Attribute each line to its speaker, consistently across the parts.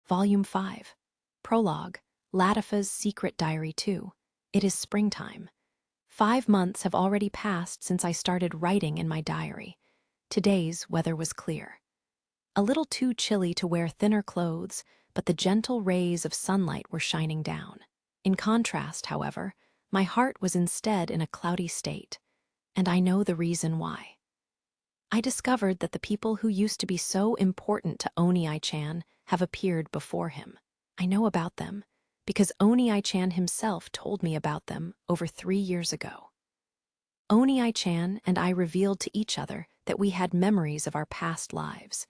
Speaker 1: Volume 5. Prologue. Latifa's Secret Diary 2. It is springtime. 5 months have already passed since I started writing in my diary. Today's weather was clear. A little too chilly to wear thinner clothes, but the gentle rays of sunlight were shining down. In contrast, however, my heart was instead in a cloudy state, and I know the reason why. I discovered that the people who used to be so important to Oni-chan have appeared before him. I know about them because Oni-chan himself told me about them over 3 years ago. Oni-chan and I revealed to each other that we had memories of our past lives,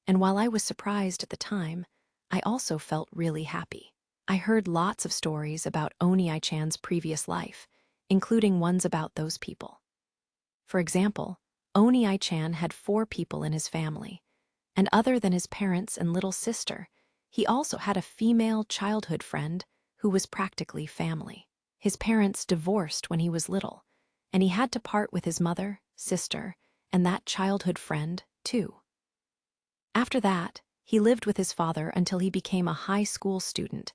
Speaker 1: and while I was surprised at the time, I also felt really happy. I heard lots of stories about Oni-chan's previous life, including ones about those people. For example, Oni-chan had 4 people in his family, and other than his parents and little sister, he also had a female childhood friend who was practically family. His parents divorced when he was little, and he had to part with his mother, sister, and that childhood friend, too. After that, he lived with his father until he became a high school student,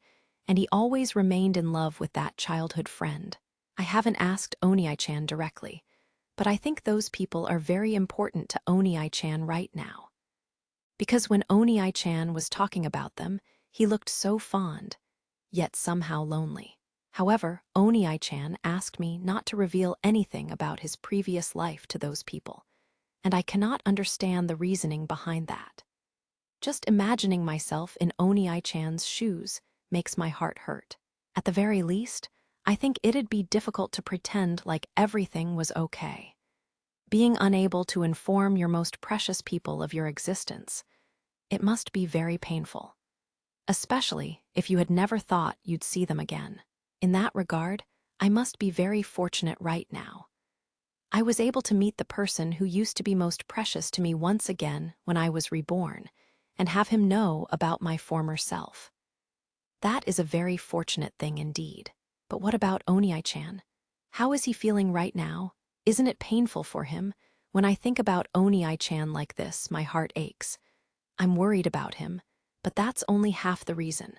Speaker 1: and he always remained in love with that childhood friend. I haven't asked Oni-chan directly, but I think those people are very important to Oni-chan right now. Because when Oni-chan was talking about them, he looked so fond, yet somehow lonely. However, Oni-chan asked me not to reveal anything about his previous life to those people, and I cannot understand the reasoning behind that. Just imagining myself in Oni-chan's shoes makes my heart hurt. At the very least, I think it'd be difficult to pretend like everything was okay. Being unable to inform your most precious people of your existence, it must be very painful, especially if you had never thought you'd see them again. In that regard, I must be very fortunate right now. I was able to meet the person who used to be most precious to me once again when I was reborn, and have him know about my former self. That is a very fortunate thing indeed. But what about Oni-chan? How is he feeling right now? Isn't it painful for him? When I think about Oni-chan like this, my heart aches. I'm worried about him, but that's only half the reason.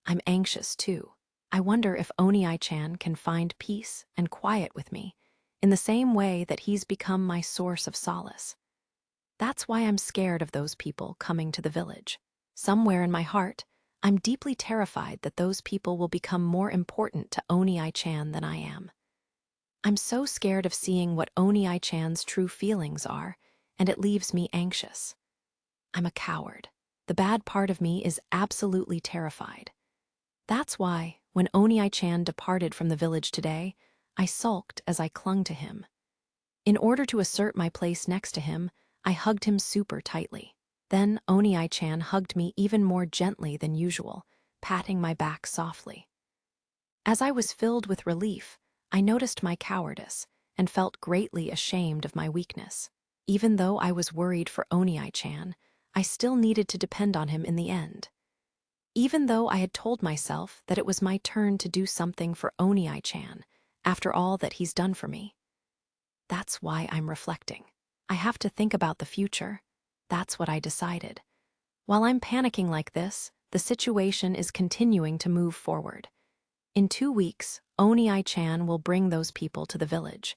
Speaker 1: I'm anxious too. I wonder if Oni-chan can find peace and quiet with me, in the same way that he's become my source of solace. That's why I'm scared of those people coming to the village. Somewhere in my heart, I'm deeply terrified that those people will become more important to Oni-chan than I am. I'm so scared of seeing what Oni-chan's true feelings are, and it leaves me anxious. I'm a coward. The bad part of me is absolutely terrified. That's why, when Oni-chan departed from the village today, I sulked as I clung to him. In order to assert my place next to him, I hugged him super tightly. Then Oni-chan hugged me even more gently than usual, patting my back softly. As I was filled with relief, I noticed my cowardice and felt greatly ashamed of my weakness. Even though I was worried for Oni-chan, I still needed to depend on him in the end. Even though I had told myself that it was my turn to do something for Oni-chan after all that he's done for me. That's why I'm reflecting. I have to think about the future. That's what I decided. While I'm panicking like this, the situation is continuing to move forward. In 2 weeks, Oni-chan will bring those people to the village.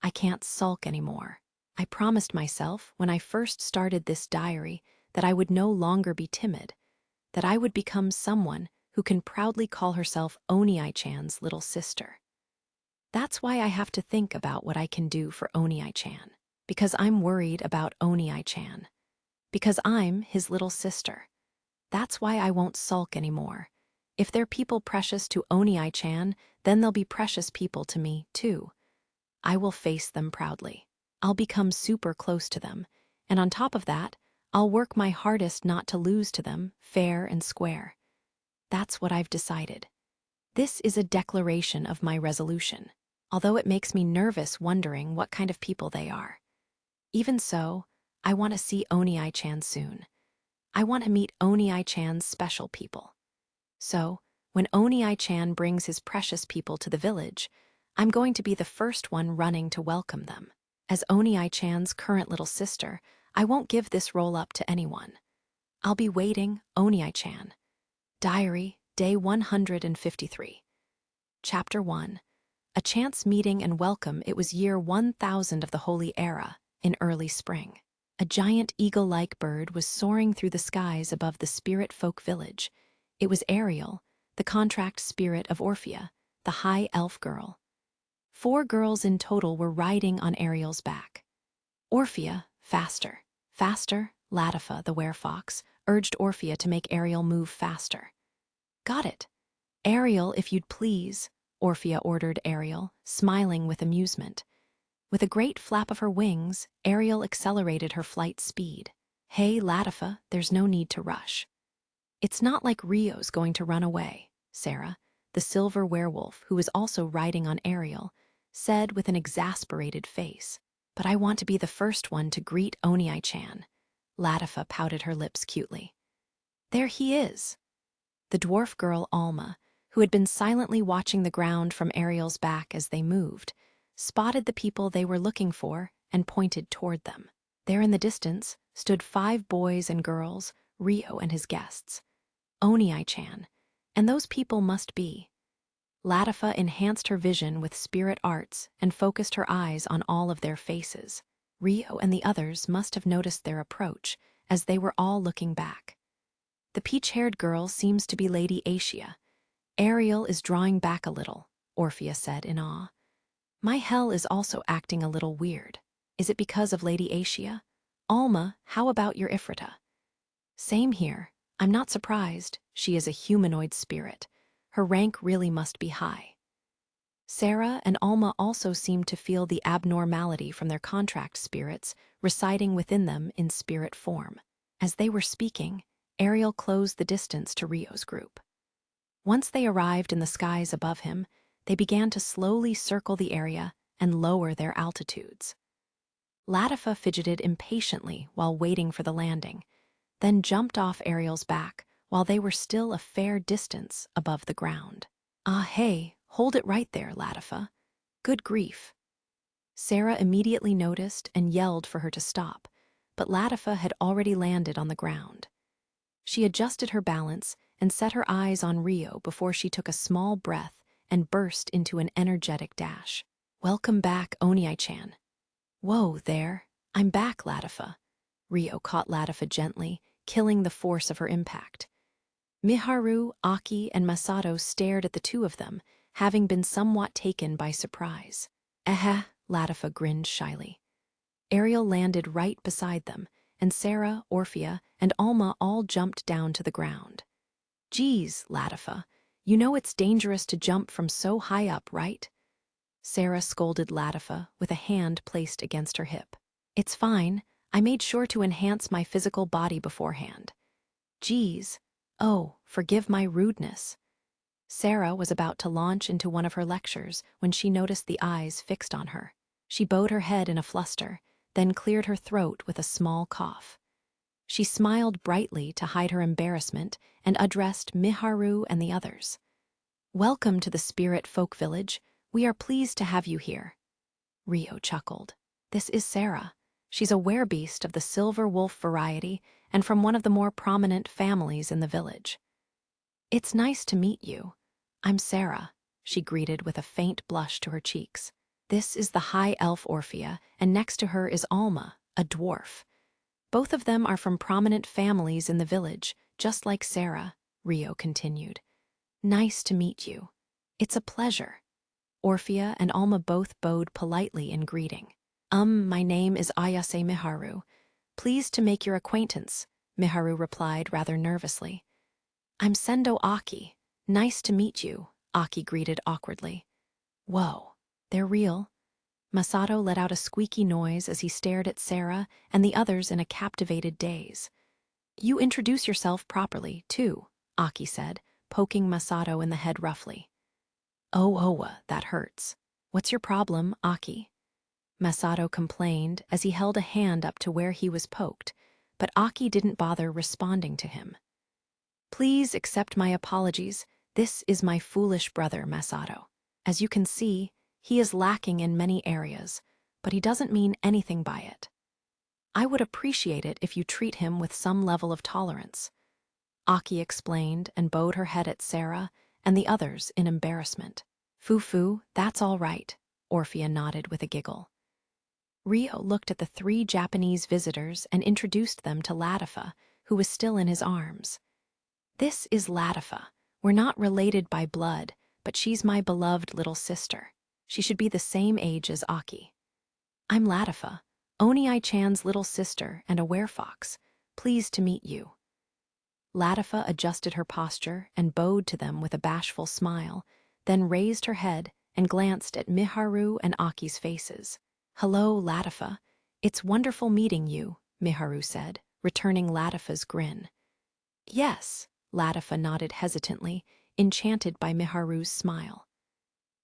Speaker 1: I can't sulk anymore. I promised myself when I first started this diary that I would no longer be timid, that I would become someone who can proudly call herself Oni-chan's little sister. That's why I have to think about what I can do for Oni-chan, because I'm worried about Oni-chan, because I'm his little sister. That's why I won't sulk anymore. If they're people precious to Oni-chan, then they'll be precious people to me, too. I will face them proudly. I'll become super close to them, and on top of that, I'll work my hardest not to lose to them, fair and square. That's what I've decided. This is a declaration of my resolution, although it makes me nervous wondering what kind of people they are. Even so, I want to see Oni-chan soon. I want to meet Oni-chan's special people. So, when Oni-chan brings his precious people to the village, I'm going to be the first one running to welcome them. As Oni-chan's current little sister, I won't give this role up to anyone. I'll be waiting, Oni-chan. Diary, Day 153. Chapter 1. A chance meeting and welcome. It was year 1000 of the Holy Era, in early spring. A giant eagle-like bird was soaring through the skies above the spirit folk village. It was Ariel, the contract spirit of Orphea, the high elf girl. 4 girls in total were riding on Ariel's back. Orphea, faster, faster, Latifa, the werefox, urged Orphea to make Ariel move faster. Got it. Ariel, if you'd please, Orphea ordered Ariel, smiling with amusement. With a great flap of her wings, Ariel accelerated her flight speed. Hey, Latifa, there's no need to rush. It's not like Rio's going to run away, Sarah, the silver werewolf who was also riding on Ariel, said with an exasperated face. But I want to be the first one to greet Onii-chan. Latifa pouted her lips cutely. There he is. The dwarf girl Alma, who had been silently watching the ground from Ariel's back as they moved, spotted the people they were looking for and pointed toward them. There in the distance stood 5 boys and girls, Rio and his guests. Onii-chan, and those people must be. Latifa enhanced her vision with spirit arts and focused her eyes on all of their faces. Rio and the others must have noticed their approach, as they were all looking back. The peach-haired girl seems to be Lady Asia. Ariel is drawing back a little, Orphea said in awe. My hell is also acting a little weird. Is it because of Lady Asia? Alma, how about your Ifrita? Same here. I'm not surprised. She is a humanoid spirit. Her rank really must be high. Sarah and Alma also seemed to feel the abnormality from their contract spirits residing within them in spirit form. As they were speaking, Ariel closed the distance to Rio's group. Once they arrived in the skies above him, they began to slowly circle the area and lower their altitudes. Latifa fidgeted impatiently while waiting for the landing, then jumped off Ariel's back while they were still a fair distance above the ground. Ah, hey, hold it right there, Latifa. Good grief. Sarah immediately noticed and yelled for her to stop, but Latifa had already landed on the ground. She adjusted her balance and set her eyes on Rio before she took a small breath and burst into an energetic dash. Welcome back, Onii-chan. Whoa, there. I'm back, Latifa. Rio caught Latifa gently, killing the force of her impact. Miharu, Aki, and Masato stared at the two of them, having been somewhat taken by surprise. Latifa grinned shyly. Ariel landed right beside them, and Sarah, Orphea, and Alma all jumped down to the ground. Geez, Latifa, you know it's dangerous to jump from so high up, right? Sarah scolded Latifa with a hand placed against her hip. It's fine. I made sure to enhance my physical body beforehand. Geez. Oh, forgive my rudeness. Sarah was about to launch into one of her lectures when she noticed the eyes fixed on her. She bowed her head in a fluster, then cleared her throat with a small cough. She smiled brightly to hide her embarrassment and addressed Miharu and the others. Welcome to the Spirit Folk Village. We are pleased to have you here. Rio chuckled. This is Sarah. She's a werebeast of the silver wolf variety and from one of the more prominent families in the village. It's nice to meet you. I'm Sarah, she greeted with a faint blush to her cheeks. This is the high elf Orphea, and next to her is Alma, a dwarf. Both of them are from prominent families in the village, just like Sarah, Rio continued. Nice to meet you. It's a pleasure. Orphea and Alma both bowed politely in greeting. My name is Ayase Miharu. Pleased to make your acquaintance, Miharu replied rather nervously. I'm Sendo Aki. Nice to meet you, Aki greeted awkwardly. Whoa, they're real. Masato let out a squeaky noise as he stared at Sarah and the others in a captivated daze. You introduce yourself properly, too, Aki said, poking Masato in the head roughly. Oh, that hurts. What's your problem, Aki? Masato complained as he held a hand up to where he was poked, but Aki didn't bother responding to him. Please accept my apologies. This is my foolish brother, Masato. As you can see, he is lacking in many areas, but he doesn't mean anything by it. I would appreciate it if you treat him with some level of tolerance. Aki explained and bowed her head at Sarah and the others in embarrassment. Fufu, that's all right, Orphea nodded with a giggle. Rio looked at the 3 Japanese visitors and introduced them to Latifa, who was still in his arms. This is Latifa. We're not related by blood, but she's my beloved little sister. She should be the same age as Aki. I'm Latifa, Oni-I-chan's little sister and a werefox. Pleased to meet you. Latifa adjusted her posture and bowed to them with a bashful smile, then raised her head and glanced at Miharu and Aki's faces. Hello, Latifa. It's wonderful meeting you, Miharu said, returning Latifa's grin. Yes, Latifa nodded hesitantly, enchanted by Miharu's smile.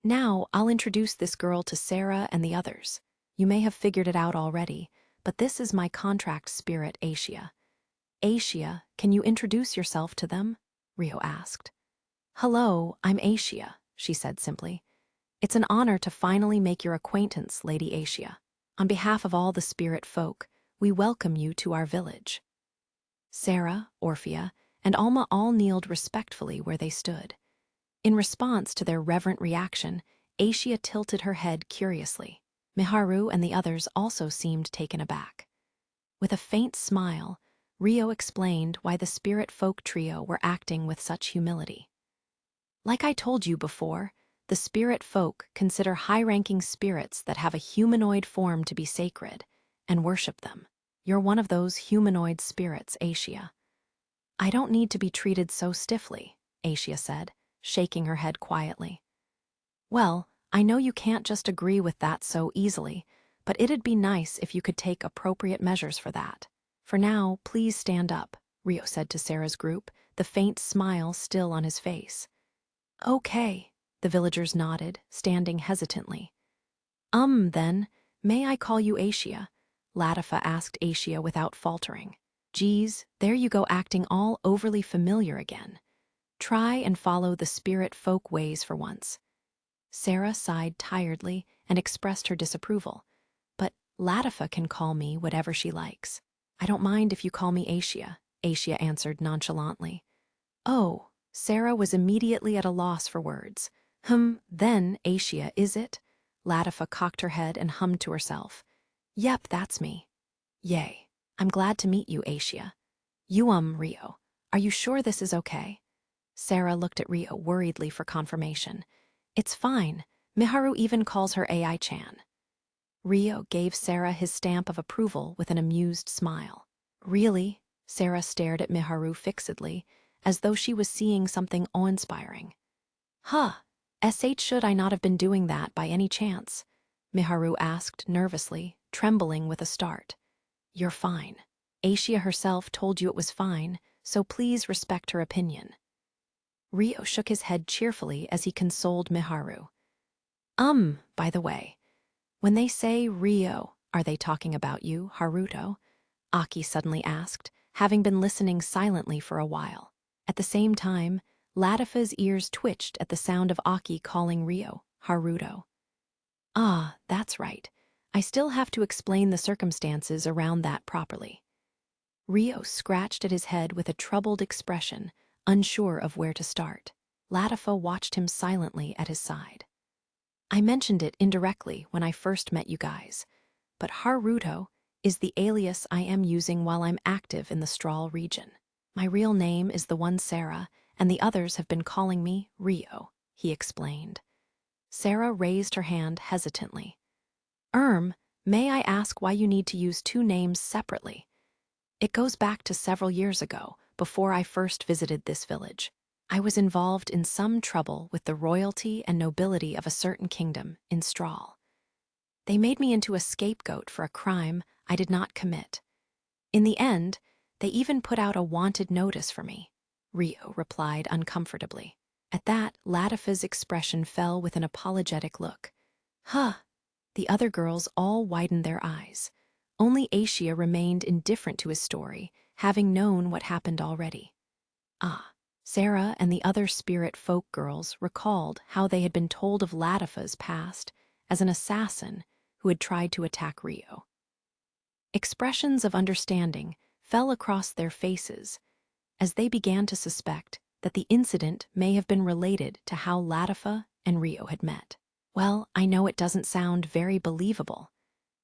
Speaker 1: Now I'll introduce this girl to Sarah and the others. You may have figured it out already, but this is my contract spirit, Asia. Asia, can you introduce yourself to them? Rio asked. Hello, I'm Asia, she said simply. It's an honor to finally make your acquaintance, Lady Asia. On behalf of all the spirit folk, we welcome you to our village. Sarah, Orphea, and Alma all kneeled respectfully where they stood. In response to their reverent reaction, Asia tilted her head curiously. Miharu and the others also seemed taken aback. With a faint smile, Rio explained why the spirit folk trio were acting with such humility. Like I told you before, the spirit folk consider high-ranking spirits that have a humanoid form to be sacred and worship them. You're one of those humanoid spirits, Asia. I don't need to be treated so stiffly, Asia said, shaking her head quietly. Well, I know you can't just agree with that so easily, but it'd be nice if you could take appropriate measures for that. For now, please stand up, Rio said to Sarah's group, the faint smile still on his face. Okay, the villagers nodded, standing hesitantly. Then, may I call you Asia? Latifa asked Asia without faltering. Geez, there you go acting all overly familiar again. Try and follow the spirit folk ways for once. Sarah sighed tiredly and expressed her disapproval. But Latifa can call me whatever she likes. I don't mind if you call me Asia, Asia answered nonchalantly. Oh, Sarah was immediately at a loss for words. Then, Asia, is it? Latifa cocked her head and hummed to herself. Yep, that's me. Yay. I'm glad to meet you, Asia. You, Rio. Are you sure this is okay? Sarah looked at Rio worriedly for confirmation. It's fine. Miharu even calls her AI-chan. Rio gave Sarah his stamp of approval with an amused smile. Really? Sarah stared at Miharu fixedly, as though she was seeing something awe-inspiring. Should I not have been doing that by any chance? Miharu asked nervously, trembling with a start. You're fine. Asia herself told you it was fine, so please respect her opinion. Rio shook his head cheerfully as he consoled Miharu. By the way, when they say Rio, are they talking about you, Haruto? Aki suddenly asked, having been listening silently for a while. At the same time, Latifa's ears twitched at the sound of Aki calling Rio Haruto. Ah, that's right. I still have to explain the circumstances around that properly. Rio scratched at his head with a troubled expression, unsure of where to start. Latifa watched him silently at his side. I mentioned it indirectly when I first met you guys, but Haruto is the alias I am using while I'm active in the Strahl region. My real name is the one Sarah, and the others have been calling me Rio, he explained. Sarah raised her hand hesitantly. May I ask why you need to use 2 names separately? It goes back to several years ago, before I first visited this village. I was involved in some trouble with the royalty and nobility of a certain kingdom in Strahl. They made me into a scapegoat for a crime I did not commit. In the end, they even put out a wanted notice for me, Rio replied uncomfortably. At that, Latifa's expression fell with an apologetic look. The other girls all widened their eyes. Only Asia remained indifferent to his story, having known what happened already. Sarah and the other spirit folk girls recalled how they had been told of Latifa's past as an assassin who had tried to attack Rio. Expressions of understanding fell across their faces, as they began to suspect that the incident may have been related to how Latifa and Rio had met. "Well, I know it doesn't sound very believable,"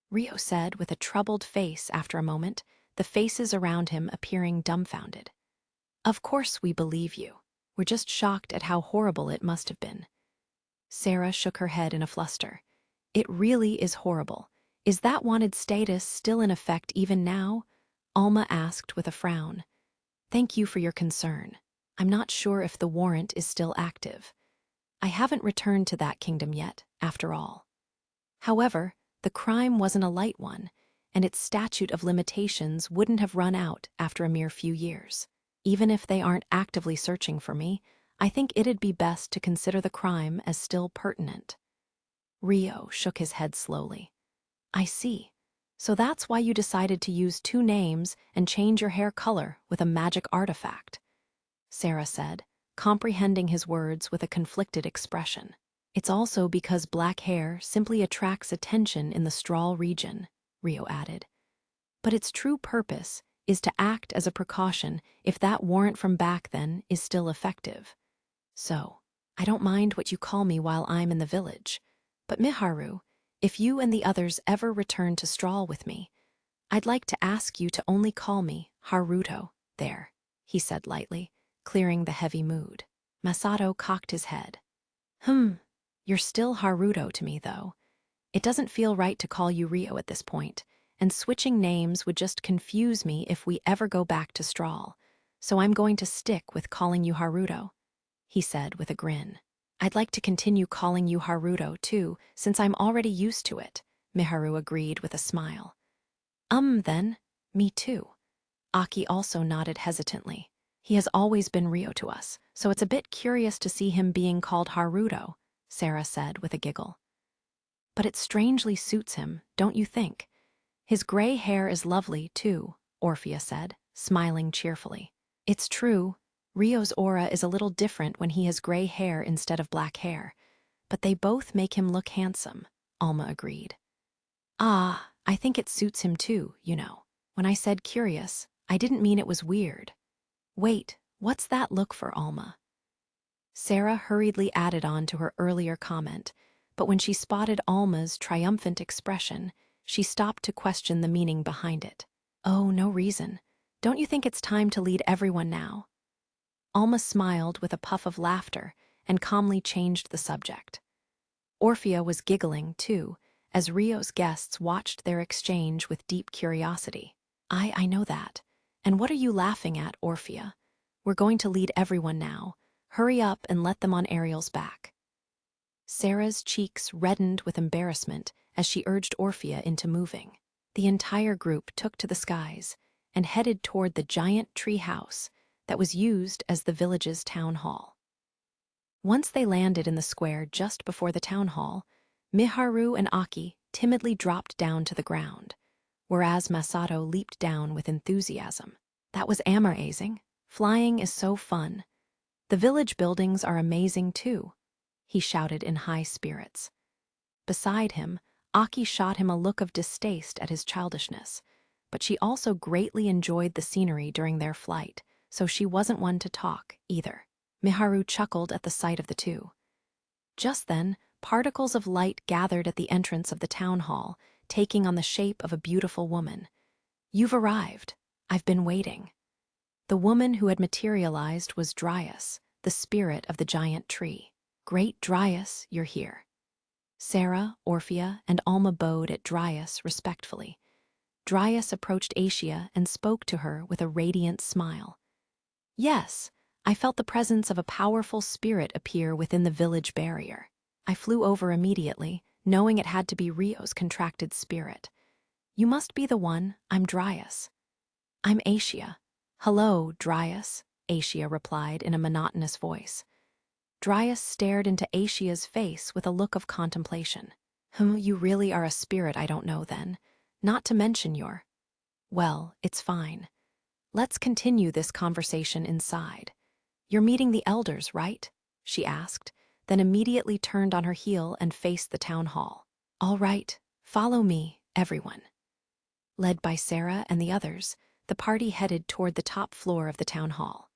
Speaker 1: Rio said with a troubled face after a moment, the faces around him appearing dumbfounded. "Of course we believe you. We're just shocked at how horrible it must have been." Sarah shook her head in a fluster. "It really is horrible. Is that wanted status still in effect even now?" Alma asked with a frown. "Thank you for your concern. I'm not sure if the warrant is still active. I haven't returned to that kingdom yet, after all. However, the crime wasn't a light one, and its statute of limitations wouldn't have run out after a mere few years. Even if they aren't actively searching for me, I think it'd be best to consider the crime as still pertinent." Rio shook his head slowly. "I see. So that's why you decided to use two names and change your hair color with a magic artifact," Sarah said, comprehending his words with a conflicted expression. "It's also because black hair simply attracts attention in the Strahl region," Rio added. "But its true purpose is to act as a precaution if that warrant from back then is still effective. So, I don't mind what you call me while I'm in the village. But Miharu, if you and the others ever return to Strahl with me, I'd like to ask you to only call me Haruto there," he said lightly, clearing the heavy mood. Masato cocked his head. You're still Haruto to me, though. It doesn't feel right to call you Rio at this point, and switching names would just confuse me if we ever go back to Strahl, so I'm going to stick with calling you Haruto," he said with a grin. "I'd like to continue calling you Haruto, too, since I'm already used to it," Miharu agreed with a smile. Then, me too." Aki also nodded hesitantly. "He has always been Rio to us, so it's a bit curious to see him being called Haruto," Sarah said with a giggle. "But it strangely suits him, don't you think? His gray hair is lovely, too," Orphea said, smiling cheerfully. "It's true, Rio's aura is a little different when he has gray hair instead of black hair, but they both make him look handsome," Alma agreed. "Ah, I think it suits him too, you know. When I said curious, I didn't mean it was weird. Wait, what's that look for, Alma?" Sarah hurriedly added on to her earlier comment, but when she spotted Alma's triumphant expression, she stopped to question the meaning behind it. "Oh, no reason. Don't you think it's time to lead everyone now?" Alma smiled with a puff of laughter and calmly changed the subject. Orphea was giggling, too, as Rio's guests watched their exchange with deep curiosity. I know that. And what are you laughing at, Orphea? We're going to lead everyone now. Hurry up and let them on Ariel's back." Sarah's cheeks reddened with embarrassment as she urged Orphea into moving. The entire group took to the skies and headed toward the giant tree house that was used as the village's town hall. Once they landed in the square just before the town hall, Miharu and Aki timidly dropped down to the ground, whereas Masato leaped down with enthusiasm. "That was amazing. Flying is so fun. The village buildings are amazing too," he shouted in high spirits. Beside him, Aki shot him a look of distaste at his childishness, but she also greatly enjoyed the scenery during their flight, so she wasn't one to talk, either. Miharu chuckled at the sight of the two. Just then, particles of light gathered at the entrance of the town hall, taking on the shape of a beautiful woman. "You've arrived. I've been waiting." The woman who had materialized was Dryas, the spirit of the giant tree. "Great Dryas, you're here." Sarah, Orphea, and Alma bowed at Dryas respectfully. Dryas approached Asia and spoke to her with a radiant smile. "Yes, I felt the presence of a powerful spirit appear within the village barrier. I flew over immediately, knowing it had to be Rio's contracted spirit. You must be the one. I'm Dryas." "I'm Asia." "Hello, Dryas," Asia replied in a monotonous voice. Dryas stared into Asia's face with a look of contemplation. You really are a spirit I don't know then. Not to mention your—" "Well, it's fine. Let's continue this conversation inside. You're meeting the elders, right?" she asked, then immediately turned on her heel and faced the town hall. "All right, follow me, everyone." Led by Sarah and the others, the party headed toward the top floor of the town hall.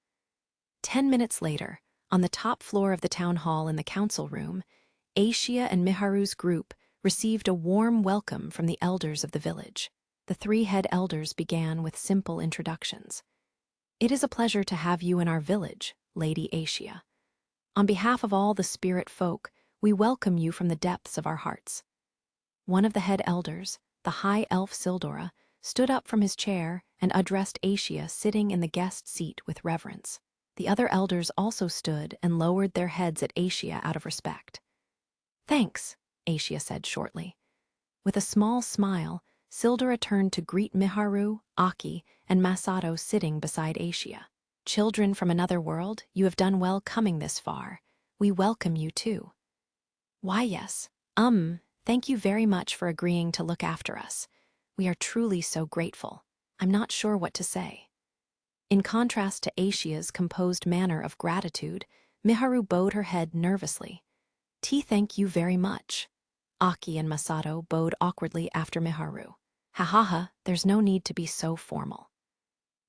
Speaker 1: 10 minutes later, on the top floor of the town hall in the council room, Aishia and Miharu's group received a warm welcome from the elders of the village. The three head elders began with simple introductions. "It is a pleasure to have you in our village, Lady Aishia. On behalf of all the spirit folk, we welcome you from the depths of our hearts." One of the head elders, the high elf Sildora, stood up from his chair and addressed Aishia sitting in the guest seat with reverence. The other elders also stood and lowered their heads at Aishia out of respect. "Thanks," Aishia said shortly. With a small smile, Sildora turned to greet Miharu, Aki, and Masato sitting beside Aishia. "Children from another world, you have done well coming this far. We welcome you too." "Why, yes. Thank you very much for agreeing to look after us. We are truly so grateful. I'm not sure what to say." In contrast to Aishia's composed manner of gratitude, Miharu bowed her head nervously. "Thank you very much." Aki and Masato bowed awkwardly after Miharu. "Ha, there's no need to be so formal.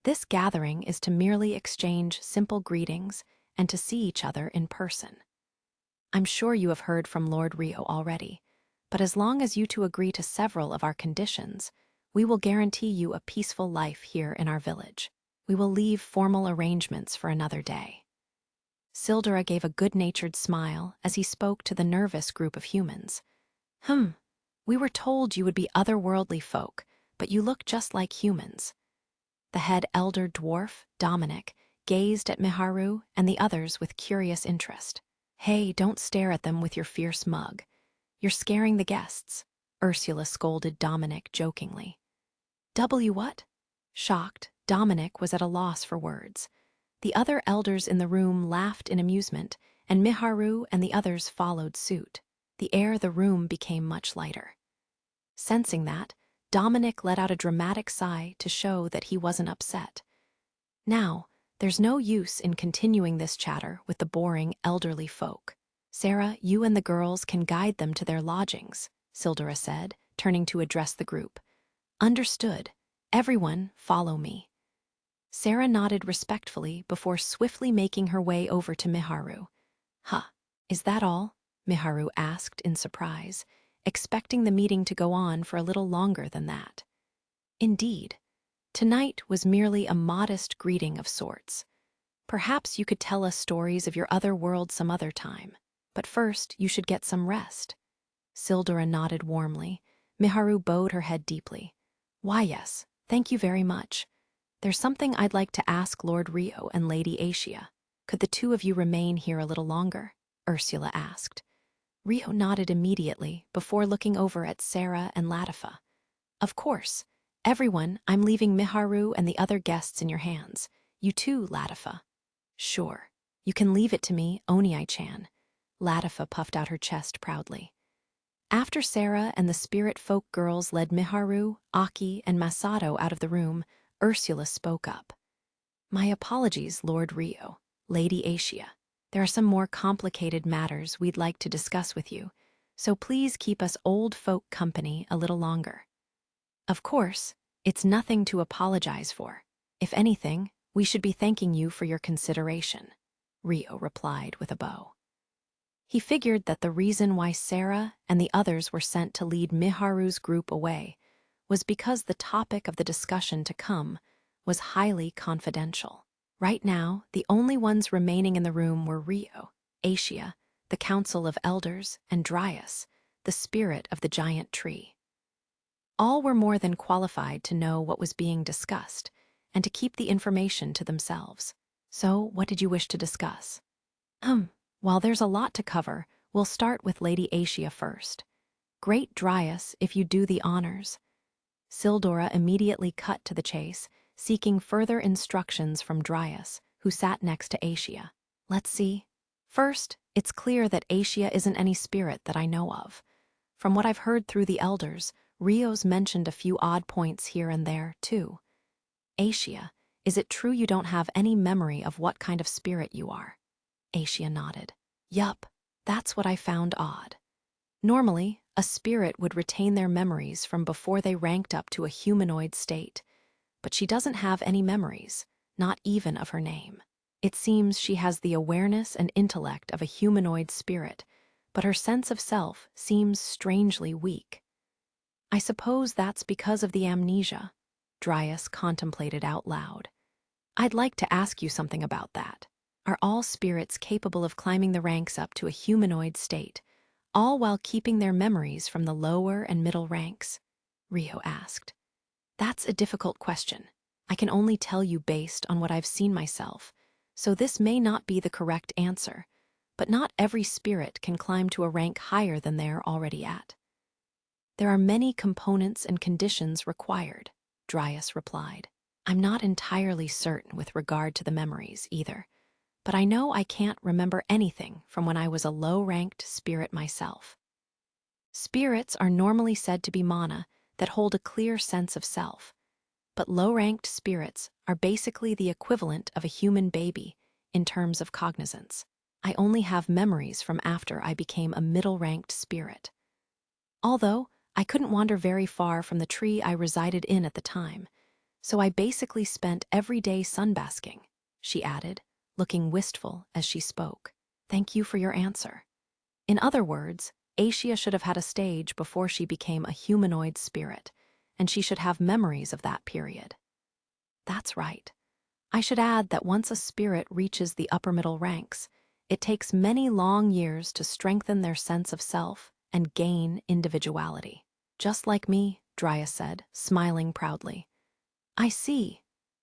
Speaker 1: This gathering is to merely exchange simple greetings and to see each other in person. I'm sure you have heard from Lord Rio already, but as long as you two agree to several of our conditions, we will guarantee you a peaceful life here in our village. We will leave formal arrangements for another day." Sildora gave a good-natured smile as he spoke to the nervous group of humans. We were told you would be otherworldly folk, but you look just like humans." The head elder dwarf, Dominic, gazed at Miharu and the others with curious interest. "Hey, don't stare at them with your fierce mug. You're scaring the guests," Ursula scolded Dominic jokingly. What?" Shocked, Dominic was at a loss for words. The other elders in the room laughed in amusement, and Miharu and the others followed suit. The air of the room became much lighter. Sensing that, Dominic let out a dramatic sigh to show that he wasn't upset. "Now, there's no use in continuing this chatter with the boring elderly folk. Sarah, you and the girls can guide them to their lodgings," Sildora said, turning to address the group. "Understood. Everyone, follow me." Sarah nodded respectfully before swiftly making her way over to Miharu. Is that all?" Miharu asked in surprise, expecting the meeting to go on for a little longer than that. Indeed, tonight was merely a modest greeting of sorts. "Perhaps you could tell us stories of your other world some other time, but first you should get some rest." Sildora nodded warmly. Miharu bowed her head deeply. "Why, yes, thank you very much. There's something I'd like to ask Lord Rio and Lady Aishia. Could the two of you remain here a little longer?" Ursula asked. Rio nodded immediately before looking over at Sarah and Latifa. "Of course. Everyone, I'm leaving Miharu and the other guests in your hands. You too, Latifa." "Sure. You can leave it to me, Oniai-chan." Latifa puffed out her chest proudly. After Sarah and the spirit folk girls led Miharu, Aki, and Masato out of the room, Ursula spoke up. "My apologies, Lord Rio, Lady Aishia. There are some more complicated matters we'd like to discuss with you, so please keep us old folk company a little longer." "Of course, it's nothing to apologize for. If anything, we should be thanking you for your consideration," Rio replied with a bow. He figured that the reason why Sarah and the others were sent to lead Miharu's group away was because the topic of the discussion to come was highly confidential. Right now, the only ones remaining in the room were Rio, Aishia, the Council of Elders, and Dryas, the spirit of the giant tree. All were more than qualified to know what was being discussed and to keep the information to themselves. "So, what did you wish to discuss?" While there's a lot to cover, we'll start with Lady Aishia first. Great Dryas, if you do the honors." Sildora immediately cut to the chase, seeking further instructions from Dryas, who sat next to Aishia. "Let's see. First, it's clear that Aishia isn't any spirit that I know of. From what I've heard through the elders, Rio's mentioned a few odd points here and there, too. Aishia, is it true you don't have any memory of what kind of spirit you are?" Aishia nodded. "Yup, that's what I found odd. Normally, a spirit would retain their memories from before they ranked up to a humanoid state, but she doesn't have any memories, not even of her name. It seems she has the awareness and intellect of a humanoid spirit, but her sense of self seems strangely weak. I suppose that's because of the amnesia, Dryas contemplated out loud. I'd like to ask you something about that. Are all spirits capable of climbing the ranks up to a humanoid state, all while keeping their memories from the lower and middle ranks? Rio asked. That's a difficult question. I can only tell you based on what I've seen myself, so this may not be the correct answer, but not every spirit can climb to a rank higher than they're already at. There are many components and conditions required, Dryas replied. I'm not entirely certain with regard to the memories either, but I know I can't remember anything from when I was a low-ranked spirit myself. Spirits are normally said to be mana that hold a clear sense of self, but low-ranked spirits are basically the equivalent of a human baby in terms of cognizance. I only have memories from after I became a middle-ranked spirit. Although, I couldn't wander very far from the tree I resided in at the time, so I basically spent every day sunbasking, she added, looking wistful as she spoke. Thank you for your answer. In other words, Asia should have had a stage before she became a humanoid spirit, and she should have memories of that period. That's right. I should add that once a spirit reaches the upper middle ranks, it takes many long years to strengthen their sense of self and gain individuality. Just like me, Dryas said, smiling proudly. I see.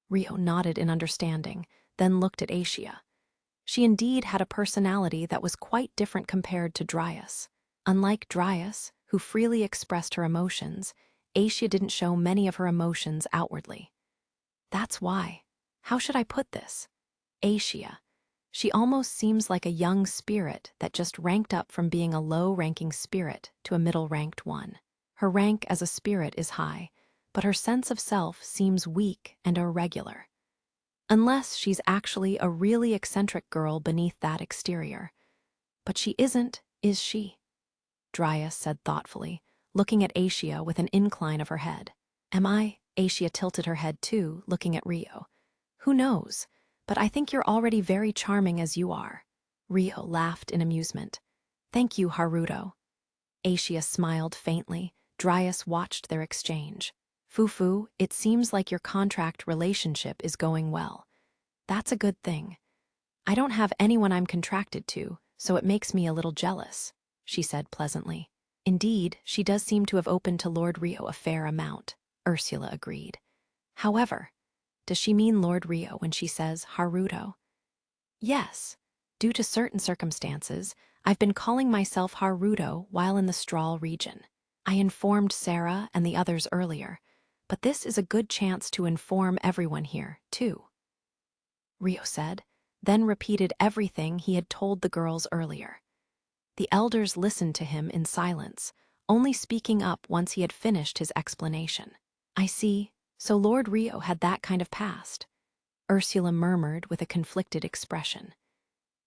Speaker 1: Rio nodded in understanding, then looked at Asia. She indeed had a personality that was quite different compared to Dryas. Unlike Dryas, who freely expressed her emotions, Asia didn't show many of her emotions outwardly. That's why. How should I put this? Asia. She almost seems like a young spirit that just ranked up from being a low-ranking spirit to a middle-ranked one. Her rank as a spirit is high, but her sense of self seems weak and irregular. Unless she's actually a really eccentric girl beneath that exterior. But she isn't, is she? Dryas said thoughtfully, looking at Asia with an incline of her head. Am I? Asia tilted her head too, looking at Rio. Who knows? But I think you're already very charming as you are. Rio laughed in amusement. Thank you, Haruto. Asia smiled faintly. Dryas watched their exchange. Fufu, it seems like your contract relationship is going well. That's a good thing. I don't have anyone I'm contracted to, so it makes me a little jealous, she said pleasantly. Indeed, she does seem to have opened to Lord Rio a fair amount, Ursula agreed. However, does she mean Lord Rio when she says Haruto? Yes. Due to certain circumstances, I've been calling myself Haruto while in the Strahl region. I informed Sarah and the others earlier, but this is a good chance to inform everyone here, too, Rio said, then repeated everything he had told the girls earlier. The elders listened to him in silence, only speaking up once he had finished his explanation. I see, so Lord Rio had that kind of past, Ursula murmured with a conflicted expression.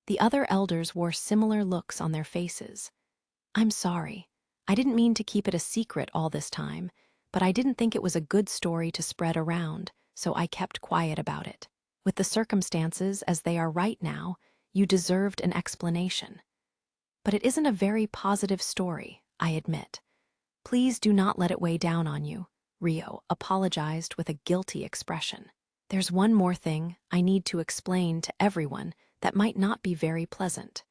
Speaker 1: The other elders wore similar looks on their faces. I'm sorry. I didn't mean to keep it a secret all this time, but I didn't think it was a good story to spread around, so I kept quiet about it. With the circumstances as they are right now, you deserved an explanation. But it isn't a very positive story, I admit. Please do not let it weigh down on you, Rio apologized with a guilty expression. There's one more thing I need to explain to everyone that might not be very pleasant.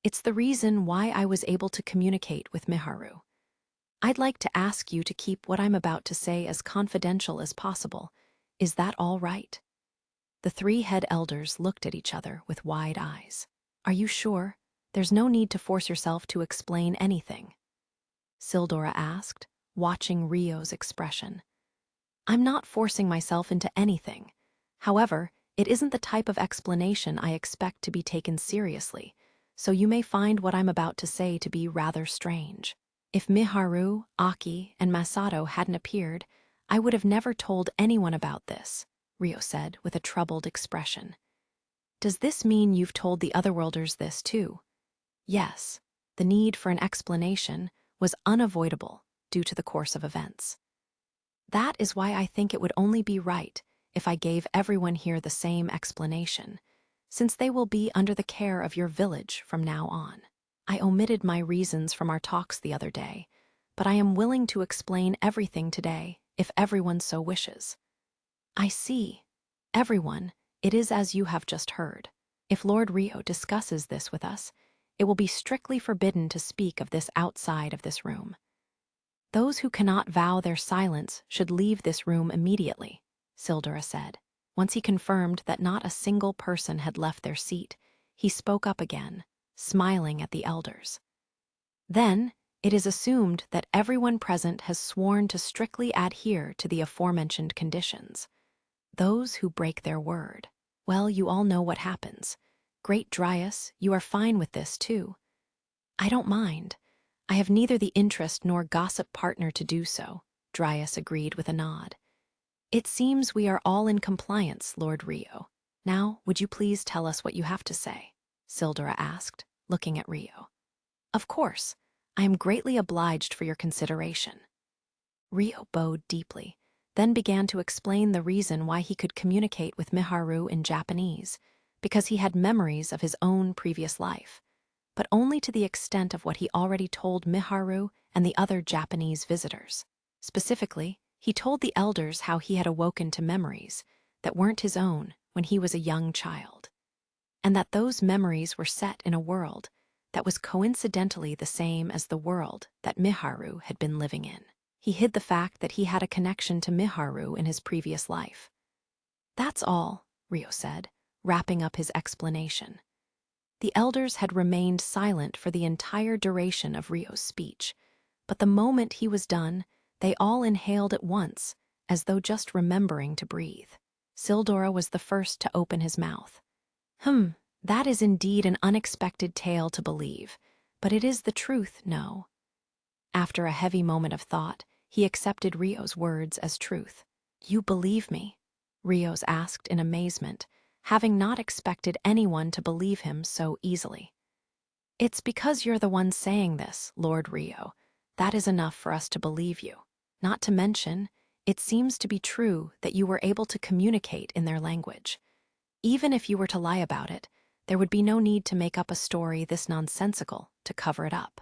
Speaker 1: It's the reason why I was able to communicate with Miharu. I'd like to ask you to keep what I'm about to say as confidential as possible. Is that all right? The three head elders looked at each other with wide eyes. Are you sure? There's no need to force yourself to explain anything, Sildora asked, watching Rio's expression. I'm not forcing myself into anything. However, it isn't the type of explanation I expect to be taken seriously, so you may find what I'm about to say to be rather strange. If Miharu, Aki, and Masato hadn't appeared, I would have never told anyone about this, Rio said with a troubled expression. Does this mean you've told the Otherworlders this too? Yes, the need for an explanation was unavoidable due to the course of events. That is why I think it would only be right if I gave everyone here the same explanation, since they will be under the care of your village from now on. I omitted my reasons from our talks the other day, but I am willing to explain everything today if everyone so wishes. I see. Everyone, it is as you have just heard. If Lord Rio discusses this with us, it will be strictly forbidden to speak of this outside of this room. Those who cannot vow their silence should leave this room immediately, Sildura said. Once he confirmed that not a single person had left their seat, he spoke up again, smiling at the elders. Then, it is assumed that everyone present has sworn to strictly adhere to the aforementioned conditions. Those who break their word, well, you all know what happens. Great Dryas, you are fine with this, too. I don't mind. I have neither the interest nor gossip partner to do so, Dryas agreed with a nod. It seems we are all in compliance, Lord Rio. Now, would you please tell us what you have to say? Sildura asked, looking at Rio. Of course. I am greatly obliged for your consideration. Rio bowed deeply, then began to explain the reason why he could communicate with Miharu in Japanese, because he had memories of his own previous life, but only to the extent of what he already told Miharu and the other Japanese visitors. Specifically, he told the elders how he had awoken to memories that weren't his own when he was a young child, and that those memories were set in a world that was coincidentally the same as the world that Miharu had been living in. He hid the fact that he had a connection to Miharu in his previous life. That's all, Rio said, wrapping up his explanation. The elders had remained silent for the entire duration of Rio's speech, but the moment he was done, they all inhaled at once, as though just remembering to breathe. Sildura was the first to open his mouth. That is indeed an unexpected tale to believe, but it is the truth, no. After a heavy moment of thought, he accepted Rio's words as truth. You believe me? Rios asked in amazement, having not expected anyone to believe him so easily. It's because you're the one saying this, Lord Rio. That is enough for us to believe you. Not to mention, it seems to be true that you were able to communicate in their language. Even if you were to lie about it, there would be no need to make up a story this nonsensical to cover it up.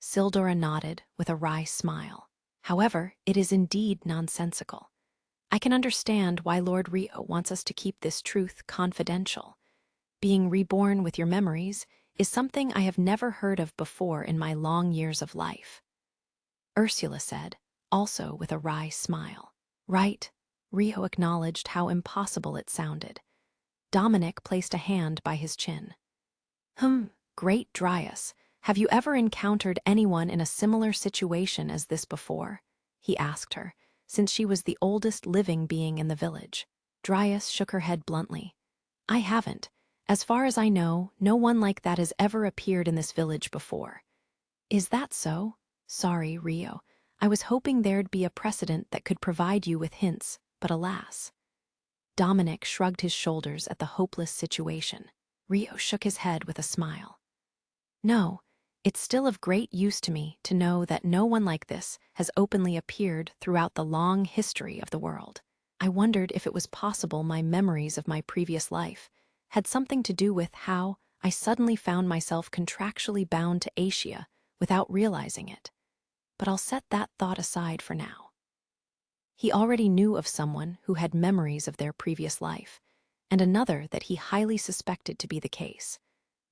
Speaker 1: Sildura nodded with a wry smile. However, it is indeed nonsensical. I can understand why Lord Rio wants us to keep this truth confidential. Being reborn with your memories is something I have never heard of before in my long years of life. Ursula said, also with a wry smile. Right, Rio acknowledged how impossible it sounded. Dominic placed a hand by his chin. Great Dryas, have you ever encountered anyone in a similar situation as this before? He asked her, since she was the oldest living being in the village. Dryas shook her head bluntly. I haven't. As far as I know, no one like that has ever appeared in this village before. Is that so? Sorry, Rio. I was hoping there'd be a precedent that could provide you with hints, but alas. Dominic shrugged his shoulders at the hopeless situation. Rio shook his head with a smile. No, it's still of great use to me to know that no one like this has openly appeared throughout the long history of the world. I wondered if it was possible my memories of my previous life had something to do with how I suddenly found myself contractually bound to Asia without realizing it. But I'll set that thought aside for now. He already knew of someone who had memories of their previous life, and another that he highly suspected to be the case,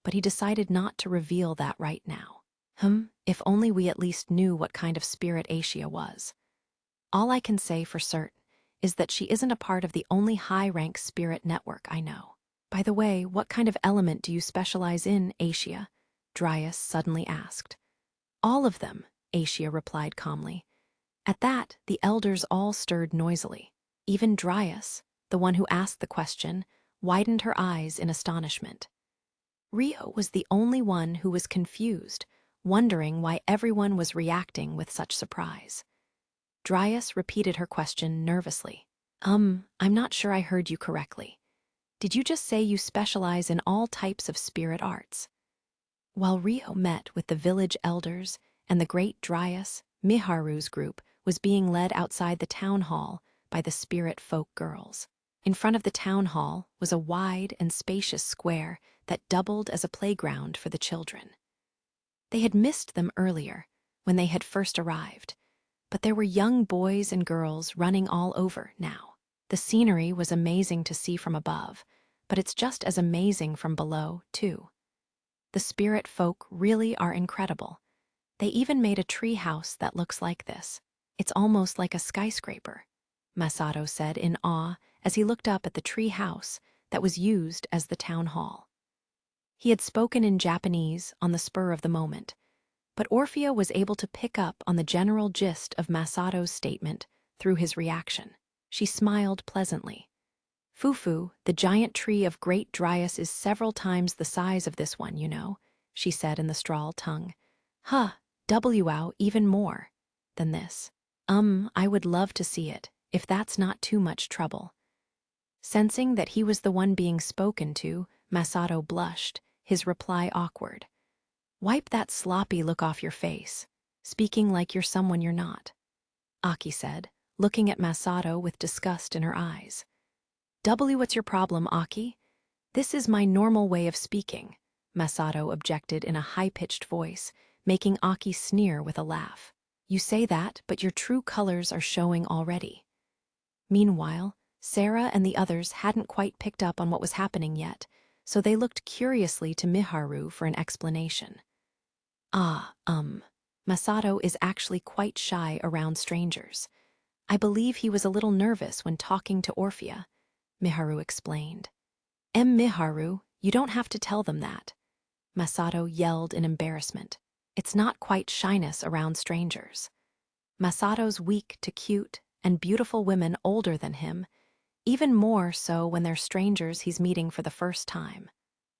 Speaker 1: but he decided not to reveal that right now. If only we at least knew what kind of spirit Asia was. All I can say for certain is that she isn't a part of the only high-rank spirit network I know. By the way, what kind of element do you specialize in, Asia? Dryas suddenly asked. All of them, Asia replied calmly. At that, the elders all stirred noisily. Even Dryas, the one who asked the question, widened her eyes in astonishment. Rio was the only one who was confused, wondering why everyone was reacting with such surprise. Dryas repeated her question nervously. I'm not sure I heard you correctly. Did you just say you specialize in all types of spirit arts? While Rio met with the village elders and the great Dryas, Miharu's group was being led outside the town hall by the spirit folk girls. In front of the town hall was a wide and spacious square that doubled as a playground for the children. They had missed them earlier, when they had first arrived, but there were young boys and girls running all over now. The scenery was amazing to see from above, but it's just as amazing from below, too. The spirit folk really are incredible. They even made a tree house that looks like this. It's almost like a skyscraper, Masato said in awe as he looked up at the tree house that was used as the town hall. He had spoken in Japanese on the spur of the moment, but Orphea was able to pick up on the general gist of Masato's statement through his reaction. She smiled pleasantly. Fufu, the giant tree of Great Dryas, is several times the size of this one, you know, she said in the straw tongue. Huh, wow, even more than this. I would love to see it, if that's not too much trouble. Sensing that he was the one being spoken to, Masato blushed, his reply awkward. Wipe that sloppy look off your face, speaking like you're someone you're not, Aki said, looking at Masato with disgust in her eyes. What's your problem, Aki? This is my normal way of speaking, Masato objected in a high-pitched voice, making Aki sneer with a laugh. You say that, but your true colors are showing already. Meanwhile, Sarah and the others hadn't quite picked up on what was happening yet, so they looked curiously to Miharu for an explanation. Masato is actually quite shy around strangers. I believe he was a little nervous when talking to Orphea, Miharu explained. Miharu, you don't have to tell them that, Masato yelled in embarrassment. It's not quite shyness around strangers. Masato's weak to cute and beautiful women older than him, even more so when they're strangers he's meeting for the first time,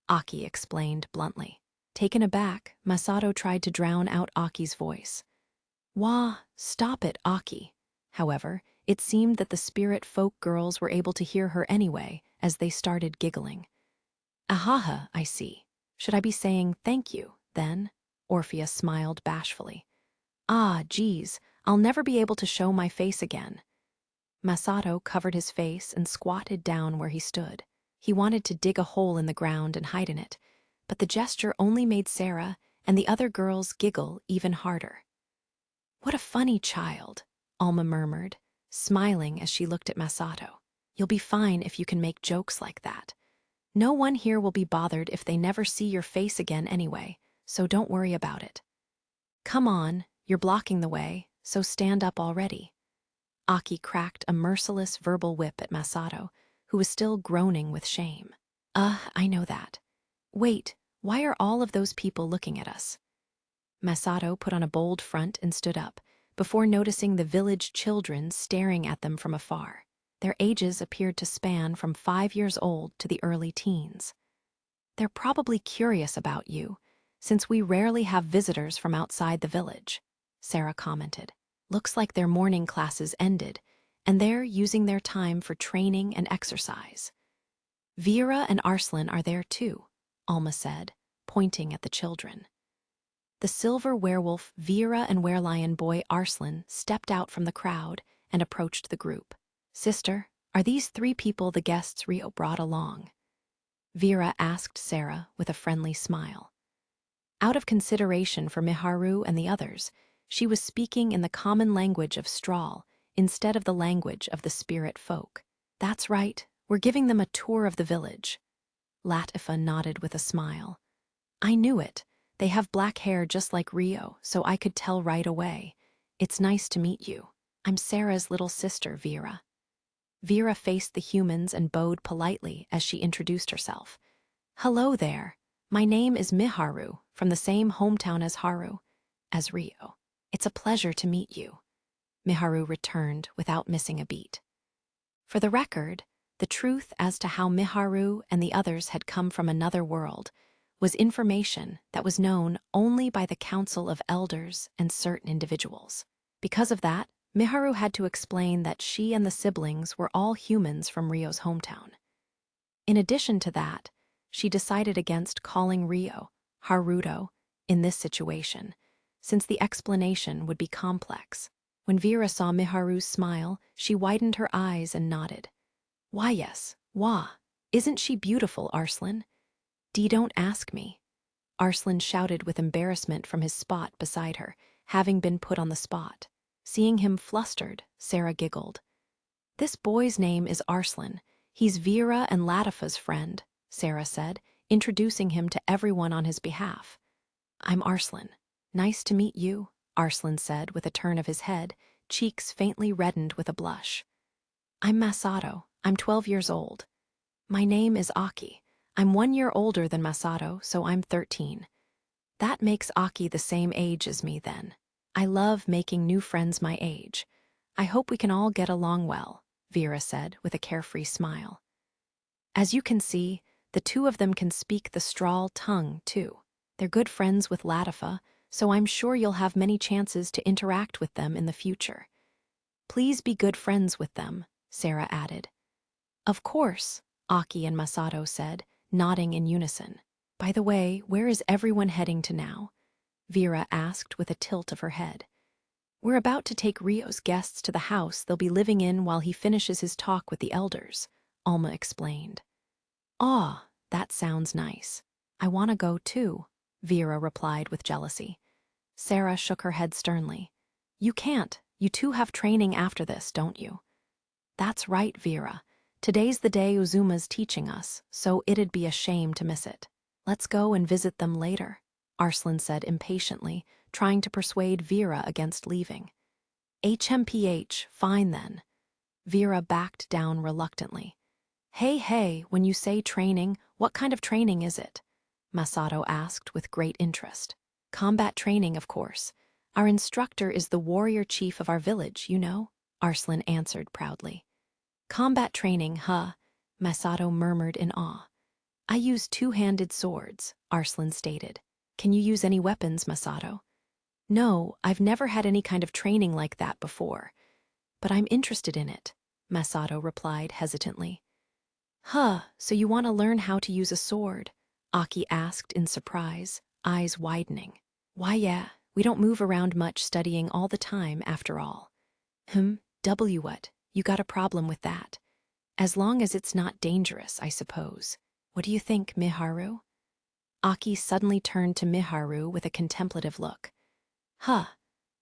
Speaker 1: Aki explained bluntly. Taken aback, Masato tried to drown out Aki's voice. Wah, stop it, Aki. However, it seemed that the spirit folk girls were able to hear her anyway as they started giggling. Ahaha, I see. Should I be saying thank you, then? Orphea smiled bashfully. Ah, geez, I'll never be able to show my face again. Masato covered his face and squatted down where he stood. He wanted to dig a hole in the ground and hide in it, but the gesture only made Sarah and the other girls giggle even harder. What a funny child, Alma murmured, smiling as she looked at Masato. You'll be fine if you can make jokes like that. No one here will be bothered if they never see your face again anyway, so don't worry about it. Come on, you're blocking the way, so stand up already. Aki cracked a merciless verbal whip at Masato, who was still groaning with shame. I know that. Wait, why are all of those people looking at us? Masato put on a bold front and stood up, before noticing the village children staring at them from afar. Their ages appeared to span from 5 years old to the early teens. They're probably curious about you, since we rarely have visitors from outside the village, Sarah commented. Looks like their morning classes ended, and they're using their time for training and exercise. Vera and Arslan are there too, Alma said, pointing at the children. The silver werewolf Vera and werelion boy Arslan stepped out from the crowd and approached the group. Sister, are these 3 people the guests Rio brought along? Vera asked Sarah with a friendly smile. Out of consideration for Miharu and the others, she was speaking in the common language of Strahl instead of the language of the spirit folk. That's right, we're giving them a tour of the village. Latifa nodded with a smile. I knew it. They have black hair just like Rio, so I could tell right away. It's nice to meet you. I'm Sarah's little sister, Vera. Vera faced the humans and bowed politely as she introduced herself. Hello there. My name is Miharu, from the same hometown as Rio. It's a pleasure to meet you. Miharu returned without missing a beat. For the record, the truth as to how Miharu and the others had come from another world was information that was known only by the Council of Elders and certain individuals. Because of that, Miharu had to explain that she and the siblings were all humans from Rio's hometown. In addition to that, she decided against calling Rio Haruto in this situation, since the explanation would be complex. When Vera saw Miharu's smile, she widened her eyes and nodded. Why yes, wah. Isn't she beautiful, Arslan? Don't ask me. Arslan shouted with embarrassment from his spot beside her, having been put on the spot. Seeing him flustered, Sarah giggled. This boy's name is Arslan. He's Vera and Latifa's friend, Sarah said, introducing him to everyone on his behalf. I'm Arslan. Nice to meet you, Arslan said with a turn of his head, cheeks faintly reddened with a blush. I'm Masato. I'm 12 years old. My name is Aki. I'm 1 year older than Masato, so I'm 13. That makes Aki the same age as me then. I love making new friends my age. I hope we can all get along well, Vera said with a carefree smile. As you can see, the two of them can speak the Strahl tongue, too. They're good friends with Latifa, so I'm sure you'll have many chances to interact with them in the future. Please be good friends with them, Sarah added. Of course, Aki and Masato said, nodding in unison. By the way, where is everyone heading to now? Vera asked with a tilt of her head. We're about to take Rio's guests to the house they'll be living in while he finishes his talk with the elders, Alma explained. Ah, that sounds nice. I want to go too, Vera replied with jealousy. Sarah shook her head sternly. You can't. You two have training after this, don't you? That's right, Vera. Today's the day Uzuma's teaching us, so it'd be a shame to miss it. Let's go and visit them later, Arslan said impatiently, trying to persuade Vera against leaving. HMPH, fine then. Vera backed down reluctantly. Hey, when you say training, what kind of training is it? Masato asked with great interest. Combat training, of course. Our instructor is the warrior chief of our village, you know, Arslan answered proudly. Combat training, huh? Masato murmured in awe. I use two-handed swords, Arslan stated. Can you use any weapons, Masato? No, I've never had any kind of training like that before. But I'm interested in it, Masato replied hesitantly. Huh, so you want to learn how to use a sword? Aki asked in surprise, eyes widening. Why yeah, we don't move around much studying all the time after all. What? You got a problem with that? As long as it's not dangerous, I suppose. What do you think, Miharu? Aki suddenly turned to Miharu with a contemplative look. Huh.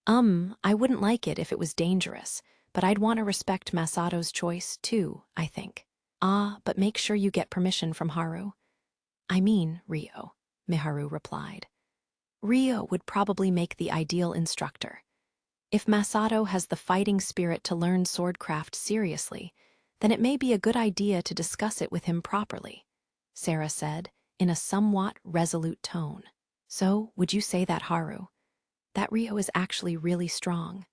Speaker 1: I wouldn't like it if it was dangerous, but I'd want to respect Masato's choice too, I think. But make sure you get permission from Haru. I mean, Rio, Miharu replied. Rio would probably make the ideal instructor. If Masato has the fighting spirit to learn swordcraft seriously, then it may be a good idea to discuss it with him properly, Sarah said, in a somewhat resolute tone. So, would you say that, Haru? That Rio is actually really strong?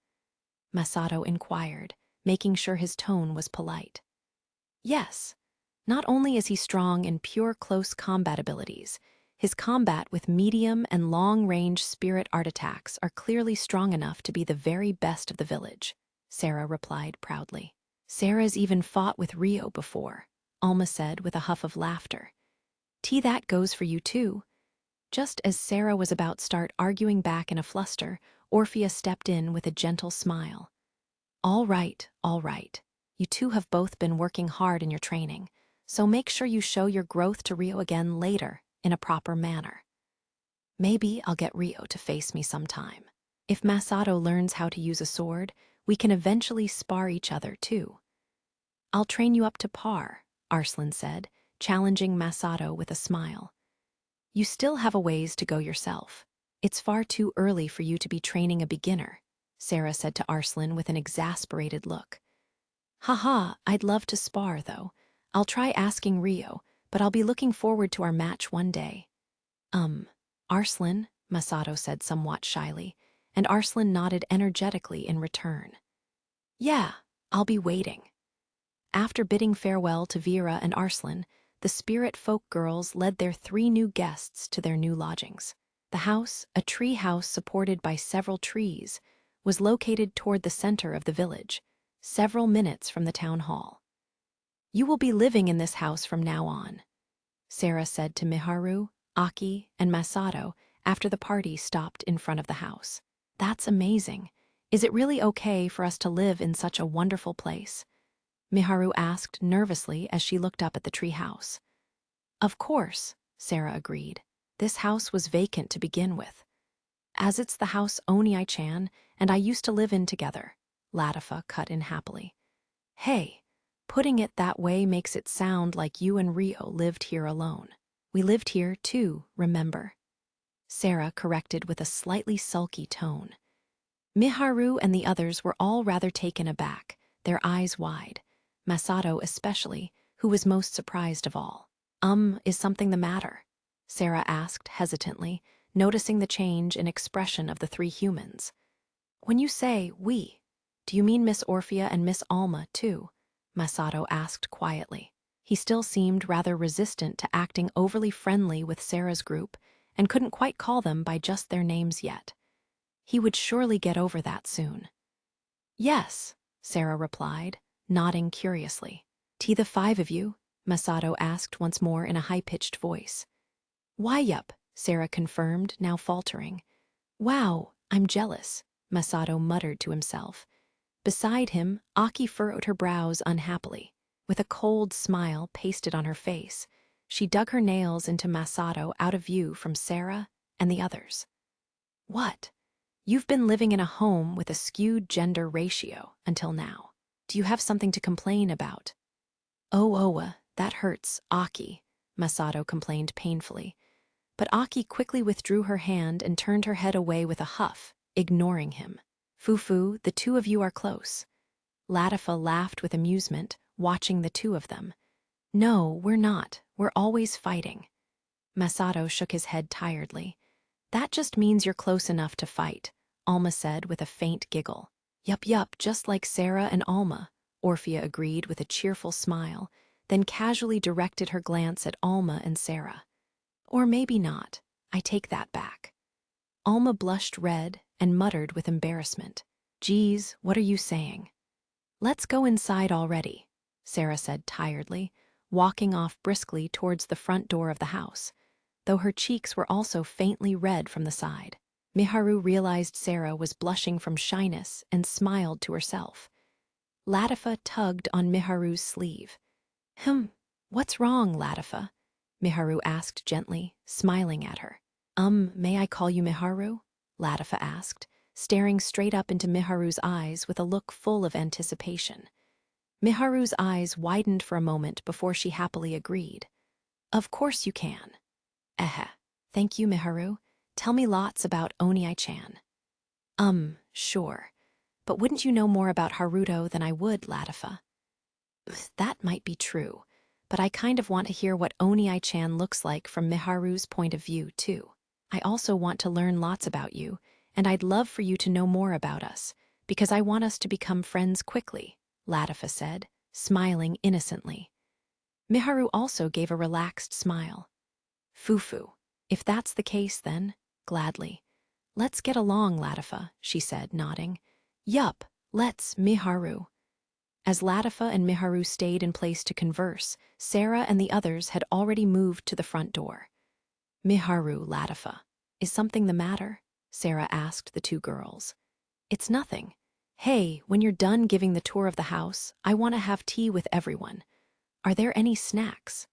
Speaker 1: Masato inquired, making sure his tone was polite. Yes. Not only is he strong in pure close combat abilities, his combat with medium and long-range spirit art attacks are clearly strong enough to be the very best of the village, Sarah replied proudly. Sarah's even fought with Rio before, Alma said with a huff of laughter. That goes for you too. Just as Sarah was about to start arguing back in a fluster, Orphea stepped in with a gentle smile. All right. You two have both been working hard in your training, so make sure you show your growth to Rio again later in a proper manner. Maybe I'll get Rio to face me sometime. If Masato learns how to use a sword, we can eventually spar each other too. I'll train you up to par, Arslan said, challenging Masato with a smile. You still have a ways to go yourself. It's far too early for you to be training a beginner, Sarah said to Arslan with an exasperated look. Haha, I'd love to spar, though. I'll try asking Rio, but I'll be looking forward to our match one day. Arslan, Masato said somewhat shyly, and Arslan nodded energetically in return. Yeah, I'll be waiting. After bidding farewell to Vera and Arslan, the spirit folk girls led their 3 new guests to their new lodgings. The house, a tree house supported by several trees, was located toward the center of the village, several minutes from the town hall. You will be living in this house from now on, Sarah said to Miharu, Aki, and Masato after the party stopped in front of the house. That's amazing. Is it really okay for us to live in such a wonderful place? Miharu asked nervously as she looked up at the tree house. Of course, Sarah agreed. This house was vacant to begin with. As it's the house Oni-chan and I used to live in together, Latifa cut in happily. Hey, putting it that way makes it sound like you and Rio lived here alone. We lived here too, remember? Sarah corrected with a slightly sulky tone. Miharu and the others were all rather taken aback, their eyes wide. Masato especially, who was most surprised of all. Is something the matter? Sarah asked hesitantly, noticing the change in expression of the three humans. When you say we, do you mean Miss Orphea and Miss Alma too? Masato asked quietly. He still seemed rather resistant to acting overly friendly with Sarah's group and couldn't quite call them by just their names yet. He would surely get over that soon. Yes, Sarah replied, nodding curiously. The five of you? Masato asked once more in a high-pitched voice. Why, yup, Sarah confirmed, now faltering. Wow, I'm jealous, Masato muttered to himself. Beside him, Aki furrowed her brows unhappily. With a cold smile pasted on her face, she dug her nails into Masato out of view from Sarah and the others. What? You've been living in a home with a skewed gender ratio until now. Do you have something to complain about? Oh, that hurts, Aki, Masato complained painfully. But Aki quickly withdrew her hand and turned her head away with a huff, ignoring him. Fufu, the two of you are close. Latifa laughed with amusement, watching the two of them. No, we're not. We're always fighting. Masato shook his head tiredly. That just means you're close enough to fight, Alma said with a faint giggle. Yup, just like Sarah and Alma, Orphea agreed with a cheerful smile, then casually directed her glance at Alma and Sarah. Or maybe not. I take that back. Alma blushed red and muttered with embarrassment. Geez, what are you saying? Let's go inside already, Sarah said tiredly, walking off briskly towards the front door of the house, though her cheeks were also faintly red from the side. Miharu realized Sarah was blushing from shyness and smiled to herself. Latifa tugged on Miharu's sleeve. What's wrong, Latifa? Miharu asked gently, smiling at her. May I call you Miharu? Latifa asked, staring straight up into Miharu's eyes with a look full of anticipation. Miharu's eyes widened for a moment before she happily agreed. Of course you can. Thank you, Miharu. Tell me lots about Oni-chan. Sure. But wouldn't you know more about Haruto than I would, Latifa? That might be true, but I kind of want to hear what Oni-chan looks like from Miharu's point of view, too. I also want to learn lots about you, and I'd love for you to know more about us, because I want us to become friends quickly, Latifa said, smiling innocently. Miharu also gave a relaxed smile. Fufu, if that's the case then, gladly. Let's get along, Latifa, she said, nodding. Yup, let's, Miharu. As Latifa and Miharu stayed in place to converse, Sarah and the others had already moved to the front door. Miharu, Latifa, is something the matter? Sarah asked the two girls. It's nothing. Hey, when you're done giving the tour of the house, I want to have tea with everyone. Are there any snacks?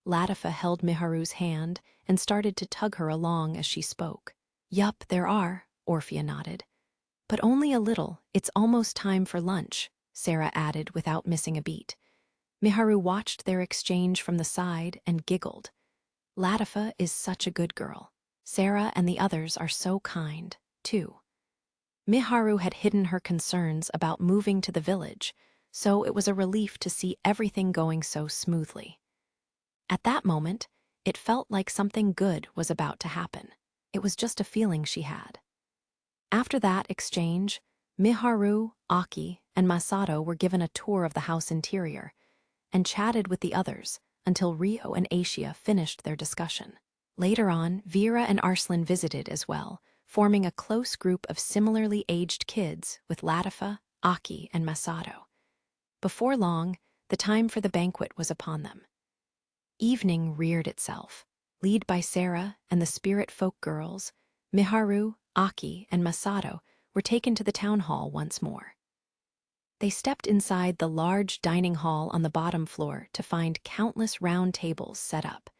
Speaker 1: Latifa held Miharu's hand and started to tug her along as she spoke. Yup, there are, Orphea nodded. But only a little, it's almost time for lunch, Sarah added without missing a beat. Miharu watched their exchange from the side and giggled. Latifa is such a good girl. Sarah and the others are so kind, too. Miharu had hidden her concerns about moving to the village, so it was a relief to see everything going so smoothly. At that moment, it felt like something good was about to happen. It was just a feeling she had. After that exchange, Miharu, Aki, and Masato were given a tour of the house interior and chatted with the others until Rio and Asia finished their discussion. Later on, Vera and Arslan visited as well, forming a close group of similarly aged kids with Latifa, Aki, and Masato. Before long, the time for the banquet was upon them. Evening reared itself. Led by Sarah and the spirit folk girls, Miharu, Aki, and Masato were taken to the town hall once more. They stepped inside the large dining hall on the bottom floor to find countless round tables set up,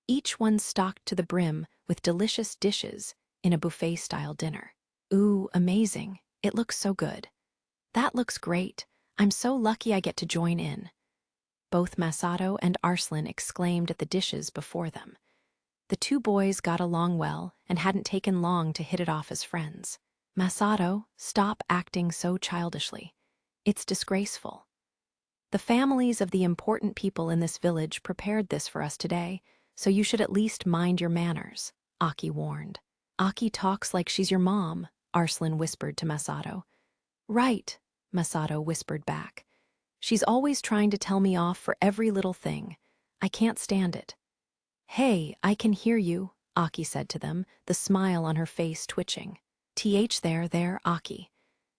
Speaker 1: each one stocked to the brim with delicious dishes in a buffet-style dinner. Ooh, amazing. It looks so good. That looks great. I'm so lucky I get to join in. Both Masato and Arslan exclaimed at the dishes before them. The two boys got along well and hadn't taken long to hit it off as friends. Masato, stop acting so childishly. It's disgraceful. The families of the important people in this village prepared this for us today, so you should at least mind your manners, Aki warned. Aki talks like she's your mom, Arslan whispered to Masato. Right, Masato whispered back. She's always trying to tell me off for every little thing. I can't stand it. Hey, I can hear you, Aki said to them, the smile on her face twitching. There, Aki.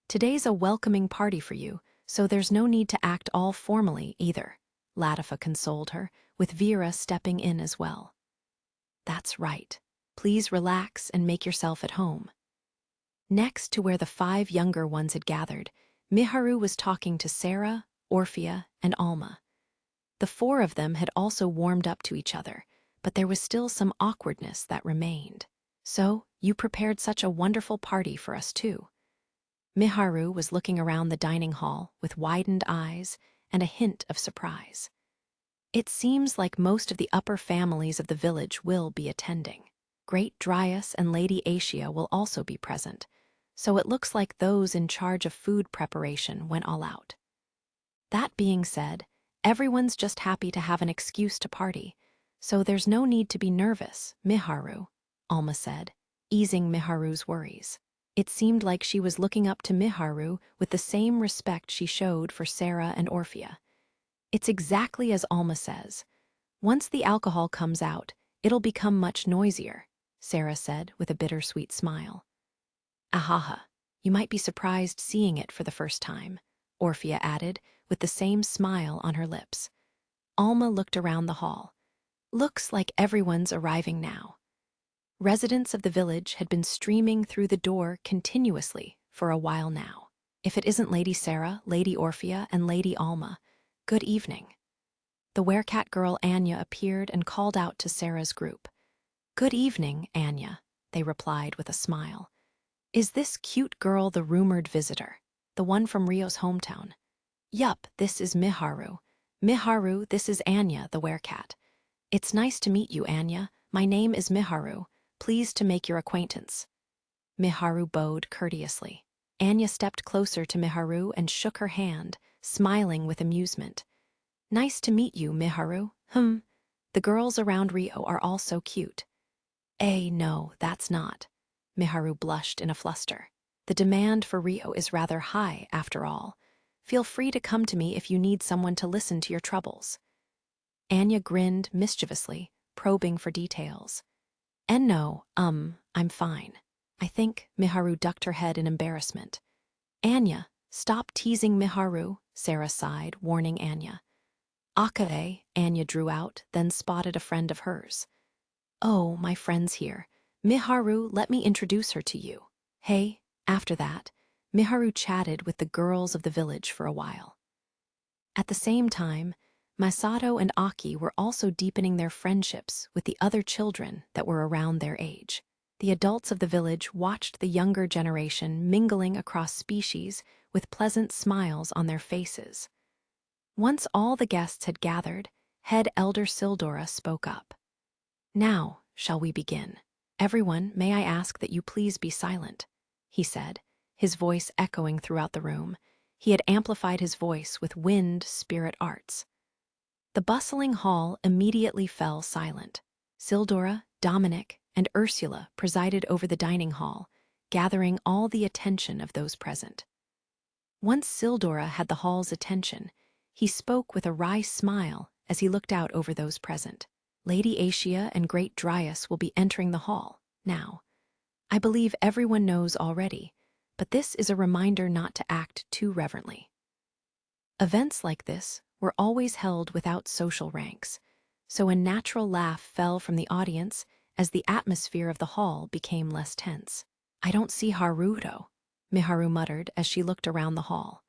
Speaker 1: Today's a welcoming party for you, so there's no need to act all formally either, Latifa consoled her, with Vera stepping in as well. That's right. Please relax and make yourself at home. Next to where the 5 younger ones had gathered, Miharu was talking to Sarah, Orphea, and Alma. The 4 of them had also warmed up to each other, but there was still some awkwardness that remained. So, you prepared such a wonderful party for us too. Miharu was looking around the dining hall with widened eyes and a hint of surprise. It seems like most of the upper families of the village will be attending. Great Dryas and Lady Asia will also be present, so it looks like those in charge of food preparation went all out. That being said, everyone's just happy to have an excuse to party, so there's no need to be nervous, Miharu, Alma said, easing Miharu's worries. It seemed like she was looking up to Miharu with the same respect she showed for Sarah and Orphea. It's exactly as Alma says. Once the alcohol comes out, it'll become much noisier, Sarah said with a bittersweet smile. Ahaha, you might be surprised seeing it for the first time, Orphea added, with the same smile on her lips. Alma looked around the hall. Looks like everyone's arriving now. Residents of the village had been streaming through the door continuously for a while now. If it isn't Lady Sarah, Lady Orphea, and Lady Alma, good evening. The werecat girl Anya appeared and called out to Sarah's group. Good evening, Anya, they replied with a smile. Is this cute girl the rumored visitor, the one from Rio's hometown? Yup, this is Miharu. Miharu, this is Anya, the werecat. It's nice to meet you, Anya. My name is Miharu. Pleased to make your acquaintance. Miharu bowed courteously. Anya stepped closer to Miharu and shook her hand, smiling with amusement. Nice to meet you, Miharu. The girls around Rio are all so cute. No, that's not. Miharu blushed in a fluster. The demand for Rio is rather high, after all. Feel free to come to me if you need someone to listen to your troubles. Anya grinned mischievously, probing for details. And no, I'm fine. I think Miharu ducked her head in embarrassment. Anya, stop teasing Miharu, Sarah sighed, warning Anya. Akae, Anya drew out, then spotted a friend of hers. Oh, my friend's here. Miharu, let me introduce her to you. Hey, after that, Miharu chatted with the girls of the village for a while. At the same time, Masato and Aki were also deepening their friendships with the other children that were around their age. The adults of the village watched the younger generation mingling across species with pleasant smiles on their faces. Once all the guests had gathered, head elder Sildora spoke up. Now, shall we begin? Everyone, may I ask that you please be silent, he said, his voice echoing throughout the room. He had amplified his voice with wind spirit arts. The bustling hall immediately fell silent. Sildora, Dominic, and Ursula presided over the dining hall, gathering all the attention of those present. Once Sildora had the hall's attention, he spoke with a wry smile as he looked out over those present. Lady Asia and Great Dryas will be entering the hall now. I believe everyone knows already, but this is a reminder not to act too reverently. Events like this were always held without social ranks, so a natural laugh fell from the audience as the atmosphere of the hall became less tense. I don't see Haruto, Miharu muttered as she looked around the hall.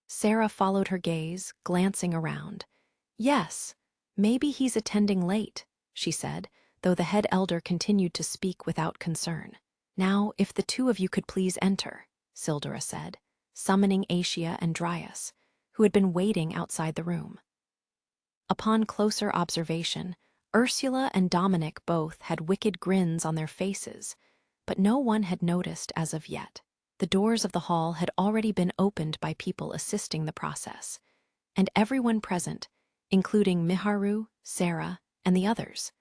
Speaker 1: Sarah followed her gaze, glancing around. Yes, maybe he's attending late, she said, though the head elder continued to speak without concern. Now, if the two of you could please enter, Sildura said, summoning Asia and Dryas, who had been waiting outside the room. Upon closer observation, Ursula and Dominic both had wicked grins on their faces, but no one had noticed as of yet. The doors of the hall had already been opened by people assisting the process, and everyone present, including Miharu, Sarah, and the others,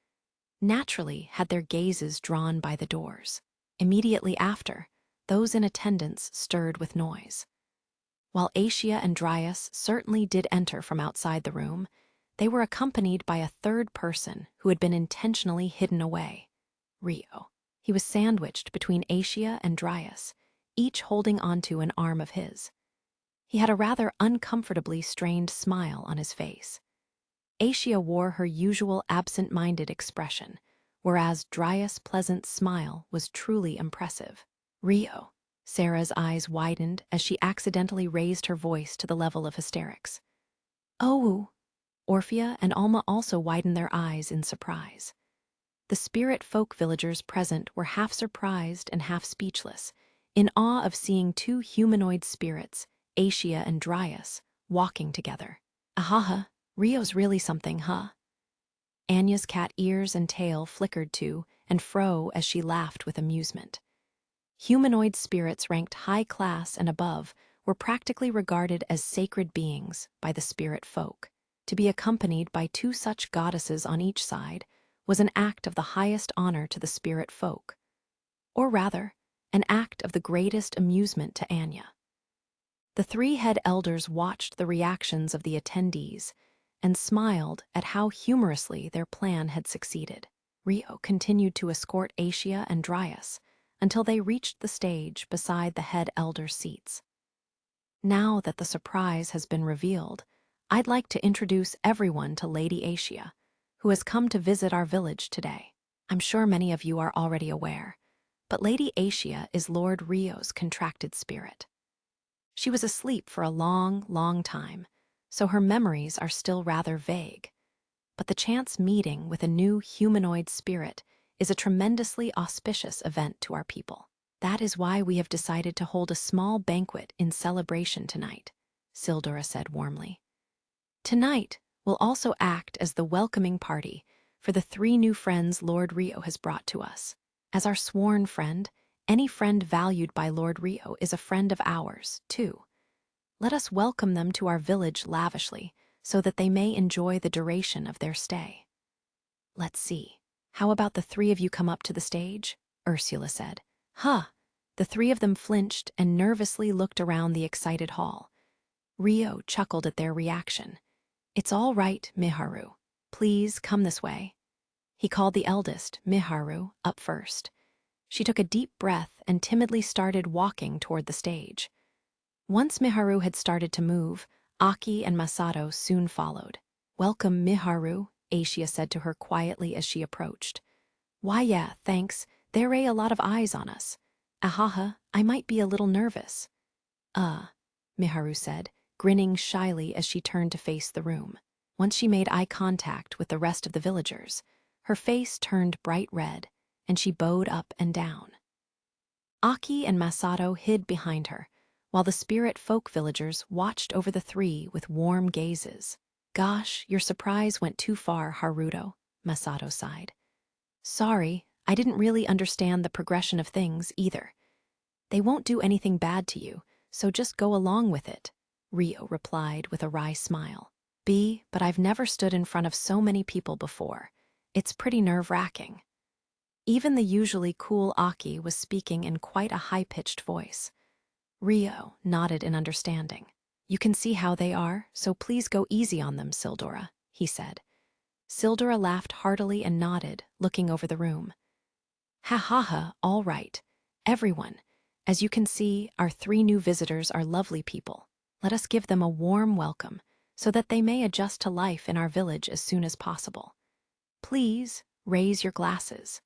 Speaker 1: naturally had their gazes drawn by the doors. Immediately after, those in attendance stirred with noise. While Asia and Dryas certainly did enter from outside the room, they were accompanied by a third person who had been intentionally hidden away, Rio. He was sandwiched between Asia and Dryas, each holding onto an arm of his. He had a rather uncomfortably strained smile on his face. Asia wore her usual absent-minded expression, whereas Dryas' pleasant smile was truly impressive. Rio. Sarah's eyes widened as she accidentally raised her voice to the level of hysterics. Oh! Orphea and Alma also widened their eyes in surprise. The spirit folk villagers present were half surprised and half speechless, in awe of seeing two humanoid spirits, Asia and Dryas, walking together. Ahaha, Rio's really something, huh? Anya's cat ears and tail flickered to and fro as she laughed with amusement. Humanoid spirits ranked high class and above were practically regarded as sacred beings by the spirit folk. To be accompanied by two such goddesses on each side was an act of the highest honor to the spirit folk. Or rather, an act of the greatest amusement to Anya. The three head elders watched the reactions of the attendees and smiled at how humorously their plan had succeeded. Rio continued to escort Asia and Dryas until they reached the stage beside the head elder's seats. Now that the surprise has been revealed, I'd like to introduce everyone to Lady Asia, who has come to visit our village today. I'm sure many of you are already aware, but Lady Asia is Lord Rio's contracted spirit. She was asleep for a long, long time, so her memories are still rather vague. But the chance meeting with a new humanoid spirit is a tremendously auspicious event to our people. That is why we have decided to hold a small banquet in celebration tonight, Sildura said warmly. Tonight will also act as the welcoming party for the three new friends Lord Rio has brought to us. As our sworn friend, any friend valued by Lord Rio is a friend of ours, too. Let us welcome them to our village lavishly, so that they may enjoy the duration of their stay. Let's see. How about the three of you come up to the stage? Ursula said. Huh. The three of them flinched and nervously looked around the excited hall. Rio chuckled at their reaction. It's all right, Miharu. Please come this way. He called the eldest, Miharu, up first. She took a deep breath and timidly started walking toward the stage. Once Miharu had started to move, Aki and Masato soon followed. Welcome, Miharu, Asia said to her quietly as she approached. Why, yeah, thanks. There are a lot of eyes on us. Ahaha, I might be a little nervous. Miharu said, grinning shyly as she turned to face the room. Once she made eye contact with the rest of the villagers, her face turned bright red, and she bowed up and down. Aki and Masato hid behind her, while the spirit folk villagers watched over the three with warm gazes. Gosh, your surprise went too far, Haruto, Masato sighed. Sorry, I didn't really understand the progression of things either. They won't do anything bad to you, so just go along with it, Rio replied with a wry smile. But I've never stood in front of so many people before. It's pretty nerve-wracking. Even the usually cool Aki was speaking in quite a high-pitched voice. Rio nodded in understanding. You can see how they are, so please go easy on them, Sildura, he said. Sildura laughed heartily and nodded, looking over the room. Ha ha ha, all right. Everyone, as you can see, our three new visitors are lovely people. Let us give them a warm welcome, so that they may adjust to life in our village as soon as possible. Please raise your glasses.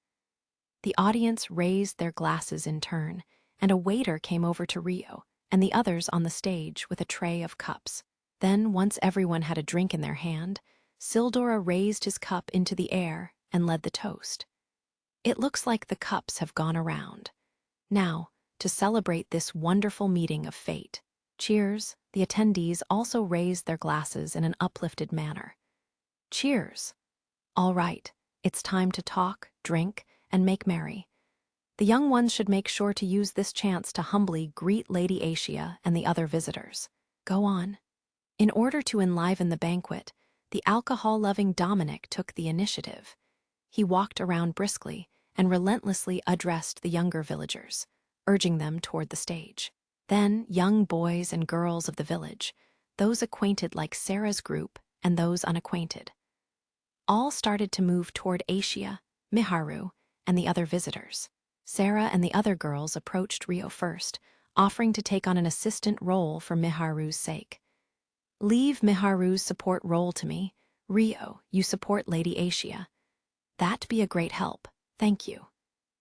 Speaker 1: The audience raised their glasses in turn, and a waiter came over to Rio and the others on the stage with a tray of cups. Then, once everyone had a drink in their hand, Sildora raised his cup into the air and led the toast. It looks like the cups have gone around. Now, to celebrate this wonderful meeting of fate. Cheers! The attendees also raised their glasses in an uplifted manner. Cheers! All right, it's time to talk, drink, and make merry. The young ones should make sure to use this chance to humbly greet Lady Asia and the other visitors. Go on. In order to enliven the banquet, the alcohol-loving Dominic took the initiative. He walked around briskly and relentlessly addressed the younger villagers, urging them toward the stage. Then young boys and girls of the village, those acquainted like Sarah's group and those unacquainted, all started to move toward Asia, Miharu, and the other visitors. Sarah and the other girls approached Rio first, offering to take on an assistant role for Miharu's sake. Leave Miharu's support role to me. Rio, you support Lady Asia. That'd be a great help, thank you.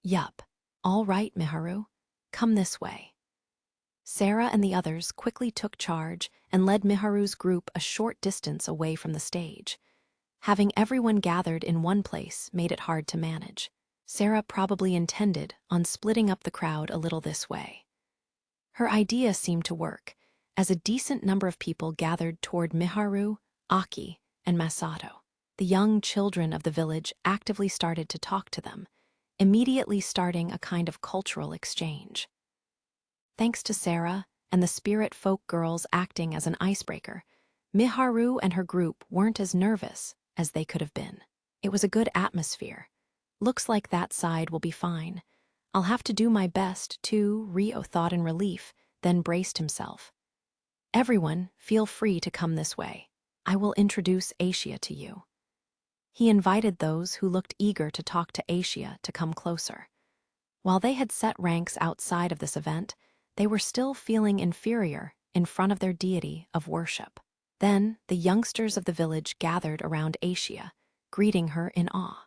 Speaker 1: Yup. All right, Miharu. Come this way. Sarah and the others quickly took charge and led Miharu's group a short distance away from the stage. Having everyone gathered in one place made it hard to manage. Sarah probably intended on splitting up the crowd a little this way. Her idea seemed to work, as a decent number of people gathered toward Miharu, Aki, and Masato. The young children of the village actively started to talk to them, immediately starting a kind of cultural exchange. Thanks to Sarah and the spirit folk girls acting as an icebreaker, Miharu and her group weren't as nervous as they could have been. It was a good atmosphere. Looks like that side will be fine. I'll have to do my best too, Rio thought in relief, then braced himself. Everyone, feel free to come this way. I will introduce Asia to you. He invited those who looked eager to talk to Asia to come closer. While they had set ranks outside of this event, they were still feeling inferior in front of their deity of worship. Then, the youngsters of the village gathered around Asia, greeting her in awe.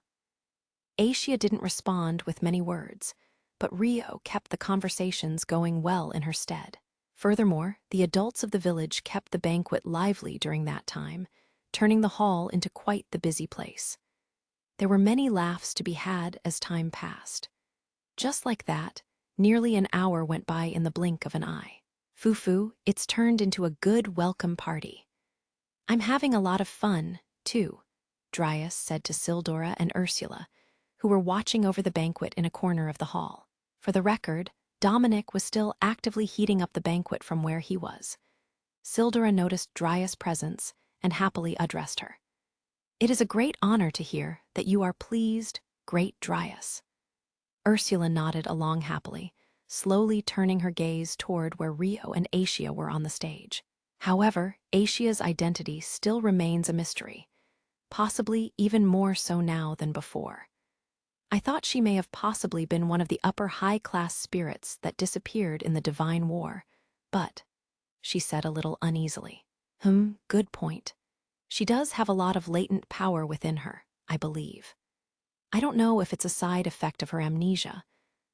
Speaker 1: Asia didn't respond with many words, but Rio kept the conversations going well in her stead. Furthermore, the adults of the village kept the banquet lively during that time, turning the hall into quite the busy place. There were many laughs to be had as time passed. Just like that, nearly an hour went by in the blink of an eye. Fufu, it's turned into a good welcome party. I'm having a lot of fun, too, Dryas said to Sildora and Ursula, who were watching over the banquet in a corner of the hall. For the record, Dominic was still actively heating up the banquet from where he was. Sildora noticed Dryas' presence and happily addressed her. It is a great honor to hear that you are pleased, great Dryas. Ursula nodded along happily, slowly turning her gaze toward where Rio and Asia were on the stage. However, Asia's identity still remains a mystery, possibly even more so now than before. I thought she may have possibly been one of the upper high-class spirits that disappeared in the Divine War, but, she said a little uneasily. Good point. She does have a lot of latent power within her, I believe. I don't know if it's a side effect of her amnesia,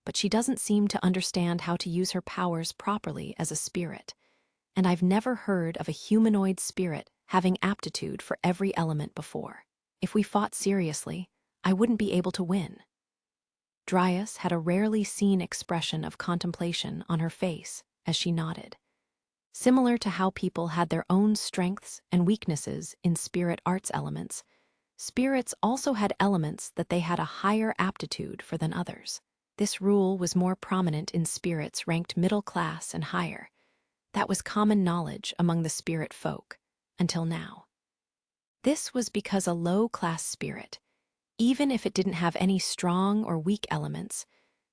Speaker 1: but she doesn't seem to understand how to use her powers properly as a spirit, and I've never heard of a humanoid spirit having aptitude for every element before. If we fought seriously, I wouldn't be able to win. Dryas had a rarely seen expression of contemplation on her face as she nodded. Similar to how people had their own strengths and weaknesses in spirit arts elements, spirits also had elements that they had a higher aptitude for than others. This rule was more prominent in spirits ranked middle class and higher. That was common knowledge among the spirit folk, until now. This was because a low-class spirit, even if it didn't have any strong or weak elements,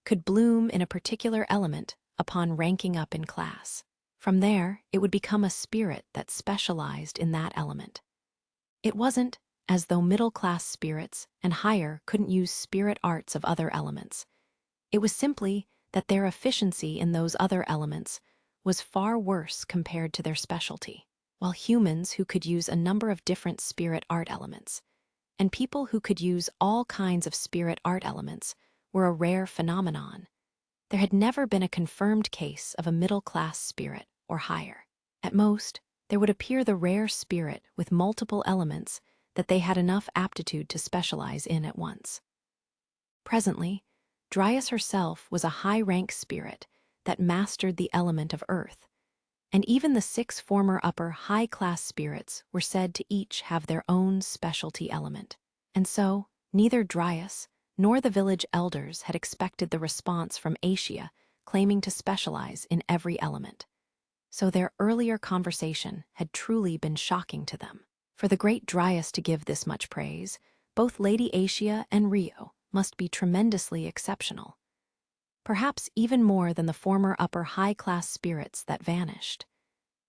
Speaker 1: could bloom in a particular element upon ranking up in class. From there, it would become a spirit that specialized in that element. It wasn't as though middle-class spirits and higher couldn't use spirit arts of other elements. It was simply that their efficiency in those other elements was far worse compared to their specialty, while humans who could use a number of different spirit art elements, and people who could use all kinds of spirit art elements, were a rare phenomenon. There had never been a confirmed case of a middle-class spirit or higher. At most, there would appear the rare spirit with multiple elements that they had enough aptitude to specialize in at once. Presently, Dryas herself was a high-rank spirit that mastered the element of earth, and even the 6 former upper high-class spirits were said to each have their own specialty element. And so, neither Dryas nor the village elders had expected the response from Asia claiming to specialize in every element. So their earlier conversation had truly been shocking to them. For the great Dryas to give this much praise, both Lady Asia and Rio must be tremendously exceptional. Perhaps even more than the former upper high-class spirits that vanished.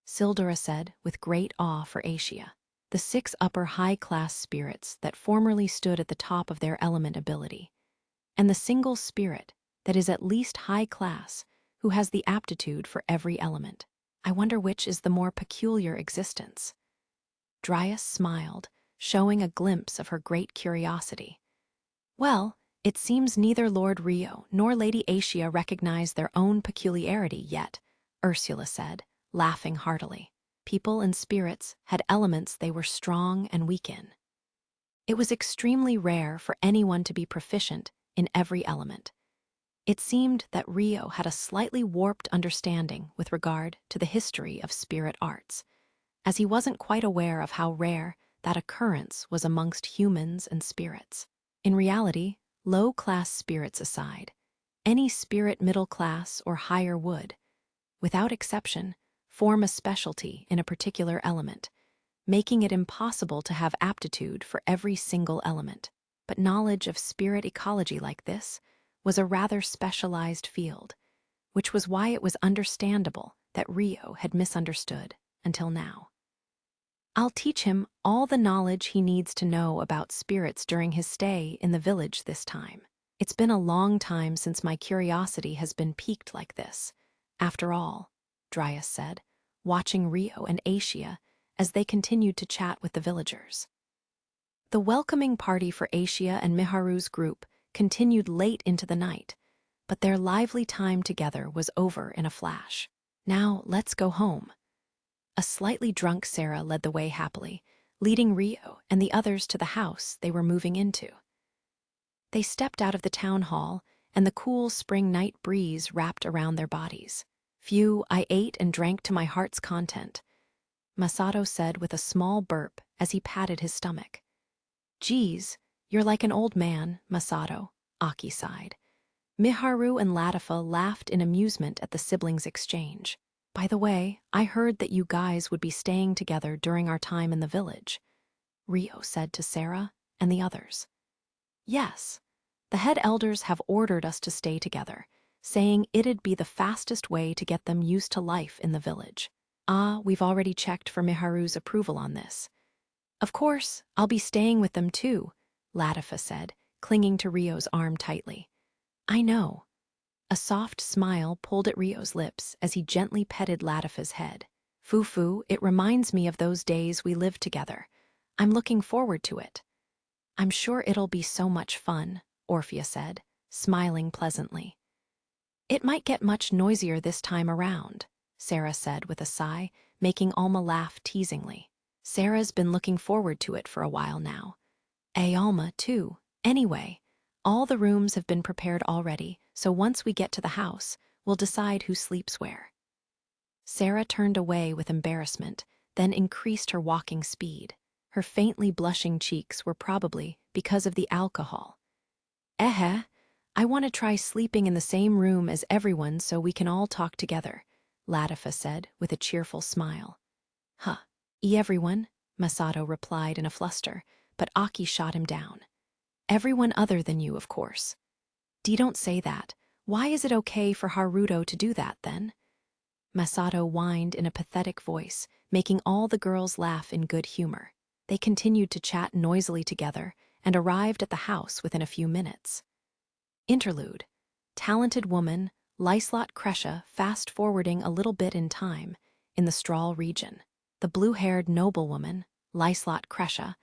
Speaker 1: Sildura said with great awe for Asia. The 6 upper high-class spirits that formerly stood at the top of their element ability, and the single spirit that is at least high class who has the aptitude for every element. I wonder which is the more peculiar existence. Dryas smiled, showing a glimpse of her great curiosity. Well, it seems neither Lord Rio nor Lady Asia recognize their own peculiarity yet, Ursula said, laughing heartily. People and spirits had elements they were strong and weak in. It was extremely rare for anyone to be proficient in every element. It seemed that Rio had a slightly warped understanding with regard to the history of spirit arts, as he wasn't quite aware of how rare that occurrence was amongst humans and spirits. In reality, low-class spirits aside, any spirit middle class or higher would, without exception, form a specialty in a particular element, making it impossible to have aptitude for every single element. But knowledge of spirit ecology like this was a rather specialized field, which was why it was understandable that Rio had misunderstood until now. I'll teach him all the knowledge he needs to know about spirits during his stay in the village this time. It's been a long time since my curiosity has been piqued like this. After all, Dryas said, watching Rio and Asia as they continued to chat with the villagers. The welcoming party for Asia and Miharu's group continued late into the night, but their lively time together was over in a flash. Now, let's go home. A slightly drunk Sarah led the way happily, leading Rio and the others to the house they were moving into. They stepped out of the town hall, and the cool spring night breeze wrapped around their bodies. Phew, I ate and drank to my heart's content, Masato said with a small burp as he patted his stomach. Geez, you're like an old man, Masato, Aki sighed. Miharu and Latifa laughed in amusement at the siblings' exchange. By the way, I heard that you guys would be staying together during our time in the village, Rio said to Sarah and the others. Yes, the head elders have ordered us to stay together, saying it'd be the fastest way to get them used to life in the village. We've already checked for Miharu's approval on this. Of course, I'll be staying with them too, Latifa said, clinging to Rio's arm tightly. I know. A soft smile pulled at Rio's lips as he gently petted Latifa's head. Fufu, it reminds me of those days we lived together. I'm looking forward to it. I'm sure it'll be so much fun, Orphea said, smiling pleasantly. It might get much noisier this time around, Sarah said with a sigh, making Alma laugh teasingly. Sarah's been looking forward to it for a while now. Alma, too. Anyway, all the rooms have been prepared already, so once we get to the house, we'll decide who sleeps where. Sarah turned away with embarrassment, then increased her walking speed. Her faintly blushing cheeks were probably because of the alcohol. I want to try sleeping in the same room as everyone so we can all talk together, Latifa said with a cheerful smile. Everyone, Masato replied in a fluster, but Aki shot him down. Everyone other than you, of course. Don't say that. Why is it okay for Haruto to do that, then? Masato whined in a pathetic voice, making all the girls laugh in good humor. They continued to chat noisily together and arrived at the house within a few minutes. Interlude. Talented woman, Lyslot Kresha fast-forwarding a little bit in time, in the Strahl region. The blue-haired noblewoman, Lyslot Kresha,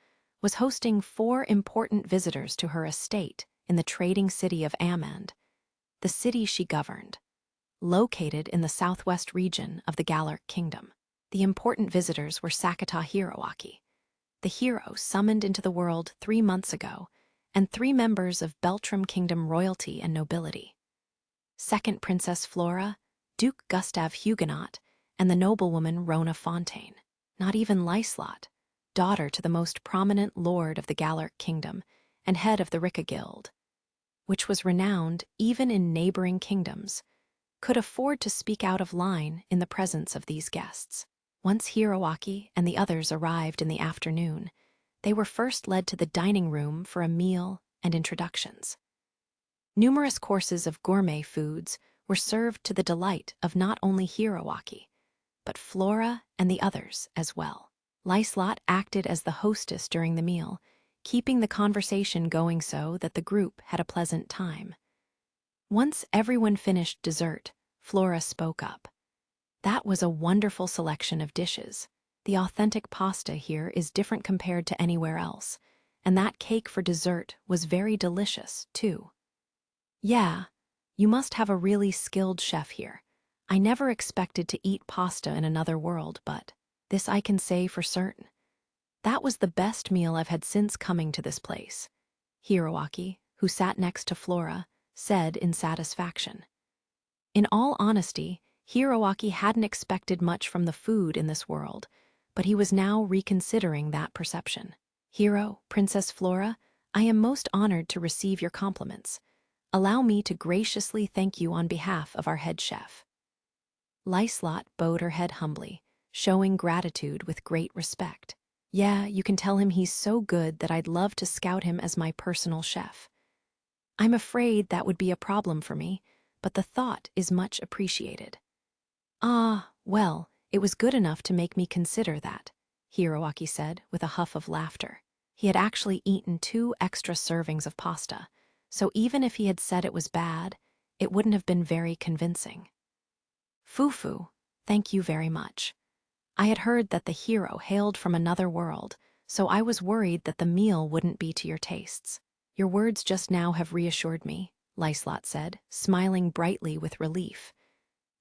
Speaker 1: was hosting 4 important visitors to her estate in the trading city of Amand. the city she governed, located in the southwest region of the Galar Kingdom. The important visitors were Sakata Hiroaki, the hero summoned into the world 3 months ago, and 3 members of Beltram Kingdom royalty and nobility. Second Princess Flora, Duke Gustav Huguenot, and the noblewoman Rona Fontaine. Not even Lyslot, daughter to the most prominent lord of the Galar Kingdom and head of the Rika Guild, which was renowned even in neighboring kingdoms, could afford to speak out of line in the presence of these guests. Once Hiroaki and the others arrived in the afternoon, they were first led to the dining room for a meal and introductions. Numerous courses of gourmet foods were served to the delight of not only Hiroaki, but Flora and the others as well. Lyslot acted as the hostess during the meal, keeping the conversation going so that the group had a pleasant time. Once everyone finished dessert, Flora spoke up. That was a wonderful selection of dishes. The authentic pasta here is different compared to anywhere else, and that cake for dessert was very delicious, too. Yeah, you must have a really skilled chef here. I never expected to eat pasta in another world, but this I can say for certain. That was the best meal I've had since coming to this place, Hiroaki, who sat next to Flora, said in satisfaction. In all honesty, Hiroaki hadn't expected much from the food in this world, but he was now reconsidering that perception. Princess Flora, I am most honored to receive your compliments. Allow me to graciously thank you on behalf of our head chef. Lyslot bowed her head humbly, showing gratitude with great respect. Yeah, you can tell him he's so good that I'd love to scout him as my personal chef. I'm afraid that would be a problem for me, but the thought is much appreciated. Ah, well, it was good enough to make me consider that, Hiroaki said with a huff of laughter. He had actually eaten 2 extra servings of pasta, so even if he had said it was bad, it wouldn't have been very convincing. Fufu, thank you very much. I had heard that the hero hailed from another world, so I was worried that the meal wouldn't be to your tastes. Your words just now have reassured me, Lyslot said, smiling brightly with relief.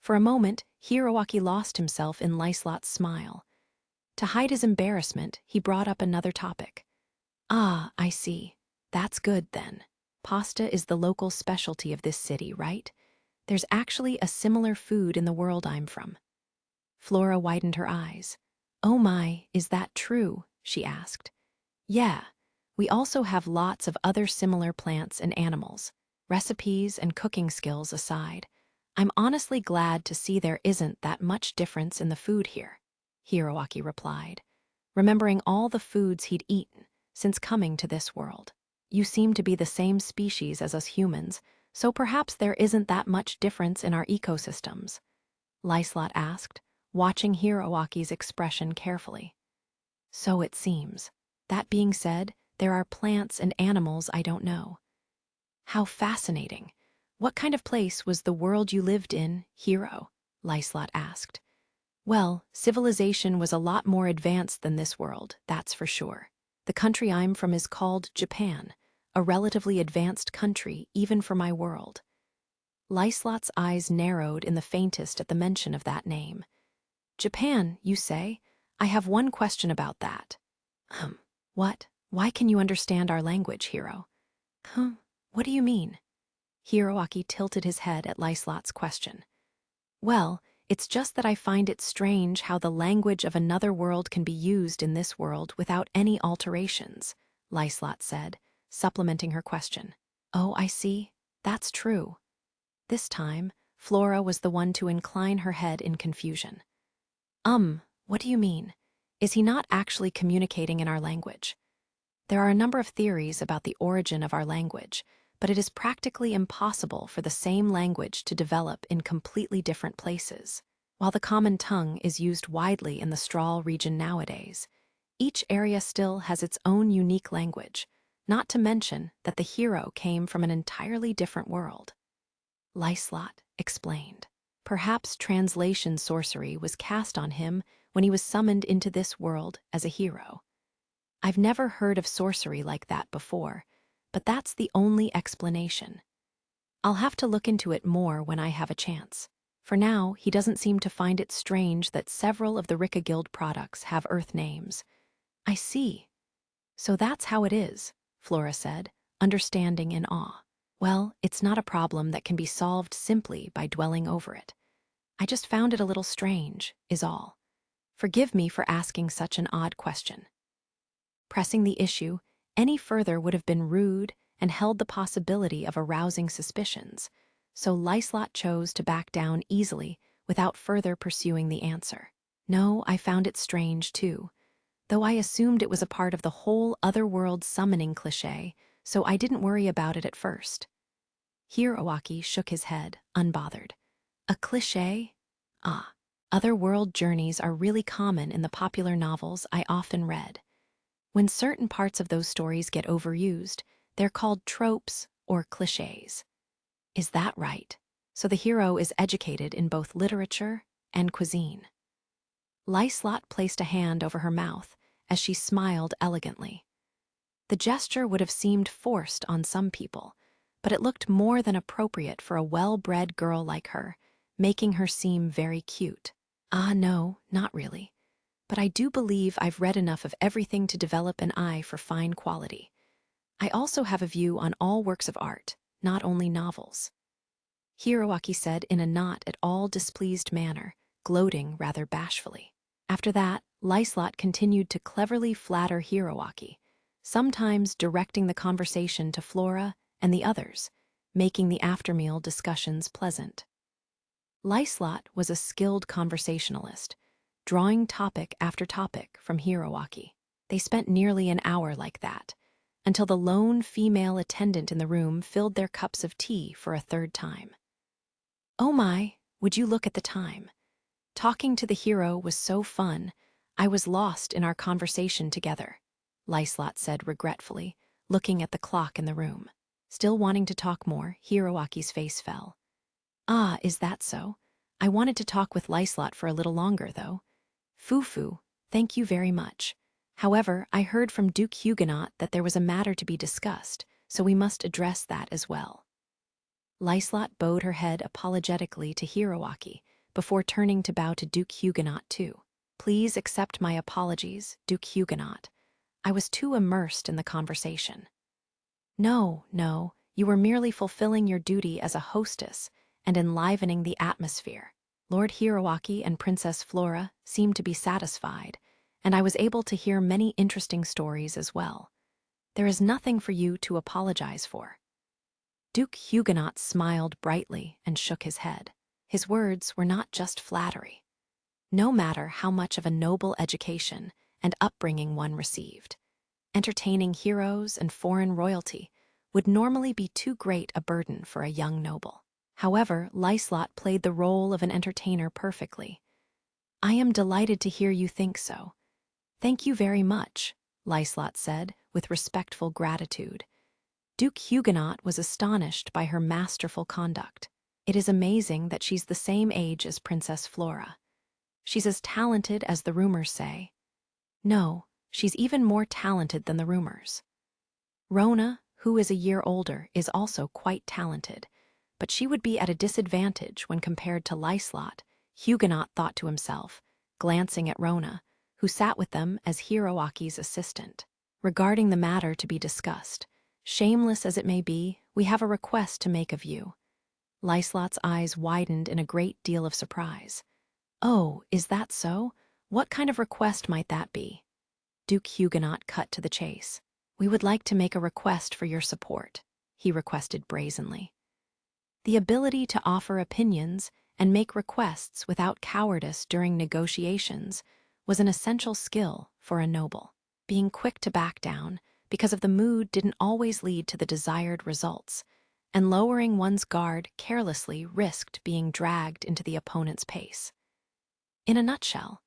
Speaker 1: For a moment, Hiroaki lost himself in Lyslot's smile. To hide his embarrassment, he brought up another topic. Ah, I see. That's good, then. Pasta is the local specialty of this city, right? There's actually a similar food in the world I'm from. Flora widened her eyes. Oh my, is that true? She asked. Yeah, we also have lots of other similar plants and animals. Recipes and cooking skills aside, I'm honestly glad to see there isn't that much difference in the food here, Hiroaki replied, remembering all the foods he'd eaten since coming to this world. You seem to be the same species as us humans, so perhaps there isn't that much difference in our ecosystems, Lyslot asked, watching Hiroaki's expression carefully. So it seems. That being said, there are plants and animals I don't know. How fascinating. What kind of place was the world you lived in, Hiro? Lyslot asked. Well, civilization was a lot more advanced than this world, that's for sure. The country I'm from is called Japan, a relatively advanced country even for my world. Lyslot's eyes narrowed in the faintest at the mention of that name. Japan, you say? I have one question about that. What? Why can you understand our language, Hiro? What do you mean? Hiroaki tilted his head at Lyslot's question. Well, it's just that I find it strange how the language of another world can be used in this world without any alterations, Lyslot said, supplementing her question. Oh, I see. That's true. This time, Flora was the one to incline her head in confusion. What do you mean? Is he not actually communicating in our language? There are a number of theories about the origin of our language, but it is practically impossible for the same language to develop in completely different places. While the common tongue is used widely in the Stral region nowadays, each area still has its own unique language, not to mention that the hero came from an entirely different world. Lyslot explained. Perhaps translation sorcery was cast on him when he was summoned into this world as a hero. I've never heard of sorcery like that before, but that's the only explanation. I'll have to look into it more when I have a chance. For now, he doesn't seem to find it strange that several of the Rika Guild products have Earth names. I see. So that's how it is, Flora said, understanding in awe. Well, it's not a problem that can be solved simply by dwelling over it. I just found it a little strange, is all. Forgive me for asking such an odd question. Pressing the issue any further would have been rude and held the possibility of arousing suspicions, so Lyslot chose to back down easily without further pursuing the answer. No, I found it strange too, though I assumed it was a part of the whole otherworld summoning cliché, so I didn't worry about it at first. Hiroaki shook his head, unbothered. A cliché? Ah, otherworld journeys are really common in the popular novels I often read. When certain parts of those stories get overused, they're called tropes or clichés. Is that right? So the hero is educated in both literature and cuisine. Lyslot placed a hand over her mouth as she smiled elegantly. The gesture would have seemed forced on some people, but it looked more than appropriate for a well-bred girl like her, making her seem very cute. Ah, no, not really. But I do believe I've read enough of everything to develop an eye for fine quality. I also have a view on all works of art, not only novels. Hiroaki said in a not at all displeased manner, gloating rather bashfully. After that, Lyslot continued to cleverly flatter Hiroaki, sometimes directing the conversation to Flora and the others, making the after-meal discussions pleasant. Lyslot was a skilled conversationalist, drawing topic after topic from Hiroaki. They spent nearly an hour like that, until the lone female attendant in the room filled their cups of tea for a third time. Oh my, would you look at the time? Talking to the hero was so fun, I was lost in our conversation together, Lyslot said regretfully, looking at the clock in the room. Still wanting to talk more, Hiroaki's face fell. Ah, is that so? I wanted to talk with Lyslot for a little longer, though. Foo-foo, thank you very much. However, I heard from Duke Huguenot that there was a matter to be discussed, so we must address that as well. Lyslot bowed her head apologetically to Hiroaki, before turning to bow to Duke Huguenot too. Please accept my apologies, Duke Huguenot. I was too immersed in the conversation. No, you were merely fulfilling your duty as a hostess and enlivening the atmosphere. Lord Hiroaki and Princess Flora seemed to be satisfied, and I was able to hear many interesting stories as well. There is nothing for you to apologize for. Duke Huguenot smiled brightly and shook his head. His words were not just flattery. No matter how much of a noble education and upbringing one received, entertaining heroes and foreign royalty would normally be too great a burden for a young noble. However, Lyslot played the role of an entertainer perfectly. I am delighted to hear you think so. Thank you very much, Lyslot said, with respectful gratitude. Duke Huguenot was astonished by her masterful conduct. It is amazing that she's the same age as Princess Flora. She's as talented as the rumors say. No, she's even more talented than the rumors. Rona, who is a year older, is also quite talented, but she would be at a disadvantage when compared to Lyslot, Huguenot thought to himself, glancing at Rona, who sat with them as Hiroaki's assistant. Regarding the matter to be discussed, shameless as it may be, we have a request to make of you. Lyslot's eyes widened in a great deal of surprise. Oh, is that so? What kind of request might that be? Duke Huguenot cut to the chase. We would like to make a request for your support, he requested brazenly. The ability to offer opinions and make requests without cowardice during negotiations was an essential skill for a noble. Being quick to back down because of the mood didn't always lead to the desired results, and lowering one's guard carelessly risked being dragged into the opponent's pace. In a nutshell,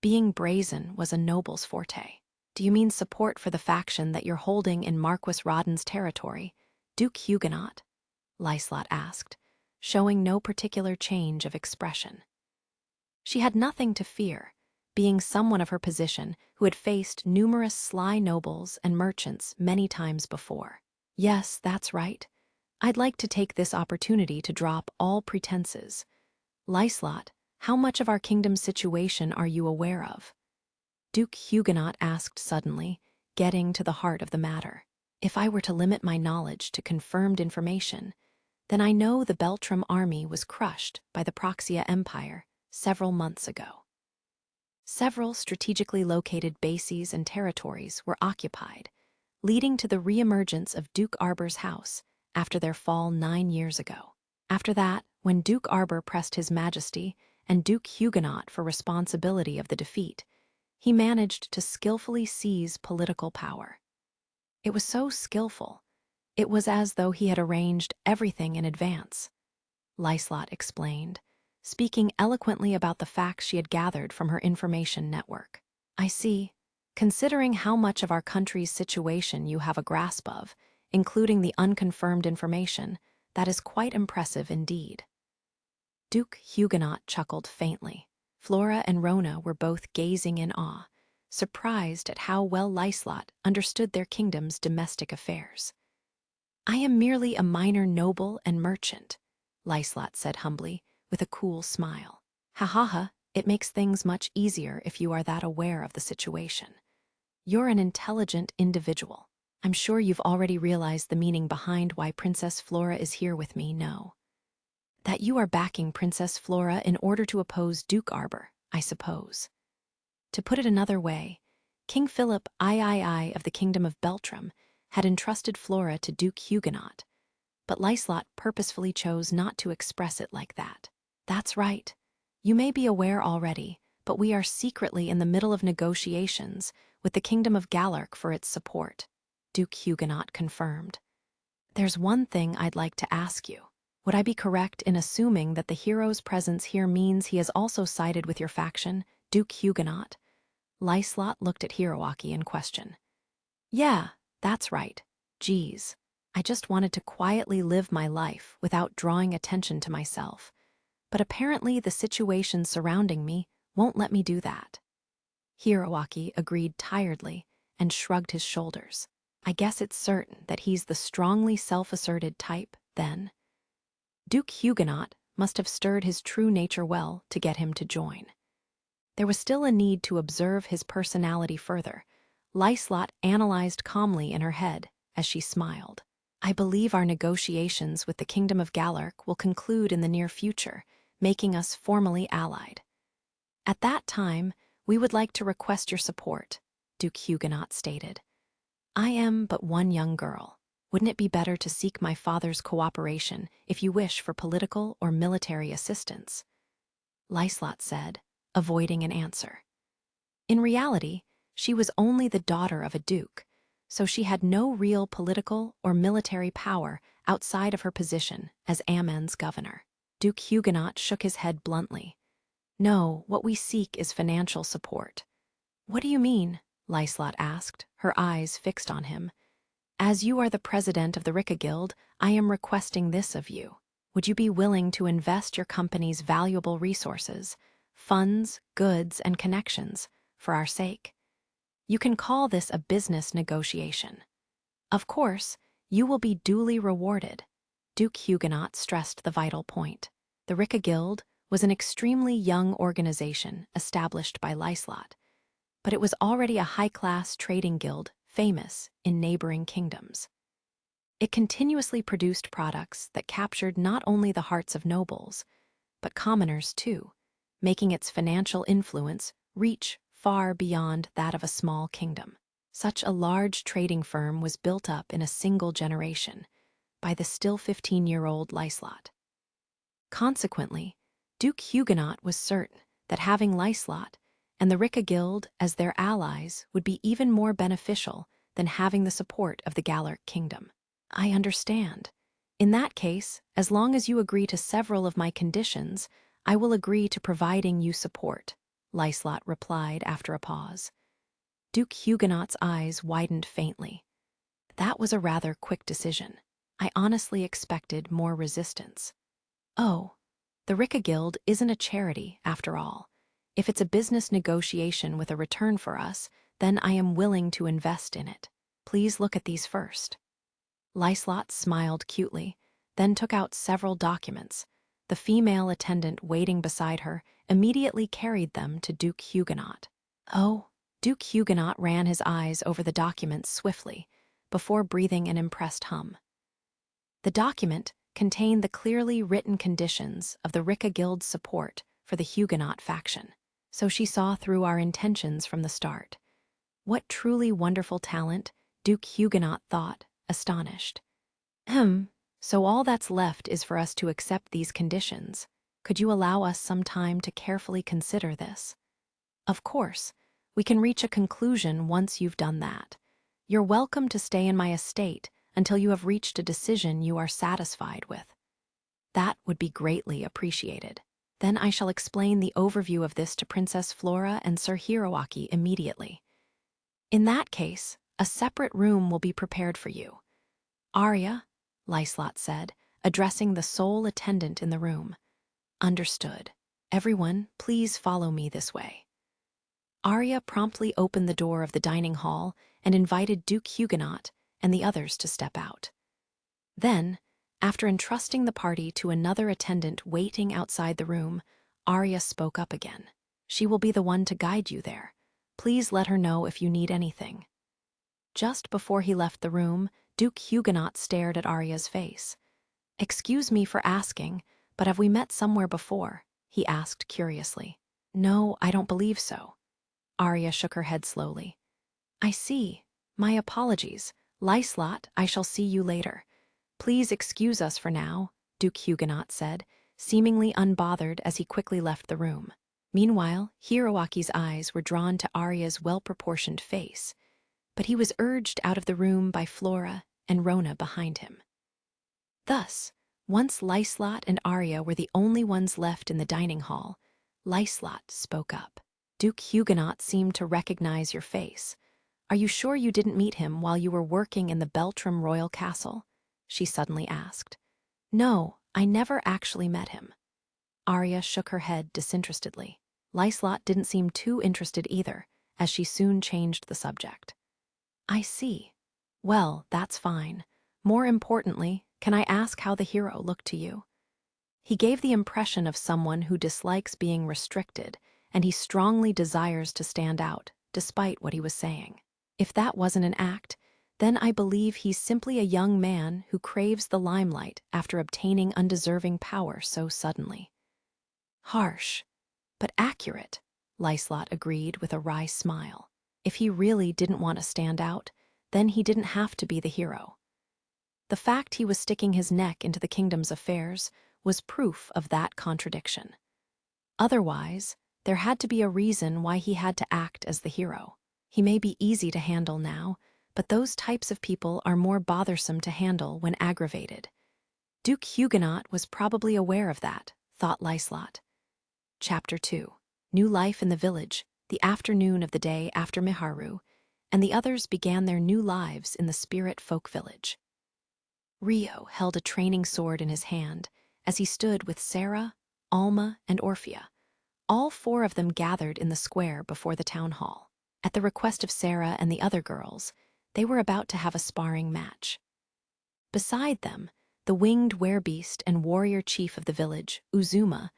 Speaker 1: being brazen was a noble's forte. Do you mean support for the faction that you're holding in Marquis Rodden's territory, Duke Huguenot? Lyslot asked, showing no particular change of expression. She had nothing to fear, being someone of her position who had faced numerous sly nobles and merchants many times before. Yes, that's right. I'd like to take this opportunity to drop all pretenses. Lyslot, how much of our kingdom's situation are you aware of? Duke Huguenot asked suddenly, getting to the heart of the matter. If I were to limit my knowledge to confirmed information, then I know the Beltram army was crushed by the Proxia Empire several months ago. Several strategically located bases and territories were occupied, leading to the reemergence of Duke Arbor's house after their fall 9 years ago. After that, when Duke Arbor pressed His Majesty and Duke Huguenot for responsibility of the defeat, he managed to skillfully seize political power. It was so skillful, it was as though he had arranged everything in advance, Lyslot explained, speaking eloquently about the facts she had gathered from her information network. I see. Considering how much of our country's situation you have a grasp of, including the unconfirmed information, that is quite impressive indeed. Duke Huguenot chuckled faintly. Flora and Rona were both gazing in awe, surprised at how well Lyslot understood their kingdom's domestic affairs. I am merely a minor noble and merchant, Lyslot said humbly, with a cool smile. Ha ha ha, it makes things much easier if you are that aware of the situation. You're an intelligent individual. I'm sure you've already realized the meaning behind why Princess Flora is here with me, no? That you are backing Princess Flora in order to oppose Duke Arbor, I suppose. To put it another way, King Philip III of the Kingdom of Beltram had entrusted Flora to Duke Huguenot, but Lyslot purposefully chose not to express it like that. That's right. You may be aware already, but we are secretly in the middle of negotiations with the Kingdom of Galark for its support, Duke Huguenot confirmed. There's one thing I'd like to ask you. Would I be correct in assuming that the hero's presence here means he has also sided with your faction, Duke Huguenot? Lyslot looked at Hiroaki in question. Yeah, that's right. Geez, I just wanted to quietly live my life without drawing attention to myself. But apparently the situation surrounding me won't let me do that. Hiroaki agreed tiredly and shrugged his shoulders. I guess it's certain that he's the strongly self-asserted type, then. Duke Huguenot must have stirred his true nature well to get him to join. There was still a need to observe his personality further. Lyslot analyzed calmly in her head as she smiled. I believe our negotiations with the Kingdom of Galark will conclude in the near future, making us formally allied. At that time, we would like to request your support, Duke Huguenot stated. I am but one young girl. Wouldn't it be better to seek my father's cooperation if you wish for political or military assistance? Lyslot said, avoiding an answer. In reality, she was only the daughter of a duke, so she had no real political or military power outside of her position as Amen's governor. Duke Huguenot shook his head bluntly. No, what we seek is financial support. What do you mean? Lyslot asked, her eyes fixed on him. As you are the president of the Rika Guild, I am requesting this of you. Would you be willing to invest your company's valuable resources, funds, goods, and connections, for our sake? You can call this a business negotiation. Of course, you will be duly rewarded. Duke Huguenot stressed the vital point. The Rika Guild was an extremely young organization established by Lyslot, but it was already a high-class trading guild famous in neighboring kingdoms. It continuously produced products that captured not only the hearts of nobles, but commoners too, making its financial influence reach far beyond that of a small kingdom. Such a large trading firm was built up in a single generation by the still 15-year-old Lyslot. Consequently, Duke Huguenot was certain that having Lyslot and the Rika Guild as their allies would be even more beneficial than having the support of the Galark Kingdom. I understand. In that case, as long as you agree to several of my conditions, I will agree to providing you support, Lyslot replied after a pause. Duke Huguenot's eyes widened faintly. That was a rather quick decision. I honestly expected more resistance. Oh, the Rika Guild isn't a charity, after all. If it's a business negotiation with a return for us, then I am willing to invest in it. Please look at these first. Lyslot smiled cutely, then took out several documents. The female attendant waiting beside her immediately carried them to Duke Huguenot. Oh, Duke Huguenot ran his eyes over the documents swiftly, before breathing an impressed hum. The document contained the clearly written conditions of the Ricca Guild's support for the Huguenot faction. So she saw through our intentions from the start. What truly wonderful talent, Duke Huguenot thought, astonished. So all that's left is for us to accept these conditions. Could you allow us some time to carefully consider this? Of course, we can reach a conclusion once you've done that. You're welcome to stay in my estate until you have reached a decision you are satisfied with. That would be greatly appreciated. Then I shall explain the overview of this to Princess Flora and Sir Hiroaki immediately. In that case, a separate room will be prepared for you. Arya, Lyslot said, addressing the sole attendant in the room. Understood. Everyone, please follow me this way. Arya promptly opened the door of the dining hall and invited Duke Huguenot and the others to step out. Then, after entrusting the party to another attendant waiting outside the room, Arya spoke up again. She will be the one to guide you there. Please let her know if you need anything. Just before he left the room, Duke Huguenot stared at Arya's face. Excuse me for asking, but have we met somewhere before? He asked curiously. No, I don't believe so. Arya shook her head slowly. I see. My apologies. Lyslot, I shall see you later. Please excuse us for now, Duke Huguenot said, seemingly unbothered as he quickly left the room. Meanwhile, Hiroaki's eyes were drawn to Arya's well-proportioned face, but he was urged out of the room by Flora and Rona behind him. Thus, once Lyslot and Arya were the only ones left in the dining hall, Lyslot spoke up. Duke Huguenot seemed to recognize your face. Are you sure you didn't meet him while you were working in the Beltram Royal Castle? She suddenly asked. No, I never actually met him. Arya shook her head disinterestedly. Lyslot didn't seem too interested either, as she soon changed the subject. I see. Well, that's fine. More importantly, can I ask how the hero looked to you? He gave the impression of someone who dislikes being restricted, and he strongly desires to stand out, despite what he was saying. If that wasn't an act, then I believe he's simply a young man who craves the limelight after obtaining undeserving power so suddenly. Harsh, but accurate, Lyslot agreed with a wry smile. If he really didn't want to stand out, then he didn't have to be the hero. The fact he was sticking his neck into the kingdom's affairs was proof of that contradiction. Otherwise, there had to be a reason why he had to act as the hero. He may be easy to handle now, but those types of people are more bothersome to handle when aggravated. Duke Huguenot was probably aware of that, thought Lyslot. Chapter 2. New life in the village, the afternoon of the day after Miharu, and the others began their new lives in the spirit folk village. Rio held a training sword in his hand as he stood with Sarah, Alma, and Orphea. All four of them gathered in the square before the town hall. At the request of Sarah and the other girls, they were about to have a sparring match. Beside them, the winged werebeast and warrior chief of the village, Uzuma,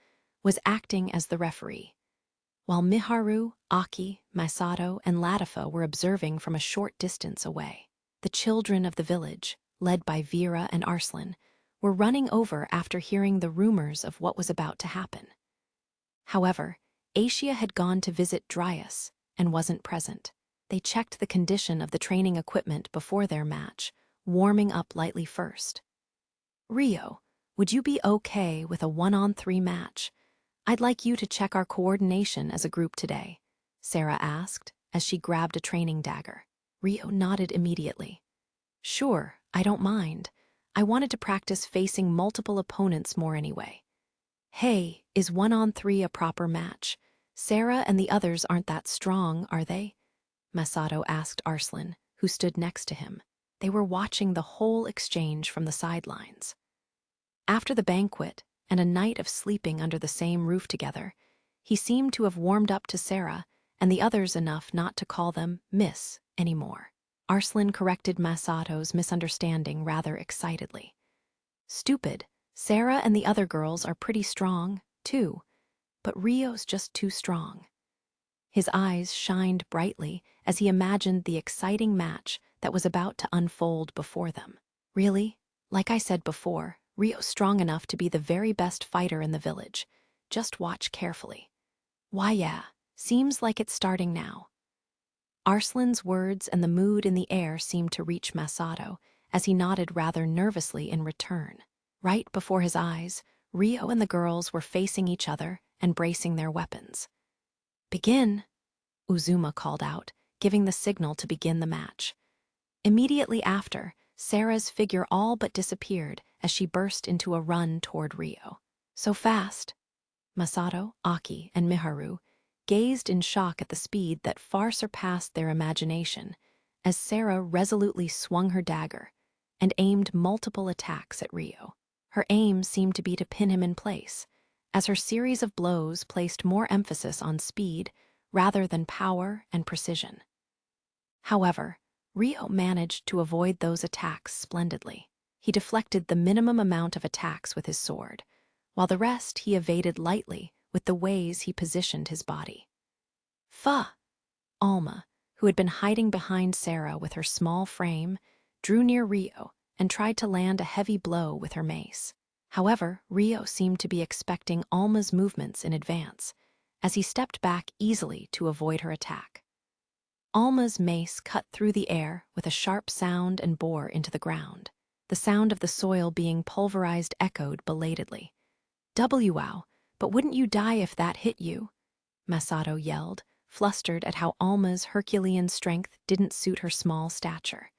Speaker 1: was acting as the referee, while Miharu, Aki, Masato, and Latifa were observing from a short distance away. The children of the village, led by Vera and Arslan, were running over after hearing the rumors of what was about to happen. However, Asia had gone to visit Dryas and wasn't present. They checked the condition of the training equipment before their match, warming up lightly first. Rio, would you be okay with a 1-on-3 match? I'd like you to check our coordination as a group today, Sarah asked as she grabbed a training dagger. Rio nodded immediately. Sure, I don't mind. I wanted to practice facing multiple opponents more anyway. Hey, is 1-on-3 a proper match? Sarah and the others aren't that strong, are they? Masato asked Arslan, who stood next to him. They were watching the whole exchange from the sidelines. After the banquet and a night of sleeping under the same roof together, he seemed to have warmed up to Sarah and the others enough not to call them Miss anymore. Arslan corrected Masato's misunderstanding rather excitedly. Stupid. Sarah and the other girls are pretty strong, too, but Rio's just too strong. His eyes shined brightly as he imagined the exciting match that was about to unfold before them. Really? Like I said before, Rio's strong enough to be the very best fighter in the village. Just watch carefully. Why, yeah, seems like it's starting now. Arslan's words and the mood in the air seemed to reach Masato as he nodded rather nervously in return. Right before his eyes, Rio and the girls were facing each other and bracing their weapons. "Begin," Uzuma called out, giving the signal to begin the match. Immediately after, Sarah's figure all but disappeared as she burst into a run toward Rio. So fast! Masato, Aki, and Miharu gazed in shock at the speed that far surpassed their imagination as Sarah resolutely swung her dagger and aimed multiple attacks at Rio. Her aim seemed to be to pin him in place, as her series of blows placed more emphasis on speed rather than power and precision. However, Rio managed to avoid those attacks splendidly. He deflected the minimum amount of attacks with his sword, while the rest he evaded lightly with the ways he positioned his body. Fuh! Alma, who had been hiding behind Sarah with her small frame, drew near Rio and tried to land a heavy blow with her mace. However, Rio seemed to be expecting Alma's movements in advance, as he stepped back easily to avoid her attack. Alma's mace cut through the air with a sharp sound and bore into the ground. The sound of the soil being pulverized echoed belatedly. "Wow, but wouldn't you die if that hit you?" Masato yelled, flustered at how Alma's Herculean strength didn't suit her small stature.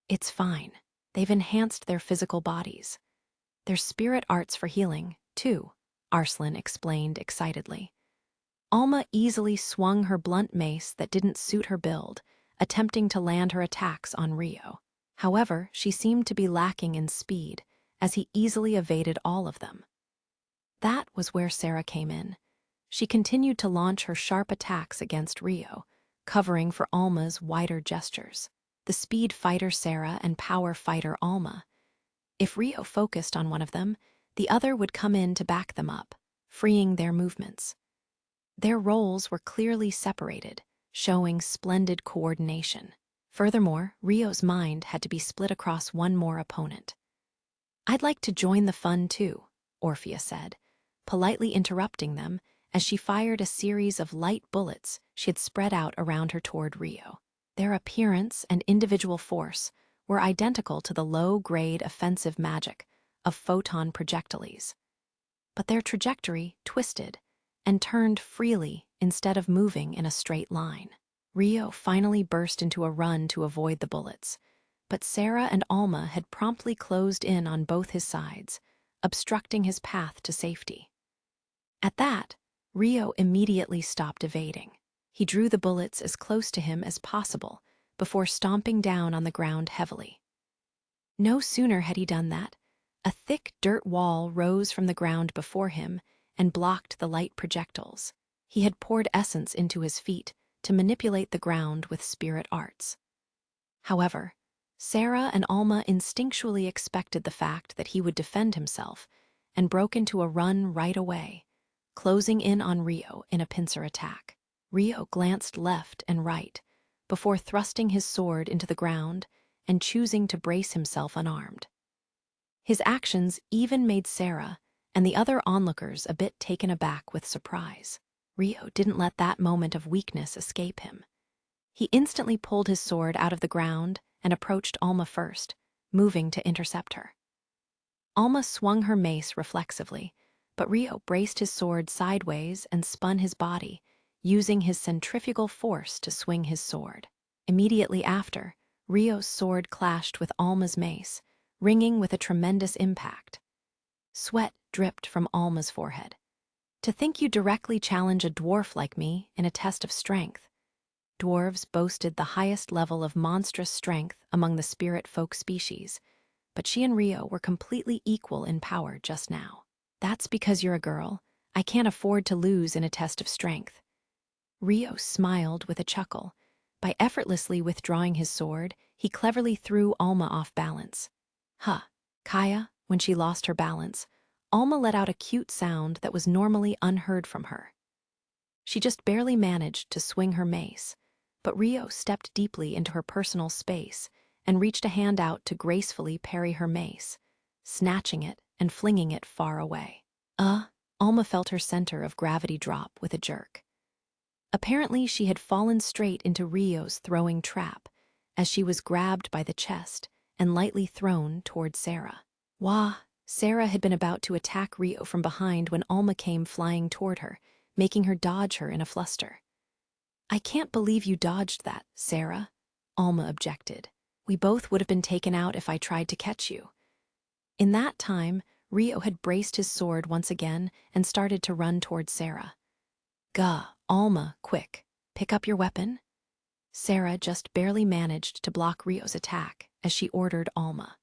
Speaker 1: "It's fine. They've enhanced their physical bodies. There's spirit arts for healing, too," Arslan explained excitedly. Alma easily swung her blunt mace that didn't suit her build, attempting to land her attacks on Rio. However, she seemed to be lacking in speed, as he easily evaded all of them. That was where Sarah came in. She continued to launch her sharp attacks against Rio, covering for Alma's wider gestures. The speed fighter Sarah and power fighter Alma. If Rio focused on one of them, the other would come in to back them up, freeing their movements. Their roles were clearly separated, showing splendid coordination. Furthermore, Rio's mind had to be split across one more opponent. "I'd like to join the fun too," Orphea said, politely interrupting them as she fired a series of light bullets she had spread out around her toward Rio. Their appearance and individual force were identical to the low-grade offensive magic of photon projectiles. But their trajectory twisted and turned freely instead of moving in a straight line. Rio finally burst into a run to avoid the bullets, but Sarah and Alma had promptly closed in on both his sides, obstructing his path to safety. At that, Rio immediately stopped evading. He drew the bullets as close to him as possible before stomping down on the ground heavily. No sooner had he done that, a thick dirt wall rose from the ground before him and blocked the light projectiles. He had poured essence into his feet to manipulate the ground with spirit arts. However, Sarah and Alma instinctually expected the fact that he would defend himself and broke into a run right away, closing in on Rio in a pincer attack. Rio glanced left and right before thrusting his sword into the ground and choosing to brace himself unarmed. His actions even made Sarah and the other onlookers a bit taken aback with surprise. Rio didn't let that moment of weakness escape him. He instantly pulled his sword out of the ground and approached Alma first, moving to intercept her. Alma swung her mace reflexively, but Rio braced his sword sideways and spun his body, using his centrifugal force to swing his sword. Immediately after, Rio's sword clashed with Alma's mace, ringing with a tremendous impact. Sweat dripped from Alma's forehead. "To think you directly challenge a dwarf like me in a test of strength." Dwarves boasted the highest level of monstrous strength among the spirit folk species, but she and Rio were completely equal in power just now. "That's because you're a girl. I can't afford to lose in a test of strength." Rio smiled with a chuckle. By effortlessly withdrawing his sword, he cleverly threw Alma off balance. "Huh, Kaya, When she lost her balance, Alma let out a cute sound that was normally unheard from her. She just barely managed to swing her mace, but Rio stepped deeply into her personal space and reached a hand out to gracefully parry her mace, snatching it and flinging it far away. Alma felt her center of gravity drop with a jerk. Apparently, she had fallen straight into Rio's throwing trap as she was grabbed by the chest and lightly thrown toward Sarah. Wah! Sarah had been about to attack Rio from behind when Alma came flying toward her, making her dodge her in a fluster. "I can't believe you dodged that, Sarah," Alma objected. "We both would have been taken out if I tried to catch you." In that time, Rio had braced his sword once again and started to run toward Sarah. "Gah, Alma, quick, pick up your weapon." Sarah just barely managed to block Rio's attack as she ordered Alma.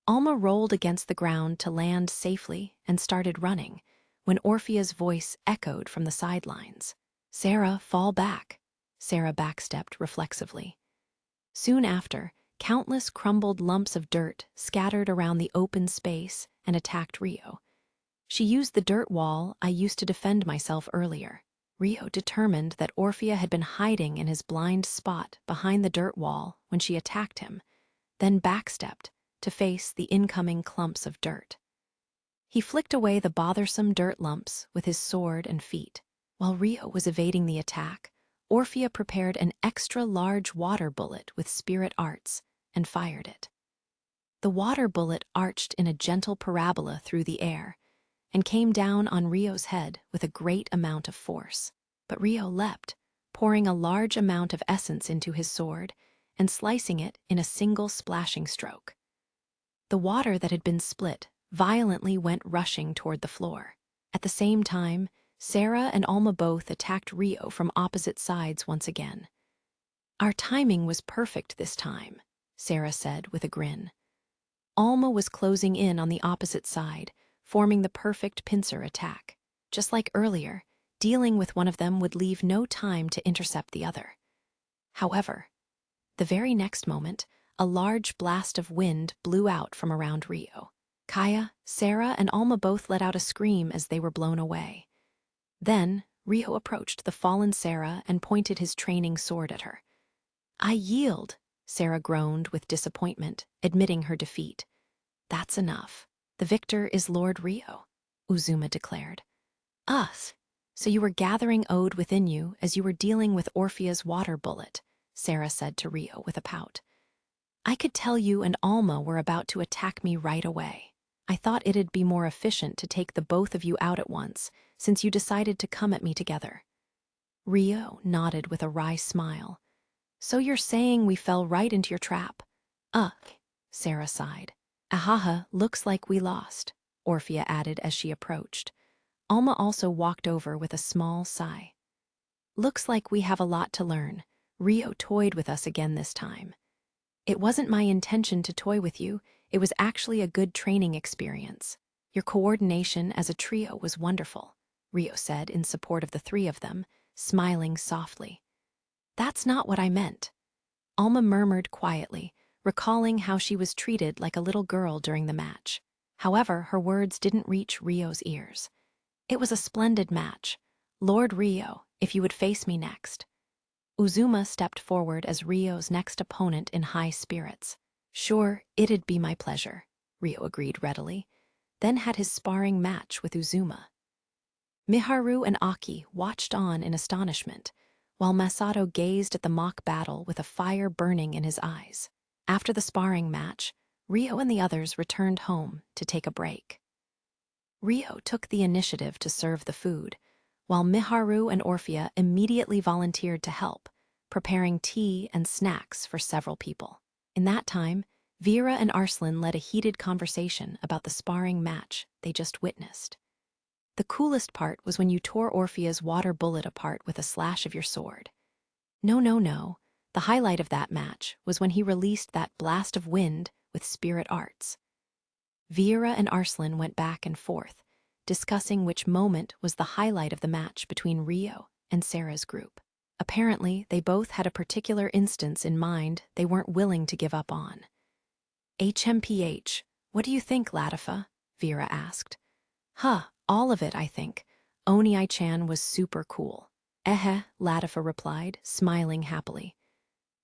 Speaker 1: Alma rolled against the ground to land safely and started running when Orphea's voice echoed from the sidelines. "Sarah, fall back." Sarah backstepped reflexively. Soon after, countless crumbled lumps of dirt scattered around the open space and attacked Rio. She used the dirt wall I used to defend myself earlier. Rio determined that Orphea had been hiding in his blind spot behind the dirt wall when she attacked him, then backstepped to face the incoming clumps of dirt. He flicked away the bothersome dirt lumps with his sword and feet. While Rio was evading the attack, Orphea prepared an extra-large water bullet with spirit arts and fired it. The water bullet arched in a gentle parabola through the air and came down on Rio's head with a great amount of force. But Rio leapt, pouring a large amount of essence into his sword and slicing it in a single splashing stroke. The water that had been split violently went rushing toward the floor. At the same time, Sarah and Alma both attacked Rio from opposite sides once again. "Our timing was perfect this time," Sarah said with a grin. Alma was closing in on the opposite side, forming the perfect pincer attack. Just like earlier, dealing with one of them would leave no time to intercept the other. However, the very next moment, a large blast of wind blew out from around Rio. Kaya, Sarah, and Alma both let out a scream as they were blown away. Then, Rio approached the fallen Sarah and pointed his training sword at her. "I yield," Sarah groaned with disappointment, admitting her defeat. "That's enough. The victor is Lord Rio," Uzuma declared. So you were gathering ode within you as you were dealing with Orphea's water bullet," Sarah said to Rio with a pout. "I could tell you and Alma were about to attack me right away. I thought it'd be more efficient to take the both of you out at once, since you decided to come at me together." Rio nodded with a wry smile. "So you're saying we fell right into your trap?" Sarah sighed. "Ahaha, looks like we lost," Orphea added as she approached. Alma also walked over with a small sigh. "Looks like we have a lot to learn. Rio toyed with us again this time." "It wasn't my intention to toy with you. It was actually a good training experience. Your coordination as a trio was wonderful," Rio said in support of the three of them, smiling softly. "That's not what I meant." Alma murmured quietly, recalling how she was treated like a little girl during the match. However, her words didn't reach Rio's ears. "It was a splendid match. Lord Rio, if you would face me next." Uzuma stepped forward as Rio's next opponent in high spirits. "Sure, it'd be my pleasure," Rio agreed readily, then had his sparring match with Uzuma. Miharu and Aki watched on in astonishment, while Masato gazed at the mock battle with a fire burning in his eyes. After the sparring match, Rio and the others returned home to take a break. Rio took the initiative to serve the food, while Miharu and Orphea immediately volunteered to help, preparing tea and snacks for several people. In that time, Vera and Arslan led a heated conversation about the sparring match they just witnessed. "The coolest part was when you tore Orphea's water bullet apart with a slash of your sword." No. The highlight of that match was when he released that blast of wind with spirit arts." Vera and Arslan went back and forth, discussing which moment was the highlight of the match between Rio and Sarah's group. Apparently, they both had a particular instance in mind they weren't willing to give up on. HMPH, What do you think, Latifa? Vera asked. All of it, I think. Onii-chan was super cool. Latifa replied, smiling happily.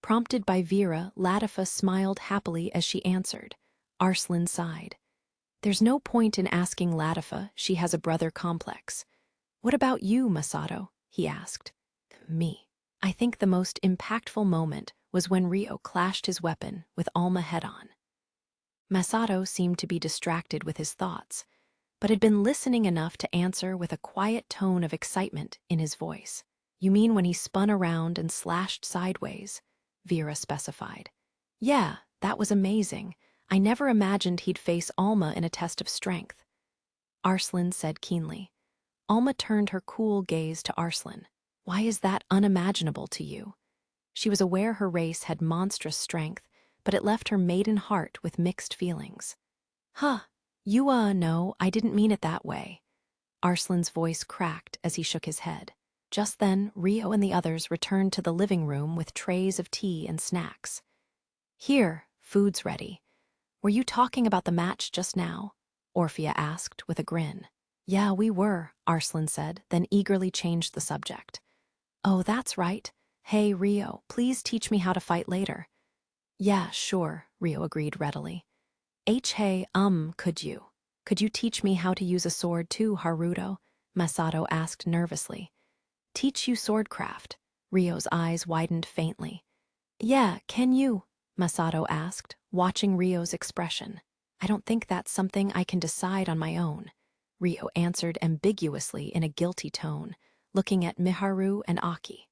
Speaker 1: Prompted by Vera, Latifa smiled happily as she answered. Arslan sighed. There's no point in asking Latifa, she has a brother complex. What about you, Masato? He asked. Me. I think the most impactful moment was when Rio clashed his weapon with Alma head-on. Masato seemed to be distracted with his thoughts, but had been listening enough to answer with a quiet tone of excitement in his voice. You mean when he spun around and slashed sideways? Vera specified. Yeah, that was amazing. I never imagined he'd face Alma in a test of strength. Arslan said keenly. Alma turned her cool gaze to Arslan. Why is that unimaginable to you? She was aware her race had monstrous strength, but it left her maiden heart with mixed feelings. No, I didn't mean it that way. Arslan's voice cracked as he shook his head. Just then, Rio and the others returned to the living room with trays of tea and snacks. Here, food's ready. Were you talking about the match just now? Orphea asked with a grin. Yeah, we were, Arslan said, then eagerly changed the subject. Oh, that's right. Hey, Rio, please teach me how to fight later. Yeah, sure, Rio agreed readily. Could you teach me how to use a sword too, Haruto? Masato asked nervously. Teach you swordcraft? Rio's eyes widened faintly. Yeah, can you? Masato asked, watching Rio's expression. I don't think that's something I can decide on my own. Rio answered ambiguously in a guilty tone, looking at Miharu and Aki.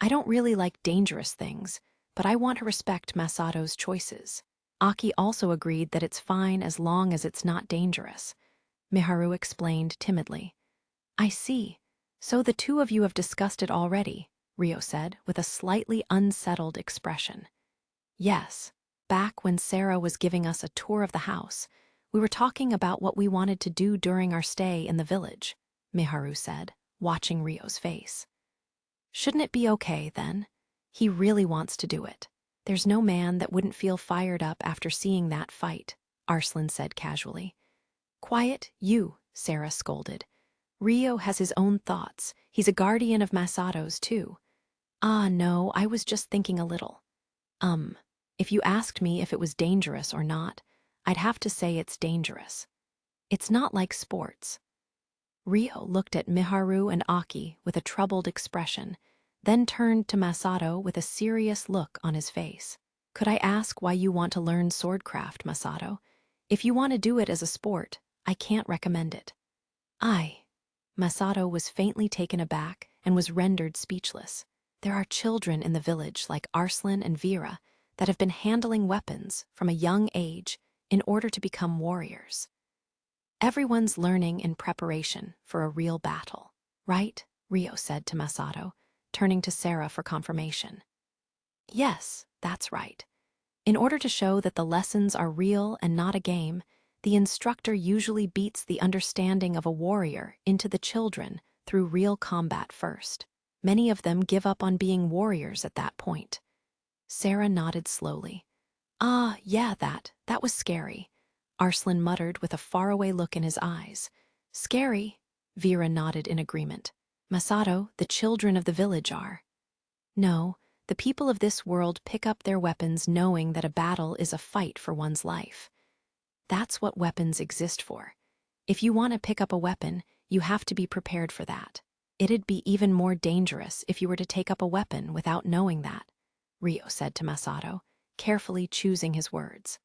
Speaker 1: I don't really like dangerous things, but I want to respect Masato's choices. Aki also agreed that it's fine as long as it's not dangerous. Miharu explained timidly. I see. So the two of you have discussed it already, Rio said with a slightly unsettled expression. Yes. Back when Sarah was giving us a tour of the house, we were talking about what we wanted to do during our stay in the village, Miharu said, watching Rio's face. Shouldn't it be okay, then? He really wants to do it. There's no man that wouldn't feel fired up after seeing that fight, Arslan said casually. Quiet, you, Sarah scolded. Rio has his own thoughts. He's a guardian of Masato's, too. No, I was just thinking a little. If you asked me if it was dangerous or not, I'd have to say it's dangerous. It's not like sports. Rio looked at Miharu and Aki with a troubled expression, then turned to Masato with a serious look on his face. Could I ask why you want to learn swordcraft, Masato? If you want to do it as a sport, I can't recommend it. Masato was faintly taken aback and was rendered speechless. There are children in the village like Arslan and Vera that have been handling weapons from a young age in order to become warriors. Everyone's learning in preparation for a real battle, right? Rio said to Masato, turning to Sarah for confirmation. Yes, that's right. In order to show that the lessons are real and not a game, the instructor usually beats the understanding of a warrior into the children through real combat first. Many of them give up on being warriors at that point. Sarah nodded slowly. Yeah, that was scary. Arslan muttered with a faraway look in his eyes. Scary? Vera nodded in agreement. Masato, the children of the village are. No, the people of this world pick up their weapons knowing that a battle is a fight for one's life. That's what weapons exist for. If you want to pick up a weapon, you have to be prepared for that. It'd be even more dangerous if you were to take up a weapon without knowing that, Rio said to Masato, carefully choosing his words.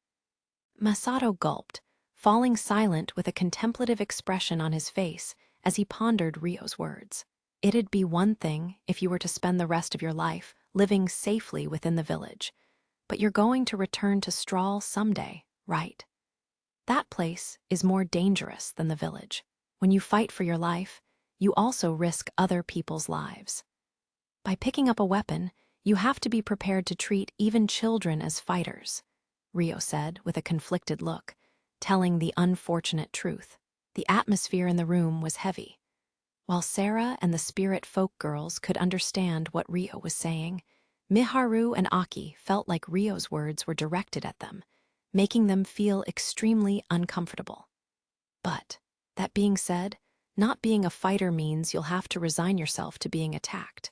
Speaker 1: Masato gulped, falling silent with a contemplative expression on his face as he pondered Rio's words. It'd be one thing if you were to spend the rest of your life living safely within the village, but you're going to return to Strahl someday, right? That place is more dangerous than the village. When you fight for your life, you also risk other people's lives. By picking up a weapon, you have to be prepared to treat even children as fighters, Rio said with a conflicted look, telling the unfortunate truth. The atmosphere in the room was heavy. While Sarah and the spirit folk girls could understand what Rio was saying, Miharu and Aki felt like Rio's words were directed at them, making them feel extremely uncomfortable. But, that being said, not being a fighter means you'll have to resign yourself to being attacked.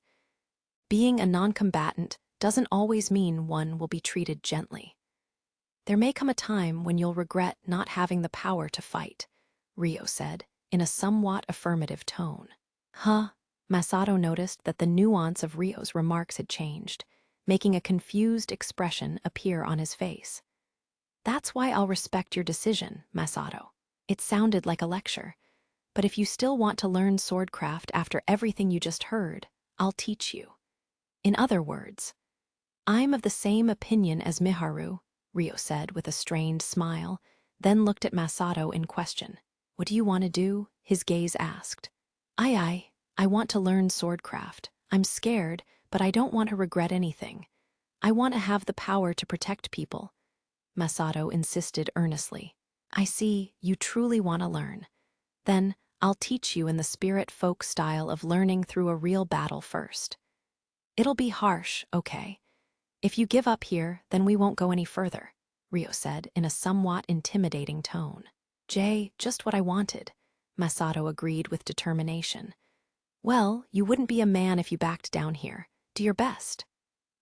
Speaker 1: Being a non-combatant doesn't always mean one will be treated gently. There may come a time when you'll regret not having the power to fight, Rio said, in a somewhat affirmative tone. Huh? Masato noticed that the nuance of Rio's remarks had changed, making a confused expression appear on his face. That's why I'll respect your decision, Masato. It sounded like a lecture. But if you still want to learn swordcraft after everything you just heard, I'll teach you. In other words, I'm of the same opinion as Miharu, Rio said with a strained smile, then looked at Masato in question. What do you want to do? His gaze asked. I want to learn swordcraft. I'm scared, but I don't want to regret anything. I want to have the power to protect people, Masato insisted earnestly. I see, you truly want to learn. Then, I'll teach you in the spirit folk style of learning through a real battle first. It'll be harsh, okay? If you give up here, then we won't go any further, Rio said in a somewhat intimidating tone. Just what I wanted, Masato agreed with determination. Well, you wouldn't be a man if you backed down here. Do your best.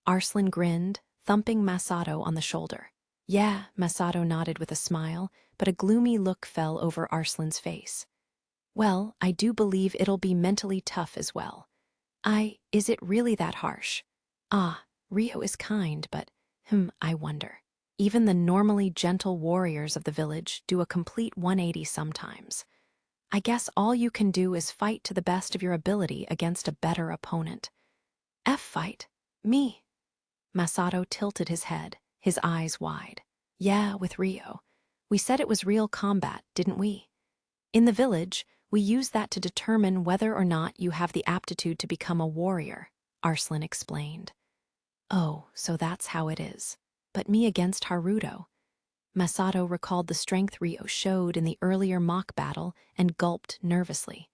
Speaker 1: Arslan grinned, thumping Masato on the shoulder. Yeah, Masato nodded with a smile, but a gloomy look fell over Arslan's face. Well, I do believe it'll be mentally tough as well. Is it really that harsh? Rio is kind, but, I wonder. Even the normally gentle warriors of the village do a complete 180 sometimes. I guess all you can do is fight to the best of your ability against a better opponent. Fight? Me? Masato tilted his head, his eyes wide. Yeah, with Rio. We said it was real combat, didn't we? In the village, we use that to determine whether or not you have the aptitude to become a warrior, Arslan explained. Oh, so that's how it is. But me against Haruto. Masato recalled the strength Rio showed in the earlier mock battle and gulped nervously.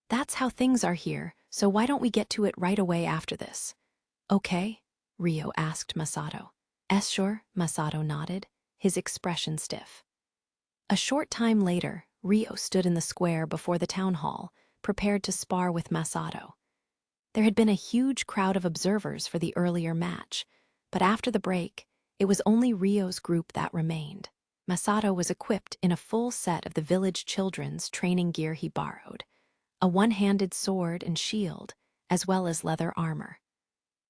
Speaker 1: That's how things are here, so why don't we get to it right away after this? Okay, Rio asked Masato. Sure, Masato nodded, his expression stiff. A short time later, Rio stood in the square before the town hall, prepared to spar with Masato. There had been a huge crowd of observers for the earlier match, but after the break, it was only Rio's group that remained. Masato was equipped in a full set of the village children's training gear he borrowed, a one-handed sword and shield, as well as leather armor.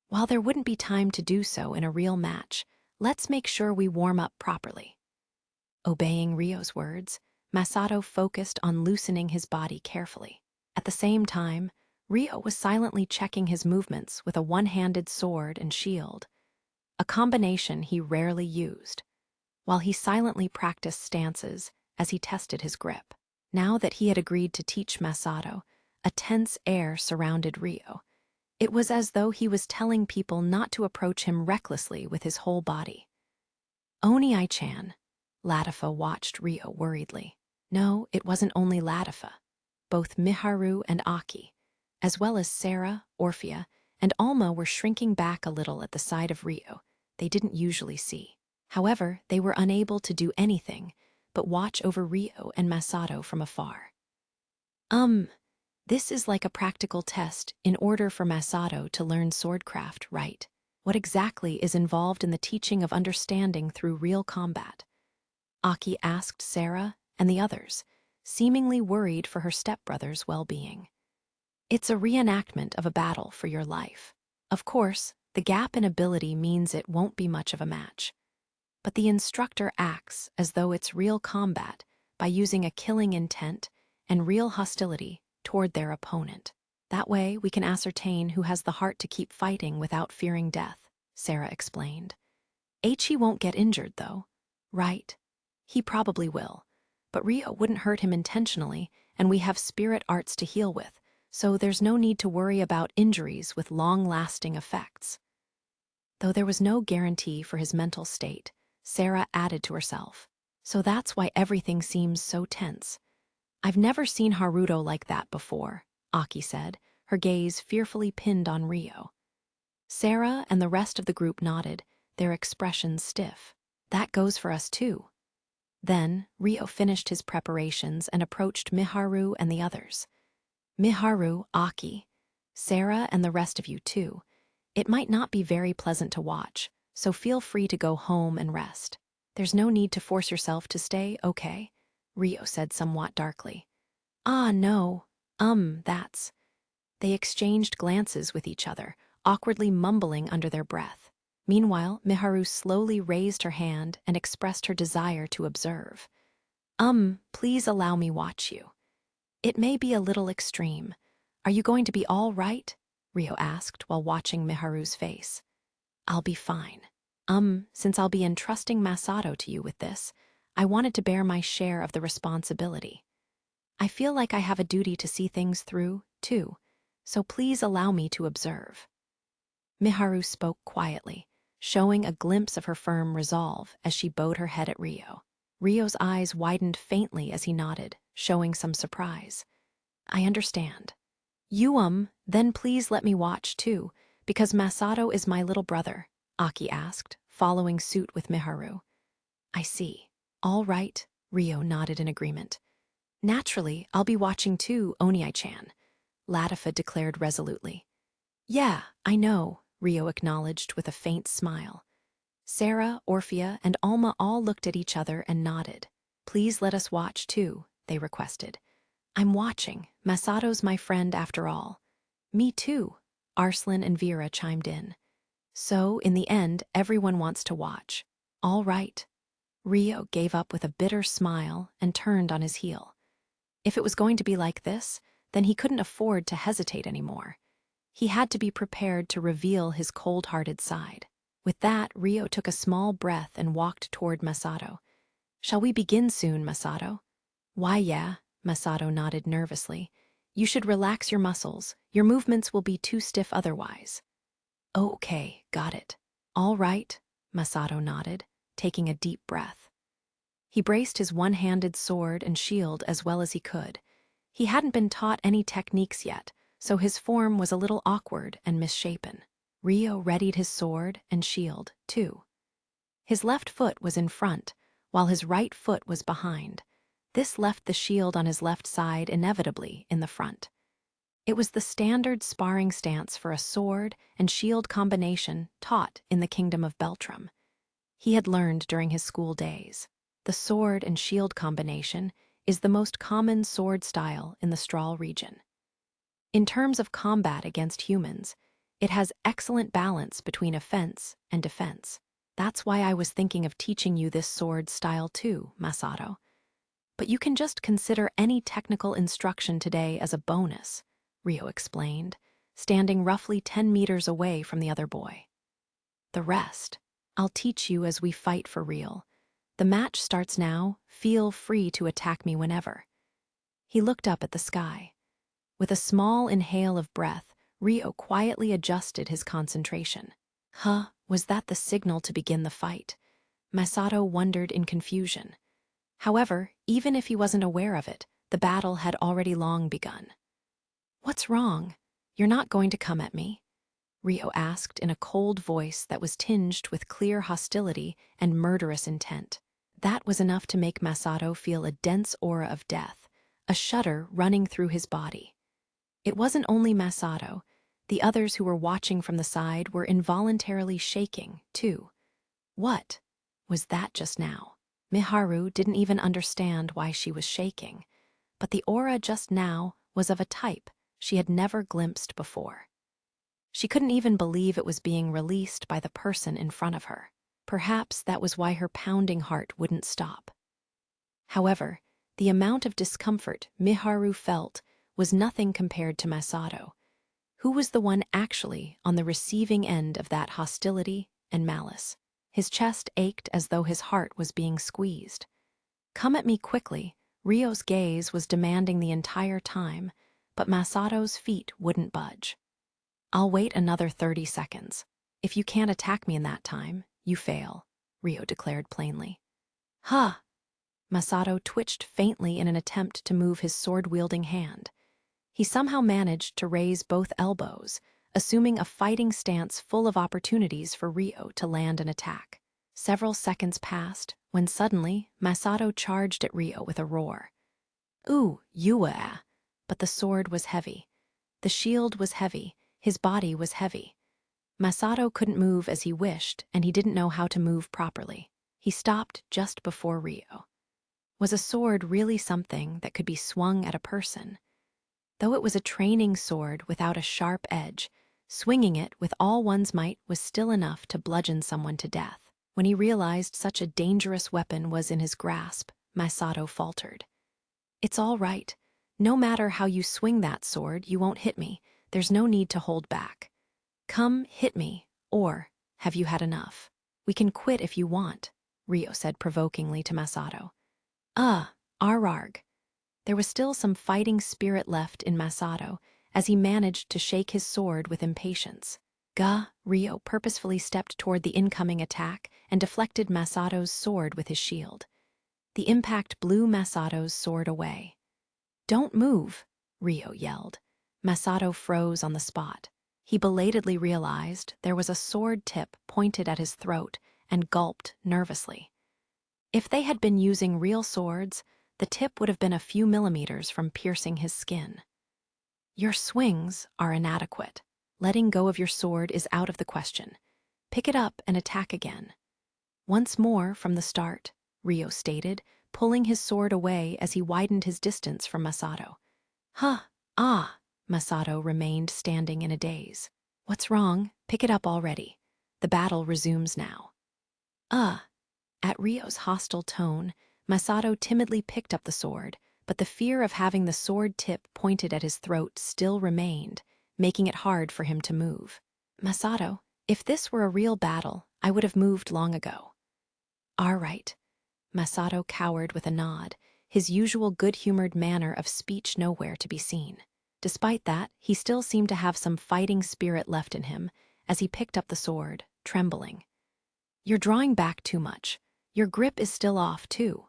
Speaker 1: While there wouldn't be time to do so in a real match, let's make sure we warm up properly. Obeying Rio's words, Masato focused on loosening his body carefully. At the same time, Rio was silently checking his movements with a one-handed sword and shield, a combination he rarely used, while he silently practiced stances as he tested his grip. Now that he had agreed to teach Masato, a tense air surrounded Rio. It was as though he was telling people not to approach him recklessly with his whole body. Oni-chan, Latifa watched Rio worriedly. No, it wasn't only Latifa. Both Miharu and Aki, as well as Sarah, Orphea, and Alma were shrinking back a little at the sight of Rio they didn't usually see. However, they were unable to do anything but watch over Rio and Masato from afar. This is like a practical test in order for Masato to learn swordcraft, right? What exactly is involved in the teaching of understanding through real combat? Aki asked Sarah and the others, seemingly worried for her stepbrother's well-being. It's a reenactment of a battle for your life. Of course, the gap in ability means it won't be much of a match. But the instructor acts as though it's real combat by using a killing intent and real hostility toward their opponent. That way, we can ascertain who has the heart to keep fighting without fearing death, Sarah explained. He won't get injured, though. Right? He probably will. But Rio wouldn't hurt him intentionally, and we have spirit arts to heal with, so there's no need to worry about injuries with long-lasting effects. Though there was no guarantee for his mental state, Sarah added to herself. So that's why everything seems so tense. I've never seen Haruto like that before, Aki said, her gaze fearfully pinned on Rio. Sarah and the rest of the group nodded, their expressions stiff. That goes for us too. Then, Ryo finished his preparations and approached Miharu and the others. Miharu, Aki, Sarah, and the rest of you too. It might not be very pleasant to watch, so feel free to go home and rest. There's no need to force yourself to stay, okay? Ryo said somewhat darkly. Ah, no. That's... They exchanged glances with each other, awkwardly mumbling under their breath. Meanwhile, Miharu slowly raised her hand and expressed her desire to observe. Please allow me watch you. It may be a little extreme. Are you going to be all right? Ryo asked while watching Miharu's face. I'll be fine. Since I'll be entrusting Masato to you with this, I wanted to bear my share of the responsibility. I feel like I have a duty to see things through, too, so please allow me to observe. Miharu spoke quietly, showing a glimpse of her firm resolve as she bowed her head at Ryo. Ryo's eyes widened faintly as he nodded, showing some surprise. I understand. You, then please let me watch, too, because Masato is my little brother, Aki asked, following suit with Miharu. I see. All right, Ryo nodded in agreement. Naturally, I'll be watching too, Oniai-chan, Latifa declared resolutely. Yeah, I know, Ryo acknowledged with a faint smile. Sarah, Orphea, and Alma all looked at each other and nodded. Please let us watch too, they requested. I'm watching. Masato's my friend after all. Me too, Arslan and Vera chimed in. So, in the end, everyone wants to watch. All right. Ryo gave up with a bitter smile and turned on his heel. If it was going to be like this, then he couldn't afford to hesitate anymore. He had to be prepared to reveal his cold-hearted side. With that, Ryo took a small breath and walked toward Masato. Shall we begin soon, Masato? Why, yeah, Masato nodded nervously. You should relax your muscles. Your movements will be too stiff otherwise. Okay, got it. All right, Masato nodded, taking a deep breath. He braced his one-handed sword and shield as well as he could. He hadn't been taught any techniques yet, so his form was a little awkward and misshapen. Ryo readied his sword and shield, too. His left foot was in front, while his right foot was behind. This left the shield on his left side inevitably in the front. It was the standard sparring stance for a sword and shield combination taught in the Kingdom of Beltrum. He had learned during his school days. The sword and shield combination is the most common sword style in the Strahl region. In terms of combat against humans, it has excellent balance between offense and defense. That's why I was thinking of teaching you this sword style too, Masato. But you can just consider any technical instruction today as a bonus, Ryo explained, standing roughly 10 meters away from the other boy. The rest, I'll teach you as we fight for real. The match starts now. Feel free to attack me whenever. He looked up at the sky. With a small inhale of breath, Ryo quietly adjusted his concentration. Was that the signal to begin the fight? Masato wondered in confusion. However, even if he wasn't aware of it, the battle had already long begun. What's wrong? You're not going to come at me? Ryo asked in a cold voice that was tinged with clear hostility and murderous intent. That was enough to make Masato feel a dense aura of death, a shudder running through his body. It wasn't only Masato. The others who were watching from the side were involuntarily shaking, too. What was that just now? Miharu didn't even understand why she was shaking, but the aura just now was of a type she had never glimpsed before. She couldn't even believe it was being released by the person in front of her. Perhaps that was why her pounding heart wouldn't stop. However, the amount of discomfort Miharu felt was nothing compared to Masato, who was the one actually on the receiving end of that hostility and malice. His chest ached as though his heart was being squeezed. Come at me quickly. Ryo's gaze was demanding the entire time, but Masato's feet wouldn't budge. I'll wait another 30 seconds. If you can't attack me in that time, you fail, Ryo declared plainly. Masato twitched faintly in an attempt to move his sword-wielding hand. He somehow managed to raise both elbows, assuming a fighting stance full of opportunities for Ryo to land an attack. Several seconds passed, when suddenly, Masato charged at Ryo with a roar. Ooh, Yua! But the sword was heavy. The shield was heavy. His body was heavy. Masato couldn't move as he wished, and he didn't know how to move properly. He stopped just before Ryo. Was a sword really something that could be swung at a person? Though it was a training sword without a sharp edge, swinging it with all one's might was still enough to bludgeon someone to death. When he realized such a dangerous weapon was in his grasp, Masato faltered. It's all right. No matter how you swing that sword, you won't hit me. There's no need to hold back. Come, hit me, or have you had enough? We can quit if you want, Ryo said provokingly to Masato. Arg. There was still some fighting spirit left in Masato, as he managed to shake his sword with impatience. Ryo purposefully stepped toward the incoming attack and deflected Masato's sword with his shield. The impact blew Masato's sword away. Don't move, Ryo yelled. Masato froze on the spot. He belatedly realized there was a sword tip pointed at his throat and gulped nervously. If they had been using real swords, the tip would have been a few millimeters from piercing his skin. Your swings are inadequate. Letting go of your sword is out of the question. Pick it up and attack again. Once more from the start, Ryo stated, pulling his sword away as he widened his distance from Masato. Masato remained standing in a daze. What's wrong? Pick it up already. The battle resumes now. At Ryo's hostile tone, Masato timidly picked up the sword, but the fear of having the sword tip pointed at his throat still remained, making it hard for him to move. Masato, if this were a real battle, I would have moved long ago. All right. Masato cowered with a nod, his usual good-humored manner of speech nowhere to be seen. Despite that, he still seemed to have some fighting spirit left in him as he picked up the sword, trembling. You're drawing back too much. Your grip is still off, too.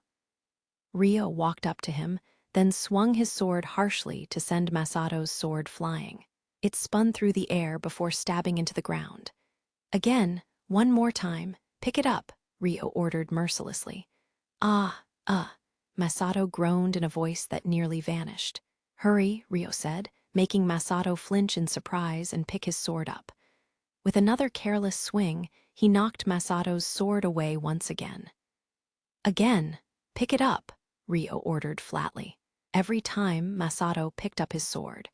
Speaker 1: Ryo walked up to him, then swung his sword harshly to send Masato's sword flying. It spun through the air before stabbing into the ground. Again, one more time. Pick it up, Ryo ordered mercilessly. Masato groaned in a voice that nearly vanished. Hurry, Ryo said, making Masato flinch in surprise and pick his sword up. With another careless swing, he knocked Masato's sword away once again. Again, pick it up, Ryo ordered flatly. Every time Masato picked up his sword,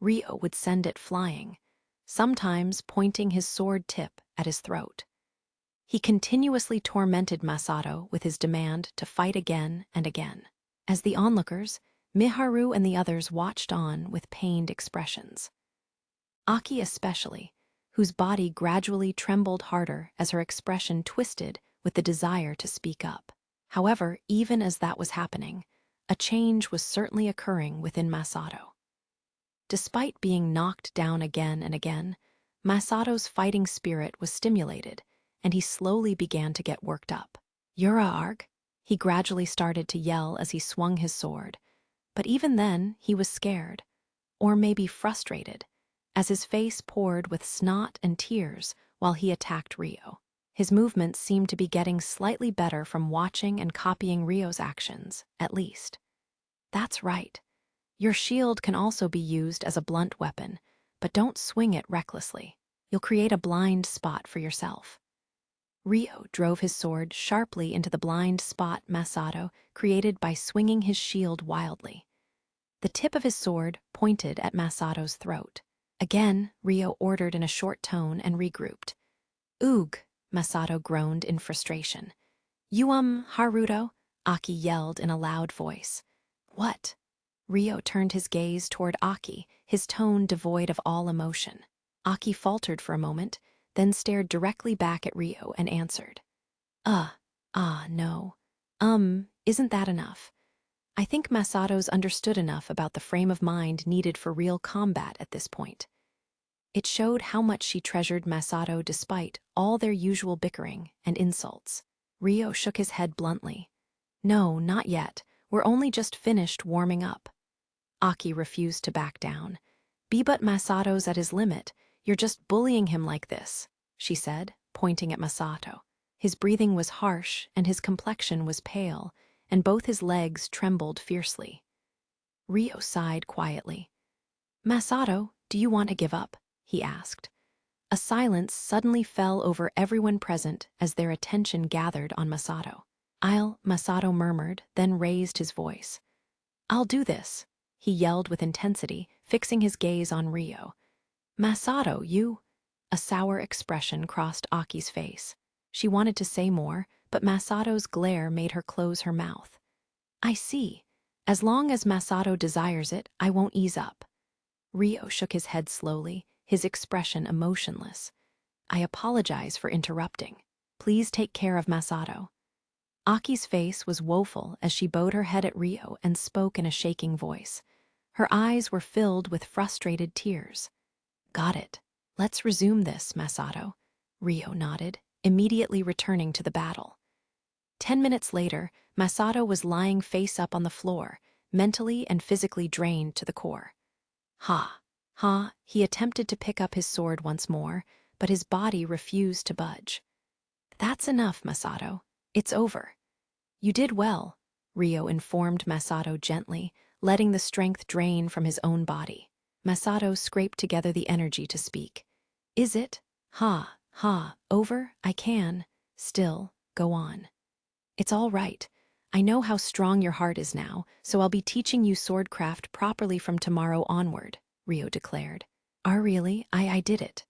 Speaker 1: Ryo would send it flying, sometimes pointing his sword tip at his throat. He continuously tormented Masato with his demand to fight again and again. As the onlookers, Miharu and the others watched on with pained expressions. Aki especially, whose body gradually trembled harder as her expression twisted with the desire to speak up. However, even as that was happening, a change was certainly occurring within Masato. Despite being knocked down again and again, Masato's fighting spirit was stimulated, and he slowly began to get worked up. Arg! He gradually started to yell as he swung his sword, but even then he was scared, or maybe frustrated, as his face poured with snot and tears while he attacked Ryo. His movements seemed to be getting slightly better from watching and copying Ryo's actions, at least. That's right. Your shield can also be used as a blunt weapon, but don't swing it recklessly. You'll create a blind spot for yourself. Ryo drove his sword sharply into the blind spot Masato created by swinging his shield wildly. The tip of his sword pointed at Masato's throat. Again, Ryo ordered in a short tone and regrouped. Oog! Masato groaned in frustration. Haruto? Aki yelled in a loud voice. What? Ryo turned his gaze toward Aki, his tone devoid of all emotion. Aki faltered for a moment, then stared directly back at Ryo and answered. No. Isn't that enough? I think Masato's understood enough about the frame of mind needed for real combat at this point. It showed how much she treasured Masato despite all their usual bickering and insults. Ryo shook his head bluntly. No, not yet. We're only just finished warming up. Aki refused to back down. But Masato's at his limit. You're just bullying him like this, she said, pointing at Masato. His breathing was harsh and his complexion was pale, and both his legs trembled fiercely. Rio sighed quietly. "Masato, do you want to give up?" he asked. A silence suddenly fell over everyone present as their attention gathered on Masato. Masato murmured, then raised his voice. "I'll do this," he yelled with intensity, fixing his gaze on Rio. "Masato, you—" A sour expression crossed Aki's face. She wanted to say more, but Masato's glare made her close her mouth. "I see. As long as Masato desires it, I won't ease up." Rio shook his head slowly, his expression emotionless. "I apologize for interrupting. Please take care of Masato." Aki's face was woeful as she bowed her head at Rio and spoke in a shaking voice. Her eyes were filled with frustrated tears. "Got it. Let's resume this, Masato." Rio nodded, immediately returning to the battle. 10 minutes later, Masato was lying face up on the floor, mentally and physically drained to the core. He attempted to pick up his sword once more, but his body refused to budge. "That's enough, Masato. It's over." "You did well," Rio informed Masato gently, letting the strength drain from his own body. Masato scraped together the energy to speak. "Is it? Over? I can. Still, go on." "It's all right. I know how strong your heart is now, so I'll be teaching you swordcraft properly from tomorrow onward," Rio declared. Really? I did it."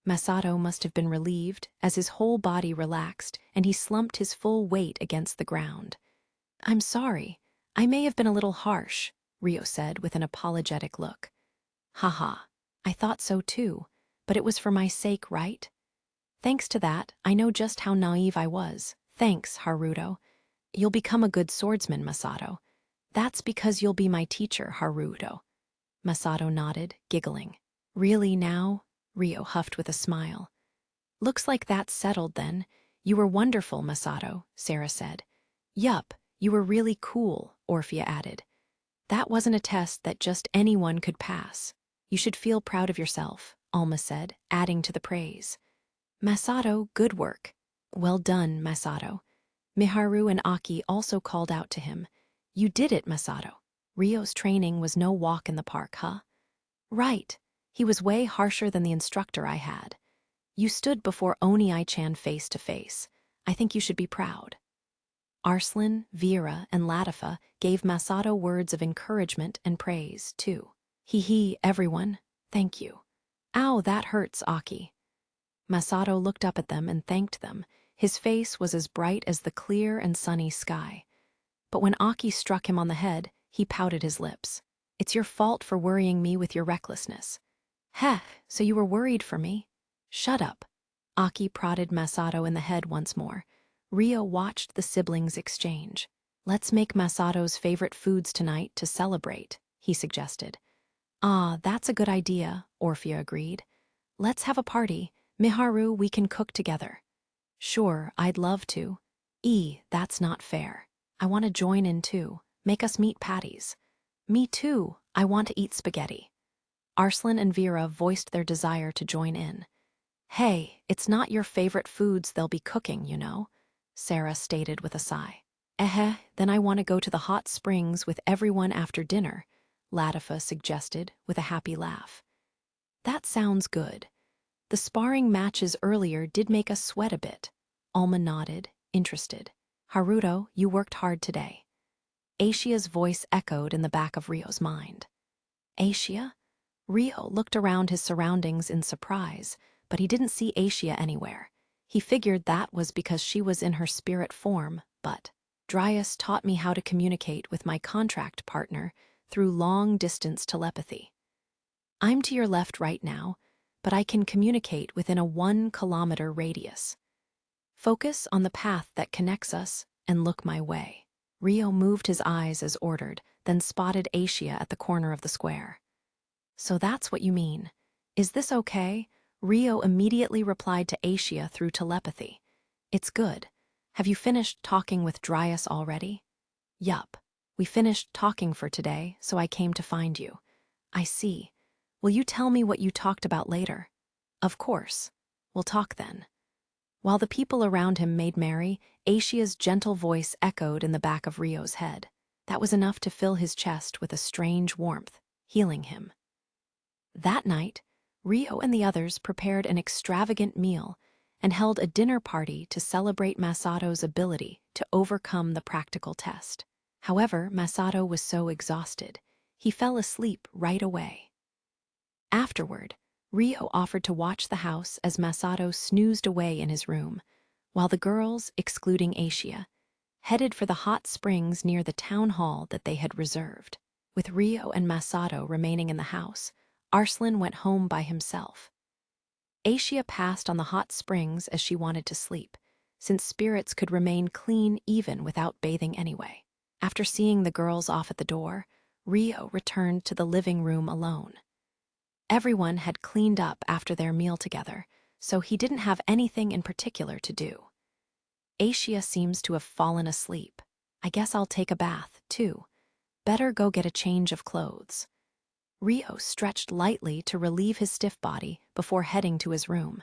Speaker 1: Masato must have been relieved, as his whole body relaxed and he slumped his full weight against the ground. "I'm sorry. I may have been a little harsh," Rio said with an apologetic look. I thought so too, but it was for my sake, right? Thanks to that, I know just how naive I was. Thanks, Haruto. You'll become a good swordsman, Masato. That's because you'll be my teacher, Haruto." Masato nodded, giggling. "Really now?" Rio huffed with a smile. "Looks like that's settled then. You were wonderful, Masato," Sarah said. "Yup, you were really cool," Orphea added. "That wasn't a test that just anyone could pass. You should feel proud of yourself," Alma said, adding to the praise. "Masato, good work." "Well done, Masato." Miharu and Aki also called out to him. "You did it, Masato. Rio's training was no walk in the park, huh?" "Right. He was way harsher than the instructor I had. You stood before Oni-chan face to face. I think you should be proud." Arslan, Vera, and Latifa gave Masato words of encouragement and praise, too. Everyone. Thank you." "Ow, that hurts, Aki." Masato looked up at them and thanked them. His face was as bright as the clear and sunny sky. But when Aki struck him on the head, he pouted his lips. "It's your fault for worrying me with your recklessness." "Heh, so you were worried for me?" "Shut up." Aki prodded Masato in the head once more. Rio watched the siblings exchange. "Let's make Masato's favorite foods tonight to celebrate," he suggested. That's a good idea," Orphea agreed. "Let's have a party. Miharu, we can cook together." "Sure, I'd love to." That's not fair. I want to join in too. Make us meat patties." "Me too. I want to eat spaghetti." Arslan and Vera voiced their desire to join in. "Hey, it's not your favorite foods they'll be cooking, you know," Sarah stated with a sigh. Then I want to go to the hot springs with everyone after dinner," Latifa suggested with a happy laugh. "That sounds good. The sparring matches earlier did make us sweat a bit." Alma nodded, interested. "Haruto, you worked hard today." Aishia's voice echoed in the back of Rio's mind. "Aishia?" Rio looked around his surroundings in surprise, but he didn't see Aishia anywhere. He figured that was because she was in her spirit form, but Dryas taught me how to communicate with my contract partner through long-distance telepathy. I'm to your left right now, but I can communicate within a 1-kilometer radius. Focus on the path that connects us and look my way." Rio moved his eyes as ordered, then spotted Aishia at the corner of the square. "So that's what you mean. Is this okay?" Rio immediately replied to Aishia through telepathy. "It's good. Have you finished talking with Dryas already?" "Yup. We finished talking for today, so I came to find you." "I see. Will you tell me what you talked about later?" "Of course. We'll talk then." While the people around him made merry, Aishia's gentle voice echoed in the back of Rio's head. That was enough to fill his chest with a strange warmth, healing him. That night, Rio and the others prepared an extravagant meal and held a dinner party to celebrate Masato's ability to overcome the practical test. However, Masato was so exhausted, he fell asleep right away. Afterward, Rio offered to watch the house as Masato snoozed away in his room, while the girls, excluding Aisha, headed for the hot springs near the town hall that they had reserved. With Rio and Masato remaining in the house, Arslan went home by himself. Aisha passed on the hot springs as she wanted to sleep, since spirits could remain clean even without bathing anyway. After seeing the girls off at the door, Rio returned to the living room alone. Everyone had cleaned up after their meal together, so he didn't have anything in particular to do. Aisha seems to have fallen asleep. I guess I'll take a bath, too. Better go get a change of clothes. Rio stretched lightly to relieve his stiff body before heading to his room.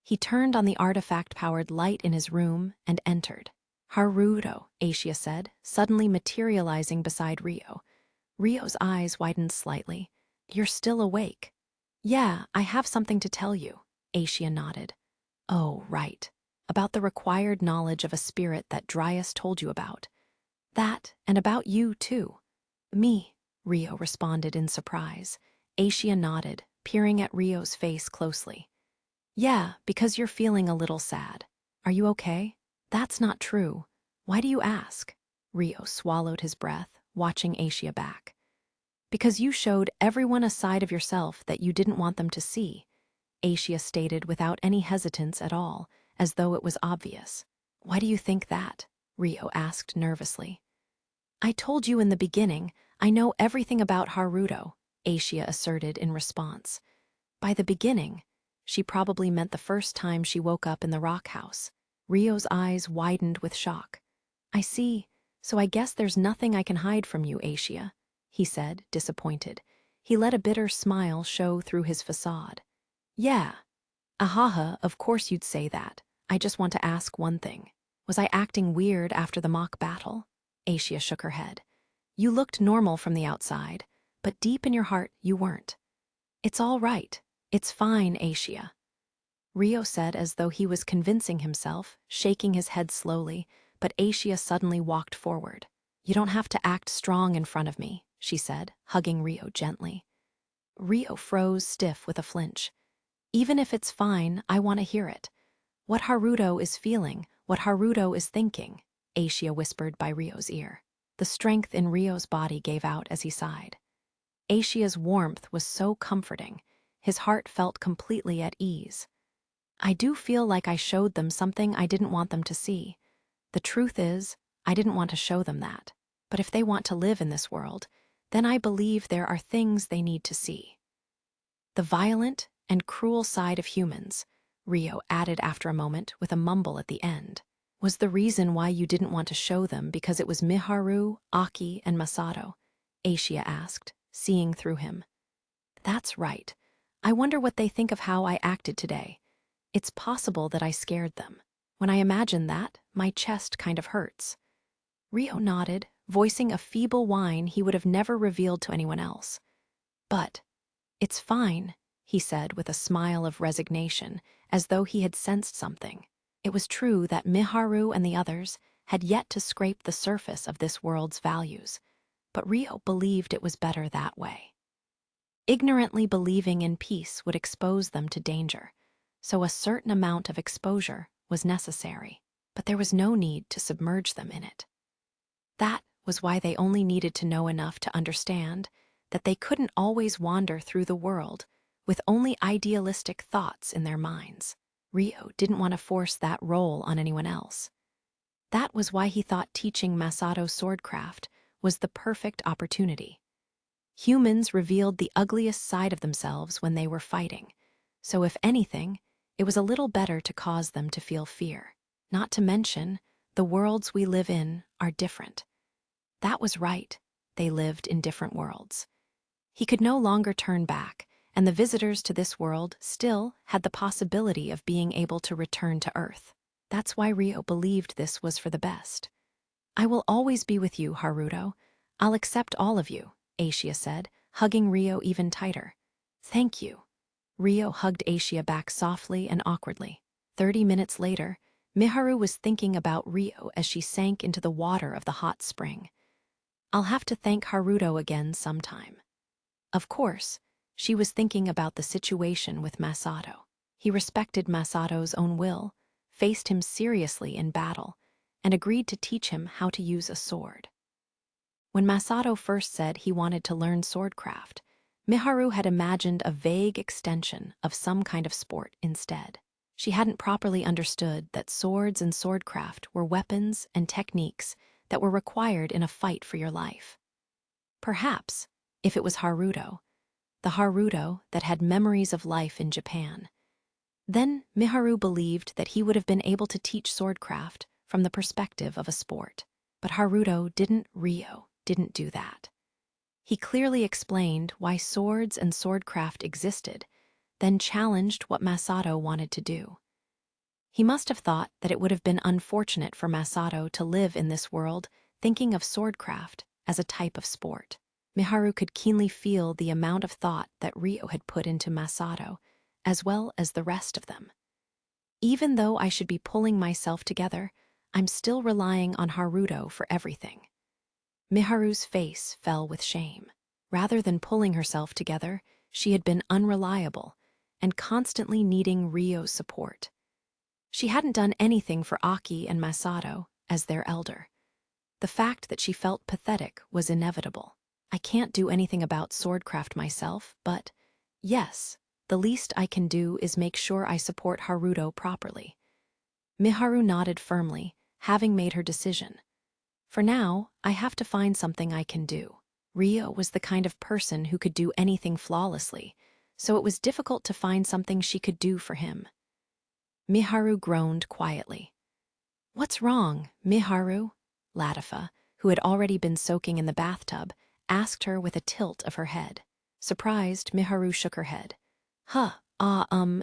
Speaker 1: He turned on the artifact-powered light in his room and entered. "Haruto," Aisha said, suddenly materializing beside Rio. Rio's eyes widened slightly. "You're still awake?" "Yeah, I have something to tell you," Aisha nodded. "Oh, right. About the required knowledge of a spirit that Dryas told you about. That, and about you, too." "Me?" Rio responded in surprise. Aisha nodded, peering at Rio's face closely. "Yeah, because you're feeling a little sad. Are you okay?" "That's not true. Why do you ask?" Rio swallowed his breath, watching Aisha back. "Because you showed everyone a side of yourself that you didn't want them to see," Aisha stated without any hesitance at all, as though it was obvious. "Why do you think that?" Rio asked nervously. "I told you in the beginning, I know everything about Haruto," Aisha asserted in response. By the beginning, she probably meant the first time she woke up in the rock house. Rio's eyes widened with shock. "I see, so I guess there's nothing I can hide from you, Aisha," he said, disappointed. He let a bitter smile show through his facade. "Yeah. Ahaha, of course you'd say that. I just want to ask one thing. Was I acting weird after the mock battle?" Aisha shook her head. "You looked normal from the outside, but deep in your heart you weren't." "It's all right. It's fine, Aisha," Rio said as though he was convincing himself, shaking his head slowly, but Aisha suddenly walked forward. "You don't have to act strong in front of me," she said, hugging Rio gently. Rio froze stiff with a flinch. "Even if it's fine, I want to hear it. What Haruto is feeling, what Haruto is thinking," Aisha whispered by Rio's ear. The strength in Rio's body gave out as he sighed. Aisha's warmth was so comforting. His heart felt completely at ease. "I do feel like I showed them something I didn't want them to see. The truth is, I didn't want to show them that. But if they want to live in this world, then I believe there are things they need to see." "The violent and cruel side of humans," Rio added after a moment with a mumble at the end. "Was the reason why you didn't want to show them because it was Miharu, Aki, and Masato?" Aisha asked, seeing through him. "That's right. I wonder what they think of how I acted today. It's possible that I scared them. When I imagine that, my chest kind of hurts." Rio nodded, voicing a feeble whine he would have never revealed to anyone else. "But it's fine," he said with a smile of resignation, as though he had sensed something. It was true that Miharu and the others had yet to scrape the surface of this world's values, but Rio believed it was better that way. Ignorantly believing in peace would expose them to danger, so a certain amount of exposure was necessary, but there was no need to submerge them in it. That was why they only needed to know enough to understand that they couldn't always wander through the world with only idealistic thoughts in their minds. Rio didn't want to force that role on anyone else. That was why he thought teaching Masato swordcraft was the perfect opportunity. Humans revealed the ugliest side of themselves when they were fighting, so if anything, it was a little better to cause them to feel fear. Not to mention, the worlds we live in are different. That was right, they lived in different worlds. He could no longer turn back, and the visitors to this world still had the possibility of being able to return to Earth. That's why Rio believed this was for the best. "I will always be with you, Haruto. I'll accept all of you," Aishia said, hugging Rio even tighter. "Thank you." Rio hugged Aishia back softly and awkwardly. 30 minutes later, Miharu was thinking about Rio as she sank into the water of the hot spring. "I'll have to thank Haruto again sometime." Of course, she was thinking about the situation with Masato. He respected Masato's own will, faced him seriously in battle, and agreed to teach him how to use a sword. When Masato first said he wanted to learn swordcraft, Miharu had imagined a vague extension of some kind of sport instead. She hadn't properly understood that swords and swordcraft were weapons and techniques that were required in a fight for your life. Perhaps, if it was Haruto, the Haruto that had memories of life in Japan, then Miharu believed that he would have been able to teach swordcraft from the perspective of a sport. But Rio didn't do that. He clearly explained why swords and swordcraft existed, then challenged what Masato wanted to do. He must have thought that it would have been unfortunate for Masato to live in this world thinking of swordcraft as a type of sport. Miharu could keenly feel the amount of thought that Rio had put into Masato, as well as the rest of them. "Even though I should be pulling myself together, I'm still relying on Haruto for everything." Miharu's face fell with shame. Rather than pulling herself together, she had been unreliable and constantly needing Rio's support. She hadn't done anything for Aki and Masato as their elder. The fact that she felt pathetic was inevitable. "I can't do anything about swordcraft myself, but yes, the least I can do is make sure I support Haruto properly." Miharu nodded firmly, having made her decision. "For now, I have to find something I can do." Rio was the kind of person who could do anything flawlessly, so it was difficult to find something she could do for him. Miharu groaned quietly. "What's wrong, Miharu?" Latifa, who had already been soaking in the bathtub, asked her with a tilt of her head. Surprised, Miharu shook her head.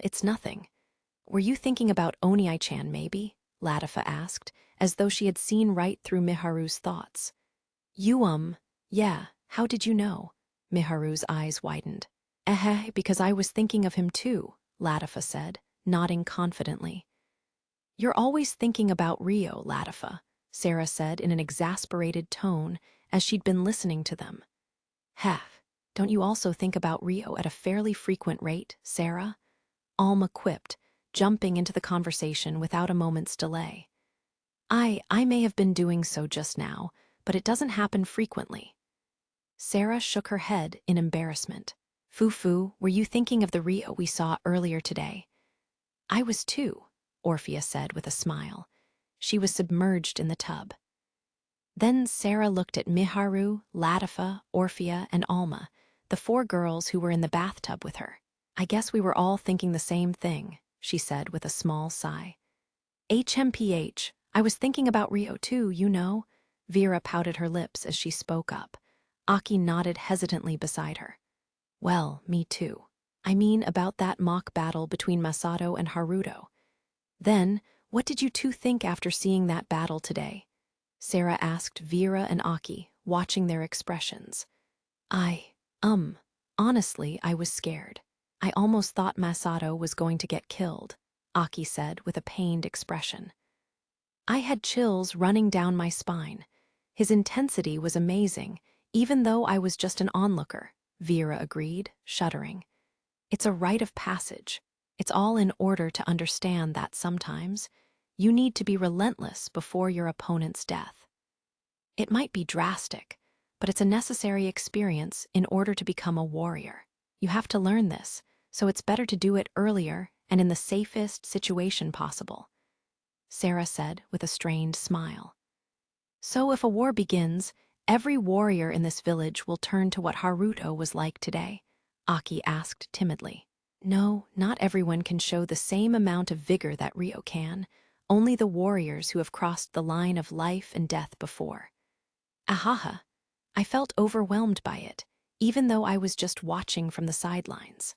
Speaker 1: It's nothing." "Were you thinking about Onii-chan, maybe?" Latifa asked, as though she had seen right through Miharu's thoughts. Yeah, how did you know?" Miharu's eyes widened. Because I was thinking of him too," Latifa said, nodding confidently. "You're always thinking about Rio, Latifa," Sarah said in an exasperated tone as she'd been listening to them. Don't you also think about Rio at a fairly frequent rate, Sarah?" Alma quipped, jumping into the conversation without a moment's delay. I may have been doing so just now, but it doesn't happen frequently." Sarah shook her head in embarrassment. "Fufu, were you thinking of the Rio we saw earlier today?" "I was too," Orphea said with a smile. She was submerged in the tub. Then Sarah looked at Miharu, Latifa, Orphea, and Alma, the 4 girls who were in the bathtub with her. "I guess we were all thinking the same thing," she said with a small sigh. "HMPH, I was thinking about Rio too, you know." Vera pouted her lips as she spoke up. Aki nodded hesitantly beside her. "Well, me too. I mean about that mock battle between Masato and Haruto." "Then, what did you two think after seeing that battle today?" Sarah asked Vera and Aki, watching their expressions. Honestly, I was scared. I almost thought Masato was going to get killed," Aki said with a pained expression. "I had chills running down my spine. His intensity was amazing, even though I was just an onlooker," Vera agreed, shuddering. "It's a rite of passage. It's all in order to understand that sometimes you need to be relentless before your opponent's death. It might be drastic, but it's a necessary experience in order to become a warrior. You have to learn this, so it's better to do it earlier and in the safest situation possible," Sarah said with a strained smile. "So if a war begins, every warrior in this village will turn to what Haruto was like today?" Aki asked timidly. "No, not everyone can show the same amount of vigor that Rio can, only the warriors who have crossed the line of life and death before." I felt overwhelmed by it, even though I was just watching from the sidelines.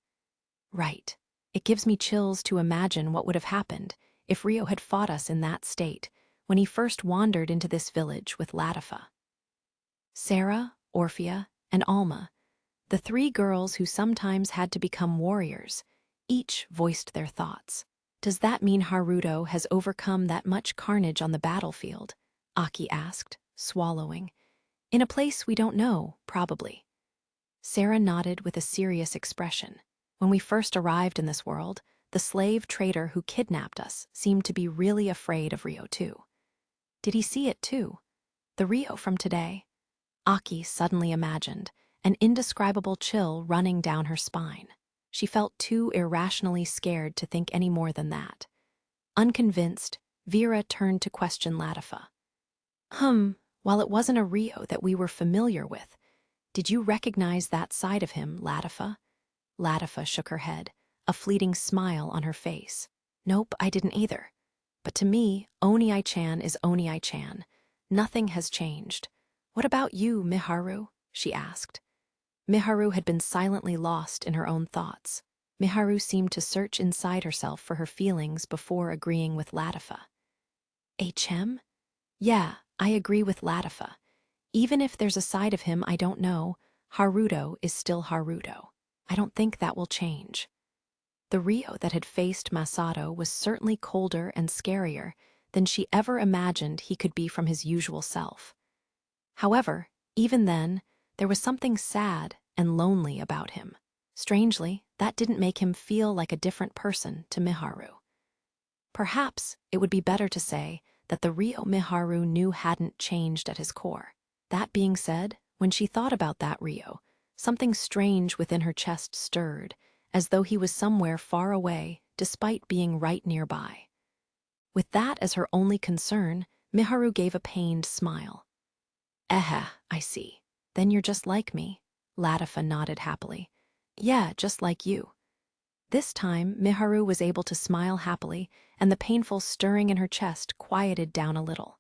Speaker 1: Right. It gives me chills to imagine what would have happened if Rio had fought us in that state when he first wandered into this village with Latifa. Sarah, Orphea, and Alma, the three girls who sometimes had to become warriors, each voiced their thoughts. Does that mean Haruto has overcome that much carnage on the battlefield? Aki asked, swallowing. In a place we don't know, probably. Sarah nodded with a serious expression. When we first arrived in this world, the slave trader who kidnapped us seemed to be really afraid of Rio too. Did he see it too? The Rio from today? Aki suddenly imagined, an indescribable chill running down her spine. She felt too irrationally scared to think any more than that. Unconvinced, Vera turned to question Latifa. While it wasn't a Rio that we were familiar with, did you recognize that side of him, Latifa? Latifa shook her head, a fleeting smile on her face. Nope, I didn't either. But to me, Onii-chan is Onii-chan. Nothing has changed. What about you, Miharu? She asked. Miharu had been silently lost in her own thoughts. Miharu seemed to search inside herself for her feelings before agreeing with Latifa. H.M.? Yeah, I agree with Latifa. Even if there's a side of him I don't know, Haruto is still Haruto. I don't think that will change. The Rio that had faced Masato was certainly colder and scarier than she ever imagined he could be from his usual self. However, even then, there was something sad and lonely about him. Strangely, that didn't make him feel like a different person to Miharu. Perhaps it would be better to say that the Rio Miharu knew hadn't changed at his core. That being said, when she thought about that Rio, something strange within her chest stirred, as though he was somewhere far away, despite being right nearby. With that as her only concern, Miharu gave a pained smile. I see. Then you're just like me. Latifa nodded happily. Yeah, just like you. This time, Miharu was able to smile happily, and the painful stirring in her chest quieted down a little.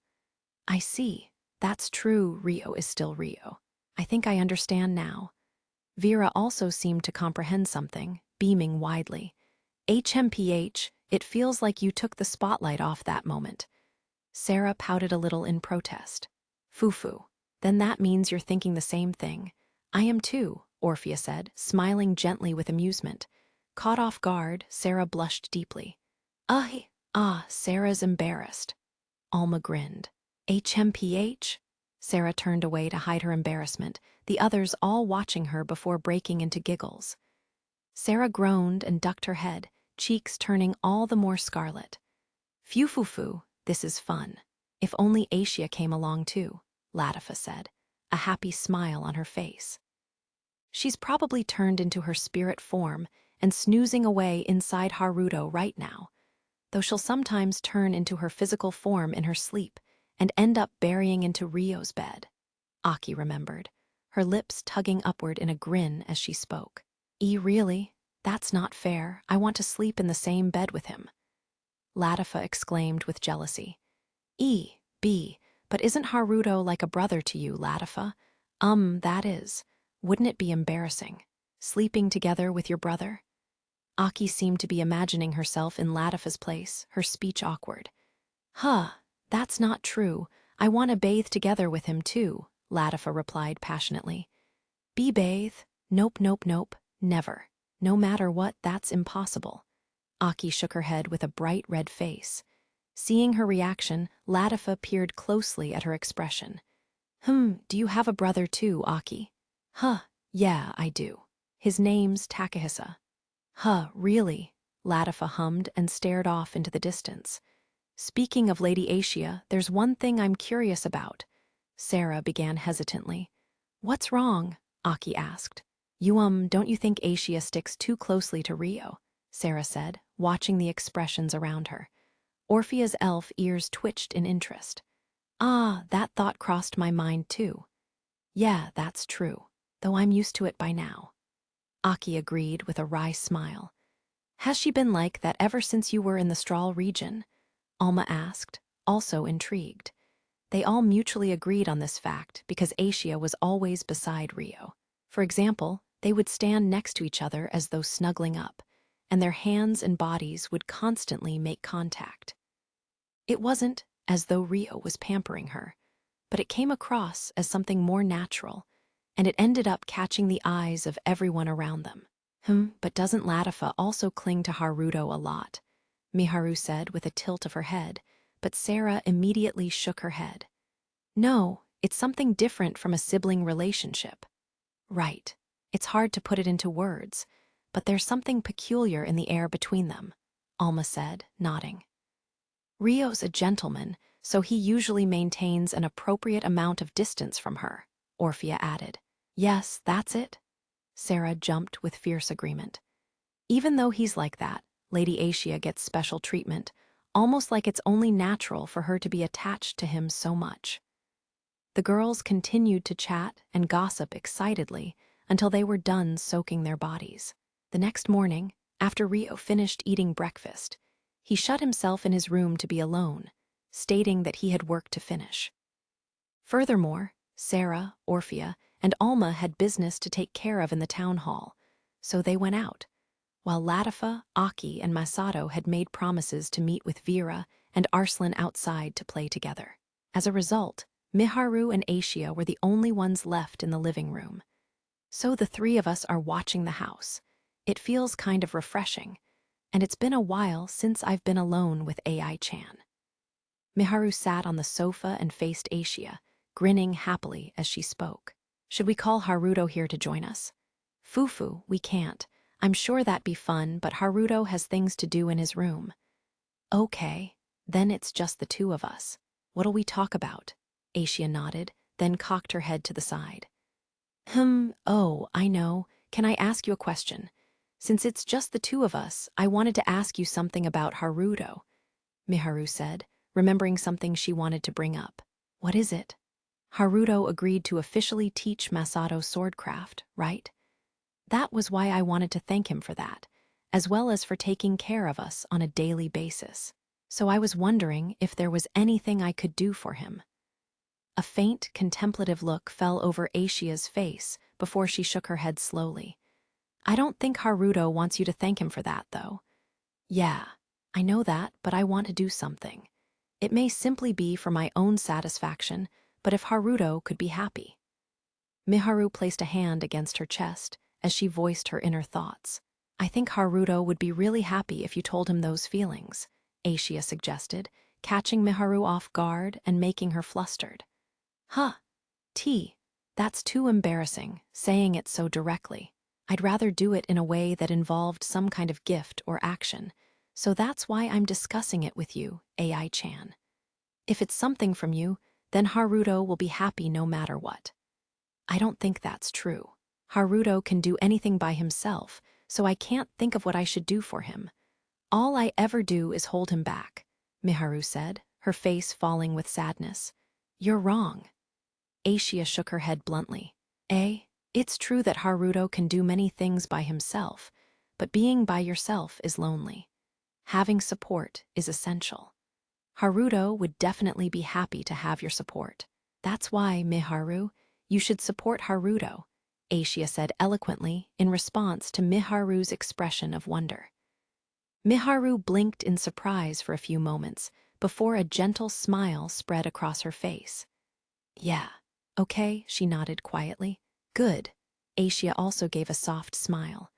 Speaker 1: I see. That's true, Rio is still Rio. I think I understand now. Vera also seemed to comprehend something, beaming widely. HMPH, it feels like you took the spotlight off that moment. Sarah pouted a little in protest. Fufu, then that means you're thinking the same thing. I am too, Orphea said, smiling gently with amusement. Caught off guard, Sarah blushed deeply. Sarah's embarrassed. Alma grinned. HMPH? Sarah turned away to hide her embarrassment, the others all watching her before breaking into giggles. Sarah groaned and ducked her head, cheeks turning all the more scarlet. Phew, this is fun. If only Aisha came along too, Latifa said, a happy smile on her face. She's probably turned into her spirit form and snoozing away inside Haruto right now, though she'll sometimes turn into her physical form in her sleep and end up burying into Rio's bed. Aki remembered, her lips tugging upward in a grin as she spoke. Really? That's not fair. I want to sleep in the same bed with him. Latifa exclaimed with jealousy. But isn't Haruto like a brother to you, Latifa? That is. Wouldn't it be embarrassing? Sleeping together with your brother? Aki seemed to be imagining herself in Latifa's place, her speech awkward. That's not true. I want to bathe together with him too, Latifa replied passionately. Bathe? Nope, never. No matter what, that's impossible. Aki shook her head with a bright red face. Seeing her reaction, Latifa peered closely at her expression. Do you have a brother too, Aki? Yeah, I do. His name's Takahisa. Really? Latifa hummed and stared off into the distance. Speaking of Lady Aisha, there's one thing I'm curious about. Sarah began hesitantly. What's wrong? Aki asked. Don't you think Aisha sticks too closely to Rio? Sarah said, watching the expressions around her. Orphea's elf ears twitched in interest. That thought crossed my mind too. Yeah, that's true, though I'm used to it by now. Aki agreed with a wry smile. Has she been like that ever since you were in the Strahl region? Alma asked, also intrigued. They all mutually agreed on this fact because Aisha was always beside Rio. For example, they would stand next to each other as though snuggling up. and their hands and bodies would constantly make contact. It wasn't as though Rio was pampering her, but it came across as something more natural, and it ended up catching the eyes of everyone around them. But doesn't Latifa also cling to Haruto a lot? Miharu said with a tilt of her head, but Sarah immediately shook her head. No, it's something different from a sibling relationship. Right. It's hard to put it into words, but there's something peculiar in the air between them, Alma said, nodding. Rio's a gentleman, so he usually maintains an appropriate amount of distance from her, Orphea added. Yes, that's it. Sarah jumped with fierce agreement. Even though he's like that, Lady Asia gets special treatment, almost like it's only natural for her to be attached to him so much. The girls continued to chat and gossip excitedly until they were done soaking their bodies. The next morning, after Rio finished eating breakfast, he shut himself in his room to be alone, stating that he had work to finish. Furthermore, Sarah, Orphea, and Alma had business to take care of in the town hall, so they went out, while Latifa, Aki, and Masato had made promises to meet with Vera and Arslan outside to play together. As a result, Miharu and Asia were the only ones left in the living room. So the three of us are watching the house. It feels kind of refreshing, and it's been a while since I've been alone with AI-chan. Miharu sat on the sofa and faced Asia, grinning happily as she spoke. Should we call Haruto here to join us? Fufu, we can't. I'm sure that'd be fun, but Haruto has things to do in his room. Okay, then it's just the two of us. What'll we talk about? Asia nodded, then cocked her head to the side. Oh, I know. Can I ask you a question? Since it's just the two of us, I wanted to ask you something about Haruto, Miharu said, remembering something she wanted to bring up. What is it? Haruto agreed to officially teach Masato swordcraft, right? That was why I wanted to thank him for that, as well as for taking care of us on a daily basis. So I was wondering if there was anything I could do for him. A faint, contemplative look fell over Asia's face before she shook her head slowly. I don't think Haruto wants you to thank him for that, though. Yeah, I know that, but I want to do something. It may simply be for my own satisfaction, but if Haruto could be happy. Miharu placed a hand against her chest as she voiced her inner thoughts. I think Haruto would be really happy if you told him those feelings, Asia suggested, catching Miharu off guard and making her flustered. That's too embarrassing, saying it so directly. I'd rather do it in a way that involved some kind of gift or action, so that's why I'm discussing it with you, AI-chan. If it's something from you, then Haruto will be happy no matter what. I don't think that's true. Haruto can do anything by himself, so I can't think of what I should do for him. All I ever do is hold him back, Miharu said, her face falling with sadness. You're wrong. Asia shook her head bluntly. It's true that Haruto can do many things by himself, but being by yourself is lonely. Having support is essential. Haruto would definitely be happy to have your support. That's why, Miharu, you should support Haruto, Asia said eloquently in response to Miharu's expression of wonder. Miharu blinked in surprise for a few moments before a gentle smile spread across her face. Yeah, okay, she nodded quietly. Good. Asia also gave a soft smile.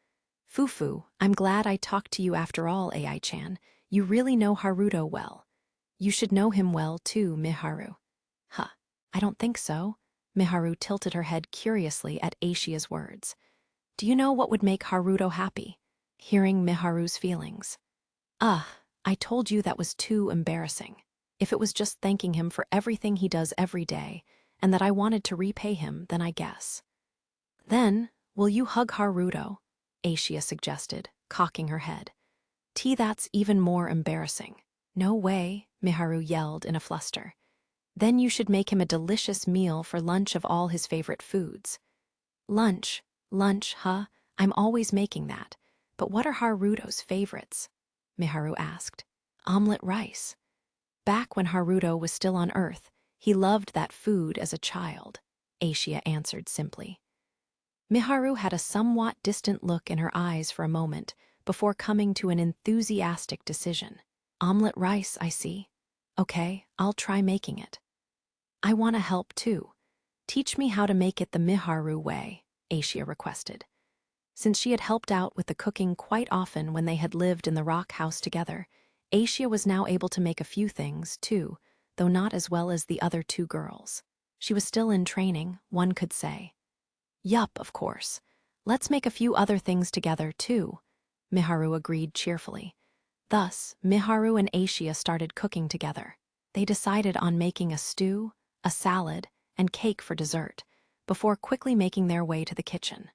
Speaker 1: Fufu, I'm glad I talked to you after all, AI-chan. You really know Haruto well. You should know him well too, Miharu. I don't think so. Miharu tilted her head curiously at Asia's words. Do you know what would make Haruto happy? Hearing Miharu's feelings. I told you that was too embarrassing. If it was just thanking him for everything he does every day, and that I wanted to repay him, then I guess. Then, will you hug Haruto? Asia suggested, cocking her head. That's even more embarrassing. No way, Miharu yelled in a fluster. Then you should make him a delicious meal for lunch of all his favorite foods. Lunch, I'm always making that. But what are Haruto's favorites? Miharu asked. Omelette rice. Back when Haruto was still on Earth, he loved that food as a child, Asia answered simply. Miharu had a somewhat distant look in her eyes for a moment before coming to an enthusiastic decision. Omelet rice, I see. Okay, I'll try making it. I want to help too. Teach me how to make it the Miharu way, Aishia requested. Since she had helped out with the cooking quite often when they had lived in the rock house together, Aishia was now able to make a few things, too, though not as well as the other two girls. She was still in training, one could say. Yup, of course. Let's make a few other things together, too, Miharu agreed cheerfully. Thus, Miharu and Aishia started cooking together. They decided on making a stew, a salad, and cake for dessert, before quickly making their way to the kitchen.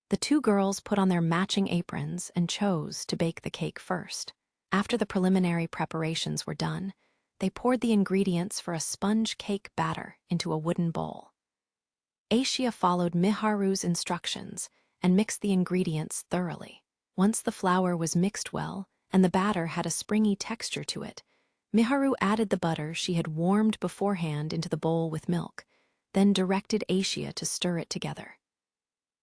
Speaker 1: The two girls put on their matching aprons and chose to bake the cake first. After the preliminary preparations were done, they poured the ingredients for a sponge cake batter into a wooden bowl. Aishia followed Miharu's instructions and mixed the ingredients thoroughly. Once the flour was mixed well and the batter had a springy texture to it, Miharu added the butter she had warmed beforehand into the bowl with milk, then directed Aishia to stir it together.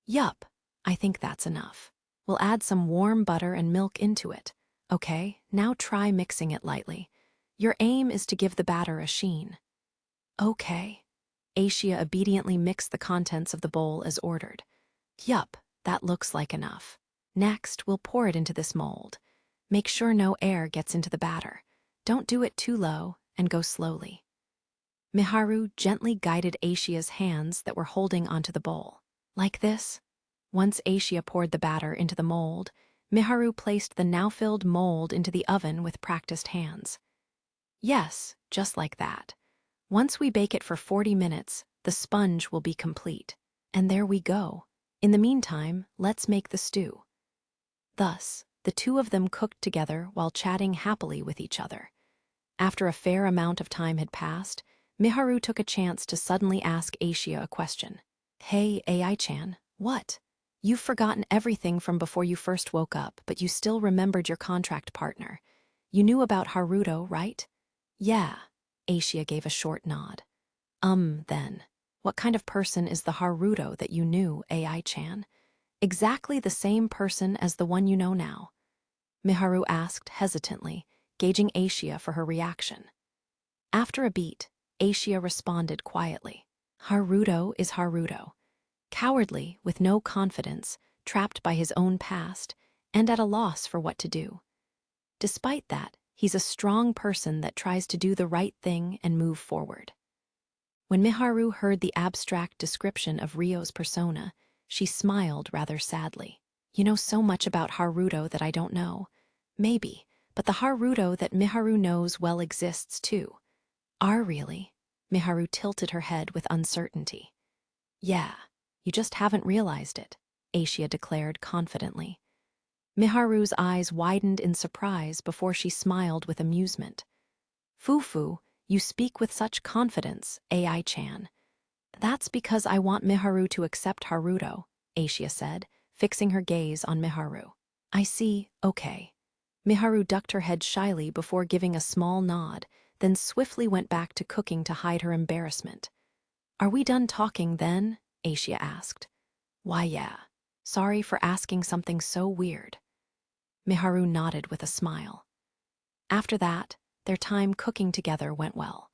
Speaker 1: Yup, I think that's enough. We'll add some warm butter and milk into it. Okay, now try mixing it lightly. Your aim is to give the batter a sheen. Okay. Aishia obediently mixed the contents of the bowl as ordered. Yup, that looks like enough. Next, we'll pour it into this mold. Make sure no air gets into the batter. Don't do it too low and go slowly. Miharu gently guided Aishia's hands that were holding onto the bowl. Like this? Once Aishia poured the batter into the mold, Miharu placed the now-filled mold into the oven with practiced hands. Yes, just like that. Once we bake it for 40 minutes, the sponge will be complete. And there we go. In the meantime, let's make the stew. Thus, the two of them cooked together while chatting happily with each other. After a fair amount of time had passed, Miharu took a chance to suddenly ask Aishia a question. Hey, AI-chan, what? You've forgotten everything from before you first woke up, but you still remembered your contract partner. You knew about Haruto, right? Yeah, Aishia gave a short nod. Then. What kind of person is the Haruto that you knew, AI-chan? Exactly the same person as the one you know now. Miharu asked hesitantly, gauging Aishia for her reaction. After a beat, Aishia responded quietly. Haruto is Haruto. Cowardly, with no confidence, trapped by his own past, and at a loss for what to do. Despite that, he's a strong person that tries to do the right thing and move forward. When Miharu heard the abstract description of Ryo's persona, she smiled rather sadly. You know so much about Haruto that I don't know. Maybe, but the Haruto that Miharu knows well exists too. Really? Miharu tilted her head with uncertainty. Yeah, you just haven't realized it, Aishia declared confidently. Miharu's eyes widened in surprise before she smiled with amusement. Fufu, you speak with such confidence, AI-chan. That's because I want Miharu to accept Haruto, Aishia said, fixing her gaze on Miharu. I see, okay. Miharu ducked her head shyly before giving a small nod, then swiftly went back to cooking to hide her embarrassment. Are we done talking then? Aishia asked. Why, yeah. Sorry for asking something so weird. Miharu nodded with a smile. After that, their time cooking together went well.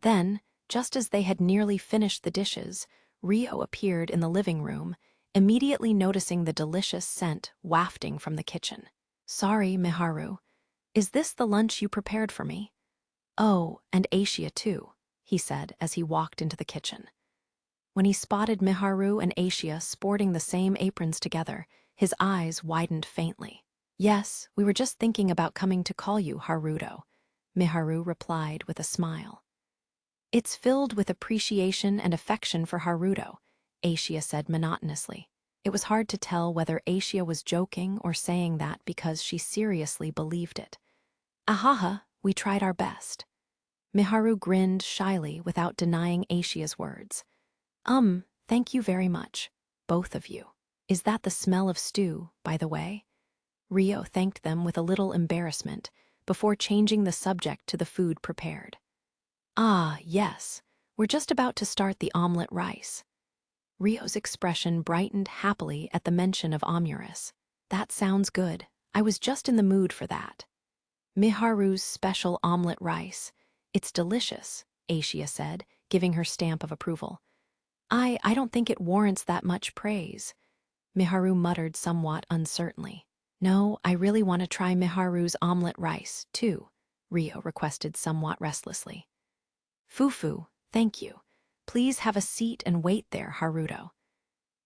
Speaker 1: Then, just as they had nearly finished the dishes, Ryo appeared in the living room, immediately noticing the delicious scent wafting from the kitchen. Sorry, Miharu. Is this the lunch you prepared for me? Oh, and Aishia too, he said as he walked into the kitchen. When he spotted Miharu and Aishia sporting the same aprons together, his eyes widened faintly. Yes, we were just thinking about coming to call you Haruto, Miharu replied with a smile. It's filled with appreciation and affection for Haruto, Aishia said monotonously. It was hard to tell whether Aishia was joking or saying that because she seriously believed it. Ahaha, we tried our best. Miharu grinned shyly without denying Aishia's words. Thank you very much, both of you. Is that the smell of stew, by the way? Ryo thanked them with a little embarrassment before changing the subject to the food prepared. Ah, yes, we're just about to start the omelet rice. Ryo's expression brightened happily at the mention of omuris. That sounds good. I was just in the mood for that. Miharu's special omelet rice. It's delicious, Aishia said, giving her stamp of approval. I don't think it warrants that much praise. Miharu muttered somewhat uncertainly. No, I really want to try Miharu's omelet rice, too, Rio requested somewhat restlessly. Fufu, thank you. Please have a seat and wait there, Haruto.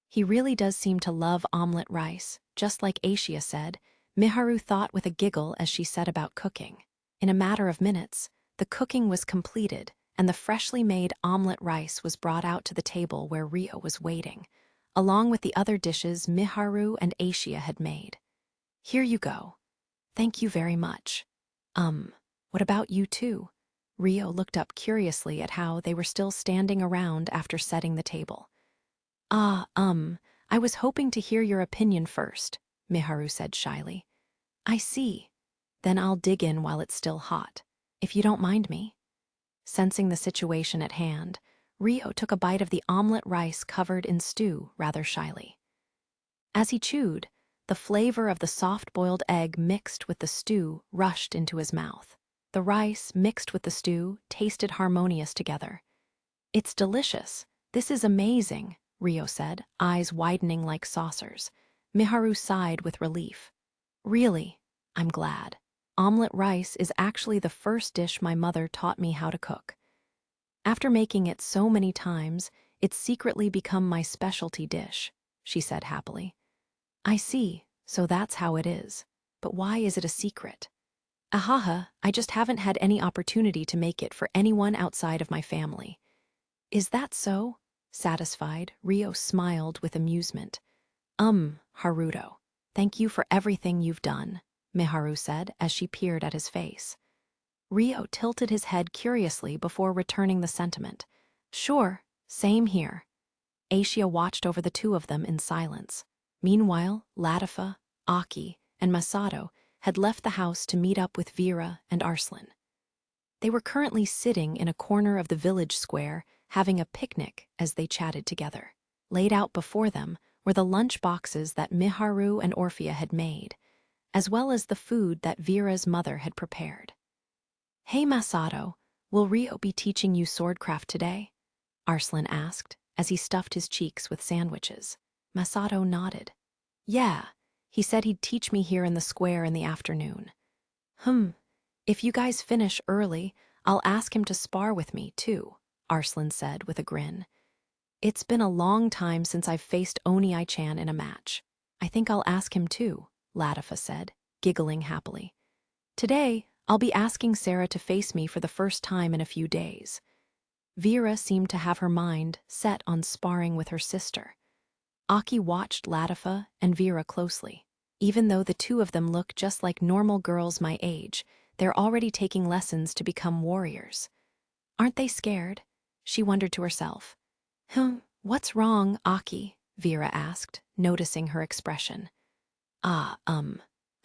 Speaker 1: He really does seem to love omelet rice, just like Aishia said, Miharu thought with a giggle as she set about cooking. In a matter of minutes, the cooking was completed, and the freshly made omelet rice was brought out to the table where Rio was waiting, along with the other dishes Miharu and Aishia had made. Here you go. Thank you very much. What about you two? Rio looked up curiously at how they were still standing around after setting the table. I was hoping to hear your opinion first, Miharu said shyly. I see. Then I'll dig in while it's still hot, if you don't mind me. Sensing the situation at hand, Rio took a bite of the omelet rice covered in stew rather shyly. As he chewed, the flavor of the soft-boiled egg mixed with the stew rushed into his mouth. The rice, mixed with the stew, tasted harmonious together. It's delicious. This is amazing, Rio said, eyes widening like saucers. Miharu sighed with relief. Really, I'm glad. Omelet rice is actually the first dish my mother taught me how to cook. After making it so many times, it's secretly become my specialty dish, she said happily. I see, so that's how it is. But why is it a secret? Ahaha, I just haven't had any opportunity to make it for anyone outside of my family. Is that so? Satisfied, Rio smiled with amusement. Haruto, thank you for everything you've done, Miharu said as she peered at his face. Rio tilted his head curiously before returning the sentiment. Sure, same here. Aishia watched over the two of them in silence. Meanwhile, Latifa, Aki, and Masato had left the house to meet up with Vera and Arslan. They were currently sitting in a corner of the village square, having a picnic as they chatted together. Laid out before them were the lunch boxes that Miharu and Orphea had made, as well as the food that Vera's mother had prepared. Hey Masato, will Rio be teaching you swordcraft today? Arslan asked as he stuffed his cheeks with sandwiches. Masato nodded. Yeah, he said he'd teach me here in the square in the afternoon. If you guys finish early, I'll ask him to spar with me, too, Arslan said with a grin. It's been a long time since I've faced Onii-chan in a match. I think I'll ask him too, Latifa said, giggling happily. Today, I'll be asking Sarah to face me for the first time in a few days. Vera seemed to have her mind set on sparring with her sister. Aki watched Latifa and Vera closely. Even though the two of them look just like normal girls my age, they're already taking lessons to become warriors. Aren't they scared? She wondered to herself. What's wrong, Aki? Vera asked, noticing her expression. I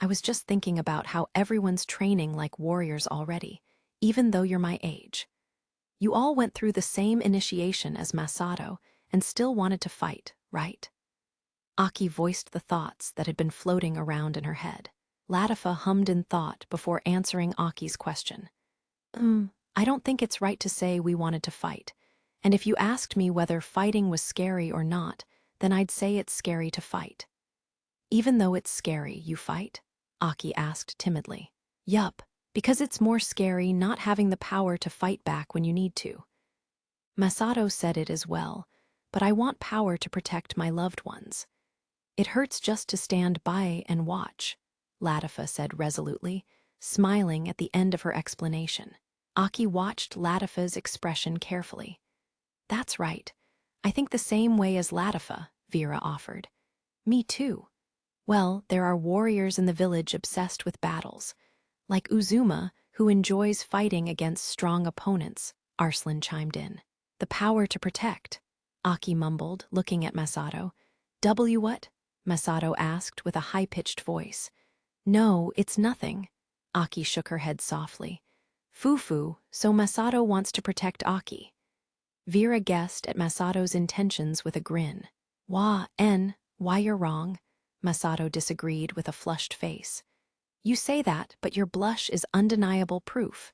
Speaker 1: was just thinking about how everyone's training like warriors already, even though you're my age. You all went through the same initiation as Masato and still wanted to fight, right? Aki voiced the thoughts that had been floating around in her head. Latifa hummed in thought before answering Aki's question. I don't think it's right to say we wanted to fight. And if you asked me whether fighting was scary or not, then I'd say it's scary to fight. Even though it's scary, you fight? Aki asked timidly. Yup, because it's more scary not having the power to fight back when you need to. Masato said it as well, but I want power to protect my loved ones. It hurts just to stand by and watch, Latifa said resolutely, smiling at the end of her explanation. Aki watched Latifa's expression carefully. That's right. I think the same way as Latifa, Vera offered. Me too. Well, there are warriors in the village obsessed with battles. Like Uzuma, who enjoys fighting against strong opponents, Arslan chimed in. The power to protect, Aki mumbled, looking at Masato. What? Masato asked with a high-pitched voice. No, it's nothing. Aki shook her head softly. Fufu, so Masato wants to protect Aki. Vera guessed at Masato's intentions with a grin. Why you're wrong. Masato disagreed with a flushed face. You say that, but your blush is undeniable proof,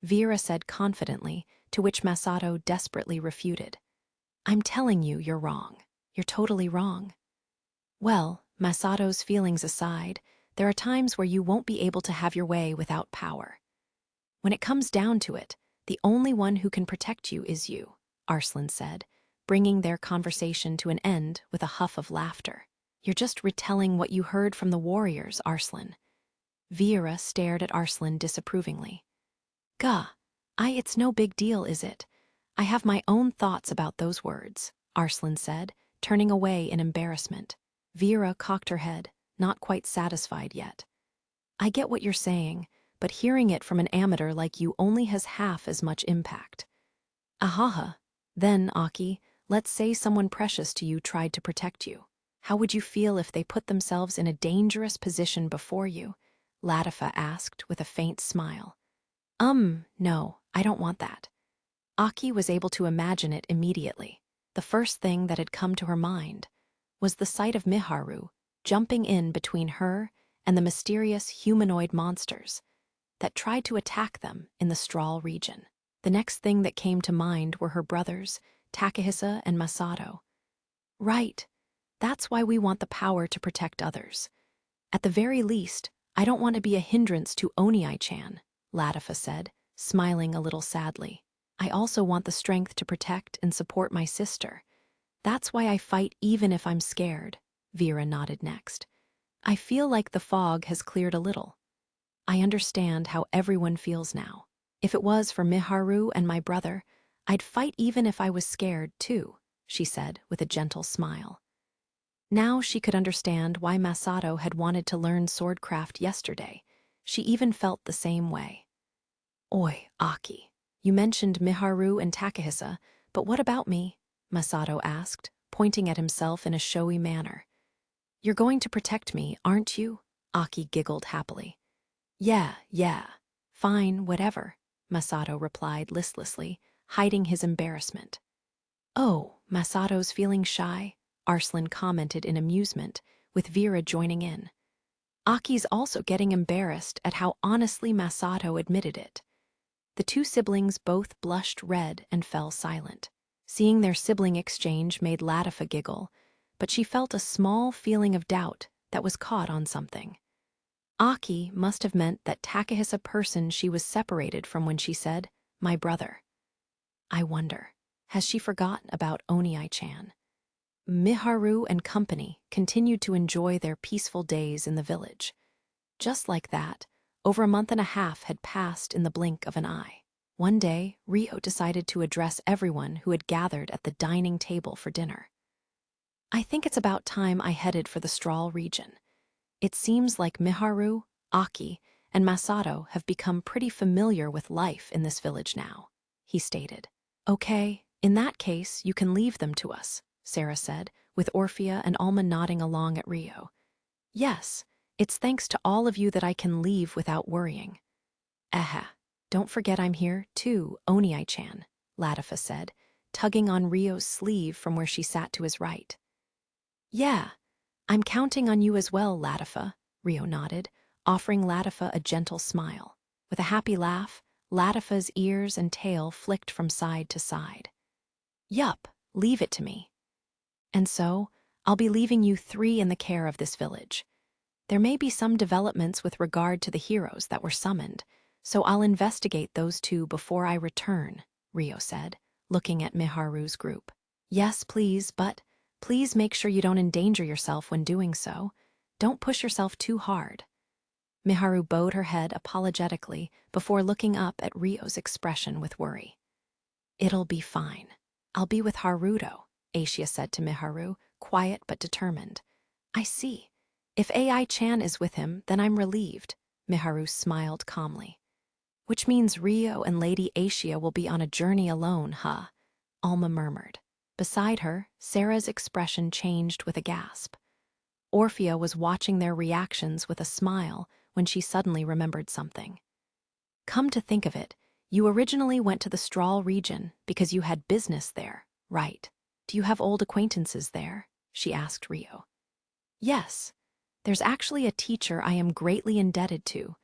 Speaker 1: Vera said confidently, to which Masato desperately refuted. I'm telling you, you're wrong. You're totally wrong. Well, Masato's feelings aside, there are times where you won't be able to have your way without power. When it comes down to it, the only one who can protect you is you, Arslan said, bringing their conversation to an end with a huff of laughter. You're just retelling what you heard from the warriors, Arslan. Vera stared at Arslan disapprovingly. Gah, it's no big deal, is it? I have my own thoughts about those words, Arslan said, turning away in embarrassment. Vera cocked her head, not quite satisfied yet. I get what you're saying, but hearing it from an amateur like you only has half as much impact. Ahaha. Then, Aki, let's say someone precious to you tried to protect you. How would you feel if they put themselves in a dangerous position before you? Latifa asked with a faint smile. No, I don't want that. Aki was able to imagine it immediately. The first thing that had come to her mind was the sight of Miharu jumping in between her and the mysterious humanoid monsters that tried to attack them in the Strahl region. The next thing that came to mind were her brothers, Takahisa and Masato. Right, that's why we want the power to protect others. At the very least, I don't want to be a hindrance to Oniai-chan, Latifa said, smiling a little sadly. I also want the strength to protect and support my sister. That's why I fight even if I'm scared, Vera nodded next. I feel like the fog has cleared a little. I understand how everyone feels now. If it was for Miharu and my brother, I'd fight even if I was scared too, she said with a gentle smile. Now she could understand why Masato had wanted to learn swordcraft yesterday. She even felt the same way. Oi, Aki, you mentioned Miharu and Takahisa, but what about me? Masato asked, pointing at himself in a showy manner. You're going to protect me, aren't you? Aki giggled happily. Yeah. Fine, whatever, Masato replied listlessly, hiding his embarrassment. Oh, Masato's feeling shy, Arslan commented in amusement, with Vera joining in. Aki's also getting embarrassed at how honestly Masato admitted it. The two siblings both blushed red and fell silent. Seeing their sibling exchange made Latifa giggle, but she felt a small feeling of doubt that was caught on something. Aki must have meant that Takahisa person she was separated from when she said, my brother. I wonder, has she forgotten about Oniai-chan? Miharu and company continued to enjoy their peaceful days in the village. Just like that, over a month and a half had passed in the blink of an eye. One day, Rio decided to address everyone who had gathered at the dining table for dinner. I think it's about time I headed for the Strahl region. It seems like Miharu, Aki, and Masato have become pretty familiar with life in this village now, he stated. Okay, in that case, you can leave them to us, Sarah said, with Orphea and Alma nodding along at Rio. Yes, it's thanks to all of you that I can leave without worrying. Don't forget I'm here, too, Oniai-chan, Latifa said, tugging on Rio's sleeve from where she sat to his right. Yeah, I'm counting on you as well, Latifa, Rio nodded, offering Latifa a gentle smile. With a happy laugh, Latifa's ears and tail flicked from side to side. Yup, leave it to me. And so, I'll be leaving you three in the care of this village. There may be some developments with regard to the heroes that were summoned, so I'll investigate those two before I return, Rio said, looking at Miharu's group. Yes, please, but please make sure you don't endanger yourself when doing so. Don't push yourself too hard. Miharu bowed her head apologetically before looking up at Rio's expression with worry. It'll be fine. I'll be with Haruto, Aishia said to Miharu, quiet but determined. I see. If Ai-chan is with him, then I'm relieved, Miharu smiled calmly. Which means Rio and Lady Aishia will be on a journey alone, huh? Alma murmured. Beside her, Sarah's expression changed with a gasp. Orphea was watching their reactions with a smile when she suddenly remembered something. Come to think of it, you originally went to the Strahl region because you had business there, right? Do you have old acquaintances there? She asked Rio. Yes, There's actually a teacher I am greatly indebted to.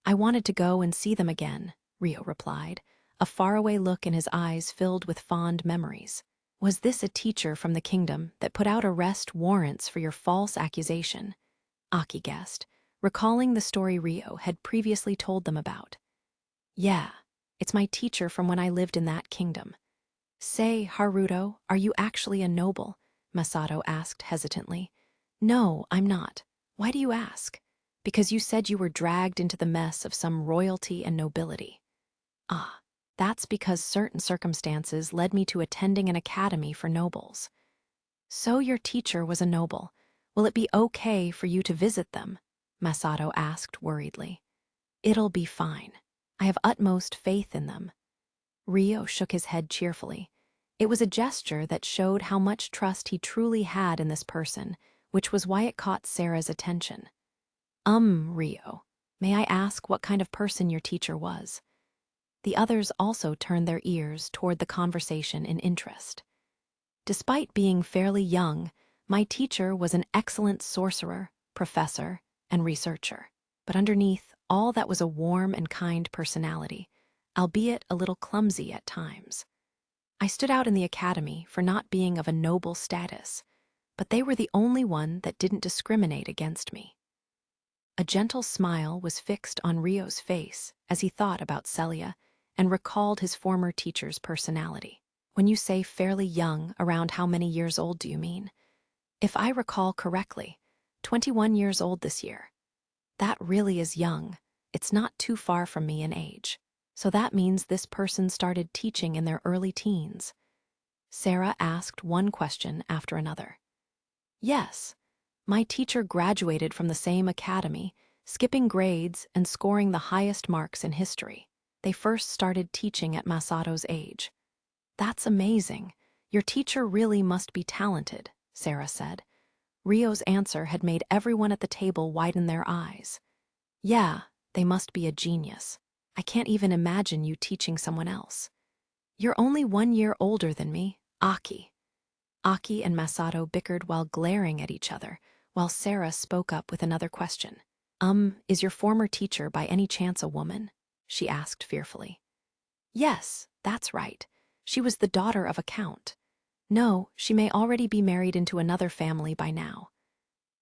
Speaker 1: I wanted to go and see them again, Rio replied, a faraway look in his eyes filled with fond memories. Was this a teacher from the kingdom that put out arrest warrants for your false accusation? Aki guessed, recalling the story Rio had previously told them about. Yeah, it's my teacher from when I lived in that kingdom. Say, Haruto, are you actually a noble? Masato asked hesitantly. No, I'm not. Why do you ask? Because you said you were dragged into the mess of some royalty and nobility. Ah, that's because certain circumstances led me to attending an academy for nobles. So your teacher was a noble. Will it be okay for you to visit them? Masato asked worriedly. It'll be fine. I have utmost faith in them. Rio shook his head cheerfully. It was a gesture that showed how much trust he truly had in this person, which was why it caught Sarah's attention. Rio, may I ask what kind of person your teacher was? The others also turned their ears toward the conversation in interest. Despite being fairly young, my teacher was an excellent sorcerer, professor, and researcher. But underneath all that was a warm and kind personality, albeit a little clumsy at times. I stood out in the academy for not being of a noble status, but they were the only one that didn't discriminate against me. A gentle smile was fixed on Rio's face as he thought about Celia and recalled his former teacher's personality. When you say fairly young, around how many years old do you mean? If I recall correctly, 21 years old this year. That really is young. It's not too far from me in age. So that means this person started teaching in their early teens. Sarah asked one question after another. Yes, my teacher graduated from the same academy, skipping grades and scoring the highest marks in history. They first started teaching at Masato's age. That's amazing. Your teacher really must be talented, Sarah said. Rio's answer had made everyone at the table widen their eyes. Yeah, they must be a genius. I can't even imagine you teaching someone else. You're only 1 year older than me, Aki. Aki and Masato bickered while glaring at each other, while Sarah spoke up with another question. Is your former teacher by any chance a woman? She asked fearfully. Yes, that's right. She was the daughter of a count. No, she may already be married into another family by now.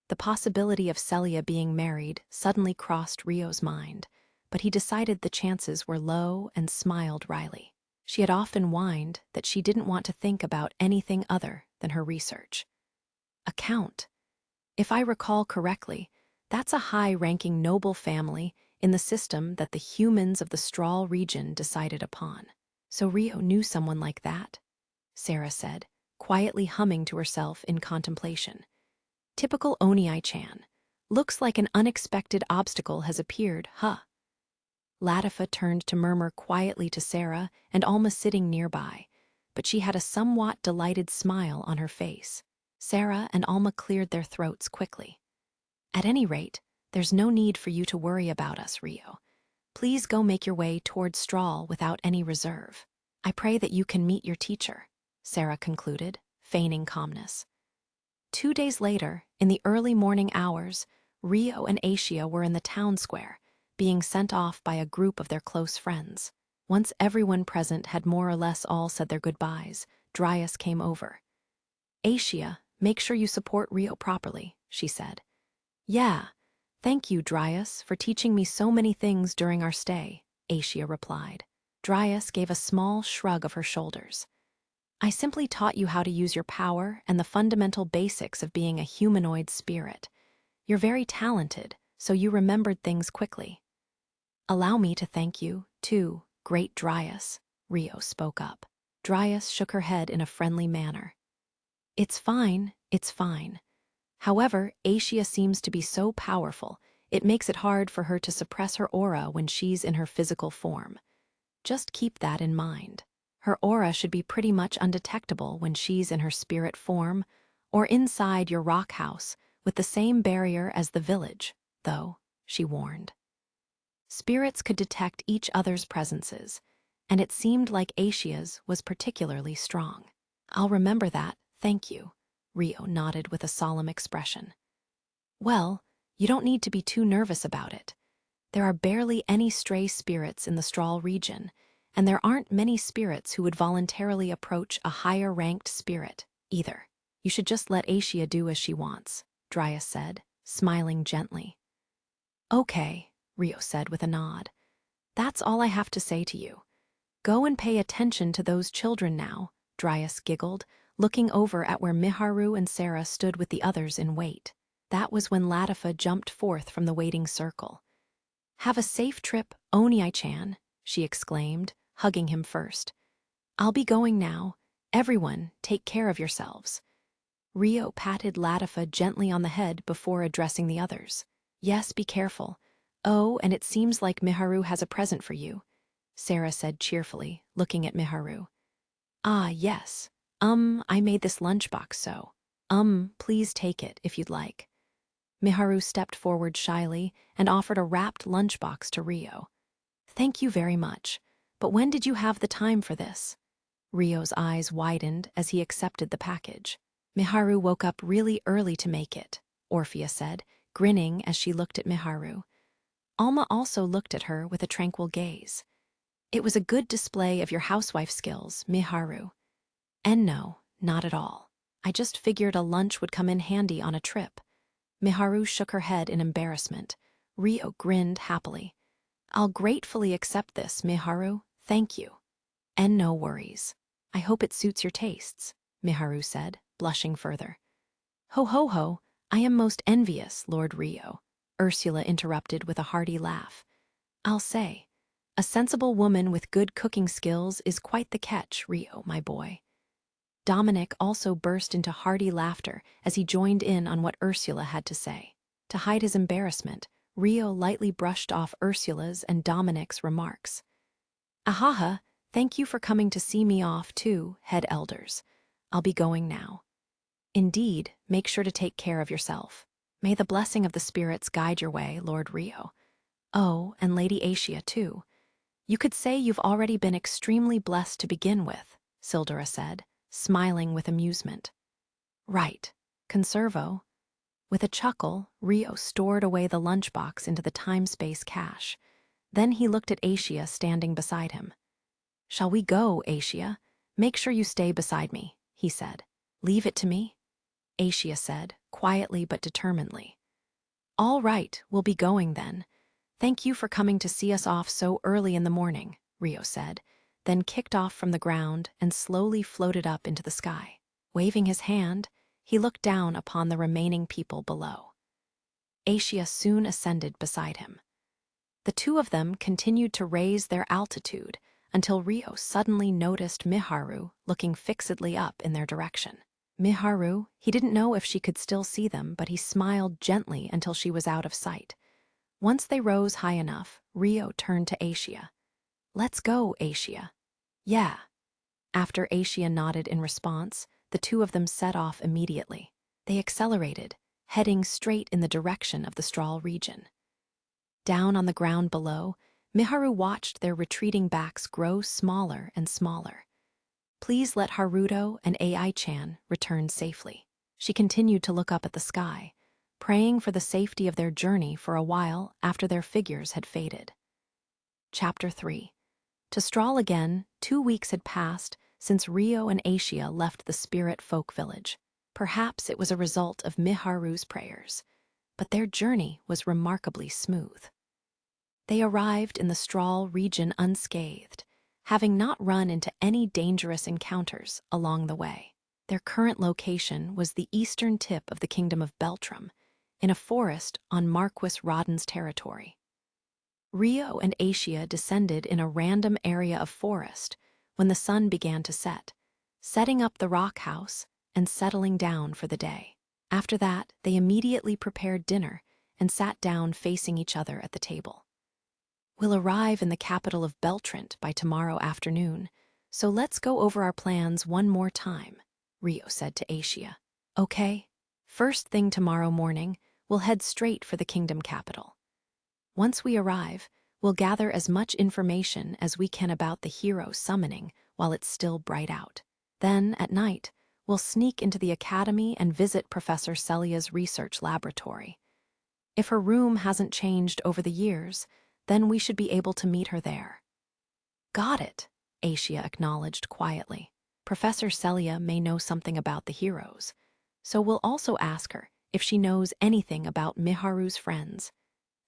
Speaker 1: The possibility of Celia being married suddenly crossed Rio's mind, but he decided the chances were low and smiled wryly. She had often whined that she didn't want to think about anything other than her research. A count. If I recall correctly, that's a high-ranking noble family in the system that the humans of the Strahl region decided upon. So Rio knew someone like that? Sarah said, quietly humming to herself in contemplation. Typical Onii-chan. Looks like an unexpected obstacle has appeared, huh? Latifa turned to murmur quietly to Sarah and Alma sitting nearby, but she had a somewhat delighted smile on her face. Sarah and Alma cleared their throats quickly. At any rate, there's no need for you to worry about us, Rio. Please go make your way toward Strahl without any reserve. I pray that you can meet your teacher, Sarah concluded, feigning calmness. 2 days later, in the early morning hours, Rio and Aisha were in the town square, being sent off by a group of their close friends. Once everyone present had more or less all said their goodbyes, Dryas came over. Aisha, make sure you support Rio properly, she said. Yeah, thank you, Dryas, for teaching me so many things during our stay, Aisha replied. Dryas gave a small shrug of her shoulders. I simply taught you how to use your power and the fundamental basics of being a humanoid spirit. You're very talented, so you remembered things quickly. Allow me to thank you, too, great Dryas, Rio spoke up. Dryas shook her head in a friendly manner. It's fine, it's fine. However, Aisha seems to be so powerful, it makes it hard for her to suppress her aura when she's in her physical form. Just keep that in mind. Her aura should be pretty much undetectable when she's in her spirit form, or inside your rock house, with the same barrier as the village, though, she warned. Spirits could detect each other's presences, and it seemed like Aisha's was particularly strong. I'll remember that, thank you, Rio nodded with a solemn expression. Well, You don't need to be too nervous about it. There are barely any stray spirits in the Strahl region, and there aren't many spirits who would voluntarily approach a higher-ranked spirit, either. You should just let Asia do as she wants, Dryas said, smiling gently. Okay, Rio said with a nod. That's all I have to say to you. Go and pay attention to those children now, Dryas giggled, looking over at where Miharu and Sarah stood with the others in wait. That was when Latifa jumped forth from the waiting circle. Have a safe trip, Oni-chan, she exclaimed, hugging him first. I'll be going now. Everyone, take care of yourselves. Rio patted Latifa gently on the head before addressing the others. Yes, be careful. Oh, and it seems like Miharu has a present for you, Sarah said cheerfully, looking at Miharu. Ah, yes. I made this lunchbox so. Please take it if you'd like. Miharu stepped forward shyly and offered a wrapped lunchbox to Rio. Thank you very much, but when did you have the time for this? Rio's eyes widened as he accepted the package. Miharu woke up really early to make it, Orphea said, grinning as she looked at Miharu. Alma also looked at her with a tranquil gaze. It was a good display of your housewife skills, Miharu. And no, not at all. I just figured a lunch would come in handy on a trip. Miharu shook her head in embarrassment. Rio grinned happily. I'll gratefully accept this, Miharu. Thank you. And no worries. I hope it suits your tastes, Miharu said, blushing further. Ho ho ho, I am most envious, Lord Rio, Ursula interrupted with a hearty laugh. I'll say, a sensible woman with good cooking skills is quite the catch, Rio, my boy. Dominic also burst into hearty laughter as he joined in on what Ursula had to say. To hide his embarrassment, Rio lightly brushed off Ursula's and Dominic's remarks. Ahaha, thank you for coming to see me off too, head elders. I'll be going now. Indeed, make sure to take care of yourself. May the blessing of the spirits guide your way, Lord Rio. Oh, and Lady Asia too. You could say you've already been extremely blessed to begin with, Sildura said, smiling with amusement. Right, Conservo. With a chuckle, Rio stored away the lunchbox into the time-space cache. Then he looked at Asia standing beside him. Shall we go, Asia? Make sure you stay beside me, he said. Leave it to me? Asia said, quietly but determinedly. All right, we'll be going then. Thank you for coming to see us off so early in the morning, Rio said, then kicked off from the ground and slowly floated up into the sky. Waving his hand, he looked down upon the remaining people below. Asia soon ascended beside him. The two of them continued to raise their altitude until Rio suddenly noticed Miharu looking fixedly up in their direction. Miharu, he didn't know if she could still see them, but he smiled gently until she was out of sight. Once they rose high enough, Rio turned to Asia. Let's go, Asia. Yeah. After Asia nodded in response, the two of them set off immediately. They accelerated, heading straight in the direction of the Strahl region. Down on the ground below, Miharu watched their retreating backs grow smaller and smaller. Please let Haruto and Ai-chan return safely. She continued to look up at the sky, praying for the safety of their journey for a while after their figures had faded. Chapter 3. To Strahl again, 2 weeks had passed since Rio and Asia left the spirit folk village. Perhaps it was a result of Miharu's prayers, but their journey was remarkably smooth. They arrived in the Strahl region unscathed, having not run into any dangerous encounters along the way. Their current location was the eastern tip of the kingdom of Beltrum, in a forest on Marquis Rodden's territory. Rio and Asia descended in a random area of forest when the sun began to set, setting up the rock house and settling down for the day. After that, they immediately prepared dinner and sat down facing each other at the table. We'll arrive in the capital of Beltrant by tomorrow afternoon, so let's go over our plans one more time, Rio said to Asia. Okay, first thing tomorrow morning, we'll head straight for the kingdom capital. Once we arrive, we'll gather as much information as we can about the hero summoning while it's still bright out. Then, at night, we'll sneak into the academy and visit Professor Celia's research laboratory. If her room hasn't changed over the years, then we should be able to meet her there. Got it, Asia acknowledged quietly. Professor Celia may know something about the heroes, so we'll also ask her if she knows anything about Miharu's friends,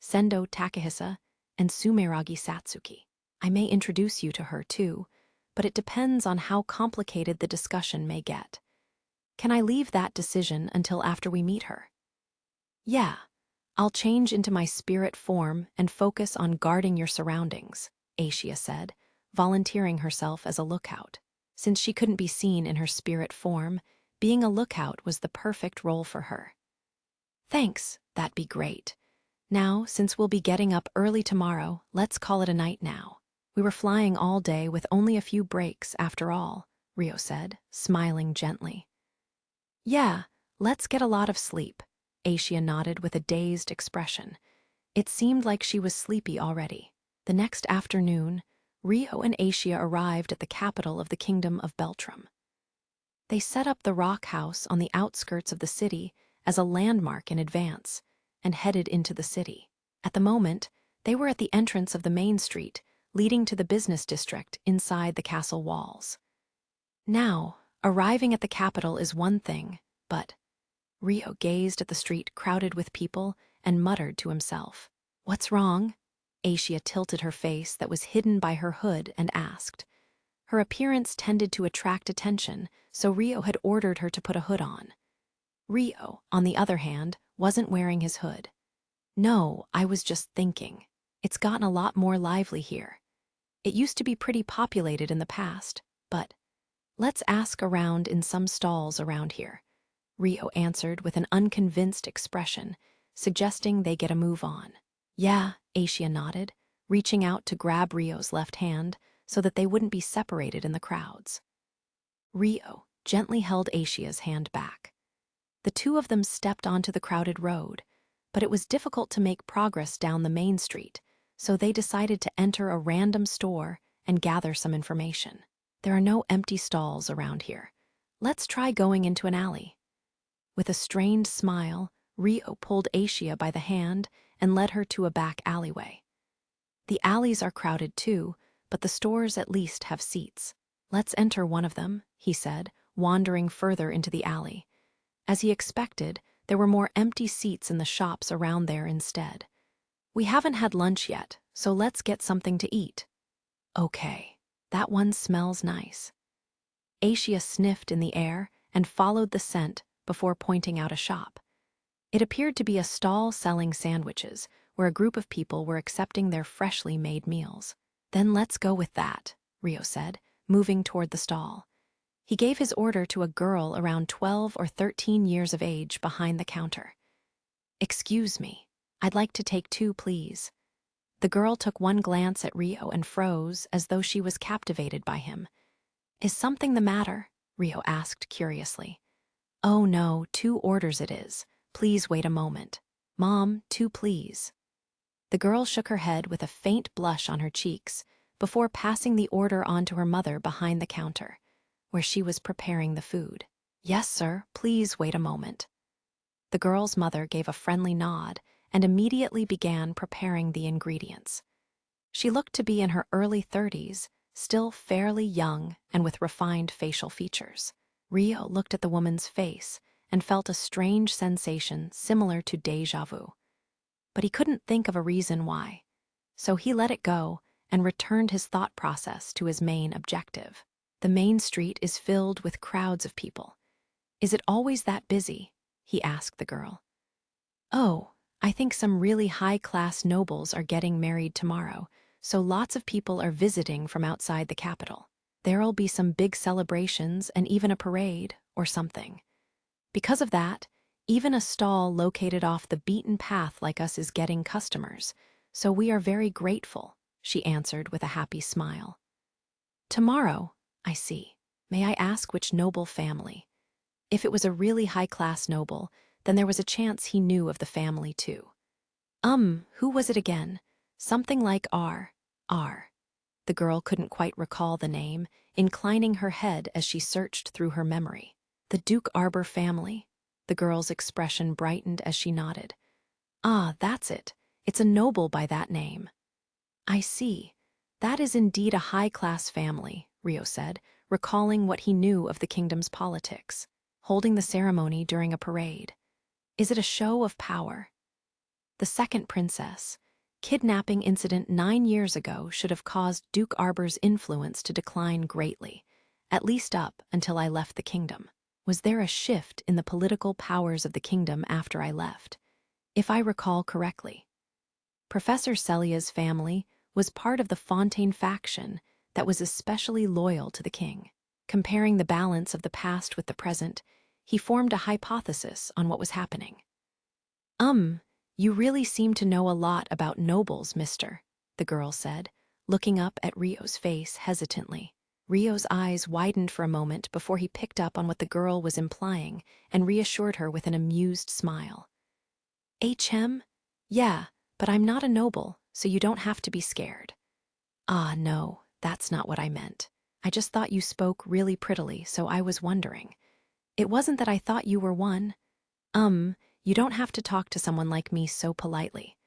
Speaker 1: Sendo Takahisa and Sumeragi Satsuki. I may introduce you to her too, but it depends on how complicated the discussion may get. Can I leave that decision until after we meet her? Yeah, I'll change into my spirit form and focus on guarding your surroundings, Asia said, volunteering herself as a lookout. Since she couldn't be seen in her spirit form, being a lookout was the perfect role for her. Thanks, that'd be great. Now, since we'll be getting up early tomorrow, let's call it a night now. We were flying all day with only a few breaks after all, Rio said, smiling gently. Yeah, let's get a lot of sleep, Asia nodded with a dazed expression. It seemed like she was sleepy already. The next afternoon, Rio and Asia arrived at the capital of the Kingdom of Beltrum. They set up the rock house on the outskirts of the city as a landmark in advance and headed into the city. At the moment, they were at the entrance of the main street leading to the business district inside the castle walls. Now, arriving at the capital is one thing, but Rio gazed at the street crowded with people and muttered to himself. What's wrong? Asia tilted her face that was hidden by her hood and asked. Her appearance tended to attract attention, so Rio had ordered her to put a hood on. Rio, on the other hand, wasn't wearing his hood. No, I was just thinking. It's gotten a lot more lively here. It used to be pretty populated in the past, but let's ask around in some stalls around here, Rio answered with an unconvinced expression, suggesting they get a move on. Yeah, Asia nodded, reaching out to grab Rio's left hand so that they wouldn't be separated in the crowds. Rio gently held Asia's hand back. The two of them stepped onto the crowded road, but it was difficult to make progress down the main street, so they decided to enter a random store and gather some information. There are no empty stalls around here. Let's try going into an alley. With a strained smile, Rio pulled Asia by the hand and led her to a back alleyway. The alleys are crowded too, but the stores at least have seats. Let's enter one of them, he said, wandering further into the alley. As he expected, there were more empty seats in the shops around there instead. We haven't had lunch yet, so let's get something to eat. Okay, that one smells nice. Asia sniffed in the air and followed the scent before pointing out a shop. It appeared to be a stall selling sandwiches, where a group of people were accepting their freshly made meals. Then let's go with that, Rio said, moving toward the stall. He gave his order to a girl around 12 or 13 years of age behind the counter. Excuse me, I'd like to take 2, please. The girl took one glance at Rio and froze as though she was captivated by him. Is something the matter? Rio asked curiously. Oh no, 2 orders it is. Please wait a moment. Mom, 2 please. The girl shook her head with a faint blush on her cheeks before passing the order on to her mother behind the counter, where she was preparing the food. Yes, sir, please wait a moment. The girl's mother gave a friendly nod and immediately began preparing the ingredients. She looked to be in her early 30s, still fairly young and with refined facial features. Rio looked at the woman's face and felt a strange sensation similar to déjà vu. But he couldn't think of a reason why, so he let it go and returned his thought process to his main objective. The main street is filled with crowds of people. Is it always that busy? He asked the girl. Oh, I think some really high-class nobles are getting married tomorrow, so lots of people are visiting from outside the capital. There'll be some big celebrations and even a parade or something. Because of that, even a stall located off the beaten path like us is getting customers, so we are very grateful, she answered with a happy smile. Tomorrow, I see. May I ask which noble family? If it was a really high-class noble, then there was a chance he knew of the family too. Who was it again? Something like R. The girl couldn't quite recall the name, inclining her head as she searched through her memory. The Duke Arbor family. The girl's expression brightened as she nodded. Ah, that's it. It's a noble by that name. I see. That is indeed a high-class family, Rio said, recalling what he knew of the kingdom's politics. Holding the ceremony during a parade. Is it a show of power? The second princess. Kidnapping incident 9 years ago should have caused Duke Arbor's influence to decline greatly, at least up until I left the kingdom. Was there a shift in the political powers of the kingdom after I left? If I recall correctly, Professor Celia's family was part of the Fontaine faction that was especially loyal to the king. Comparing the balance of the past with the present, he formed a hypothesis on what was happening. You really seem to know a lot about nobles, mister, the girl said, looking up at Rio's face hesitantly. Rio's eyes widened for a moment before he picked up on what the girl was implying and reassured her with an amused smile. HM? Yeah, but I'm not a noble, so you don't have to be scared. Ah, no, that's not what I meant. I just thought you spoke really prettily, so I was wondering. It wasn't that I thought you were one. You don't have to talk to someone like me so politely.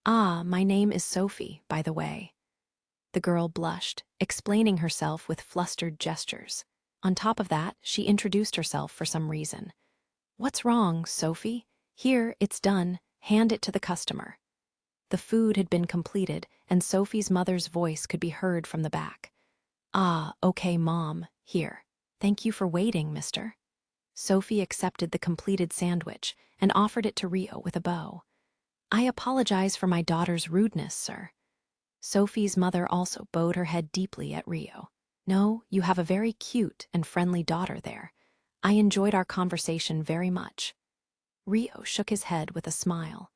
Speaker 1: Ah, my name is Sophie, by the way. The girl blushed, explaining herself with flustered gestures. On top of that, she introduced herself for some reason. What's wrong, Sophie? Here, it's done. Hand it to the customer. The food had been completed, and Sophie's mother's voice could be heard from the back. Ah, okay, Mom. Here. Thank you for waiting, mister. Sophie accepted the completed sandwich and offered it to Rio with a bow. I apologize for my daughter's rudeness, sir. Sophie's mother also bowed her head deeply at Rio. No, you have a very cute and friendly daughter there. I enjoyed our conversation very much. Rio shook his head with a smile.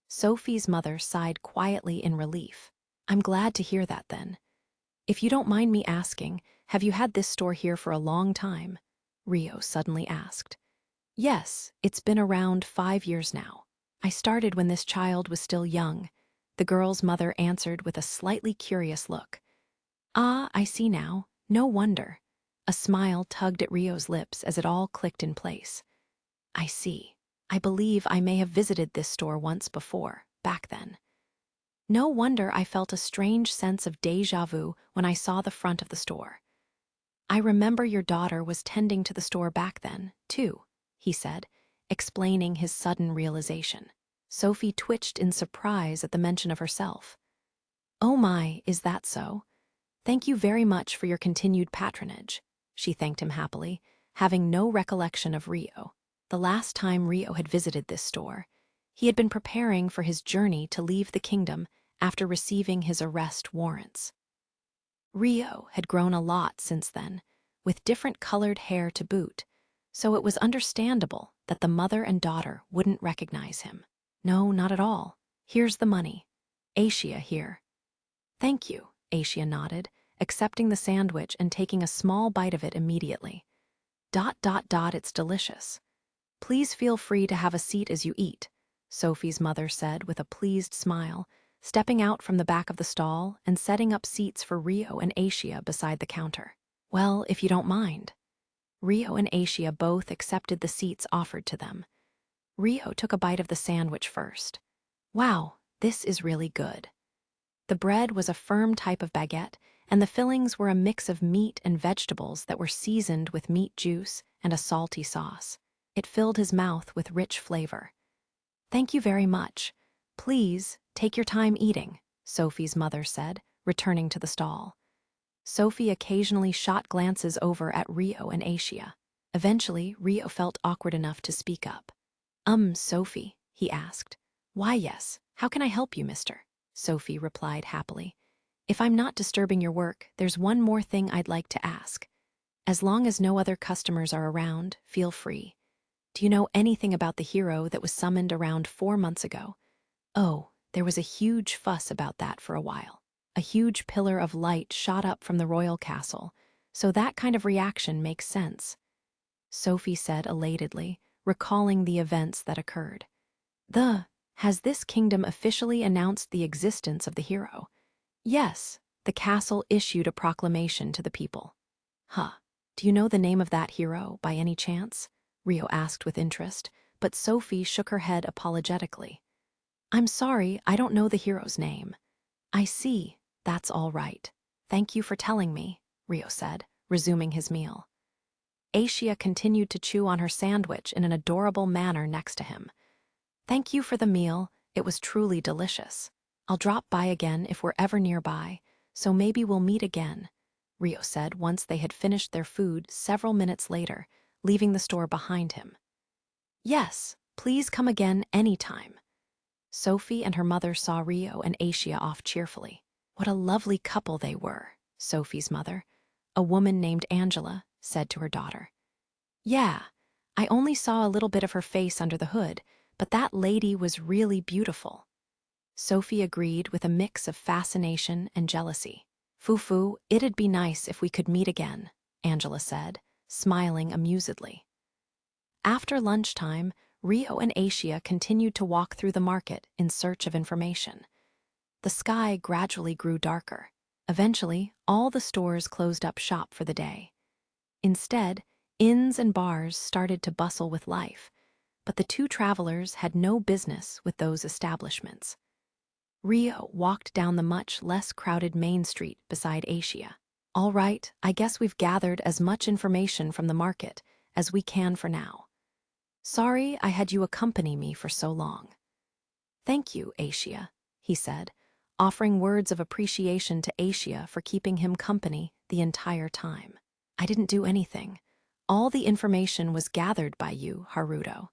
Speaker 1: Sophie's mother sighed quietly in relief. I'm glad to hear that then. If you don't mind me asking, have you had this store here for a long time? Rio suddenly asked. Yes, it's been around 5 years now. I started when this child was still young. The girl's mother answered with a slightly curious look. Ah, I see now. No wonder. A smile tugged at Rio's lips as it all clicked in place. I see. I believe I may have visited this store once before, back then. No wonder I felt a strange sense of déjà vu when I saw the front of the store. I remember your daughter was tending to the store back then, too, he said, explaining his sudden realization. Sophie twitched in surprise at the mention of herself. Oh my, is that so? Thank you very much for your continued patronage, she thanked him happily, having no recollection of Rio. The last time Rio had visited this store, he had been preparing for his journey to leave the kingdom after receiving his arrest warrants. Rio had grown a lot since then, with different colored hair to boot, so it was understandable that the mother and daughter wouldn't recognize him. No, not at all. Here's the money. Asia here. Thank you, Asia nodded, accepting the sandwich and taking a small bite of it immediately. It's delicious. Please feel free to have a seat as you eat, Sophie's mother said with a pleased smile, stepping out from the back of the stall and setting up seats for Rio and Asia beside the counter. Well, if you don't mind. Rio and Asia both accepted the seats offered to them. Rio took a bite of the sandwich first. Wow, this is really good. The bread was a firm type of baguette, and the fillings were a mix of meat and vegetables that were seasoned with meat juice and a salty sauce. It filled his mouth with rich flavor. Thank you very much. Please, take your time eating, Sophie's mother said, returning to the stall. Sophie occasionally shot glances over at Rio and Asia. Eventually, Rio felt awkward enough to speak up. Sophie, he asked. Why, yes. How can I help you, mister? Sophie replied happily. If I'm not disturbing your work, there's one more thing I'd like to ask. As long as no other customers are around, feel free. Do you know anything about the hero that was summoned around 4 months ago? Oh, there was a huge fuss about that for a while. A huge pillar of light shot up from the royal castle, so that kind of reaction makes sense. Sophie said elatedly, recalling the events that occurred. Has this kingdom officially announced the existence of the hero? Yes, the castle issued a proclamation to the people. Do you know the name of that hero, by any chance? Rio asked with interest, but Sophie shook her head apologetically. I'm sorry, I don't know the hero's name. I see. That's all right. Thank you for telling me, Rio said, resuming his meal. Aisha continued to chew on her sandwich in an adorable manner next to him. Thank you for the meal. It was truly delicious. I'll drop by again if we're ever nearby, so maybe we'll meet again, Rio said once they had finished their food several minutes later, leaving the store behind him. Yes, please come again anytime. Sophie and her mother saw Rio and Aisha off cheerfully. What a lovely couple they were, Sophie's mother, a woman named Angela, said to her daughter. Yeah, I only saw a little bit of her face under the hood, but that lady was really beautiful. Sophie agreed with a mix of fascination and jealousy. Fufu, it'd be nice if we could meet again, Angela said, smiling amusedly. After lunchtime, Rio and Aisha continued to walk through the market in search of information. The sky gradually grew darker. Eventually, all the stores closed up shop for the day. Instead, inns and bars started to bustle with life, but the two travelers had no business with those establishments. Rio walked down the much less crowded main street beside Aisha. All right, I guess we've gathered as much information from the market as we can for now. Sorry I had you accompany me for so long. Thank you, Aisha, he said, offering words of appreciation to Aisha for keeping him company the entire time. I didn't do anything. All the information was gathered by you, Haruto.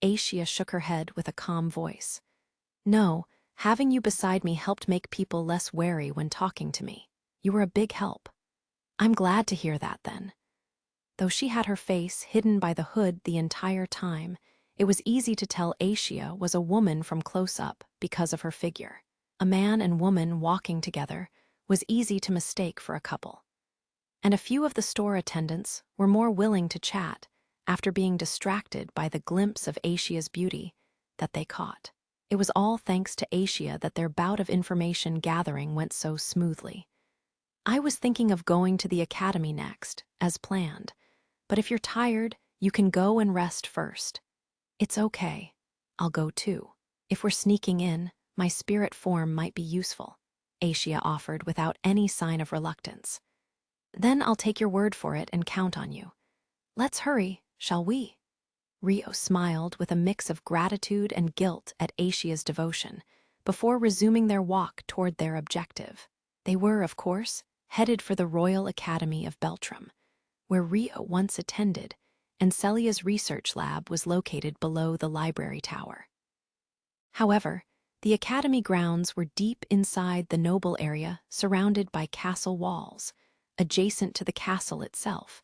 Speaker 1: Aisha shook her head with a calm voice. No, having you beside me helped make people less wary when talking to me. You were a big help. I'm glad to hear that then. Though she had her face hidden by the hood the entire time, it was easy to tell Aisha was a woman from close up because of her figure. A man and woman walking together was easy to mistake for a couple. And a few of the store attendants were more willing to chat after being distracted by the glimpse of Aisha's beauty that they caught. It was all thanks to Aisha that their bout of information gathering went so smoothly. I was thinking of going to the academy next, as planned, but if you're tired, you can go and rest first. It's okay. I'll go too. If we're sneaking in, my spirit form might be useful, Aisha offered without any sign of reluctance. Then I'll take your word for it and count on you. Let's hurry, shall we? Rio smiled with a mix of gratitude and guilt at Aisha's devotion before resuming their walk toward their objective. They were, of course, headed for the Royal Academy of Beltram, where Rio once attended, and Celia's research lab was located below the library tower. However, the academy grounds were deep inside the noble area surrounded by castle walls, adjacent to the castle itself,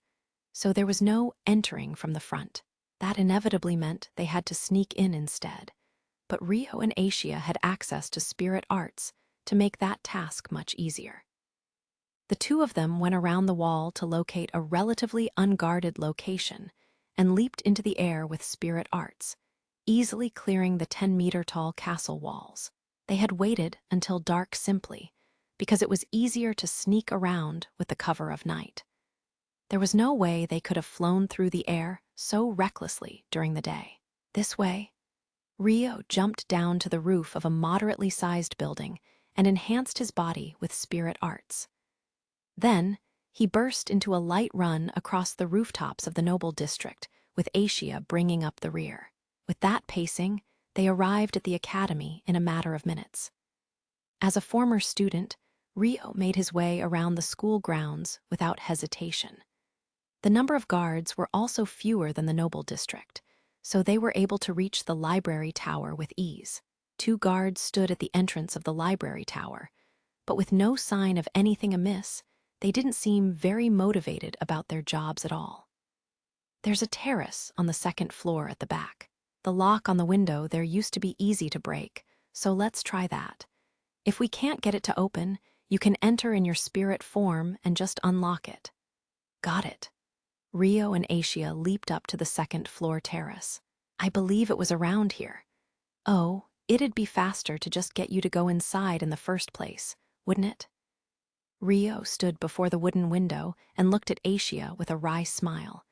Speaker 1: so there was no entering from the front. That inevitably meant they had to sneak in instead, but Rio and Aisha had access to spirit arts to make that task much easier. The two of them went around the wall to locate a relatively unguarded location and leaped into the air with spirit arts, easily clearing the 10-meter-tall castle walls. They had waited until dark simply because it was easier to sneak around with the cover of night. There was no way they could have flown through the air so recklessly during the day. This way, Rio jumped down to the roof of a moderately sized building and enhanced his body with spirit arts. Then, he burst into a light run across the rooftops of the noble district, with Aisha bringing up the rear. With that pacing, they arrived at the academy in a matter of minutes. As a former student, Rio made his way around the school grounds without hesitation. The number of guards were also fewer than the noble district, so they were able to reach the library tower with ease. 2 guards stood at the entrance of the library tower, but with no sign of anything amiss, they didn't seem very motivated about their jobs at all. There's a terrace on the 2nd floor at the back. The lock on the window there used to be easy to break, so let's try that. If we can't get it to open, you can enter in your spirit form and just unlock it. Got it. Rio and Aisha leaped up to the 2nd floor terrace. I believe it was around here. Oh, it'd be faster to just get you to go inside in the first place, wouldn't it? Rio stood before the wooden window and looked at Aisha with a wry smile.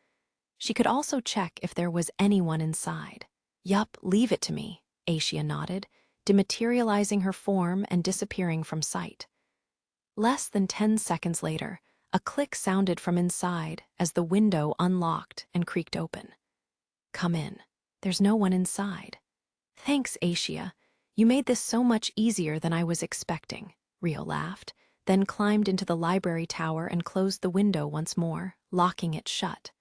Speaker 1: She could also check if there was anyone inside. Yup, leave it to me, Aisha nodded, dematerializing her form and disappearing from sight. Less than 10 seconds later, a click sounded from inside as the window unlocked and creaked open. "Come in. There's no one inside." "Thanks, Asia. You made this so much easier than I was expecting," Rio laughed, then climbed into the library tower and closed the window once more, locking it shut.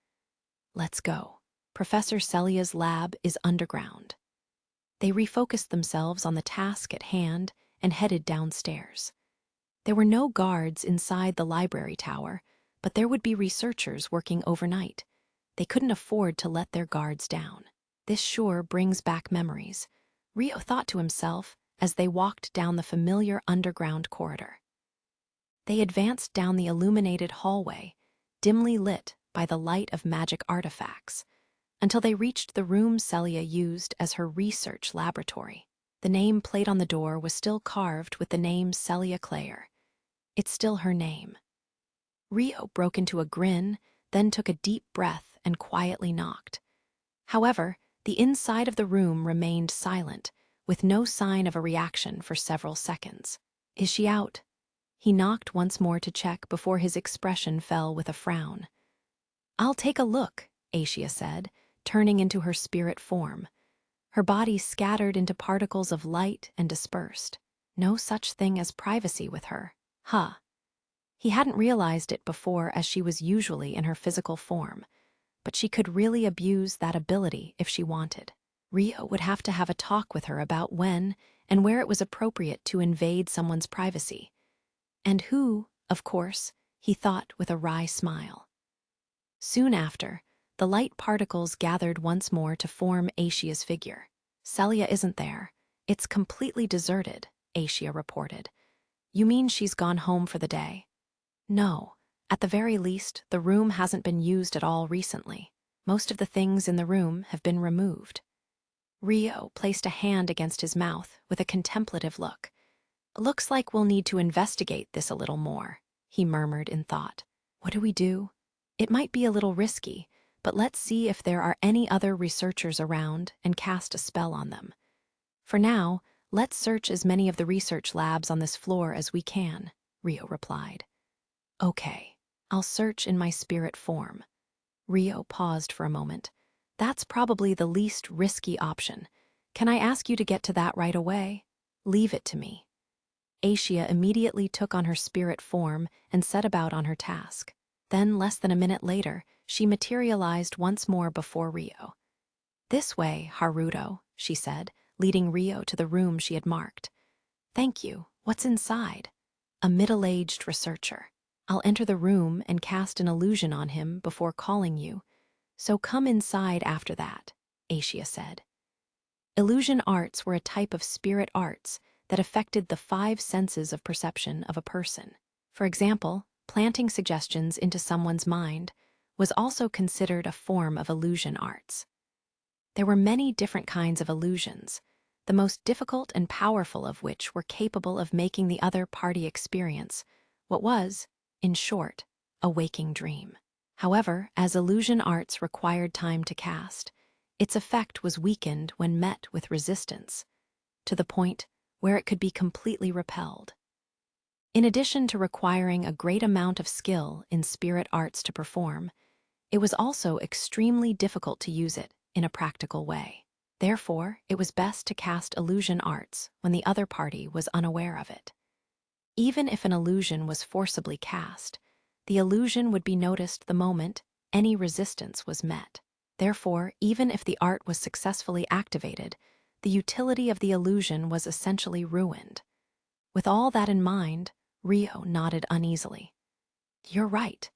Speaker 1: "Let's go. Professor Celia's lab is underground." They refocused themselves on the task at hand and headed downstairs. There were no guards inside the library tower, but there would be researchers working overnight. They couldn't afford to let their guards down. "This sure brings back memories," Rio thought to himself as they walked down the familiar underground corridor. They advanced down the illuminated hallway, dimly lit by the light of magic artifacts, until they reached the room Celia used as her research laboratory. The name plate on the door was still carved with the name Celia Clare. It's still her name. Rio broke into a grin, then took a deep breath and quietly knocked. However, the inside of the room remained silent, with no sign of a reaction for several seconds. "Is she out?" He knocked once more to check before his expression fell with a frown. "I'll take a look," Asia said, turning into her spirit form. Her body scattered into particles of light and dispersed. No such thing as privacy with her. Huh. He hadn't realized it before, as she was usually in her physical form, but she could really abuse that ability if she wanted. Rio would have to have a talk with her about when and where it was appropriate to invade someone's privacy. And who, of course, he thought with a wry smile. Soon after, the light particles gathered once more to form Asia's figure. "Celia isn't there. It's completely deserted," Asia reported. "You mean she's gone home for the day?" "No. At the very least, the room hasn't been used at all recently. Most of the things in the room have been removed." Rio placed a hand against his mouth with a contemplative look. "Looks like we'll need to investigate this a little more," he murmured in thought. "What do we do? It might be a little risky, but let's see if there are any other researchers around and cast a spell on them. For now, let's search as many of the research labs on this floor as we can," Rio replied. "Okay, I'll search in my spirit form." Rio paused for a moment. "That's probably the least risky option. Can I ask you to get to that right away?" "Leave it to me." Asia immediately took on her spirit form and set about on her task. Then, less than a minute later, she materialized once more before Rio. "This way, Haruto," she said, leading Rio to the room she had marked. "Thank you. What's inside?" "A middle-aged researcher. I'll enter the room and cast an illusion on him before calling you. So come inside after that," Asia said. Illusion arts were a type of spirit arts that affected the 5 senses of perception of a person. For example, planting suggestions into someone's mind was also considered a form of illusion arts. There were many different kinds of illusions, the most difficult and powerful of which were capable of making the other party experience what was, in short, a waking dream. However, as illusion arts required time to cast, its effect was weakened when met with resistance, to the point where it could be completely repelled. In addition to requiring a great amount of skill in spirit arts to perform, it was also extremely difficult to use it in a practical way. Therefore, it was best to cast illusion arts when the other party was unaware of it. Even if an illusion was forcibly cast, the illusion would be noticed the moment any resistance was met. Therefore, even if the art was successfully activated, the utility of the illusion was essentially ruined. With all that in mind, Rio nodded uneasily. "You're right.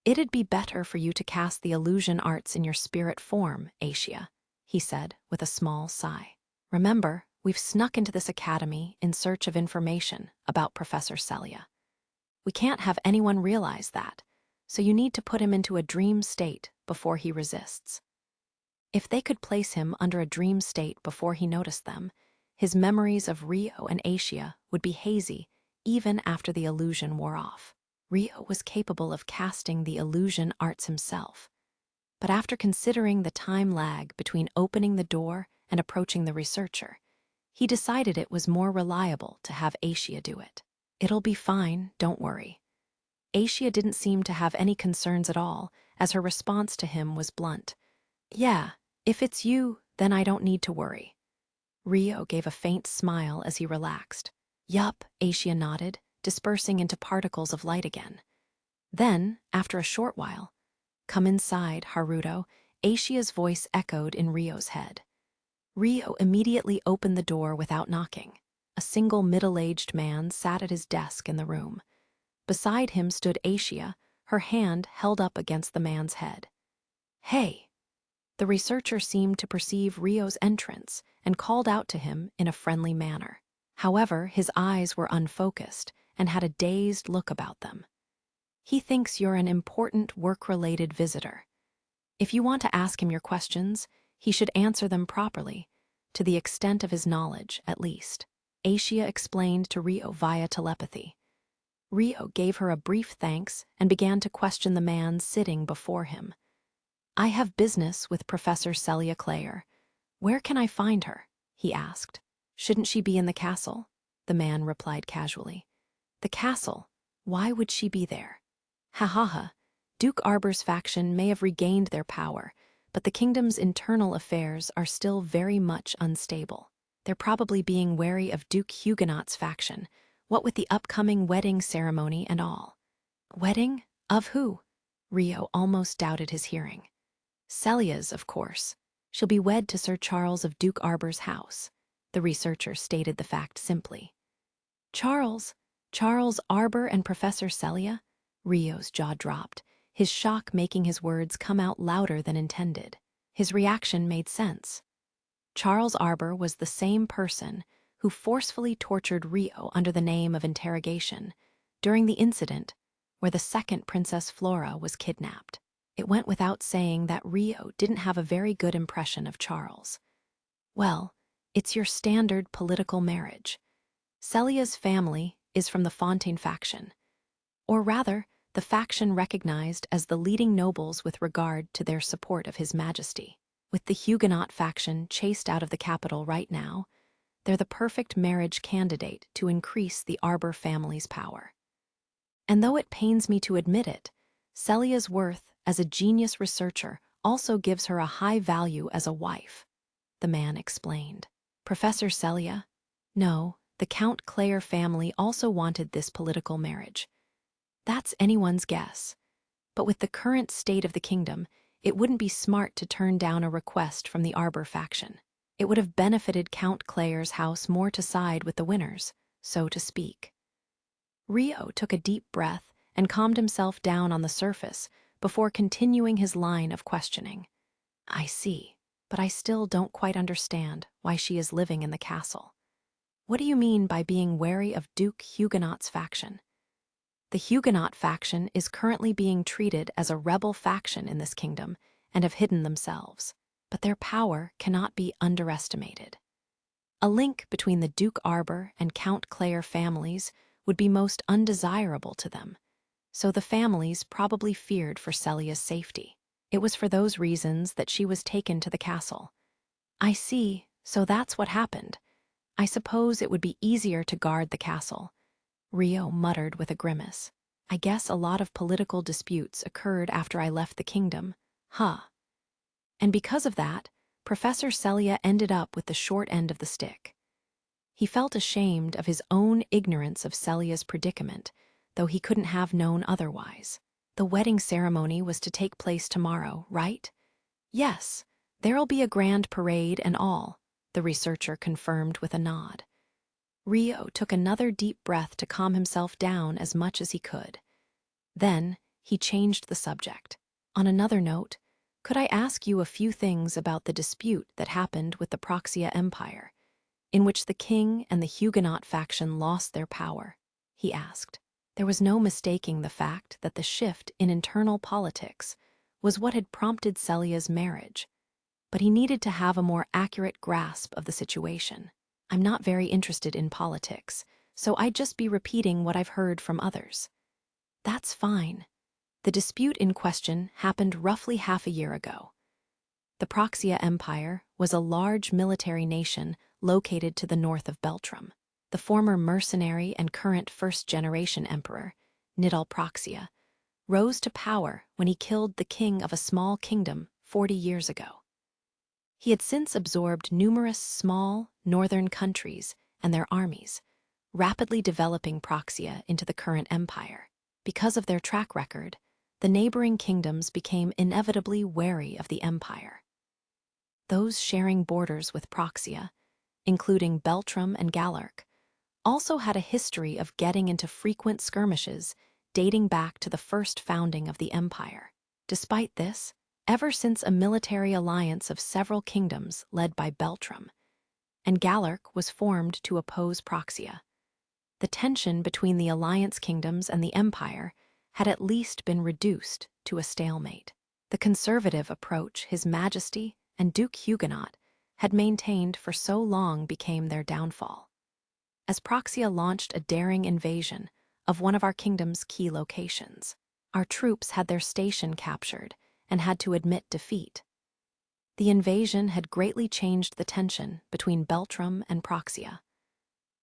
Speaker 1: It'd be better for you to cast the illusion arts in your spirit form, Asia," he said with a small sigh. "Remember, we've snuck into this academy in search of information about Professor Celia. We can't have anyone realize that, so you need to put him into a dream state before he resists." If they could place him under a dream state before he noticed them, his memories of Rio and Asia would be hazy even after the illusion wore off. Rio was capable of casting the illusion arts himself, but after considering the time lag between opening the door and approaching the researcher, He decided it was more reliable to have Asia do it. "It'll be fine, don't worry." Asia didn't seem to have any concerns at all, as her response to him was blunt. "Yeah, if it's you, then I don't need to worry." Rio gave a faint smile as he relaxed. "Yup," Asia nodded, dispersing into particles of light again. Then, after a short while, "Come inside, Haruto," Asia's voice echoed in Rio's head. Rio immediately opened the door without knocking. A single middle-aged man sat at his desk in the room. Beside him stood Asia, her hand held up against the man's head. "Hey!" The researcher seemed to perceive Rio's entrance and called out to him in a friendly manner. However, his eyes were unfocused and had a dazed look about them. "He thinks you're an important work-related visitor. If you want to ask him your questions, he should answer them properly, to the extent of his knowledge, at least," Asia explained to Rio via telepathy. Rio gave her a brief thanks and began to question the man sitting before him. "I have business with Professor Celia Clare. Where can I find her?" he asked. "Shouldn't she be in the castle?" the man replied casually. "The castle? Why would she be there?" "Ha ha ha. Duke Arbor's faction may have regained their power, but the kingdom's internal affairs are still very much unstable. They're probably being wary of Duke Huguenot's faction, what with the upcoming wedding ceremony and all." "Wedding? Of who?" Rio almost doubted his hearing. "Celia's, of course. She'll be wed to Sir Charles of Duke Arbor's house." The researcher stated the fact simply. "Charles? Charles Arbor and Professor Celia?" Rio's jaw dropped, his shock making his words come out louder than intended. His reaction made sense. Charles Arbor was the same person who forcefully tortured Rio under the name of interrogation during the incident where the second Princess Flora was kidnapped. It went without saying that Rio didn't have a very good impression of Charles. "Well, it's your standard political marriage. Celia's family is from the Fontaine faction, or rather, the faction recognized as the leading nobles with regard to their support of His Majesty. With the Huguenot faction chased out of the capital right now, they're the perfect marriage candidate to increase the Arbor family's power. And though it pains me to admit it, Celia's worth as a genius researcher also gives her a high value as a wife," the man explained. "Professor Celia? No, the Count Clare family also wanted this political marriage. That's anyone's guess. But with the current state of the kingdom, it wouldn't be smart to turn down a request from the Arbor faction. It would have benefited Count Clare's house more to side with the winners, so to speak." Rio took a deep breath and calmed himself down on the surface before continuing his line of questioning. "I see, but I still don't quite understand why she is living in the castle. What do you mean by being wary of Duke Huguenot's faction?" "The Huguenot faction is currently being treated as a rebel faction in this kingdom and have hidden themselves, but their power cannot be underestimated. A link between the Duke Arbor and Count Clare families would be most undesirable to them, so the families probably feared for Celia's safety. It was for those reasons that she was taken to the castle." "I see, so that's what happened. I suppose it would be easier to guard the castle," Rio muttered with a grimace. "I guess a lot of political disputes occurred after I left the kingdom, huh? And because of that, Professor Celia ended up with the short end of the stick." He felt ashamed of his own ignorance of Celia's predicament, though he couldn't have known otherwise. "The wedding ceremony was to take place tomorrow, right?" "Yes, there'll be a grand parade and all," the researcher confirmed with a nod. Rio took another deep breath to calm himself down as much as he could. Then he changed the subject. "On another note, could I ask you a few things about the dispute that happened with the Proxia Empire, in which the king and the Huguenot faction lost their power?" he asked. There was no mistaking the fact that the shift in internal politics was what had prompted Celia's marriage, but he needed to have a more accurate grasp of the situation. "I'm not very interested in politics, so I'd just be repeating what I've heard from others." "That's fine. The dispute in question happened roughly half a year ago. The Proxia Empire was a large military nation located to the north of Beltrum. The former mercenary and current first-generation emperor, Nidal, rose to power when he killed the king of a small kingdom 40 years ago. He had since absorbed numerous small, northern countries and their armies, rapidly developing Praxia into the current empire. Because of their track record, the neighboring kingdoms became inevitably wary of the empire. Those sharing borders with Praxia, including Beltrum and Galark, also had a history of getting into frequent skirmishes dating back to the first founding of the empire. Despite this, ever since a military alliance of several kingdoms led by Beltrum and Galark was formed to oppose Praxia, the tension between the alliance kingdoms and the empire had at least been reduced to a stalemate. The conservative approach His Majesty and Duke Huguenot had maintained for so long became their downfall. As Praxia launched a daring invasion of one of our kingdom's key locations, our troops had their station captured and had to admit defeat. The invasion had greatly changed the tension between Beltrum and Praxia.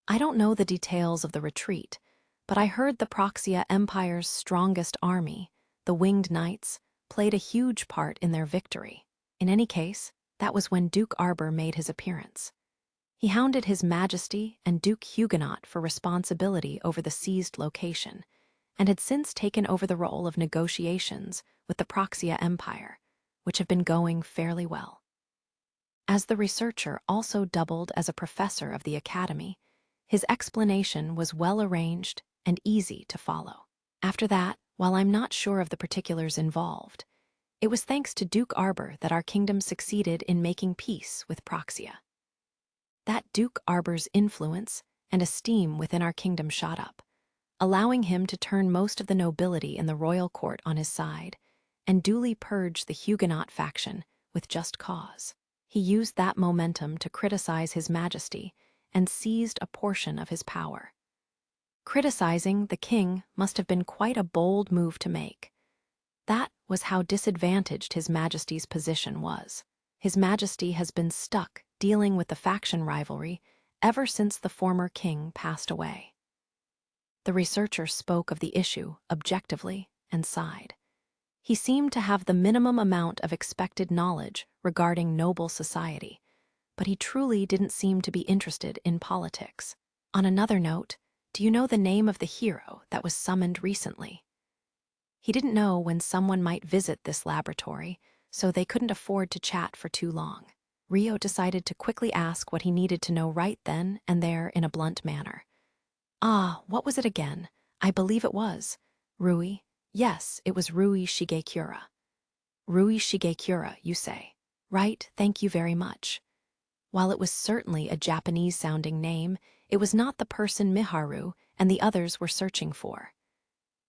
Speaker 1: I don't know the details of the retreat, but I heard the Praxia Empire's strongest army, the Winged Knights, played a huge part in their victory. In any case, that was when Duke Arbor made his appearance. He hounded His Majesty and Duke Huguenot for responsibility over the seized location, and had since taken over the role of negotiations with the Praxia Empire, which have been going fairly well. As the researcher also doubled as a professor of the academy, his explanation was well arranged and easy to follow. After that, while I'm not sure of the particulars involved, it was thanks to Duke Arbor that our kingdom succeeded in making peace with Praxia. That Duke Arbor's influence and esteem within our kingdom shot up, allowing him to turn most of the nobility in the royal court on his side and duly purge the Huguenot faction with just cause. He used that momentum to criticize His Majesty and seized a portion of his power. Criticizing the king must have been quite a bold move to make. That was how disadvantaged His Majesty's position was. His Majesty has been stuck dealing with the faction rivalry ever since the former king passed away. The researcher spoke of the issue objectively and sighed. He seemed to have the minimum amount of expected knowledge regarding noble society, but he truly didn't seem to be interested in politics. On another note, do you know the name of the hero that was summoned recently? He didn't know when someone might visit this laboratory, so they couldn't afford to chat for too long. Rio decided to quickly ask what he needed to know right then and there in a blunt manner. Ah, what was it again? I believe it was Rui. Yes, it was Rui Shigekura. Rui Shigekura, you say? Right, thank you very much. While it was certainly a Japanese-sounding name, it was not the person Miharu and the others were searching for.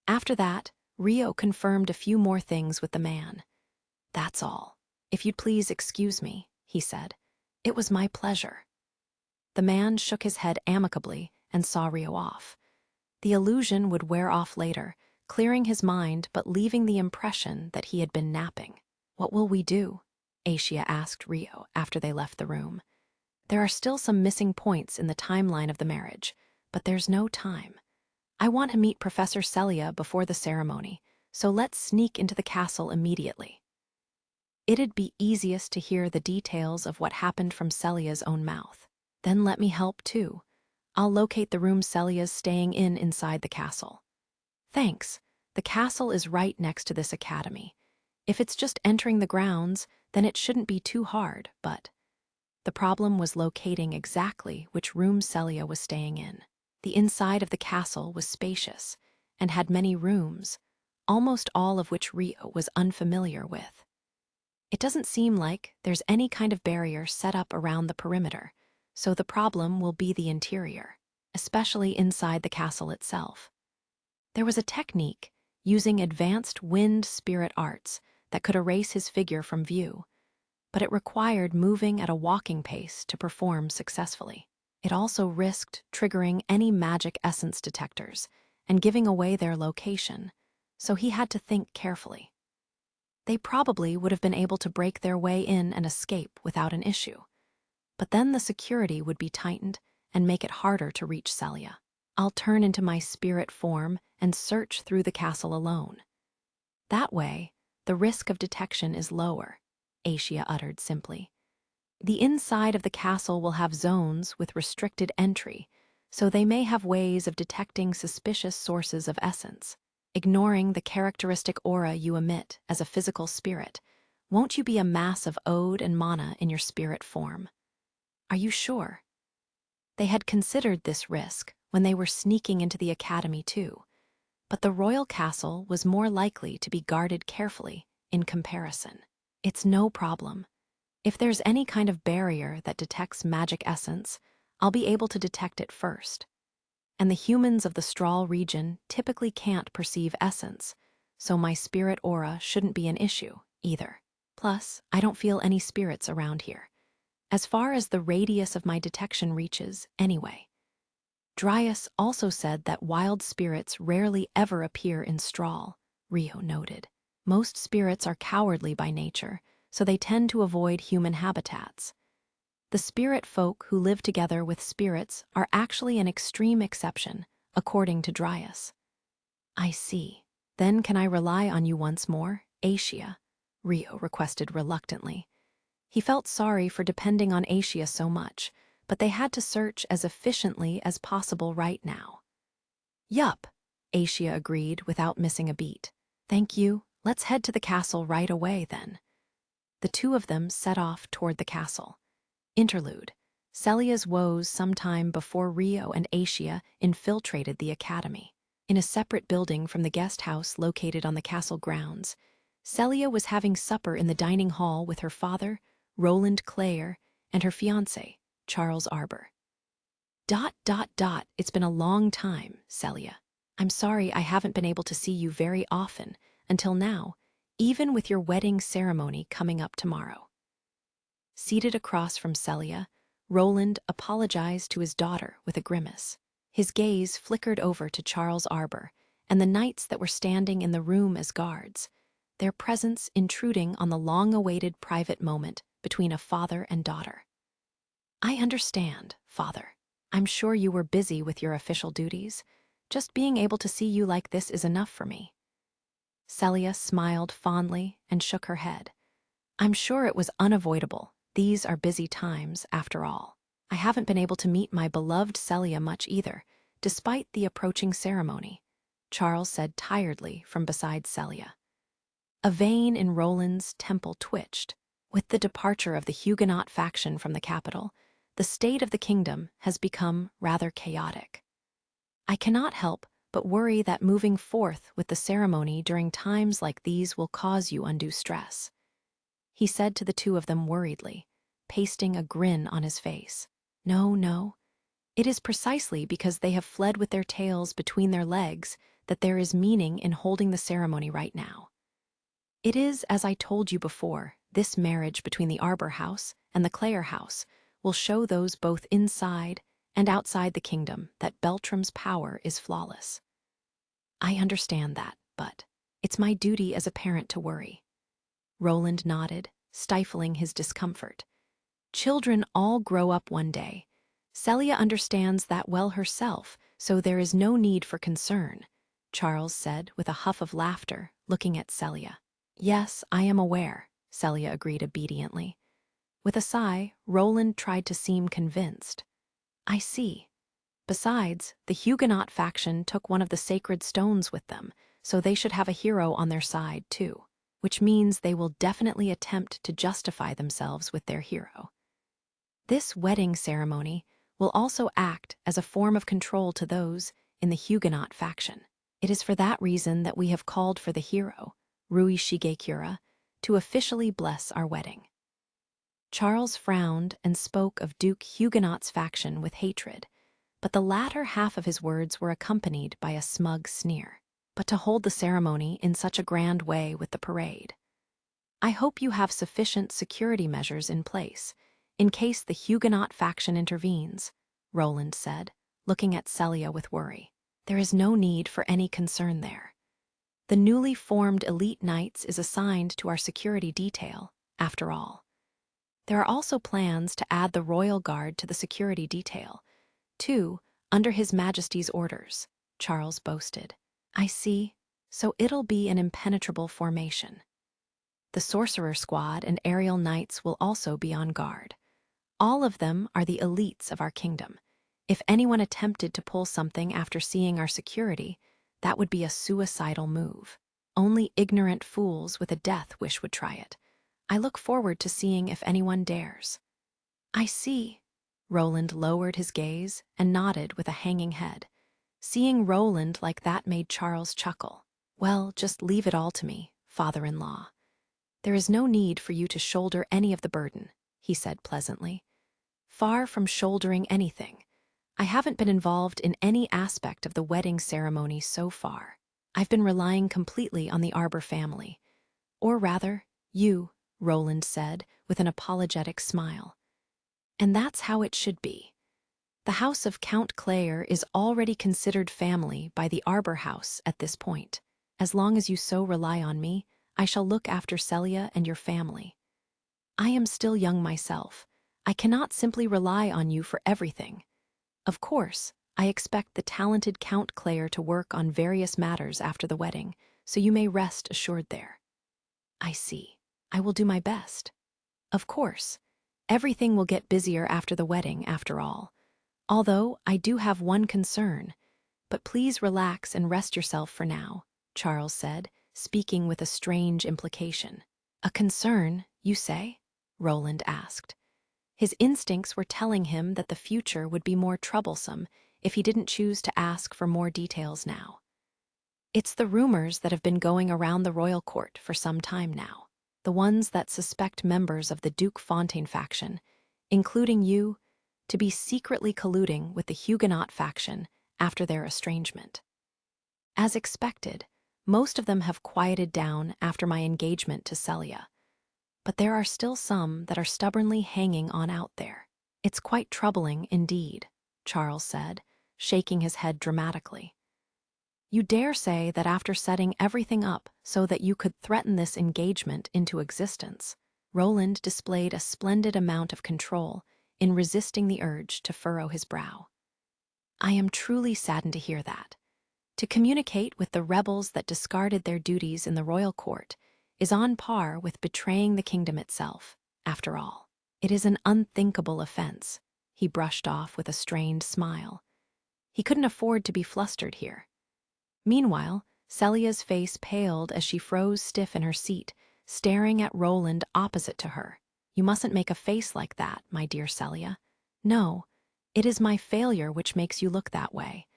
Speaker 1: After that, Rio confirmed a few more things with the man. That's all. If you'd please excuse me, he said. It was my pleasure. The man shook his head amicably and saw Rio off. The illusion would wear off later, clearing his mind but leaving the impression that he had been napping. What will we do? Aisha asked Rio after they left the room. There are still some missing points in the timeline of the marriage, but there's no time. I want to meet Professor Celia before the ceremony, so let's sneak into the castle immediately. It'd be easiest to hear the details of what happened from Celia's own mouth. Then let me help too. I'll locate the room Celia's staying in inside the castle. Thanks. The castle is right next to this academy. If it's just entering the grounds, then it shouldn't be too hard, but the problem was locating exactly which room Celia was staying in. The inside of the castle was spacious and had many rooms, almost all of which Rio was unfamiliar with. It doesn't seem like there's any kind of barrier set up around the perimeter, so the problem will be the interior, especially inside the castle itself. There was a technique using advanced wind spirit arts that could erase his figure from view, but it required moving at a walking pace to perform successfully. It also risked triggering any magic essence detectors and giving away their location, so he had to think carefully. They probably would have been able to break their way in and escape without an issue. but then the security would be tightened and make it harder to reach Celia. I'll turn into my spirit form and search through the castle alone. That way, the risk of detection is lower, Asia uttered simply. The inside of the castle will have zones with restricted entry, so they may have ways of detecting suspicious sources of essence. Ignoring the characteristic aura you emit as a physical spirit, won't you be a mass of ode and mana in your spirit form? Are you sure? They had considered this risk when they were sneaking into the academy too, but the royal castle was more likely to be guarded carefully in comparison. It's no problem. If there's any kind of barrier that detects magic essence, I'll be able to detect it first. And the humans of the Strahl region typically can't perceive essence, so my spirit aura shouldn't be an issue either. Plus, I don't feel any spirits around here, as far as the radius of my detection reaches anyway. Dryas also said that wild spirits rarely ever appear in Strahl, Rio noted. Most spirits are cowardly by nature, so they tend to avoid human habitats. The spirit folk who live together with spirits are actually an extreme exception, according to Dryas. I see. Then can I rely on you once more, Asia? Rio requested reluctantly. He felt sorry for depending on Asia so much, but they had to search as efficiently as possible right now. Yup, Asia agreed without missing a beat. Thank you. Let's head to the castle right away then. The two of them set off toward the castle. Interlude. Celia's woes sometime before Rio and Asia infiltrated the academy. In a separate building from the guest house located on the castle grounds, Celia was having supper in the dining hall with her father, Roland Clare, and her fiancé, Charles Arbor. It's been a long time, Celia. I'm sorry I haven't been able to see you very often until now, even with your wedding ceremony coming up tomorrow. Seated across from Celia, Roland apologized to his daughter with a grimace. His gaze flickered over to Charles Arbor and the knights that were standing in the room as guards, their presence intruding on the long-awaited private moment between a father and daughter. I understand, Father. I'm sure you were busy with your official duties. Just being able to see you like this is enough for me. Celia smiled fondly and shook her head. I'm sure it was unavoidable. These are busy times, after all. I haven't been able to meet my beloved Celia much either, despite the approaching ceremony, Charles said tiredly from beside Celia. A vein in Roland's temple twitched. With the departure of the Huguenot faction from the capital, the state of the kingdom has become rather chaotic. I cannot help but worry that moving forth with the ceremony during times like these will cause you undue stress, he said to the two of them worriedly, pasting a grin on his face. No. It is precisely because they have fled with their tails between their legs that there is meaning in holding the ceremony right now. It is, as I told you before, this marriage between the Arbor house and the Clare house will show those both inside and outside the kingdom that Beltram's power is flawless. I understand that, but it's my duty as a parent to worry. Roland nodded, stifling his discomfort. Children all grow up one day. Celia understands that well herself, so there is no need for concern, Charles said with a huff of laughter, looking at Celia. Yes, I am aware, Celia agreed obediently. With a sigh, Roland tried to seem convinced. I see. Besides, the Huguenot faction took one of the sacred stones with them, so they should have a hero on their side too, which means they will definitely attempt to justify themselves with their hero. This wedding ceremony will also act as a form of control to those in the Huguenot faction. It is for that reason that we have called for the hero, Rui Shigekura, to officially bless our wedding. Charles frowned and spoke of Duke Huguenot's faction with hatred, but the latter half of his words were accompanied by a smug sneer. But to hold the ceremony in such a grand way with the parade. I hope you have sufficient security measures in place, in case the Huguenot faction intervenes, Roland said, looking at Celia with worry. There is no need for any concern there. The newly formed elite knights is assigned to our security detail, after all. There are also plans to add the royal guard to the security detail. 2, under His Majesty's orders, Charles boasted. I see, so it'll be an impenetrable formation. The sorcerer squad and aerial knights will also be on guard. All of them are the elites of our kingdom. If anyone attempted to pull something after seeing our security, that would be a suicidal move. Only ignorant fools with a death wish would try it. I look forward to seeing if anyone dares. I see. Roland lowered his gaze and nodded with a hanging head. Seeing Roland like that made Charles chuckle. Well, just leave it all to me, father-in-law. There is no need for you to shoulder any of the burden, he said pleasantly. Far from shouldering anything. I haven't been involved in any aspect of the wedding ceremony so far. I've been relying completely on the Arbor family. Or rather, you, Roland said with an apologetic smile. And that's how it should be. The house of Count Claire is already considered family by the Arbor House at this point. As long as you so rely on me, I shall look after Celia and your family. I am still young myself. I cannot simply rely on you for everything. Of course, I expect the talented Count Claire to work on various matters after the wedding, so you may rest assured there. I see. I will do my best. Of course, everything will get busier after the wedding, after all. Although I do have one concern. But please relax and rest yourself for now, Charles said, speaking with a strange implication. A concern, you say? Roland asked. His instincts were telling him that the future would be more troublesome if he didn't choose to ask for more details now. It's the rumors that have been going around the royal court for some time now. The ones that suspect members of the Duke Fontaine faction, including you, to be secretly colluding with the Huguenot faction after their estrangement. As expected, most of them have quieted down after my engagement to Celia. But there are still some that are stubbornly hanging on out there. It's quite troubling indeed, Charles said, shaking his head dramatically. You dare say that after setting everything up so that you could threaten this engagement into existence, Roland displayed a splendid amount of control in resisting the urge to furrow his brow. I am truly saddened to hear that. To communicate with the rebels that discarded their duties in the royal court is on par with betraying the kingdom itself, after all. It is an unthinkable offense, he brushed off with a strained smile. He couldn't afford to be flustered here. Meanwhile, Celia's face paled as she froze stiff in her seat, staring at Roland opposite to her. You mustn't make a face like that, my dear Celia. No, it is my failure which makes you look that way.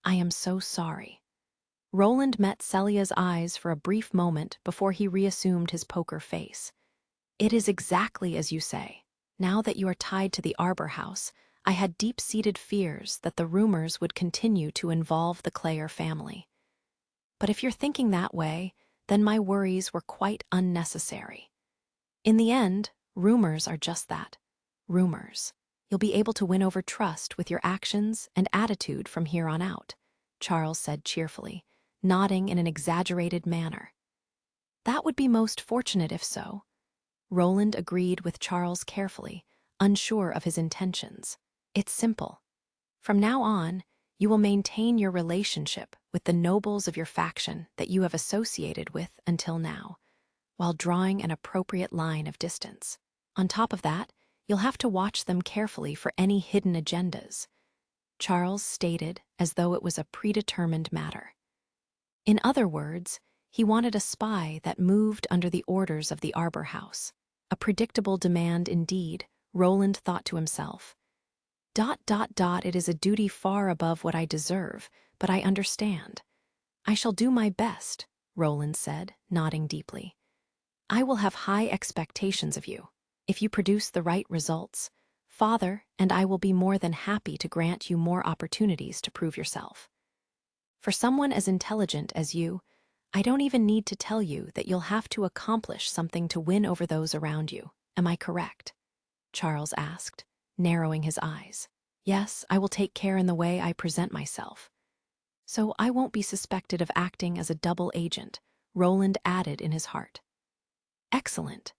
Speaker 1: I am so sorry. Roland met Celia's eyes for a brief moment before he reassumed his poker face. It is exactly as you say. Now that you are tied to the Arbor House, I had deep-seated fears that the rumors would continue to involve the Clare family. But if you're thinking that way, then my worries were quite unnecessary. In the end, rumors are just that, rumors. You'll be able to win over trust with your actions and attitude from here on out, Charles said cheerfully, nodding in an exaggerated manner. That would be most fortunate if so. Roland agreed with Charles carefully, unsure of his intentions. It's simple. From now on, you will maintain your relationship with the nobles of your faction that you have associated with until now, while drawing an appropriate line of distance. On top of that, you'll have to watch them carefully for any hidden agendas, Charles stated as though it was a predetermined matter. In other words, he wanted a spy that moved under the orders of the Arbor House. A predictable demand indeed, Roland thought to himself. It is a duty far above what I deserve, but I understand. I shall do my best, Roland said, nodding deeply. I will have high expectations of you. If you produce the right results, Father and I will be more than happy to grant you more opportunities to prove yourself. For someone as intelligent as you, I don't even need to tell you that you'll have to accomplish something to win over those around you. Am I correct? Charles asked, narrowing his eyes. Yes, I will take care in the way I present myself. So I won't be suspected of acting as a double agent, Roland added in his heart. Excellent.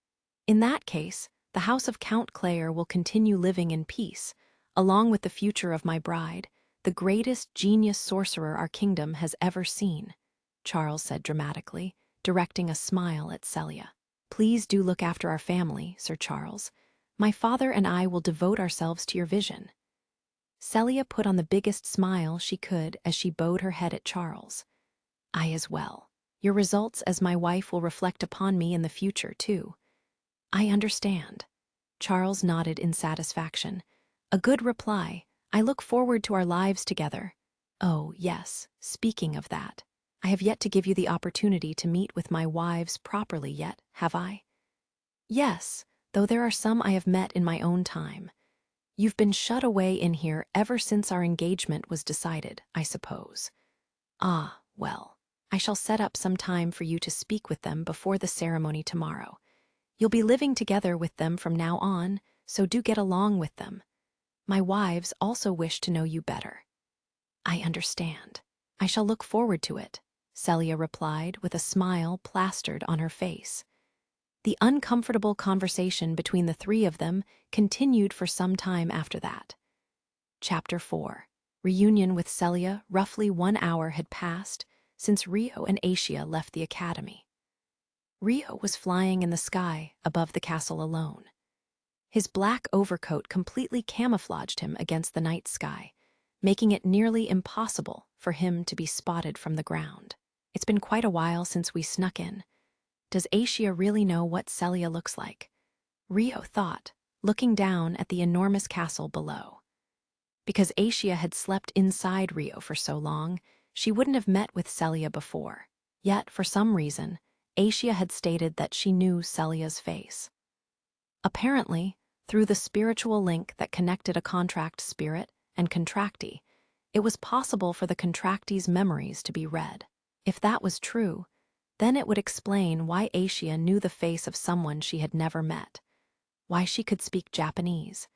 Speaker 1: In that case, The house of Count Clare will continue living in peace, along with the future of my bride, the greatest genius sorcerer our kingdom has ever seen," Charles said dramatically, directing a smile at Celia. "Please do look after our family, Sir Charles. My father and I will devote ourselves to your vision." Celia put on the biggest smile she could as she bowed her head at Charles. "I as well. Your results as my wife will reflect upon me in the future, too." "I understand." Charles nodded in satisfaction. "A good reply. I look forward to our lives together." "Oh, yes, speaking of that, I have yet to give you the opportunity to meet with my wives properly yet, have I?" "Yes, though there are some I have met in my own time. You've been shut away in here ever since our engagement was decided, I suppose." "Ah, well, I shall set up some time for you to speak with them before the ceremony tomorrow. You'll be living together with them from now on, so do get along with them. My wives also wish to know you better." "I understand. I shall look forward to it," Celia replied with a smile plastered on her face. The uncomfortable conversation between the three of them continued for some time after that. Chapter 4. Reunion with Celia. Roughly 1 hour had passed since Rio and Asia left the academy. Rio was flying in the sky above the castle alone. His black overcoat completely camouflaged him against the night sky, making it nearly impossible for him to be spotted from the ground. "It's been quite a while since we snuck in. Does Asia really know what Celia looks like?" Rio thought, looking down at the enormous castle below. Because Asia had slept inside Rio for so long, she wouldn't have met with Celia before. Yet, for some reason, Asia had stated that she knew Celia's face. Apparently, through the spiritual link that connected a contract spirit and contractee, it was possible for the contractee's memories to be read. If that was true, then it would explain why Asia knew the face of someone she had never met, why she could speak Japanese,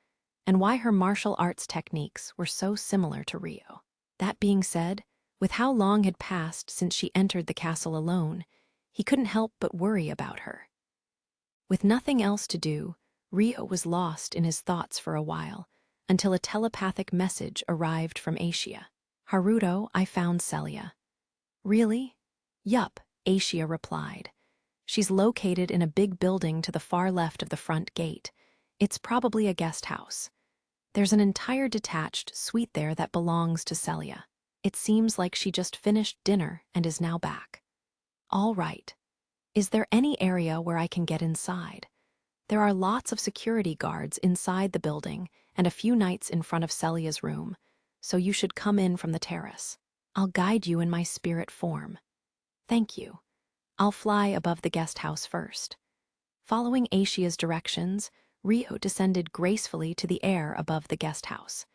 Speaker 1: and why her martial arts techniques were so similar to Rio. That being said, with how long had passed since she entered the castle alone, he couldn't help but worry about her. With nothing else to do, Rio was lost in his thoughts for a while, until a telepathic message arrived from Asia. "Haruto, I found Celia." "Really?" "Yup," Asia replied. "She's located in a big building to the far left of the front gate. It's probably a guest house. There's an entire detached suite there that belongs to Celia. It seems like she just finished dinner and is now back." "All right. Is there any area where I can get inside?" "There are lots of security guards inside the building and a few knights in front of Celia's room, so you should come in from the terrace. I'll guide you in my spirit form." "Thank you. I'll fly above the guest house first." Following Asia's directions, Rio descended gracefully to the air above the guest house.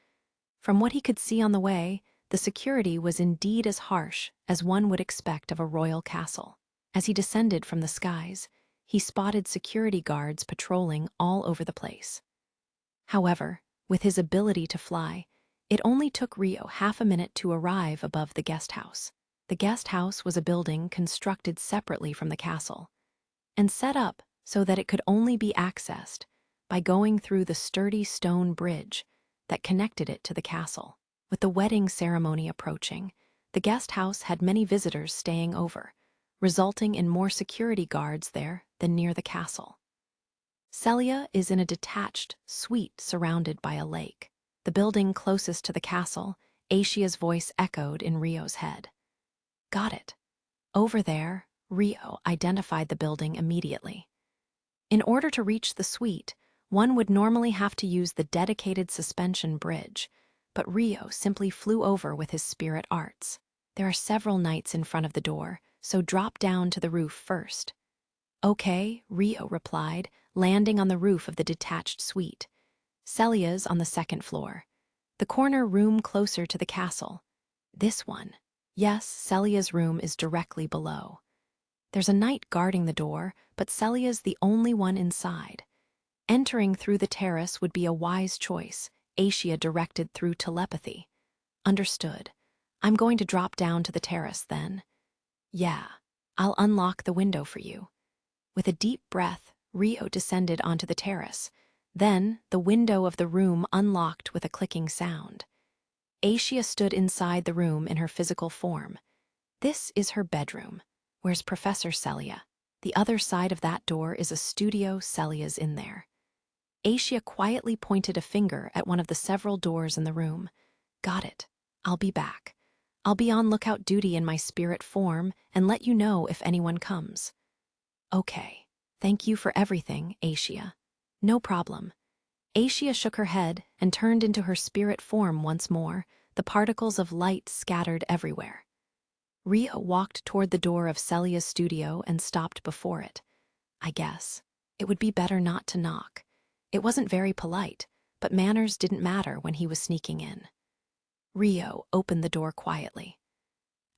Speaker 1: From what he could see on the way, the security was indeed as harsh as one would expect of a royal castle. As he descended from the skies, he spotted security guards patrolling all over the place. However, with his ability to fly, it only took Rio half a minute to arrive above the guest house. The guest house was a building constructed separately from the castle, and set up so that it could only be accessed by going through the sturdy stone bridge that connected it to the castle. With the wedding ceremony approaching, the guest house had many visitors staying over, resulting in more security guards there than near the castle. Celia is in a detached suite surrounded by a lake. The building closest to the castle, Asia's voice echoed in Rio's head. "Got it." Over there, Rio identified the building immediately. In order to reach the suite, one would normally have to use the dedicated suspension bridge, but Rio simply flew over with his spirit arts. "There are several knights in front of the door, so drop down to the roof first." "Okay," Rio replied, landing on the roof of the detached suite. Celia's on the second floor. "The corner room closer to the castle." "This one?" "Yes, Celia's room is directly below." "There's a knight guarding the door, but Celia's the only one inside." "Entering through the terrace would be a wise choice," Asia directed through telepathy. "Understood. I'm going to drop down to the terrace then." "Yeah, I'll unlock the window for you." With a deep breath, Rio descended onto the terrace. Then, the window of the room unlocked with a clicking sound. Aisha stood inside the room in her physical form. This is her bedroom. Where's Professor Celia? The other side of that door is a studio. Celia's in there. Aisha quietly pointed a finger at one of the several doors in the room. Got it. I'll be back. I'll be on lookout duty in my spirit form and let you know if anyone comes. Okay. Thank you for everything, Aisha. No problem. Aisha shook her head and turned into her spirit form once more, the particles of light scattered everywhere. Rio walked toward the door of Celia's studio and stopped before it. I guess it would be better not to knock. It wasn't very polite, but manners didn't matter when he was sneaking in. Rio opened the door quietly.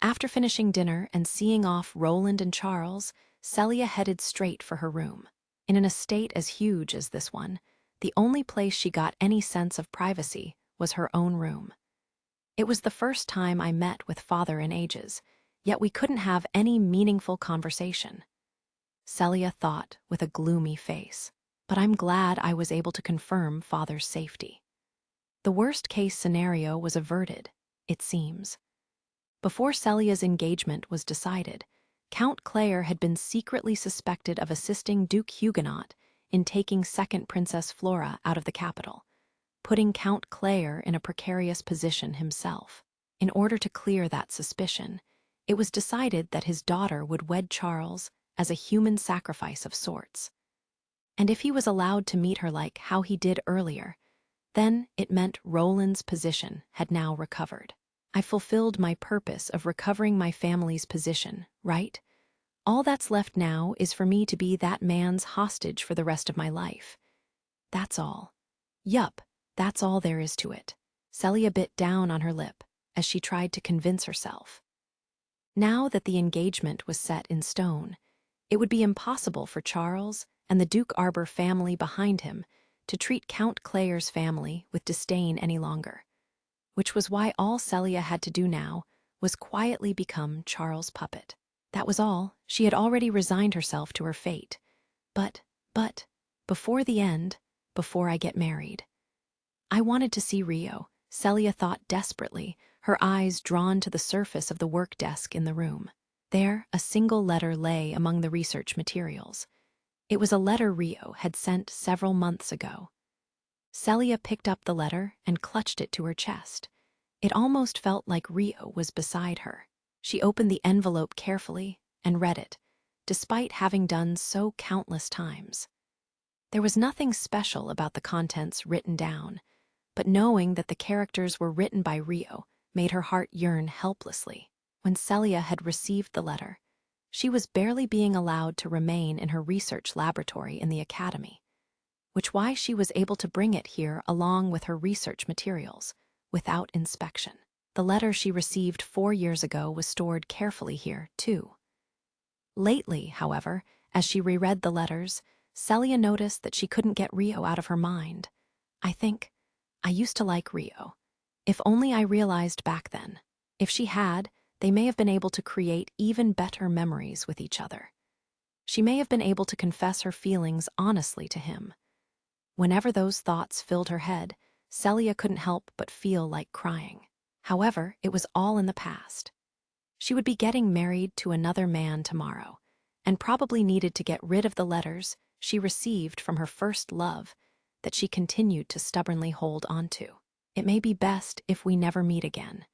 Speaker 1: After finishing dinner and seeing off Roland and Charles, Celia headed straight for her room. In an estate as huge as this one, the only place she got any sense of privacy was her own room. It was the first time I met with Father in ages, yet we couldn't have any meaningful conversation. Celia thought with a gloomy face, but I'm glad I was able to confirm Father's safety. The worst-case scenario was averted, it seems. Before Celia's engagement was decided, Count Claire had been secretly suspected of assisting Duke Huguenot in taking second Princess Flora out of the capital, putting Count Claire in a precarious position himself. In order to clear that suspicion, it was decided that his daughter would wed Charles as a human sacrifice of sorts. And if he was allowed to meet her like how he did earlier, then it meant Roland's position had now recovered. I fulfilled my purpose of recovering my family's position, right? All that's left now is for me to be that man's hostage for the rest of my life. That's all. Yup, that's all there is to it. Celia bit down on her lip as she tried to convince herself. Now that the engagement was set in stone, it would be impossible for Charles and the Duke Arbor family behind him to treat Count Claire's family with disdain any longer, which was why all Celia had to do now was quietly become Charles' puppet. That was all. She had already resigned herself to her fate. But, before the end, before I get married. I wanted to see Rio, Celia thought desperately, her eyes drawn to the surface of the work desk in the room. There, a single letter lay among the research materials. It was a letter Rio had sent several months ago. Celia picked up the letter and clutched it to her chest. It almost felt like Rio was beside her. She opened the envelope carefully and read it, despite having done so countless times. There was nothing special about the contents written down, but knowing that the characters were written by Rio made her heart yearn helplessly. When Celia had received the letter, she was barely being allowed to remain in her research laboratory in the academy, which why she was able to bring it here along with her research materials, without inspection. The letter she received 4 years ago was stored carefully here, too. Lately, however, as she reread the letters, Celia noticed that she couldn't get Rio out of her mind. I used to like Rio. If only I realized back then. If she had, they may have been able to create even better memories with each other. She may have been able to confess her feelings honestly to him. Whenever those thoughts filled her head, Celia couldn't help but feel like crying. However, it was all in the past. She would be getting married to another man tomorrow, and probably needed to get rid of the letters she received from her first love that she continued to stubbornly hold onto. It may be best if we never meet again.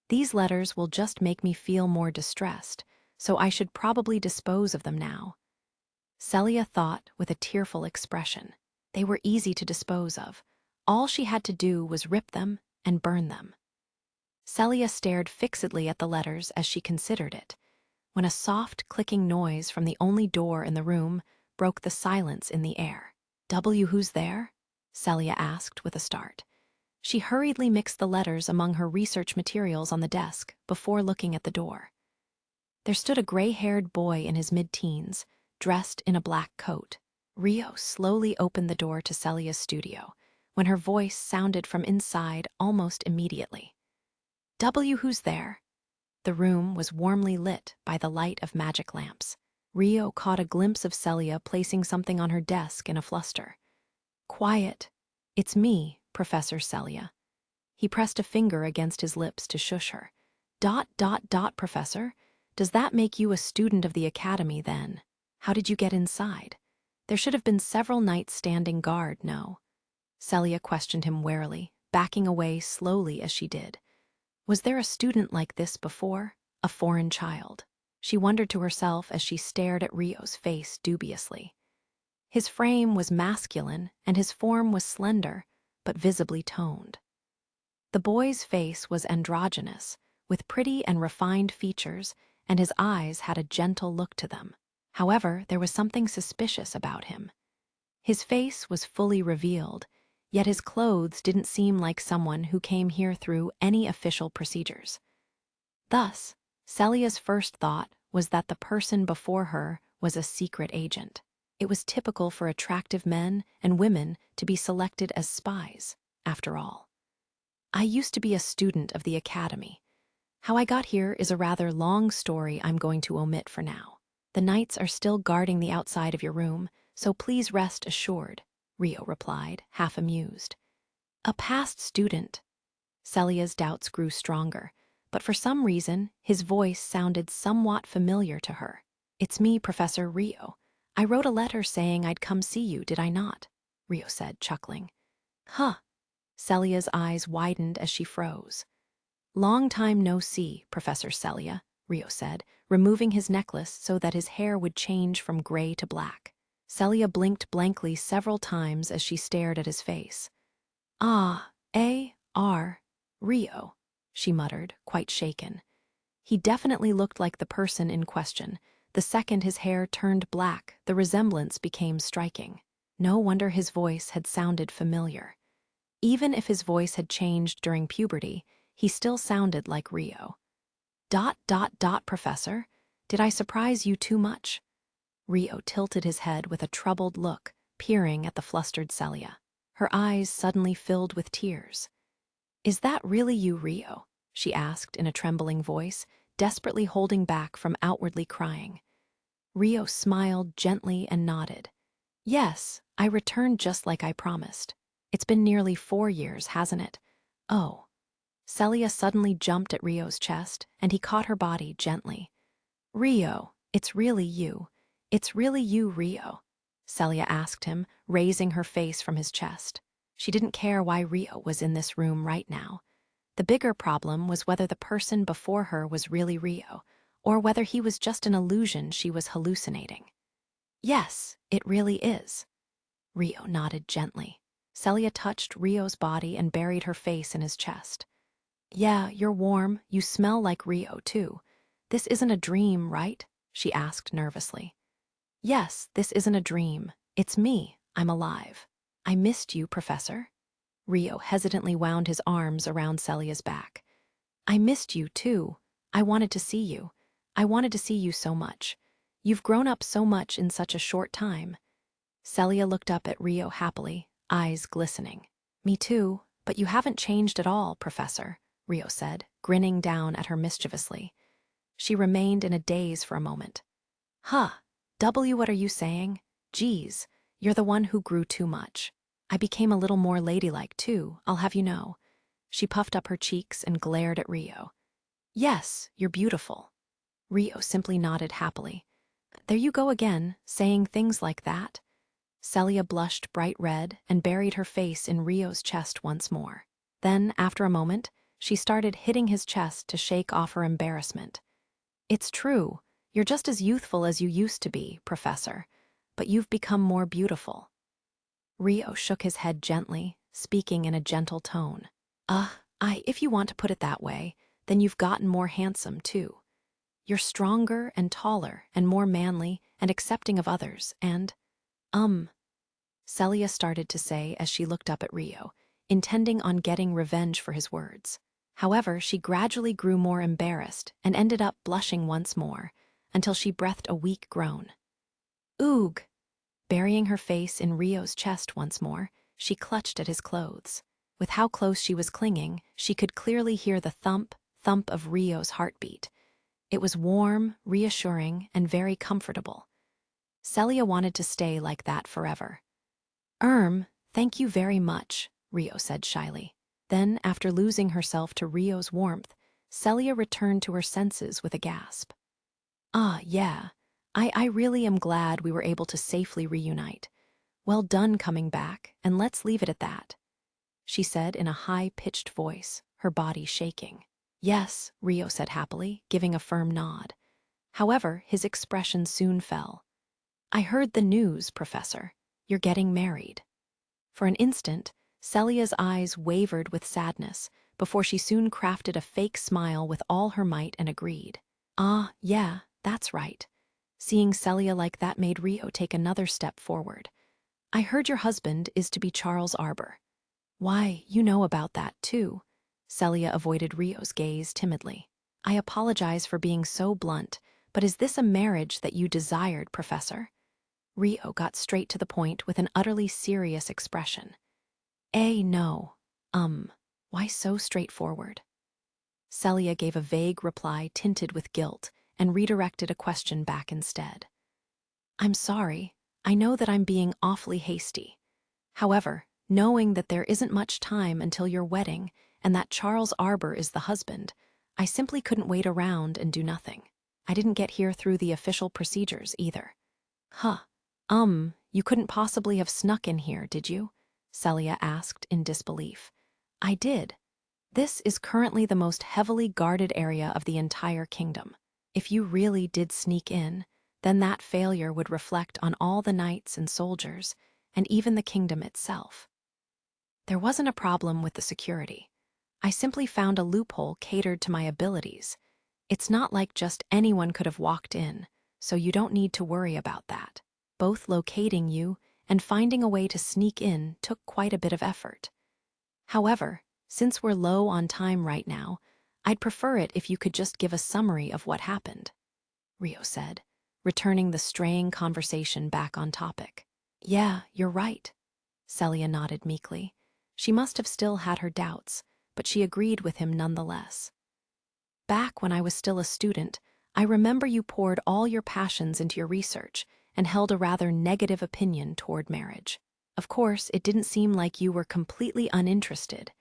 Speaker 1: These letters will just make me feel more distressed, so I should probably dispose of them now. Celia thought with a tearful expression. They were easy to dispose of. All she had to do was rip them and burn them. Celia stared fixedly at the letters as she considered it, when a soft clicking noise from the only door in the room broke the silence in the air. Who's there? Celia asked with a start. She hurriedly mixed the letters among her research materials on the desk before looking at the door. There stood a gray-haired boy in his mid-teens, dressed in a black coat. Rio slowly opened the door to Celia's studio, when her voice sounded from inside almost immediately. Who's there? The room was warmly lit by the light of magic lamps. Rio caught a glimpse of Celia placing something on her desk in a fluster. Quiet. It's me, Professor Celia. He pressed a finger against his lips to shush her. Professor? Does that make you a student of the academy then? How did you get inside? There should have been several knights standing guard, no? Celia questioned him warily, backing away slowly as she did. Was there a student like this before? A foreign child? She wondered to herself as she stared at Rio's face dubiously. His frame was masculine and his form was slender, but visibly toned. The boy's face was androgynous, with pretty and refined features, and his eyes had a gentle look to them. However, there was something suspicious about him. His face was fully revealed, yet his clothes didn't seem like someone who came here through any official procedures. Thus, Celia's first thought was that the person before her was a secret agent. It was typical for attractive men and women to be selected as spies, after all. I used to be a student of the academy. How I got here is a rather long story I'm going to omit for now. The knights are still guarding the outside of your room, so please rest assured, Rio replied, half amused. A past student. Celia's doubts grew stronger, but for some reason, his voice sounded somewhat familiar to her. It's me, Professor Rio. I wrote a letter saying I'd come see you, did I not? Rio said, chuckling. Huh. Celia's eyes widened as she froze. Long time no see, Professor Celia, Rio said, removing his necklace so that his hair would change from gray to black. Celia blinked blankly several times as she stared at his face. Rio, she muttered, quite shaken. He definitely looked like the person in question. The second his hair turned black, the resemblance became striking. No wonder his voice had sounded familiar. Even if his voice had changed during puberty, he still sounded like Rio. Professor, did I surprise you too much? Rio tilted his head with a troubled look, peering at the flustered Celia. Her eyes suddenly filled with tears. Is that really you, Rio? She asked in a trembling voice, desperately holding back from outwardly crying. Rio smiled gently and nodded. Yes, I returned just like I promised. It's been nearly 4 years, hasn't it? Oh. Celia suddenly jumped at Rio's chest, and he caught her body gently. Rio, it's really you. It's really you, Rio, Celia asked him, raising her face from his chest. She didn't care why Rio was in this room right now. The bigger problem was whether the person before her was really Rio, or whether he was just an illusion she was hallucinating. Yes, it really is. Rio nodded gently. Celia touched Rio's body and buried her face in his chest. Yeah, you're warm. You smell like Rio, too. This isn't a dream, right? She asked nervously. Yes, this isn't a dream. It's me. I'm alive. I missed you, Professor. Rio hesitantly wound his arms around Celia's back. I missed you, too. I wanted to see you. I wanted to see you so much. You've grown up so much in such a short time. Celia looked up at Rio happily, eyes glistening. Me too, but you haven't changed at all, Professor, Rio said, grinning down at her mischievously. She remained in a daze for a moment. Huh, what are you saying? Geez, you're the one who grew too much. I became a little more ladylike too, I'll have you know. She puffed up her cheeks and glared at Rio. Yes, you're beautiful. Rio simply nodded happily. There you go again, saying things like that. Celia blushed bright red and buried her face in Rio's chest once more. Then, after a moment, she started hitting his chest to shake off her embarrassment. It's true, you're just as youthful as you used to be, Professor, but you've become more beautiful. Rio shook his head gently, speaking in a gentle tone. If you want to put it that way, then you've gotten more handsome, too. You're stronger and taller and more manly and accepting of others and, Celia started to say as she looked up at Rio, intending on getting revenge for his words. However, she gradually grew more embarrassed and ended up blushing once more, until she breathed a weak groan. Oog! Burying her face in Rio's chest once more, she clutched at his clothes. With how close she was clinging, she could clearly hear the thump, thump of Rio's heartbeat. It was warm, reassuring, and very comfortable. Celia wanted to stay like that forever. Thank you very much, Rio said shyly. Then, after losing herself to Rio's warmth, Celia returned to her senses with a gasp. Yeah. I really am glad we were able to safely reunite. Well done coming back, and let's leave it at that, she said in a high-pitched voice, her body shaking. Yes, Rio said happily, giving a firm nod. However, his expression soon fell. I heard the news, Professor. You're getting married. For an instant, Celia's eyes wavered with sadness, before she soon crafted a fake smile with all her might and agreed. Yeah, that's right. Seeing Celia like that made Rio take another step forward. I heard your husband is to be Charles Arbor. Why, you know about that too. Celia avoided Rio's gaze timidly. I apologize for being so blunt, but is this a marriage that you desired, Professor? Rio got straight to the point with an utterly serious expression. No. Why so straightforward? Celia gave a vague reply tinted with guilt and redirected a question back instead. I'm sorry. I know that I'm being awfully hasty. However, knowing that there isn't much time until your wedding and that Charles Arbor is the husband, I simply couldn't wait around and do nothing. I didn't get here through the official procedures either. You couldn't possibly have snuck in here, did you? Celia asked in disbelief. I did. This is currently the most heavily guarded area of the entire kingdom. If you really did sneak in, then that failure would reflect on all the knights and soldiers, and even the kingdom itself. There wasn't a problem with the security. I simply found a loophole catered to my abilities. It's not like just anyone could have walked in, so you don't need to worry about that. Both locating you and finding a way to sneak in took quite a bit of effort. However, since we're low on time right now, I'd prefer it if you could just give a summary of what happened, Rio said, returning the straying conversation back on topic. Yeah, you're right, Celia nodded meekly. She must have still had her doubts, but she agreed with him nonetheless. Back when I was still a student, I remember you poured all your passions into your research and held a rather negative opinion toward marriage. Of course, it didn't seem like you were completely uninterested,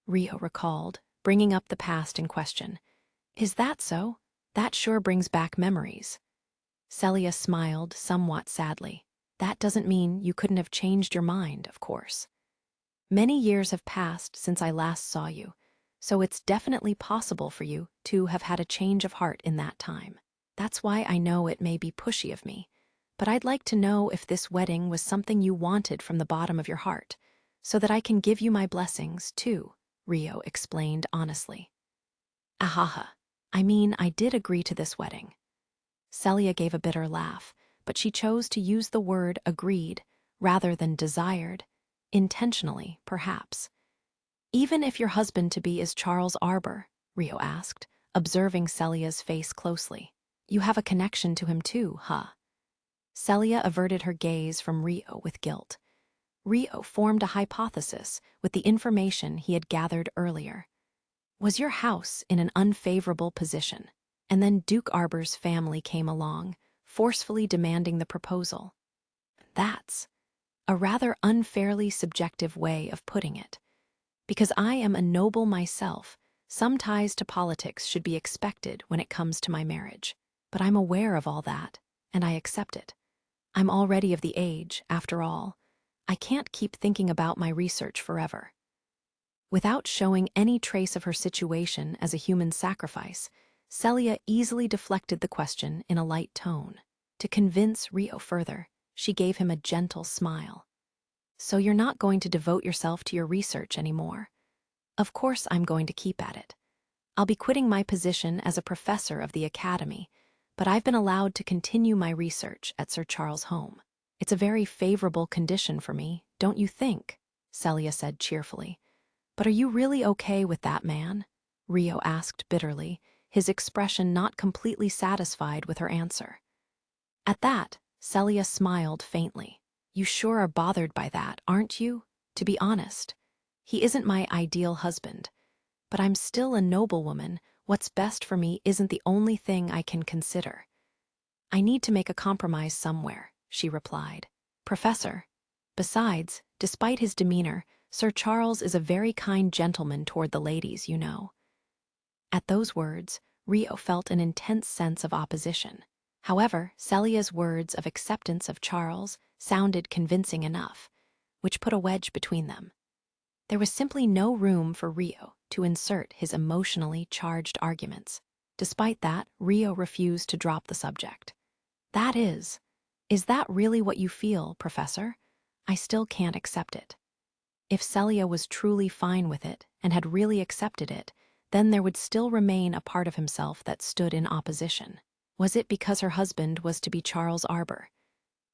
Speaker 1: Rio recalled, bringing up the past in question. Is that so? That sure brings back memories. Celia smiled somewhat sadly. That doesn't mean you couldn't have changed your mind, of course. Many years have passed since I last saw you, so it's definitely possible for you to have had a change of heart in that time. That's why I know it may be pushy of me, but I'd like to know if this wedding was something you wanted from the bottom of your heart, so that I can give you my blessings, too, Rio explained honestly. I mean, I did agree to this wedding. Celia gave a bitter laugh, but she chose to use the word agreed rather than desired, intentionally, perhaps. Even if your husband-to-be is Charles Arbor, Rio asked, observing Celia's face closely. You have a connection to him too, huh? Celia averted her gaze from Rio with guilt. Rio formed a hypothesis with the information he had gathered earlier. Was your house in an unfavorable position? And then Duke Arbor's family came along, forcefully demanding the proposal. That's a rather unfairly subjective way of putting it. Because I am a noble myself, some ties to politics should be expected when it comes to my marriage. But I'm aware of all that, and I accept it. I'm already of the age, after all. I can't keep thinking about my research forever. Without showing any trace of her situation as a human sacrifice, Celia easily deflected the question in a light tone. To convince Rio further, she gave him a gentle smile. So you're not going to devote yourself to your research anymore? Of course I'm going to keep at it. I'll be quitting my position as a professor of the academy, but I've been allowed to continue my research at Sir Charles' home. It's a very favorable condition for me, don't you think? Celia said cheerfully. But are you really okay with that man? Rio asked bitterly, his expression not completely satisfied with her answer. At that, Celia smiled faintly. You sure are bothered by that, aren't you? To be honest, he isn't my ideal husband, but I'm still a noblewoman What's best for me isn't the only thing I can consider. I need to make a compromise somewhere, she replied. Professor. Besides, despite his demeanor, Sir Charles is a very kind gentleman toward the ladies, you know. At those words, Rio felt an intense sense of opposition. However, Celia's words of acceptance of Charles sounded convincing enough, which put a wedge between them. There was simply no room for Rio to insert his emotionally charged arguments. Despite that, Rio refused to drop the subject. Is that really what you feel, Professor? I still can't accept it. If Celia was truly fine with it and had really accepted it, then there would still remain a part of himself that stood in opposition. Was it because her husband was to be Charles Arbor?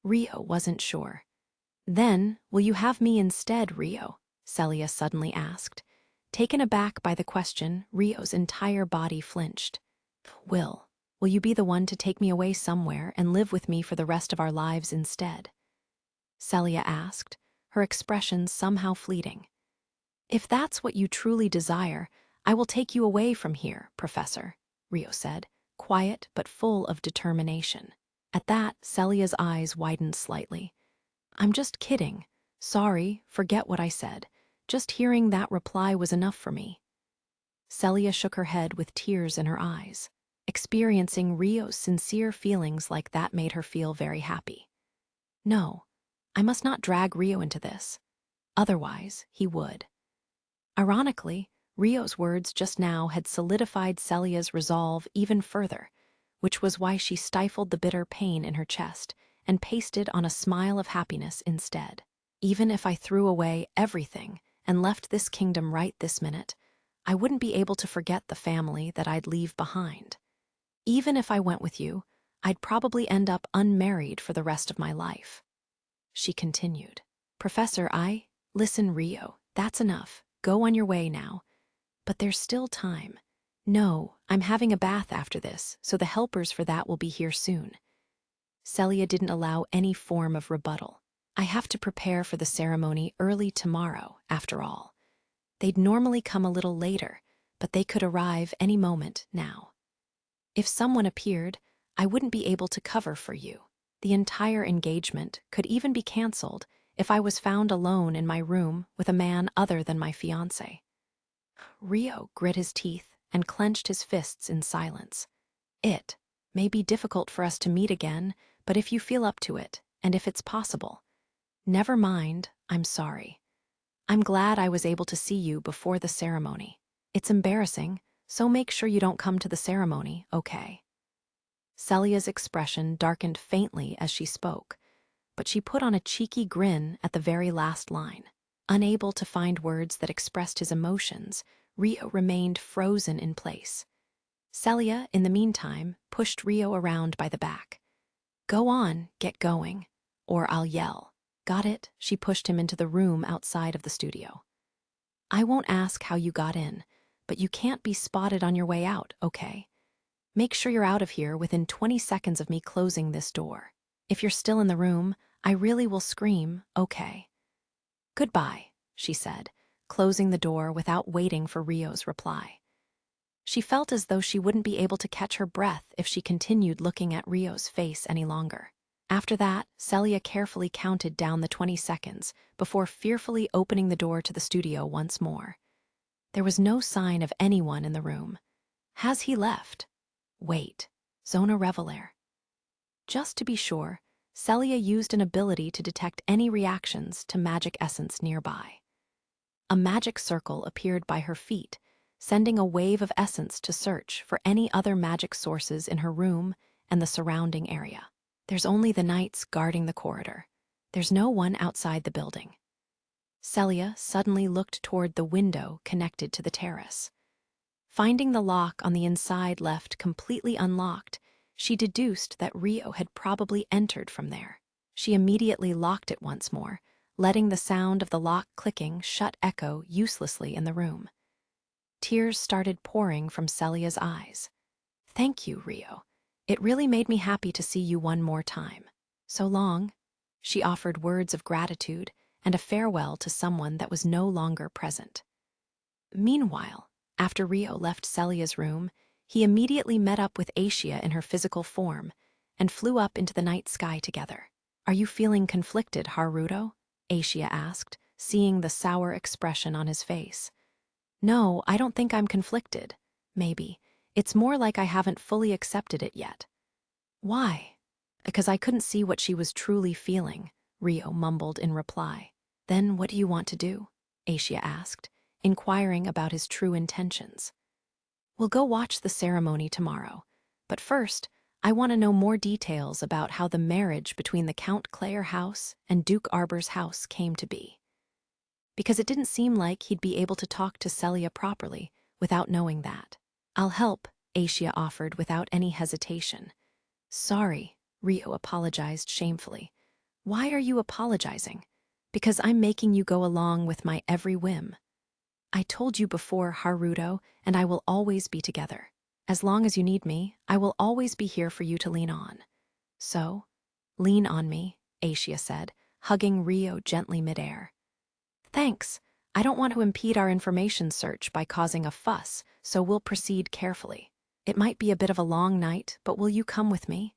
Speaker 1: Rio wasn't sure. Then, will you have me instead, Rio? Celia suddenly asked. Taken aback by the question, Rio's entire body flinched. Will you be the one to take me away somewhere and live with me for the rest of our lives instead? Celia asked, her expression somehow fleeting. If that's what you truly desire, I will take you away from here, Professor, Rio said, quiet but full of determination. At that, Celia's eyes widened slightly. I'm just kidding. Sorry, forget what I said. Just hearing that reply was enough for me. Celia shook her head with tears in her eyes. Experiencing Rio's sincere feelings like that made her feel very happy. No, I must not drag Rio into this. Otherwise, he would. Ironically, Rio's words just now had solidified Celia's resolve even further, which was why she stifled the bitter pain in her chest and pasted on a smile of happiness instead. Even if I threw away everything and left this kingdom right this minute, I wouldn't be able to forget the family that I'd leave behind. Even if I went with you, I'd probably end up unmarried for the rest of my life. She continued. Professor, listen, Rio, that's enough. Go on your way now. But there's still time. No, I'm having a bath after this, so the helpers for that will be here soon. Celia didn't allow any form of rebuttal. I have to prepare for the ceremony early tomorrow, after all. They'd normally come a little later, but they could arrive any moment now. If someone appeared, I wouldn't be able to cover for you. The entire engagement could even be canceled if I was found alone in my room with a man other than my fiancé. Rio grit his teeth and clenched his fists in silence. It may be difficult for us to meet again, but if you feel up to it, and if it's possible. Never mind, I'm sorry. I'm glad I was able to see you before the ceremony. It's embarrassing, so make sure you don't come to the ceremony, okay? Celia's expression darkened faintly as she spoke, but she put on a cheeky grin at the very last line. Unable to find words that expressed his emotions, Rio remained frozen in place. Celia, in the meantime, pushed Rio around by the back. Go on, get going, or I'll yell. Got it? She pushed him into the room outside of the studio. I won't ask how you got in, but you can't be spotted on your way out, okay? Make sure you're out of here within 20 seconds of me closing this door. If you're still in the room, I really will scream, okay? Goodbye, she said, closing the door without waiting for Rio's reply. She felt as though she wouldn't be able to catch her breath if she continued looking at Rio's face any longer. After that, Celia carefully counted down the 20 seconds before fearfully opening the door to the studio once more. There was no sign of anyone in the room. Has he left? Wait, Zona Revelare. Just to be sure, Celia used an ability to detect any reactions to magic essence nearby. A magic circle appeared by her feet, sending a wave of essence to search for any other magic sources in her room and the surrounding area. There's only the knights guarding the corridor. There's no one outside the building. Celia suddenly looked toward the window connected to the terrace. Finding the lock on the inside left completely unlocked, she deduced that Rio had probably entered from there. She immediately locked it once more, letting the sound of the lock clicking shut echo uselessly in the room. Tears started pouring from Celia's eyes. Thank you, Rio. It really made me happy to see you one more time. So long. She offered words of gratitude and a farewell to someone that was no longer present. Meanwhile, after Rio left Celia's room, He immediately met up with Asia in her physical form and flew up into the night sky together. "Are you feeling conflicted, Haruto?" Asia asked, seeing the sour expression on his face. "No, I don't think I'm conflicted. Maybe. It's more like I haven't fully accepted it yet." "Why?" "Because I couldn't see what she was truly feeling," Rio mumbled in reply. "Then what do you want to do?" Asia asked, inquiring about his true intentions. "We'll go watch the ceremony tomorrow. But first, I want to know more details about how the marriage between the Count Clare house and Duke Arbor's house came to be. Because it didn't seem like he'd be able to talk to Celia properly without knowing that." "I'll help," Asia offered without any hesitation. "Sorry," Rio apologized shamefully. "Why are you apologizing?" "Because I'm making you go along with my every whim. I told you before, Haruto, and I will always be together. As long as you need me, I will always be here for you to lean on." "So, lean on me," Asia said, hugging Rio gently midair. "Thanks. I don't want to impede our information search by causing a fuss, so we'll proceed carefully. It might be a bit of a long night, but will you come with me?"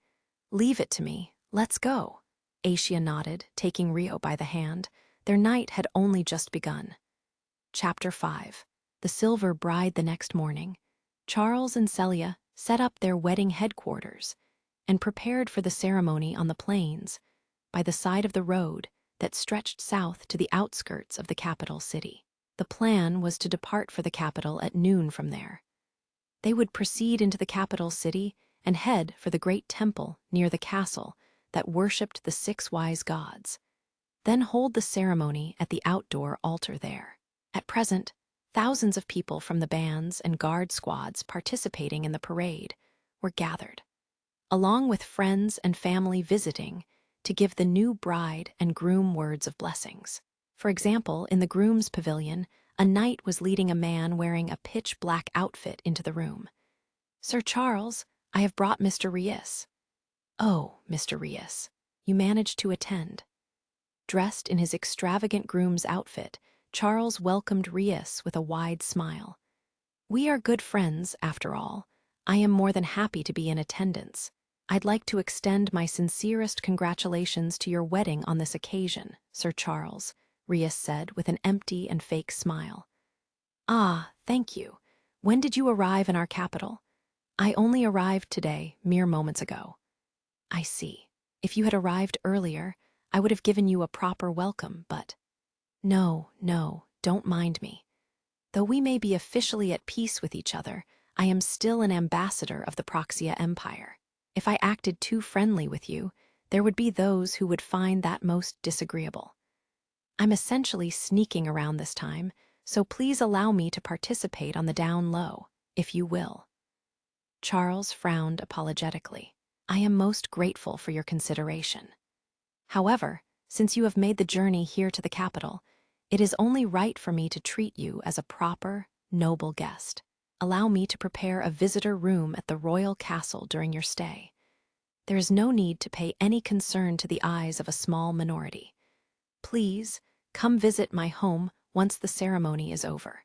Speaker 1: "Leave it to me. Let's go." Asia nodded, taking Rio by the hand. Their night had only just begun. Chapter 5. The Silver Bride. The next morning, Charles and Celia set up their wedding headquarters and prepared for the ceremony on the plains by the side of the road that stretched south to the outskirts of the capital city. The plan was to depart for the capital at noon from there. They would proceed into the capital city and head for the great temple near the castle that worshipped the 6 wise gods, then hold the ceremony at the outdoor altar there. At present, thousands of people from the bands and guard squads participating in the parade were gathered, along with friends and family visiting to give the new bride and groom words of blessings. For example, in the groom's pavilion, a knight was leading a man wearing a pitch-black outfit into the room. "Sir Charles, I have brought Mr. Reyes." "Oh, Mr. Reyes, you managed to attend." Dressed in his extravagant groom's outfit, Charles welcomed Reyes with a wide smile. "We are good friends, after all. I am more than happy to be in attendance. I'd like to extend my sincerest congratulations to your wedding on this occasion, Sir Charles," Reyes said with an empty and fake smile. "Ah, thank you. When did you arrive in our capital?" "I only arrived today, mere moments ago." "I see. If you had arrived earlier, I would have given you a proper welcome, but—" "No, don't mind me. Though we may be officially at peace with each other, I am still an ambassador of the Proxia Empire. If I acted too friendly with you, there would be those who would find that most disagreeable. I'm essentially sneaking around this time, so please allow me to participate on the down low, if you will." Charles frowned apologetically. "I am most grateful for your consideration. However, since you have made the journey here to the capital, it is only right for me to treat you as a proper, noble guest. Allow me to prepare a visitor room at the royal castle during your stay. There is no need to pay any concern to the eyes of a small minority. Please, come visit my home once the ceremony is over.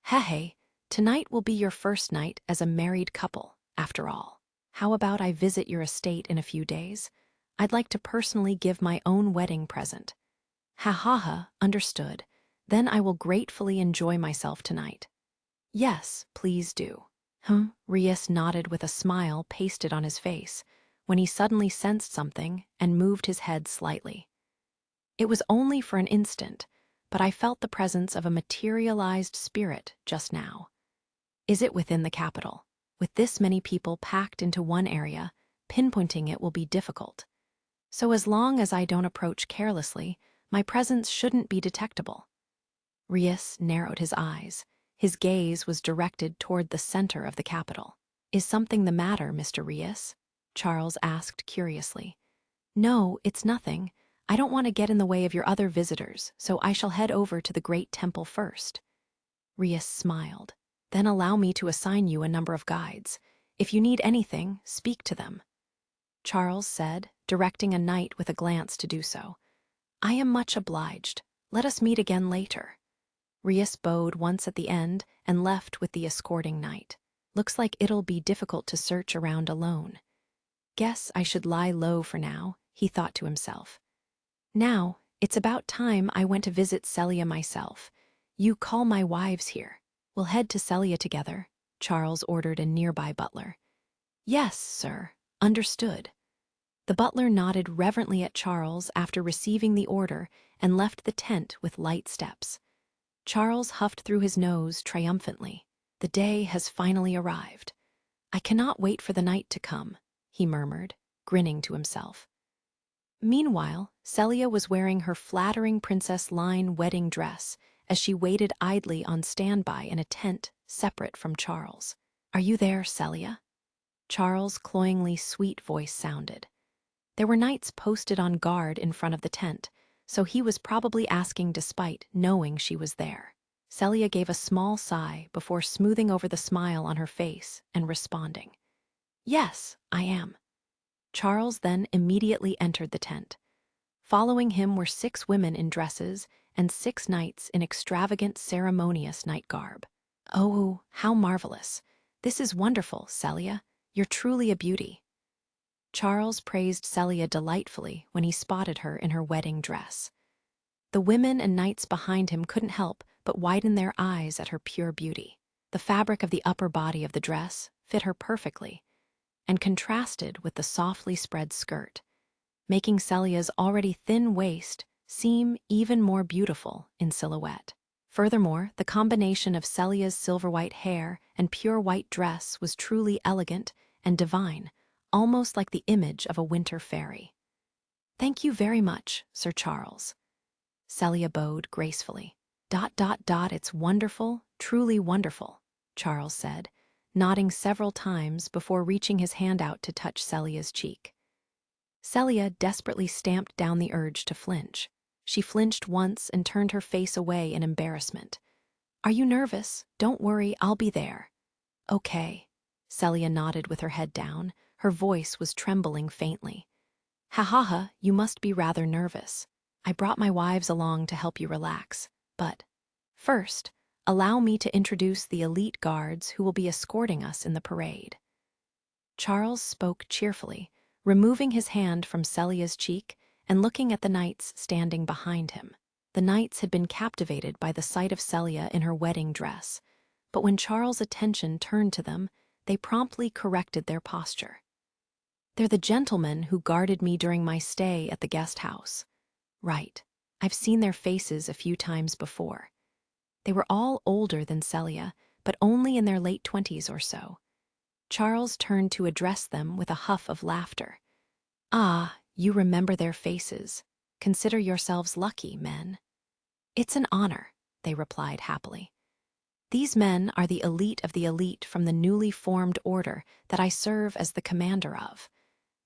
Speaker 1: Hey, tonight will be your first night as a married couple, after all. How about I visit your estate in a few days? I'd like to personally give my own wedding present." "Ha, understood. Then I will gratefully enjoy myself tonight." "Yes, please do." Reyes nodded with a smile pasted on his face when he suddenly sensed something and moved his head slightly. It was only for an instant, but I felt the presence of a materialized spirit just now. Is it within the capital? With this many people packed into one area, pinpointing it will be difficult. So as long as I don't approach carelessly, my presence shouldn't be detectable. Reyes narrowed his eyes. His gaze was directed toward the center of the capital. "Is something the matter, Mr. Reyes?" Charles asked curiously. "No, it's nothing. I don't want to get in the way of your other visitors, so I shall head over to the great temple first." Reyes smiled. "Then allow me to assign you a number of guides. If you need anything, speak to them." Charles said, directing a knight with a glance to do so. "I am much obliged. Let us meet again later." Reyes bowed once at the end and left with the escorting knight. Looks like it'll be difficult to search around alone. Guess I should lie low for now, he thought to himself. Now, it's about time I went to visit Celia myself. You call my wives here. We'll head to Celia together, Charles ordered a nearby butler. Yes, sir. Understood. The butler nodded reverently at Charles after receiving the order and left the tent with light steps. Charles huffed through his nose triumphantly. The day has finally arrived. I cannot wait for the night to come, he murmured, grinning to himself. Meanwhile, Celia was wearing her flattering princess line wedding dress as she waited idly on standby in a tent separate from Charles. Are you there, Celia? Charles' cloyingly sweet voice sounded. There were knights posted on guard in front of the tent, so he was probably asking despite knowing she was there. Celia gave a small sigh before smoothing over the smile on her face and responding. Yes, I am. Charles then immediately entered the tent. Following him were 6 women in dresses and 6 knights in extravagant ceremonious night garb. Oh, how marvelous. This is wonderful, Celia. You're truly a beauty. Charles praised Celia delightfully when he spotted her in her wedding dress. The women and knights behind him couldn't help but widen their eyes at her pure beauty. The fabric of the upper body of the dress fit her perfectly and contrasted with the softly spread skirt, making Celia's already thin waist seem even more beautiful in silhouette. Furthermore, the combination of Celia's silver-white hair and pure white dress was truly elegant and divine, almost like the image of a winter fairy. Thank you very much, Sir Charles. Celia bowed gracefully. It's wonderful, truly wonderful, Charles said, nodding several times before reaching his hand out to touch Celia's cheek. Celia desperately stamped down the urge to flinch. She flinched once and turned her face away in embarrassment. Are you nervous? Don't worry, I'll be there. Okay. Celia nodded with her head down. Her voice was trembling faintly. Ha, you must be rather nervous. I brought my wives along to help you relax. But first, allow me to introduce the elite guards who will be escorting us in the parade. Charles spoke cheerfully, removing his hand from Celia's cheek and looking at the knights standing behind him. The knights had been captivated by the sight of Celia in her wedding dress, but when Charles' attention turned to them, they promptly corrected their posture. They're the gentlemen who guarded me during my stay at the guest house. Right. I've seen their faces a few times before. They were all older than Celia, but only in their late 20s or so. Charles turned to address them with a huff of laughter. Ah, you remember their faces. Consider yourselves lucky, men. It's an honor, they replied happily. These men are the elite from the newly formed order that I serve as the commander of.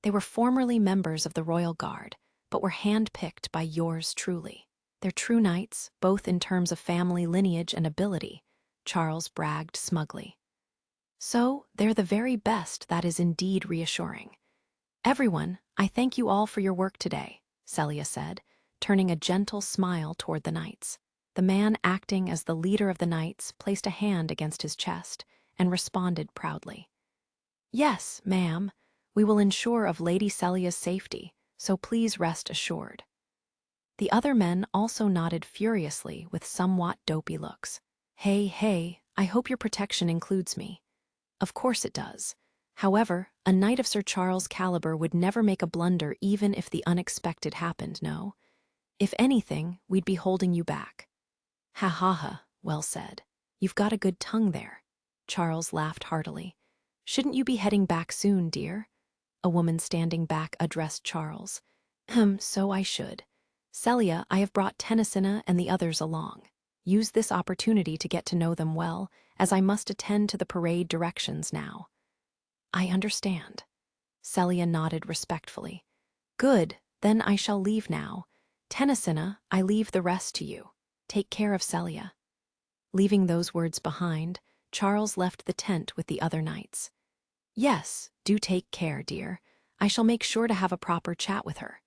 Speaker 1: They were formerly members of the Royal Guard, but were handpicked by yours truly. They're true knights, both in terms of family lineage and ability, Charles bragged smugly. So, they're the very best. That is indeed reassuring. Everyone, I thank you all for your work today, Celia said, turning a gentle smile toward the knights. The man acting as the leader of the knights placed a hand against his chest and responded proudly. Yes, ma'am, we will ensure of Lady Celia's safety, so please rest assured. The other men also nodded furiously with somewhat dopey looks. Hey, I hope your protection includes me. Of course it does. However, a knight of Sir Charles' caliber would never make a blunder even if the unexpected happened, no? If anything, we'd be holding you back. Ha, well said. You've got a good tongue there. Charles laughed heartily. Shouldn't you be heading back soon, dear? A woman standing back addressed Charles. So I should. Celia, I have brought Tennysina and the others along. Use this opportunity to get to know them well, as I must attend to the parade directions now. I understand. Celia nodded respectfully. Good, then I shall leave now. Tennysina, I leave the rest to you. Take care of Celia. Leaving those words behind, Charles left the tent with the other knights. Yes, do take care, dear. I shall make sure to have a proper chat with her.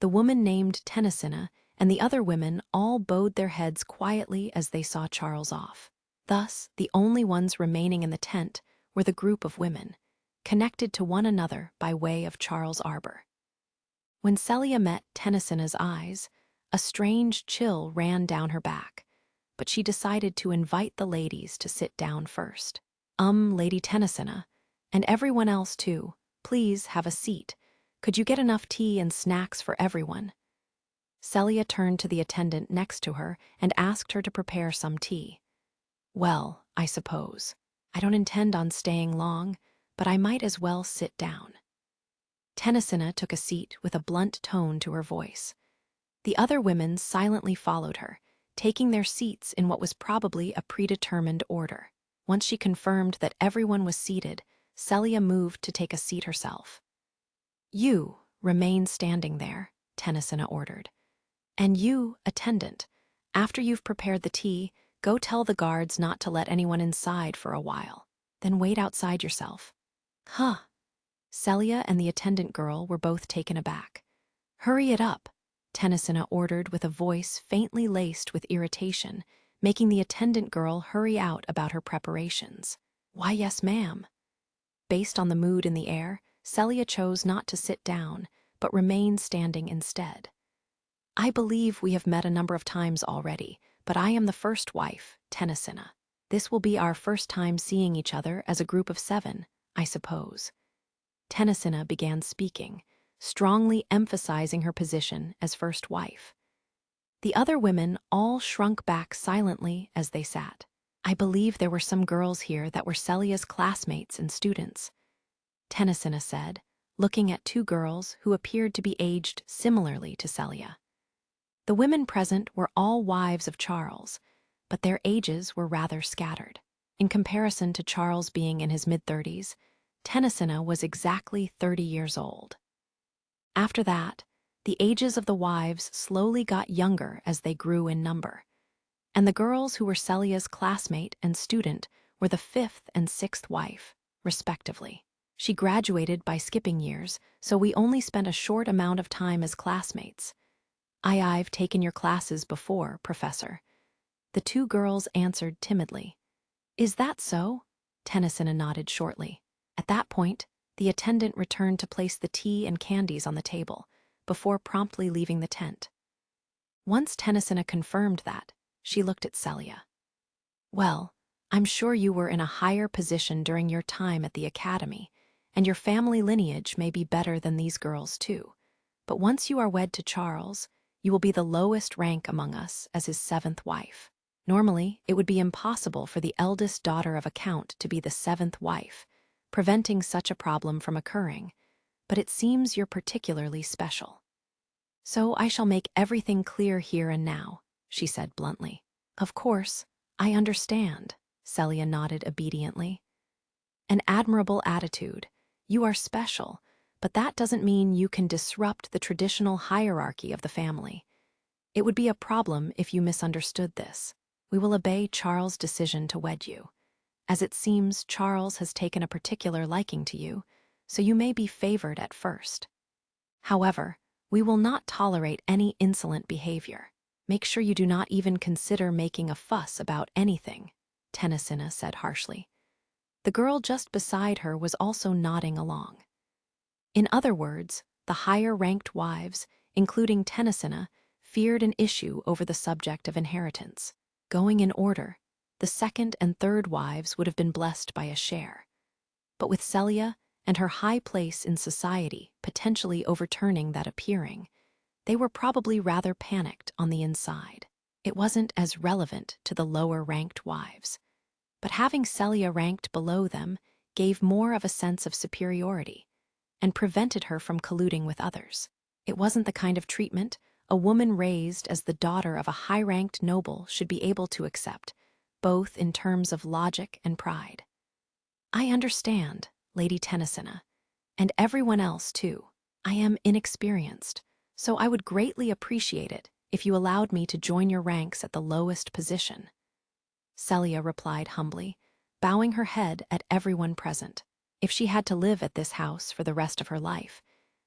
Speaker 1: The woman named Tennysina and the other women all bowed their heads quietly as they saw Charles off. Thus, the only ones remaining in the tent were the group of women, connected to one another by way of Charles Arbor. When Celia met Tennyson's eyes, a strange chill ran down her back, but she decided to invite the ladies to sit down first. Lady Tennyson, and everyone else too, please have a seat. Could you get enough tea and snacks for everyone? Celia turned to the attendant next to her and asked her to prepare some tea. Well, I suppose. I don't intend on staying long, but I might as well sit down. Tennyson took a seat with a blunt tone to her voice. The other women silently followed her, taking their seats in what was probably a predetermined order. Once she confirmed that everyone was seated, Celia moved to take a seat herself. You remain standing there, Tennyson ordered. And you, attendant, after you've prepared the tea, go tell the guards not to let anyone inside for a while. Then wait outside yourself. Huh. Celia and the attendant girl were both taken aback. Hurry it up, Tennyson ordered with a voice faintly laced with irritation, making the attendant girl hurry out about her preparations. Why, yes, ma'am. Based on the mood in the air, Celia chose not to sit down, but remain standing instead. I believe we have met a number of times already, but I am the first wife, Tennyson. This will be our first time seeing each other as a group of 7, I suppose. Tennyson began speaking, strongly emphasizing her position as first wife. The other women all shrunk back silently as they sat. I believe there were some girls here that were Celia's classmates and students, Tennyson said, looking at 2 girls who appeared to be aged similarly to Celia. The women present were all wives of Charles, but their ages were rather scattered. In comparison to Charles being in his mid-30s, Tennyson was exactly 30 years old. After that, the ages of the wives slowly got younger as they grew in number, and the girls who were Celia's classmate and student were the 5th and 6th wife, respectively. She graduated by skipping years, so we only spent a short amount of time as classmates. I've taken your classes before, Professor. The 2 girls answered timidly. Is that so? Tennyson nodded shortly. At that point, the attendant returned to place the tea and candies on the table, before promptly leaving the tent. Once Tennyson confirmed that, she looked at Celia. Well, I'm sure you were in a higher position during your time at the academy, and your family lineage may be better than these girls too. But once you are wed to Charles, you will be the lowest rank among us as his 7th wife. Normally, it would be impossible for the eldest daughter of a count to be the 7th wife, preventing such a problem from occurring, but it seems you're particularly special. So I shall make everything clear here and now, she said bluntly. Of course, I understand, Celia nodded obediently. An admirable attitude. You are special, but that doesn't mean you can disrupt the traditional hierarchy of the family. It would be a problem if you misunderstood this. We will obey Charles' decision to wed you, as it seems Charles has taken a particular liking to you, so you may be favored at first. However, we will not tolerate any insolent behavior. Make sure you do not even consider making a fuss about anything, Tennyson said harshly. The girl just beside her was also nodding along. In other words, the higher-ranked wives, including Tennyson, feared an issue over the subject of inheritance. Going in order, the 2nd and 3rd wives would have been blessed by a share. But with Celia and her high place in society potentially overturning that appearing, they were probably rather panicked on the inside. It wasn't as relevant to the lower-ranked wives, but having Celia ranked below them gave more of a sense of superiority and prevented her from colluding with others. It wasn't the kind of treatment a woman raised as the daughter of a high-ranked noble should be able to accept, both in terms of logic and pride. I understand, Lady Tennyson, and everyone else too. I am inexperienced, so I would greatly appreciate it if you allowed me to join your ranks at the lowest position. Celia replied humbly, bowing her head at everyone present. If she had to live at this house for the rest of her life,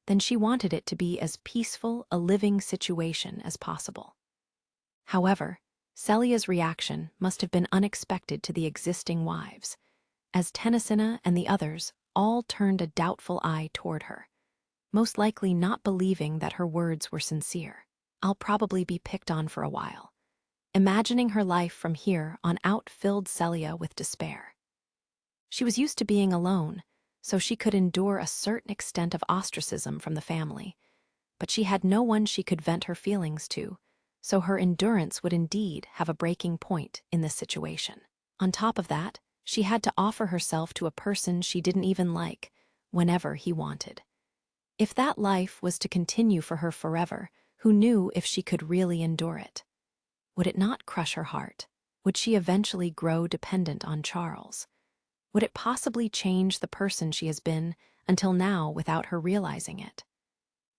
Speaker 1: then she wanted it to be as peaceful a living situation as possible. However, Celia's reaction must have been unexpected to the existing wives, as Tennyson and the others all turned a doubtful eye toward her, most likely not believing that her words were sincere. I'll probably be picked on for a while. Imagining her life from here on out filled Celia with despair. She was used to being alone, so she could endure a certain extent of ostracism from the family, but she had no one she could vent her feelings to, so her endurance would indeed have a breaking point in this situation. On top of that, she had to offer herself to a person she didn't even like, whenever he wanted. If that life was to continue for her forever, who knew if she could really endure it? Would it not crush her heart? Would she eventually grow dependent on Charles? Would it possibly change the person she has been until now without her realizing it?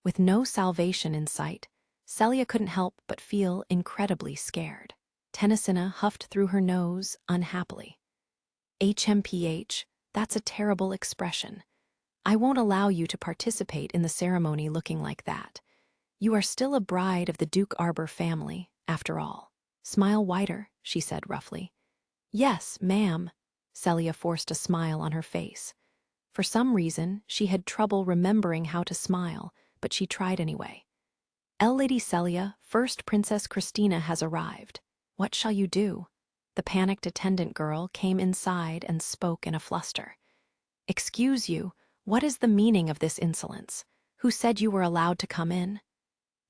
Speaker 1: With no salvation in sight, Celia couldn't help but feel incredibly scared. Tennyson huffed through her nose unhappily. HMPH, that's a terrible expression. I won't allow you to participate in the ceremony looking like that. You are still a bride of the Duke Arbor family, after all. Smile wider, she said roughly. Yes, ma'am. Celia forced a smile on her face. For some reason, she had trouble remembering how to smile, but she tried anyway. Lady Celia, First Princess Christina has arrived. What shall you do? The panicked attendant girl came inside and spoke in a fluster. Excuse you, what is the meaning of this insolence? Who said you were allowed to come in?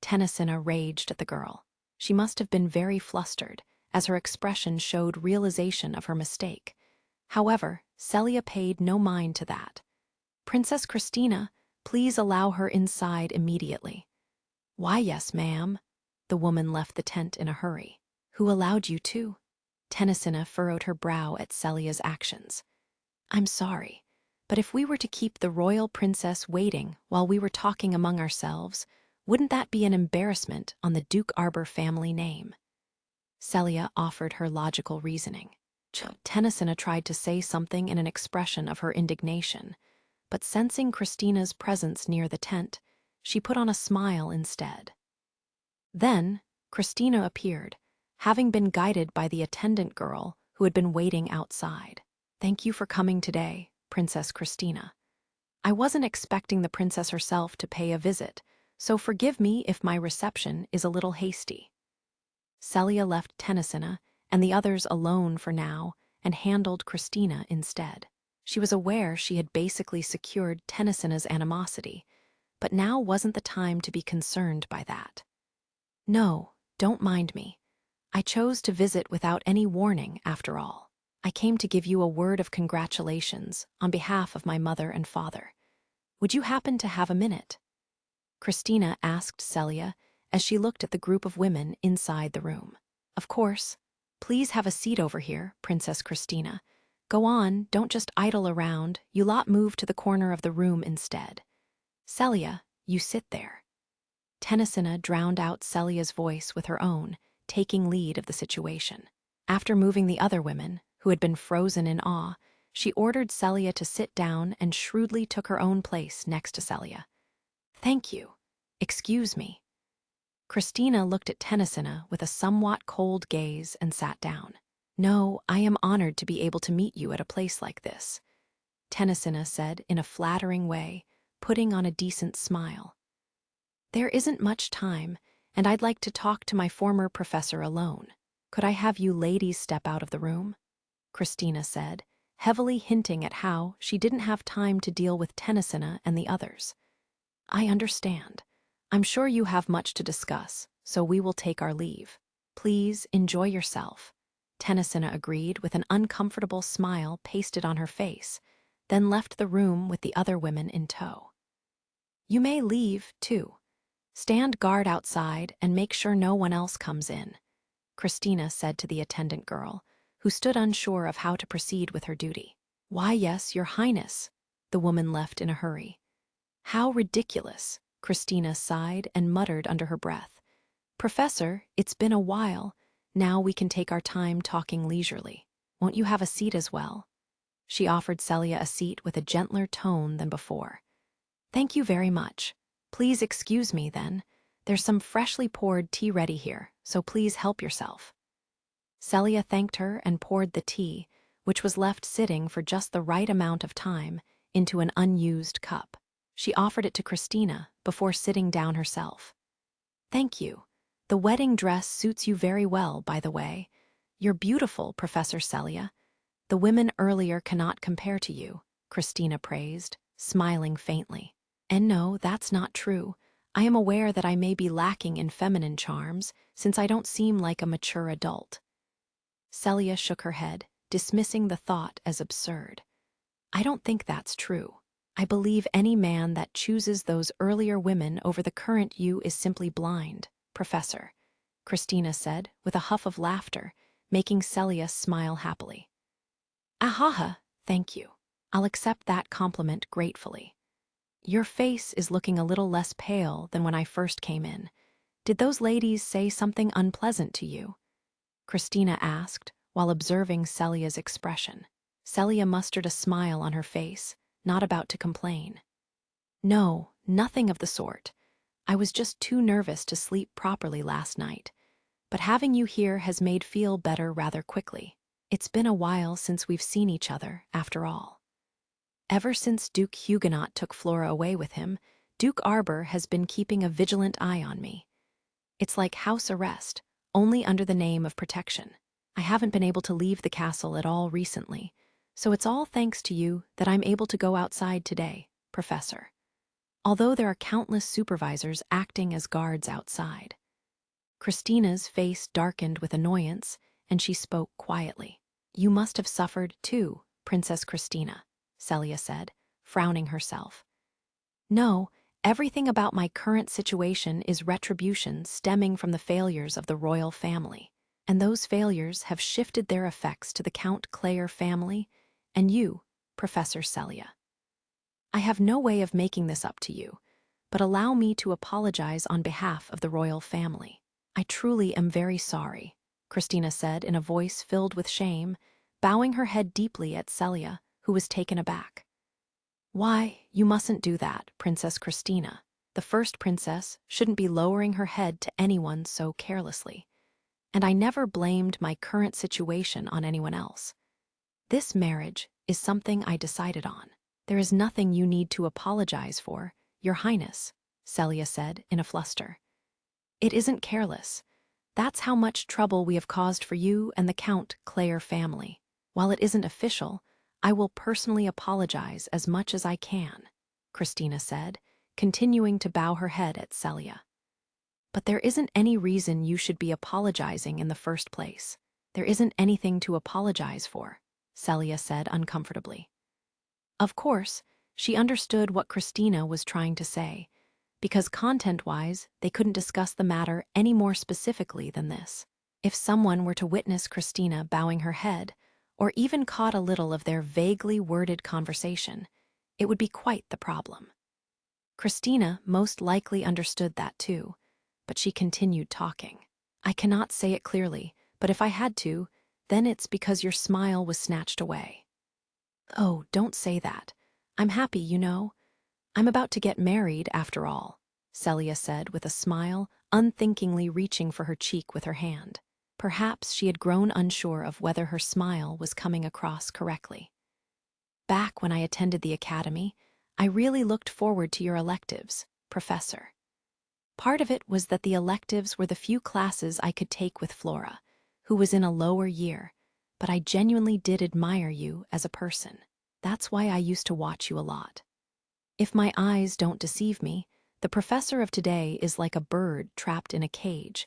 Speaker 1: Tennyson raged at the girl. She must have been very flustered, as her expression showed realization of her mistake. However, Celia paid no mind to that. Princess Christina, please allow her inside immediately. Why, yes, ma'am. The woman left the tent in a hurry. Who allowed you to? Tennyson furrowed her brow at Celia's actions. I'm sorry, but if we were to keep the royal princess waiting while we were talking among ourselves, wouldn't that be an embarrassment on the Duke Arbor family name? Celia offered her logical reasoning. Tennyson tried to say something in an expression of her indignation, but sensing Christina's presence near the tent, she put on a smile instead. Then, Christina appeared, having been guided by the attendant girl who had been waiting outside. Thank you for coming today, Princess Christina. I wasn't expecting the princess herself to pay a visit, so forgive me if my reception is a little hasty. Celia left Tennyson and the others alone for now and handled Christina instead. She was aware she had basically secured Tennyson's animosity, but now wasn't the time to be concerned by that. No, don't mind me. I chose to visit without any warning, after all. I came to give you a word of congratulations on behalf of my mother and father. Would you happen to have a minute? Christina asked Celia as she looked at the group of women inside the room. Of course. Please have a seat over here, Princess Christina. Go on, don't just idle around, you lot move to the corner of the room instead. Celia, you sit there. Tennyson drowned out Celia's voice with her own, taking lead of the situation. After moving the other women, who had been frozen in awe, she ordered Celia to sit down and shrewdly took her own place next to Celia. Thank you. Excuse me. Christina looked at Tennyson with a somewhat cold gaze and sat down. No, I am honored to be able to meet you at a place like this, Tennyson said in a flattering way, putting on a decent smile. There isn't much time, and I'd like to talk to my former professor alone. Could I have you ladies step out of the room? Christina said, heavily hinting at how she didn't have time to deal with Tennyson and the others. I understand. I'm sure you have much to discuss, so we will take our leave. Please enjoy yourself. Tennyson agreed with an uncomfortable smile pasted on her face, then left the room with the other women in tow. You may leave, too. Stand guard outside and make sure no one else comes in, Christina said to the attendant girl, who stood unsure of how to proceed with her duty. Why, yes, Your Highness, the woman left in a hurry. How ridiculous, Christina sighed and muttered under her breath. Professor, it's been a while. Now we can take our time talking leisurely. Won't you have a seat as well? She offered Celia a seat with a gentler tone than before. Thank you very much. Please excuse me, then. There's some freshly poured tea ready here, so please help yourself. Celia thanked her and poured the tea, which was left sitting for just the right amount of time, into an unused cup. She offered it to Christina before sitting down herself. "Thank you. The wedding dress suits you very well, by the way. You're beautiful, Professor Celia. The women earlier cannot compare to you," Christina praised, smiling faintly. "And no, that's not true. I am aware that I may be lacking in feminine charms, since I don't seem like a mature adult." Celia shook her head, dismissing the thought as absurd. "I don't think that's true. I believe any man that chooses those earlier women over the current you is simply blind, Professor," Christina said, with a huff of laughter, making Celia smile happily. "Ahaha, thank you. I'll accept that compliment gratefully. Your face is looking a little less pale than when I first came in. Did those ladies say something unpleasant to you?" Christina asked, while observing Celia's expression. Celia mustered a smile on her face, not about to complain. "No, nothing of the sort. I was just too nervous to sleep properly last night. But having you here has made feel better rather quickly. It's been a while since we've seen each other, after all. Ever since Duke Huguenot took Flora away with him, Duke Arbor has been keeping a vigilant eye on me. It's like house arrest, only under the name of protection. I haven't been able to leave the castle at all recently, so it's all thanks to you that I'm able to go outside today, Professor. Although there are countless supervisors acting as guards outside." Christina's face darkened with annoyance, and she spoke quietly. "You must have suffered, too, Princess Christina," Celia said, frowning herself. "No, everything about my current situation is retribution stemming from the failures of the royal family, and those failures have shifted their effects to the Count Clare family and you, Professor Celia. I have no way of making this up to you, but allow me to apologize on behalf of the royal family. I truly am very sorry," Christina said in a voice filled with shame, bowing her head deeply at Celia, who was taken aback. "Why, you mustn't do that, Princess Christina. The first princess shouldn't be lowering her head to anyone so carelessly. And I never blamed my current situation on anyone else. This marriage is something I decided on. There is nothing you need to apologize for, Your Highness," Celia said in a fluster. "It isn't careless. That's how much trouble we have caused for you and the Count Clare family. While it isn't official, I will personally apologize as much as I can," Christina said, continuing to bow her head at Celia. "But there isn't any reason you should be apologizing in the first place. There isn't anything to apologize for," Celia said uncomfortably. Of course, she understood what Christina was trying to say, because content-wise, they couldn't discuss the matter any more specifically than this. If someone were to witness Christina bowing her head, or even caught a little of their vaguely worded conversation, it would be quite the problem. Christina most likely understood that too, but she continued talking. "I cannot say it clearly, but if I had to, then it's because your smile was snatched away." "Oh, don't say that. I'm happy, you know. I'm about to get married, after all," Celia said with a smile, unthinkingly reaching for her cheek with her hand. Perhaps she had grown unsure of whether her smile was coming across correctly. "Back when I attended the academy, I really looked forward to your electives, Professor. Part of it was that the electives were the few classes I could take with Flora, who was in a lower year, but I genuinely did admire you as a person. That's why I used to watch you a lot. If my eyes don't deceive me, the professor of today is like a bird trapped in a cage,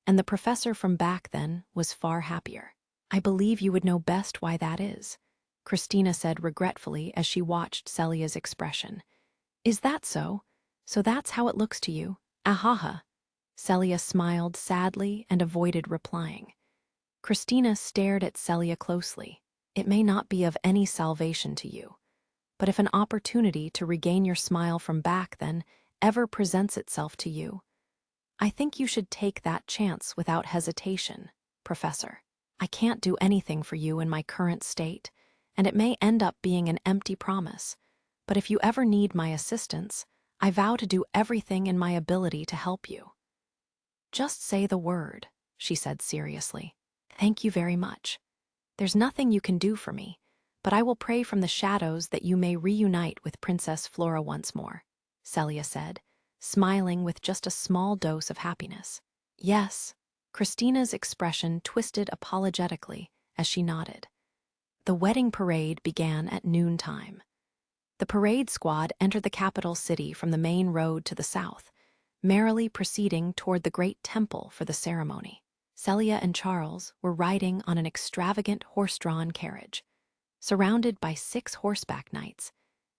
Speaker 1: and the professor from back then was far happier. I believe you would know best why that is," Christina said regretfully as she watched Celia's expression. "Is that so? So that's how it looks to you? Ahaha." Celia smiled sadly and avoided replying. Christina stared at Celia closely. "It may not be of any salvation to you, but if an opportunity to regain your smile from back then ever presents itself to you, I think you should take that chance without hesitation, Professor. I can't do anything for you in my current state, and it may end up being an empty promise, but if you ever need my assistance, I vow to do everything in my ability to help you." "Just say the word," she said seriously. "Thank you very much. There's nothing you can do for me, but I will pray from the shadows that you may reunite with Princess Flora once more," Celia said, smiling with just a small dose of happiness. "Yes." Christina's expression twisted apologetically as she nodded. The wedding parade began at noontime. The parade squad entered the capital city from the main road to the south, merrily proceeding toward the great temple for the ceremony. Celia and Charles were riding on an extravagant horse-drawn carriage, surrounded by 6 horseback knights,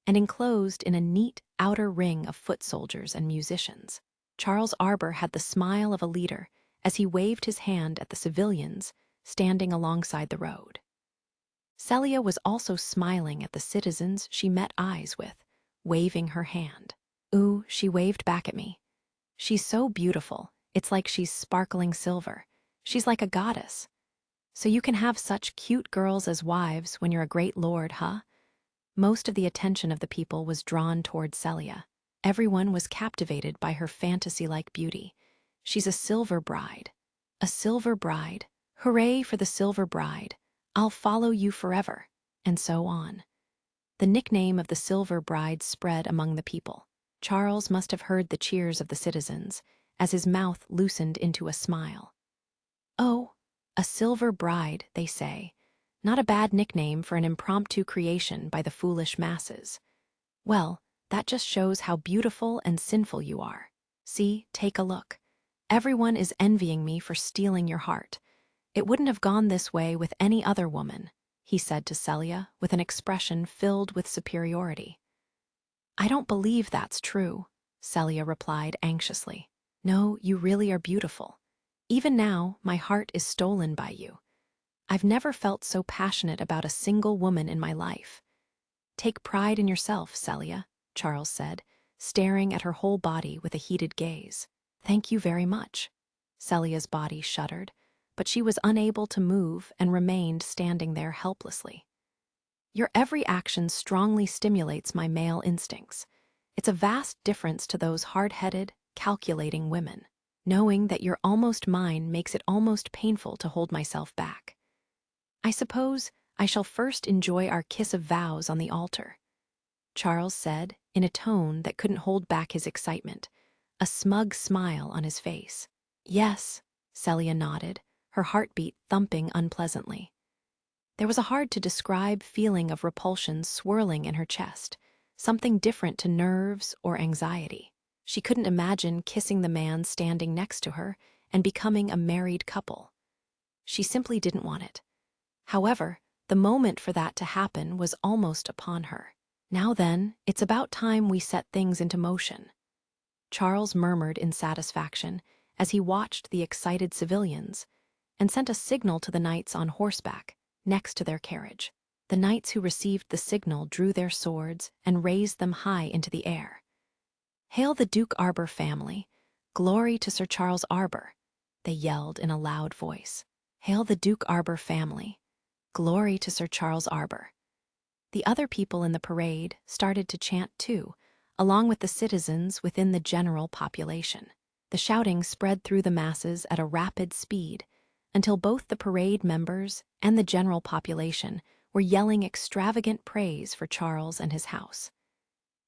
Speaker 1: and enclosed in a neat outer ring of foot soldiers and musicians. Charles Arbor had the smile of a leader as he waved his hand at the civilians standing alongside the road. Celia was also smiling at the citizens she met eyes with, waving her hand. "Ooh," she waved back at me. "She's so beautiful, it's like she's sparkling silver. She's like a goddess. So you can have such cute girls as wives when you're a great lord, huh?" Most of the attention of the people was drawn toward Celia. Everyone was captivated by her fantasy-like beauty. "She's a silver bride. A silver bride. Hooray for the silver bride. I'll follow you forever," and so on. The nickname of the silver bride spread among the people. Charles must have heard the cheers of the citizens, as his mouth loosened into a smile. "Oh, a silver bride," they say. Not a bad nickname for an impromptu creation by the foolish masses. Well, that just shows how beautiful and sinful you are. See, take a look. Everyone is envying me for stealing your heart. It wouldn't have gone this way with any other woman," he said to Celia with an expression filled with superiority. "I don't believe that's true," Celia replied anxiously. "No, you really are beautiful. Even now, my heart is stolen by you. I've never felt so passionate about a single woman in my life." "Take pride in yourself, Celia," Charles said, staring at her whole body with a heated gaze. "Thank you very much." Celia's body shuddered, but she was unable to move and remained standing there helplessly. "Your every action strongly stimulates my male instincts. It's a vast difference to those hard-headed, calculating women. Knowing that you're almost mine makes it almost painful to hold myself back. I suppose I shall first enjoy our kiss of vows on the altar," Charles said in a tone that couldn't hold back his excitement, a smug smile on his face. "Yes," Celia nodded, her heartbeat thumping unpleasantly. There was a hard-to-describe feeling of repulsion swirling in her chest, something different to nerves or anxiety. She couldn't imagine kissing the man standing next to her and becoming a married couple. She simply didn't want it. However, the moment for that to happen was almost upon her. "Now then, it's about time we set things into motion," Charles murmured in satisfaction as he watched the excited civilians and sent a signal to the knights on horseback next to their carriage. The knights who received the signal drew their swords and raised them high into the air. "Hail the Duke Arbor family! Glory to Sir Charles Arbor!" they yelled in a loud voice. "Hail the Duke Arbor family! Glory to Sir Charles Arbor!" The other people in the parade started to chant too, along with the citizens within the general population. The shouting spread through the masses at a rapid speed until both the parade members and the general population were yelling extravagant praise for Charles and his house.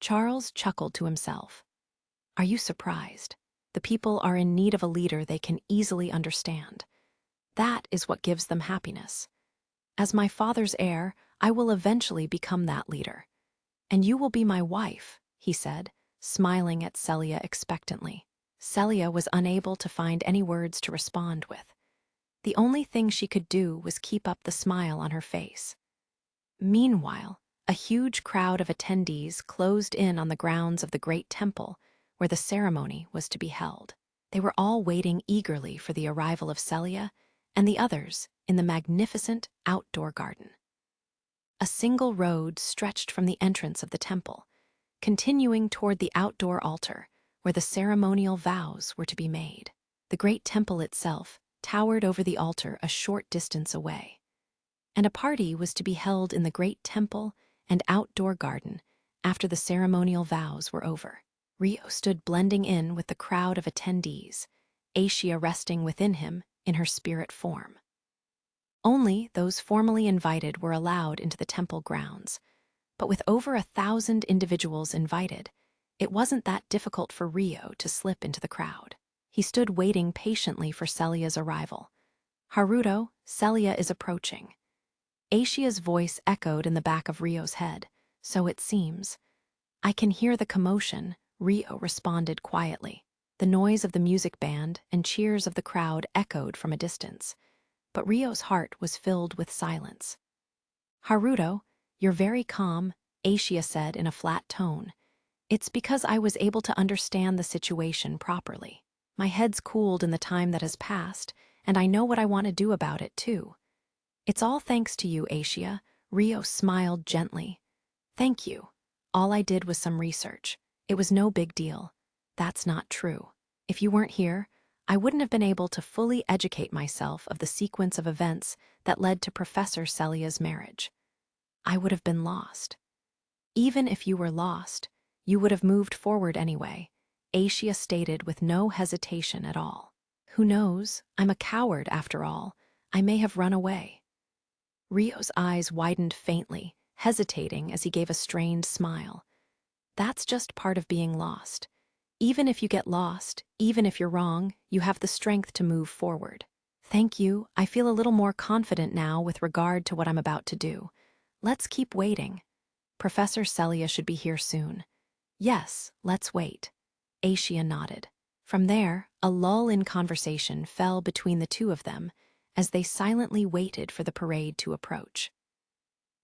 Speaker 1: Charles chuckled to himself. "Are you surprised? The people are in need of a leader they can easily understand. That is what gives them happiness. As my father's heir, I will eventually become that leader. And you will be my wife," he said, smiling at Celia expectantly. Celia was unable to find any words to respond with. The only thing she could do was keep up the smile on her face. Meanwhile, a huge crowd of attendees closed in on the grounds of the great temple where the ceremony was to be held. They were all waiting eagerly for the arrival of Celia and the others in the magnificent outdoor garden. A single road stretched from the entrance of the temple, continuing toward the outdoor altar where the ceremonial vows were to be made. The great temple itself towered over the altar a short distance away, and a party was to be held in the great temple and outdoor garden after the ceremonial vows were over. Rio stood blending in with the crowd of attendees, Asia resting within him in her spirit form. Only those formally invited were allowed into the temple grounds. But with over 1,000 individuals invited, it wasn't that difficult for Rio to slip into the crowd. He stood waiting patiently for Celia's arrival. "Haruto, Celia is approaching." Aishia's voice echoed in the back of Rio's head. "So it seems." "I can hear the commotion," Rio responded quietly. The noise of the music band and cheers of the crowd echoed from a distance. But Rio's heart was filled with silence. "Haruto, you're very calm," Aishia said in a flat tone. "It's because I was able to understand the situation properly. My head's cooled in the time that has passed, and I know what I want to do about it, too." "It's all thanks to you, Aishia," Rio smiled gently. "Thank you. All I did was some research. It was no big deal." "That's not true. If you weren't here, I wouldn't have been able to fully educate myself of the sequence of events that led to Professor Celia's marriage. I would have been lost." "Even if you were lost, you would have moved forward anyway," Aishia stated with no hesitation at all. "Who knows? I'm a coward after all. I may have run away." Rio's eyes widened faintly, hesitating as he gave a strained smile. "That's just part of being lost. Even if you get lost, even if you're wrong, you have the strength to move forward." "Thank you. I feel a little more confident now with regard to what I'm about to do. Let's keep waiting. Professor Celia should be here soon." "Yes, let's wait." Aishia nodded. From there, a lull in conversation fell between the two of them as they silently waited for the parade to approach.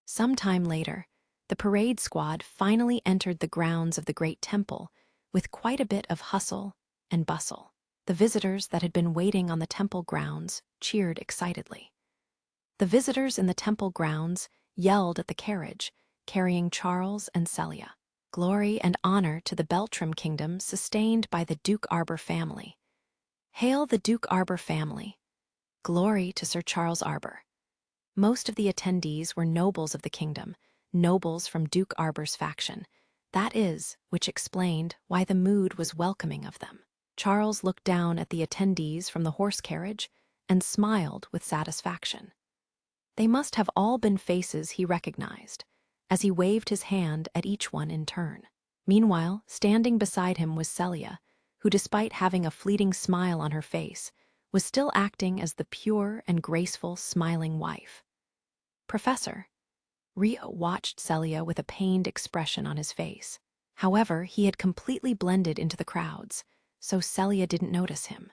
Speaker 1: Some time later, the parade squad finally entered the grounds of the great temple with quite a bit of hustle and bustle. The visitors that had been waiting on the temple grounds cheered excitedly. The visitors in the temple grounds yelled at the carriage, carrying Charles and Celia. Glory and honor to the Beltram kingdom sustained by the Duke Arbor family. Hail the Duke Arbor family. Glory to Sir Charles Arbor. Most of the attendees were nobles of the kingdom, nobles from Duke Arbor's faction. That is, which explained why the mood was welcoming of them. Charles looked down at the attendees from the horse carriage and smiled with satisfaction. They must have all been faces he recognized, as he waved his hand at each one in turn. Meanwhile, standing beside him was Celia, who, despite having a fleeting smile on her face, was still acting as the pure and graceful smiling wife. "Professor." Rio watched Celia with a pained expression on his face. However, he had completely blended into the crowds, so Celia didn't notice him.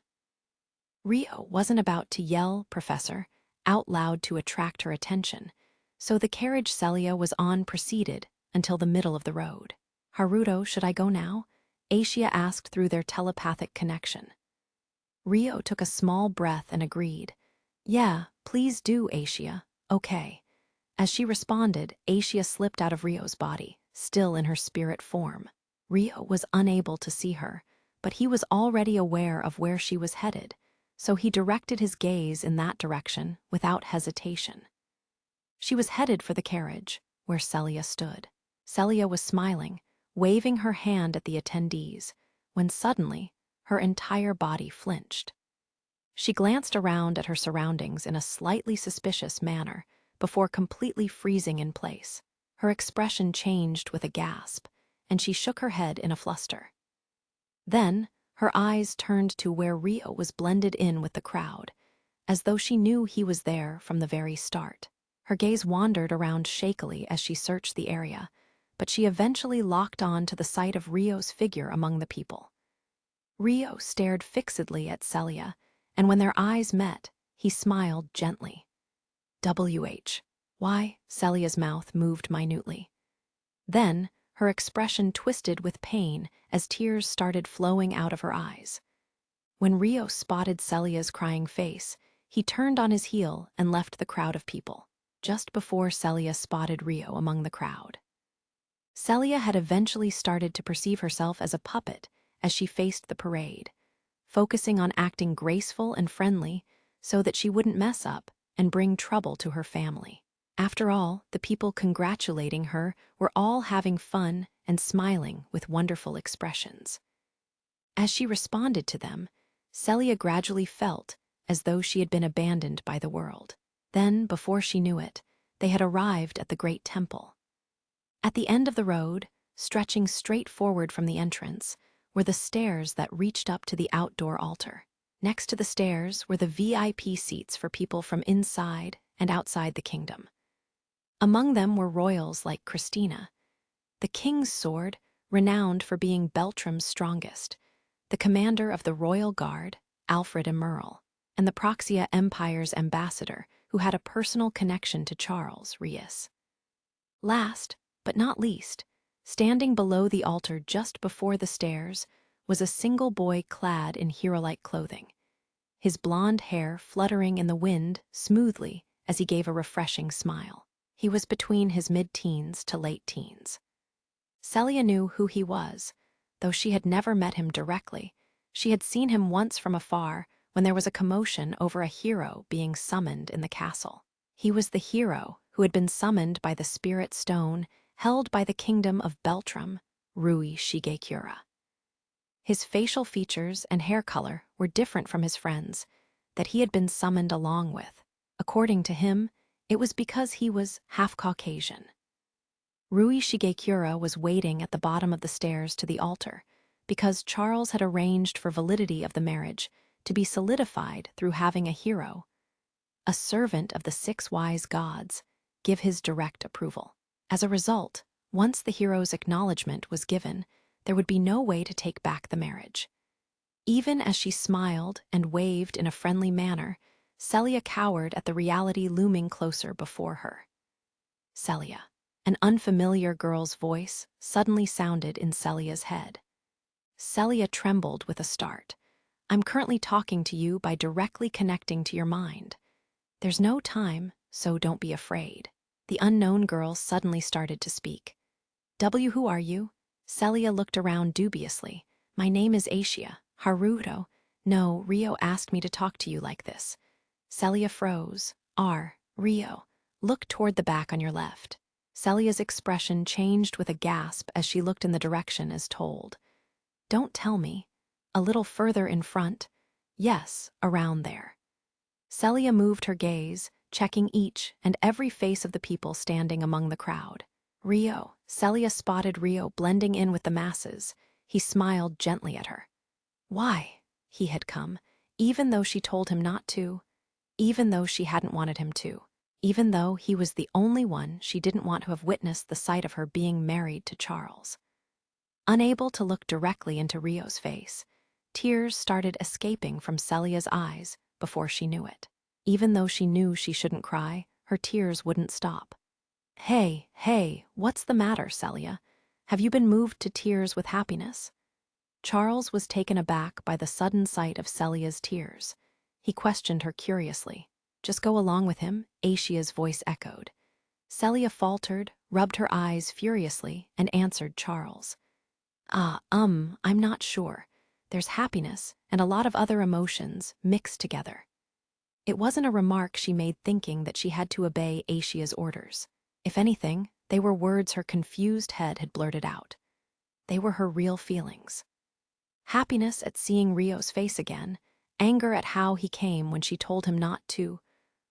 Speaker 1: Rio wasn't about to yell "Professor" out loud to attract her attention, so the carriage Celia was on proceeded until the middle of the road. "Haruto, should I go now?" Aishia asked through their telepathic connection. Rio took a small breath and agreed. "Yeah, please do, Aishia. Okay." As she responded, Aishia slipped out of Rio's body, still in her spirit form. Rio was unable to see her, but he was already aware of where she was headed, so he directed his gaze in that direction without hesitation. She was headed for the carriage, where Celia stood. Celia was smiling, waving her hand at the attendees, when suddenly her entire body flinched. She glanced around at her surroundings in a slightly suspicious manner before completely freezing in place. Her expression changed with a gasp, and she shook her head in a fluster. Then, her eyes turned to where Rio was blended in with the crowd, as though she knew he was there from the very start. Her gaze wandered around shakily as she searched the area, but she eventually locked on to the sight of Rio's figure among the people. Rio stared fixedly at Celia, and when their eyes met, he smiled gently. "Why?" Celia's mouth moved minutely. Then, her expression twisted with pain as tears started flowing out of her eyes. When Rio spotted Celia's crying face, he turned on his heel and left the crowd of people, just before Celia spotted Rio among the crowd. Celia had eventually started to perceive herself as a puppet as she faced the parade, focusing on acting graceful and friendly so that she wouldn't mess up and bring trouble to her family. After all, the people congratulating her were all having fun and smiling with wonderful expressions. As she responded to them, Celia gradually felt as though she had been abandoned by the world. Then, before she knew it, they had arrived at the great temple. At the end of the road, stretching straight forward from the entrance, were the stairs that reached up to the outdoor altar. Next to the stairs were the VIP seats for people from inside and outside the kingdom. Among them were royals like Christina, the king's sword, renowned for being Beltram's strongest, the commander of the royal guard, Alfred Emerl, and the Proxia Empire's ambassador, who had a personal connection to Charles Rius. Last, but not least, standing below the altar just before the stairs, was a single boy clad in hero-like clothing, his blonde hair fluttering in the wind smoothly as he gave a refreshing smile. He was between his mid-teens to late teens. Celia knew who he was, though she had never met him directly. She had seen him once from afar when there was a commotion over a hero being summoned in the castle. He was the hero who had been summoned by the spirit stone held by the kingdom of Beltram, Rui Shigekura. His facial features and hair color were different from his friends that he had been summoned along with. According to him, it was because he was half Caucasian. Rui Shigekura was waiting at the bottom of the stairs to the altar because Charles had arranged for validity of the marriage to be solidified through having a hero, a servant of the 6 wise gods, give his direct approval. As a result, once the hero's acknowledgement was given, there would be no way to take back the marriage. Even as she smiled and waved in a friendly manner, Celia cowered at the reality looming closer before her. Celia. An unfamiliar girl's voice suddenly sounded in Celia's head. Celia trembled with a start. I'm currently talking to you by directly connecting to your mind. There's no time, so don't be afraid. The unknown girl suddenly started to speak. Who are you? Celia looked around dubiously. My name is Asia. Haruto. No, Rio asked me to talk to you like this. Celia froze. Rio. Look toward the back on your left. Celia's expression changed with a gasp as she looked in the direction as told. Don't tell me. A little further in front. Yes, around there. Celia moved her gaze, checking each and every face of the people standing among the crowd. Rio. Celia spotted Rio blending in with the masses. He smiled gently at her. Why? He had come, even though she told him not to, even though she hadn't wanted him to, even though he was the only one she didn't want to have witnessed the sight of her being married to Charles. Unable to look directly into Rio's face, tears started escaping from Celia's eyes before she knew it. Even though she knew she shouldn't cry, her tears wouldn't stop. Hey, what's the matter, Celia? Have you been moved to tears with happiness? Charles was taken aback by the sudden sight of Celia's tears. He questioned her curiously. Just go along with him, Asia's voice echoed. Celia faltered, rubbed her eyes furiously, and answered Charles. I'm not sure. There's happiness and a lot of other emotions mixed together. It wasn't a remark she made thinking that she had to obey Asia's orders. If anything, they were words her confused head had blurted out. They were her real feelings. Happiness at seeing Rio's face again, anger at how he came when she told him not to,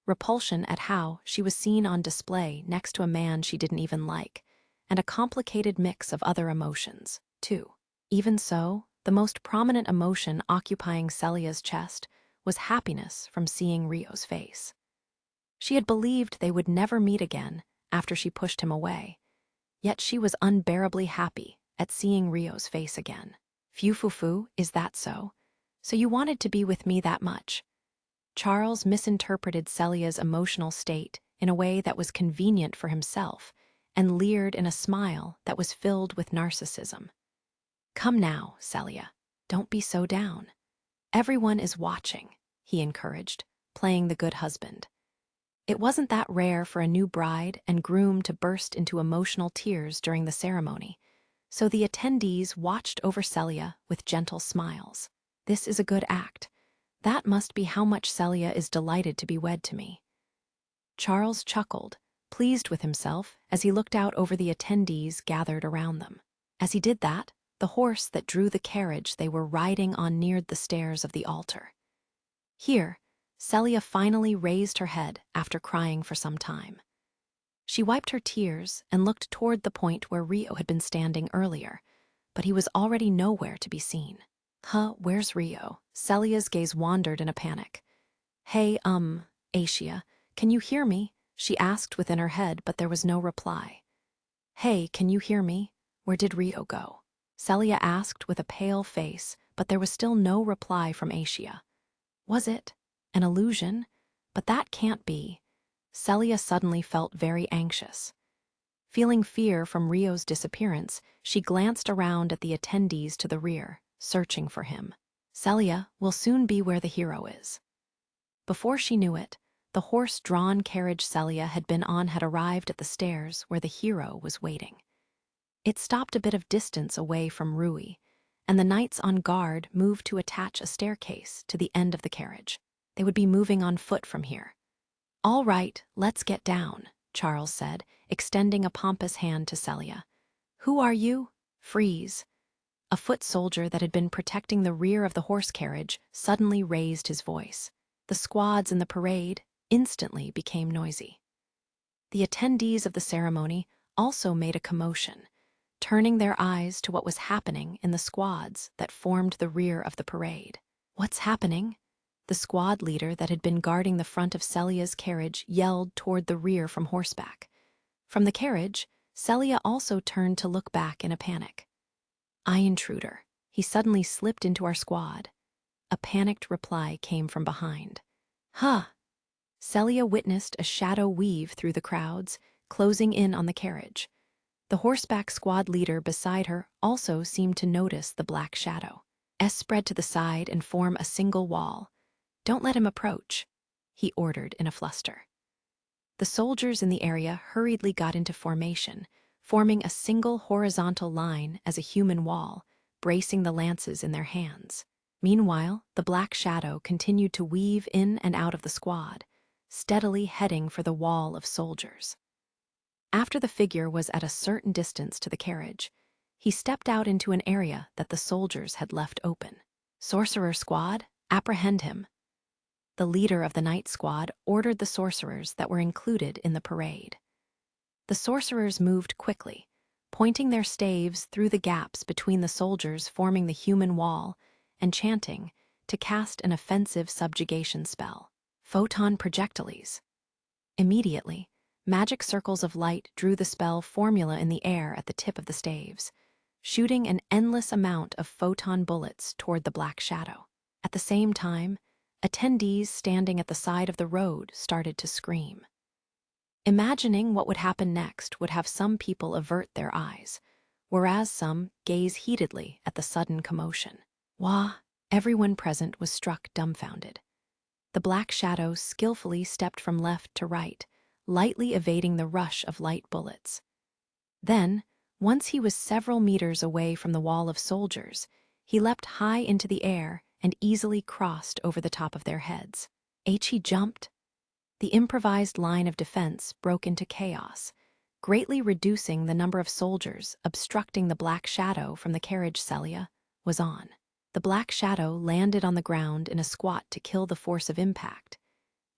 Speaker 1: repulsion at how she was seen on display next to a man she didn't even like, and a complicated mix of other emotions, too. Even so, the most prominent emotion occupying Celia's chest was happiness from seeing Rio's face. She had believed they would never meet again after she pushed him away, yet she was unbearably happy at seeing Rio's face again. Fufufu, is that so? So you wanted to be with me that much? Charles misinterpreted Celia's emotional state in a way that was convenient for himself and leered in a smile that was filled with narcissism. Come now, Celia. Don't be so down. Everyone is watching, he encouraged, playing the good husband. It wasn't that rare for a new bride and groom to burst into emotional tears during the ceremony, so the attendees watched over Celia with gentle smiles. This is a good act. That must be how much Celia is delighted to be wed to me. Charles chuckled, pleased with himself as he looked out over the attendees gathered around them. As he did that, the horse that drew the carriage they were riding on neared the stairs of the altar. Here, Celia finally raised her head after crying for some time. She wiped her tears and looked toward the point where Rio had been standing earlier, but he was already nowhere to be seen. Where's Rio? Celia's gaze wandered in a panic. Hey, Asia, can you hear me? She asked within her head, but there was no reply. Hey, can you hear me? Where did Rio go? Celia asked with a pale face, but there was still no reply from Asia. Was it an illusion? But that can't be. Celia suddenly felt very anxious. Feeling fear from Rio's disappearance, she glanced around at the attendees to the rear, searching for him. Celia will soon be where the hero is. Before she knew it, the horse-drawn carriage Celia had been on had arrived at the stairs where the hero was waiting. It stopped a bit of distance away from Rui, and the knights on guard moved to attach a staircase to the end of the carriage. They would be moving on foot from here. All right, let's get down, Charles said, extending a pompous hand to Celia. Who are you? Freeze. A foot soldier that had been protecting the rear of the horse carriage suddenly raised his voice. The squads in the parade instantly became noisy. The attendees of the ceremony also made a commotion, turning their eyes to what was happening in the squads that formed the rear of the parade. What's happening? The squad leader that had been guarding the front of Celia's carriage yelled toward the rear from horseback. From the carriage, Celia also turned to look back in a panic. Intruder. He suddenly slipped into our squad. A panicked reply came from behind. Celia witnessed a shadow weave through the crowds, closing in on the carriage. The horseback squad leader beside her also seemed to notice the black shadow. Spread to the side and form a single wall. Don't let him approach, he ordered in a fluster. The soldiers in the area hurriedly got into formation, forming a single horizontal line as a human wall, bracing the lances in their hands. Meanwhile, the black shadow continued to weave in and out of the squad, steadily heading for the wall of soldiers. After the figure was at a certain distance to the carriage, he stepped out into an area that the soldiers had left open. Sorcerer squad, apprehend him. The leader of the night squad ordered the sorcerers that were included in the parade. The sorcerers moved quickly, pointing their staves through the gaps between the soldiers forming the human wall and chanting to cast an offensive subjugation spell. Photon projectiles. Immediately, magic circles of light drew the spell formula in the air at the tip of the staves, shooting an endless amount of photon bullets toward the black shadow. At the same time, attendees standing at the side of the road started to scream. Imagining what would happen next would have some people avert their eyes, whereas some gaze heatedly at the sudden commotion. Everyone present was struck dumbfounded. The black shadow skillfully stepped from left to right, lightly evading the rush of light bullets. Then, once he was several meters away from the wall of soldiers, he leapt high into the air and easily crossed over the top of their heads. He jumped. The improvised line of defense broke into chaos, greatly reducing the number of soldiers obstructing the black shadow from the carriage Celia was on. The black shadow landed on the ground in a squat to kill the force of impact,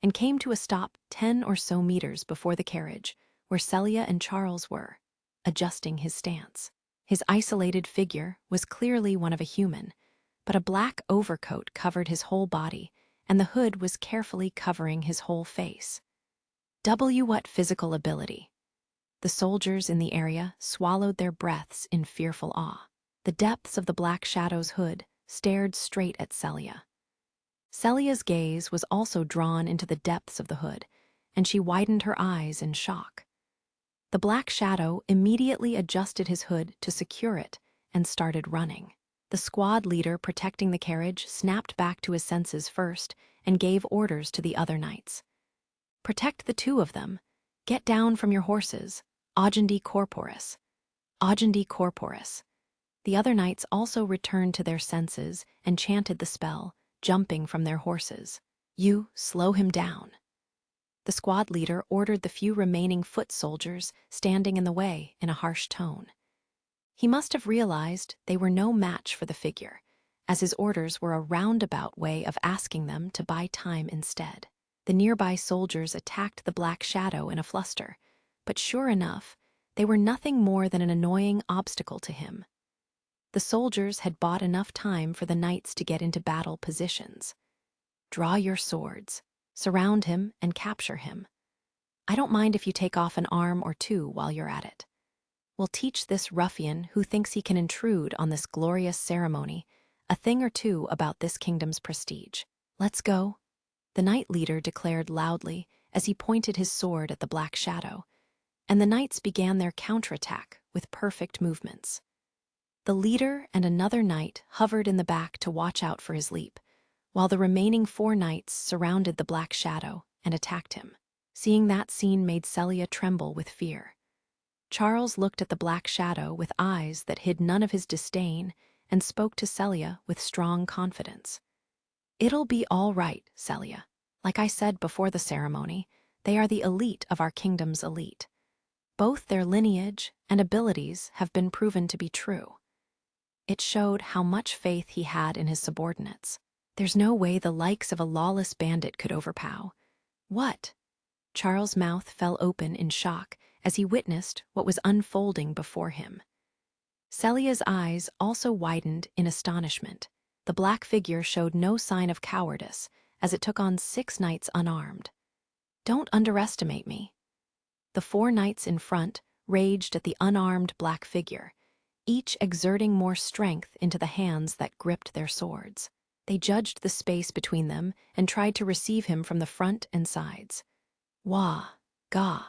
Speaker 1: and came to a stop 10 or so meters before the carriage, where Celia and Charles were, adjusting his stance. His isolated figure was clearly one of a human, but a black overcoat covered his whole body, and the hood was carefully covering his whole face. What physical ability! The soldiers in the area swallowed their breaths in fearful awe. The depths of the black shadow's hood stared straight at Celia. Celia's gaze was also drawn into the depths of the hood, and she widened her eyes in shock. The black shadow immediately adjusted his hood to secure it and started running. The squad leader protecting the carriage snapped back to his senses first and gave orders to the other knights. Protect the two of them. Get down from your horses. Augendi corporis. Augendi corporis. The other knights also returned to their senses and chanted the spell, jumping from their horses. You, slow him down. The squad leader ordered the few remaining foot soldiers standing in the way in a harsh tone. He must have realized they were no match for the figure, as his orders were a roundabout way of asking them to buy time instead. The nearby soldiers attacked the Black Shadow in a fluster, but sure enough, they were nothing more than an annoying obstacle to him. The soldiers had bought enough time for the knights to get into battle positions. Draw your swords, surround him, and capture him. I don't mind if you take off an arm or two while you're at it. We'll teach this ruffian who thinks he can intrude on this glorious ceremony a thing or two about this kingdom's prestige. Let's go, the knight leader declared loudly as he pointed his sword at the Black Shadow, and the knights began their counterattack with perfect movements. The leader and another knight hovered in the back to watch out for his leap, while the remaining 4 knights surrounded the Black Shadow and attacked him. Seeing that scene made Celia tremble with fear. Charles looked at the Black Shadow with eyes that hid none of his disdain and spoke to Celia with strong confidence. It'll be all right, Celia. Like I said before the ceremony, they are the elite of our kingdom's elite. Both their lineage and abilities have been proven to be true. It showed how much faith he had in his subordinates. There's no way the likes of a lawless bandit could overpower. What? Charles' mouth fell open in shock as he witnessed what was unfolding before him. Celia's eyes also widened in astonishment. The black figure showed no sign of cowardice as it took on 6 knights unarmed. Don't underestimate me. The 4 knights in front raged at the unarmed black figure, each exerting more strength into the hands that gripped their swords. They judged the space between them and tried to receive him from the front and sides. Wah, gah.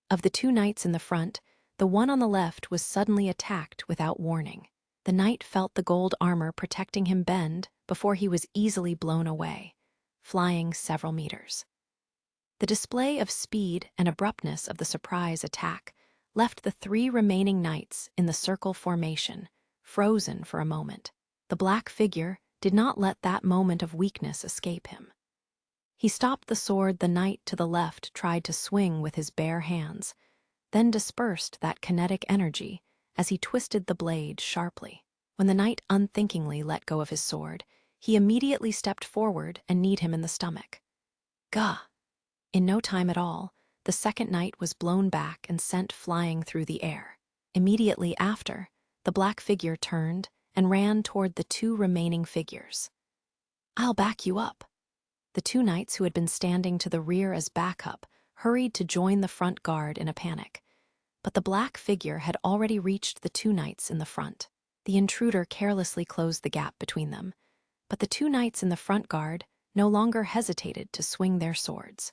Speaker 1: Of the 2 knights in the front, the one on the left was suddenly attacked without warning. The knight felt the gold armor protecting him bend before he was easily blown away, flying several meters. The display of speed and abruptness of the surprise attack left the 3 remaining knights in the circle formation, frozen for a moment. The black figure did not let that moment of weakness escape him. He stopped the sword the knight to the left tried to swing with his bare hands, then dispersed that kinetic energy as he twisted the blade sharply. When the knight unthinkingly let go of his sword, he immediately stepped forward and kneed him in the stomach. Gah! In no time at all, the second knight was blown back and sent flying through the air. Immediately after, the black figure turned and ran toward the 2 remaining figures. I'll back you up. The 2 knights who had been standing to the rear as backup hurried to join the front guard in a panic. But the black figure had already reached the 2 knights in the front. The intruder carelessly closed the gap between them, but the 2 knights in the front guard no longer hesitated to swing their swords.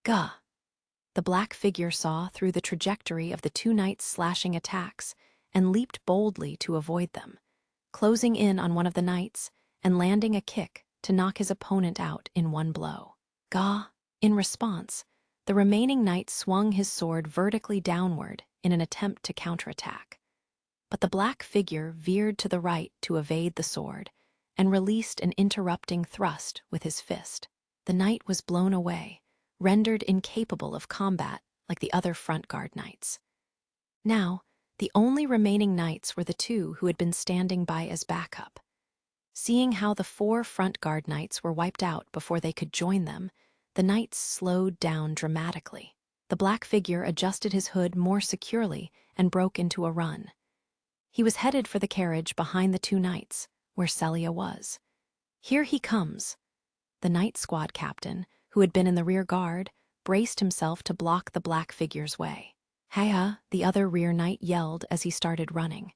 Speaker 1: Gah! The black figure saw through the trajectory of the 2 knights' slashing attacks and leaped boldly to avoid them, closing in on one of the knights and landing a kick to knock his opponent out in one blow. Gah! In response, the remaining knight swung his sword vertically downward in an attempt to counterattack. But the black figure veered to the right to evade the sword and released an interrupting thrust with his fist. The knight was blown away, rendered incapable of combat like the other front guard knights. Now, the only remaining knights were the 2 who had been standing by as backup. Seeing how the 4 front guard knights were wiped out before they could join them, the knights slowed down dramatically. The black figure adjusted his hood more securely and broke into a run. He was headed for the carriage behind the 2 knights, where Celia was. Here he comes. The knight squad captain, who had been in the rear guard, braced himself to block the black figure's way. Hiya, the other rear knight yelled as he started running.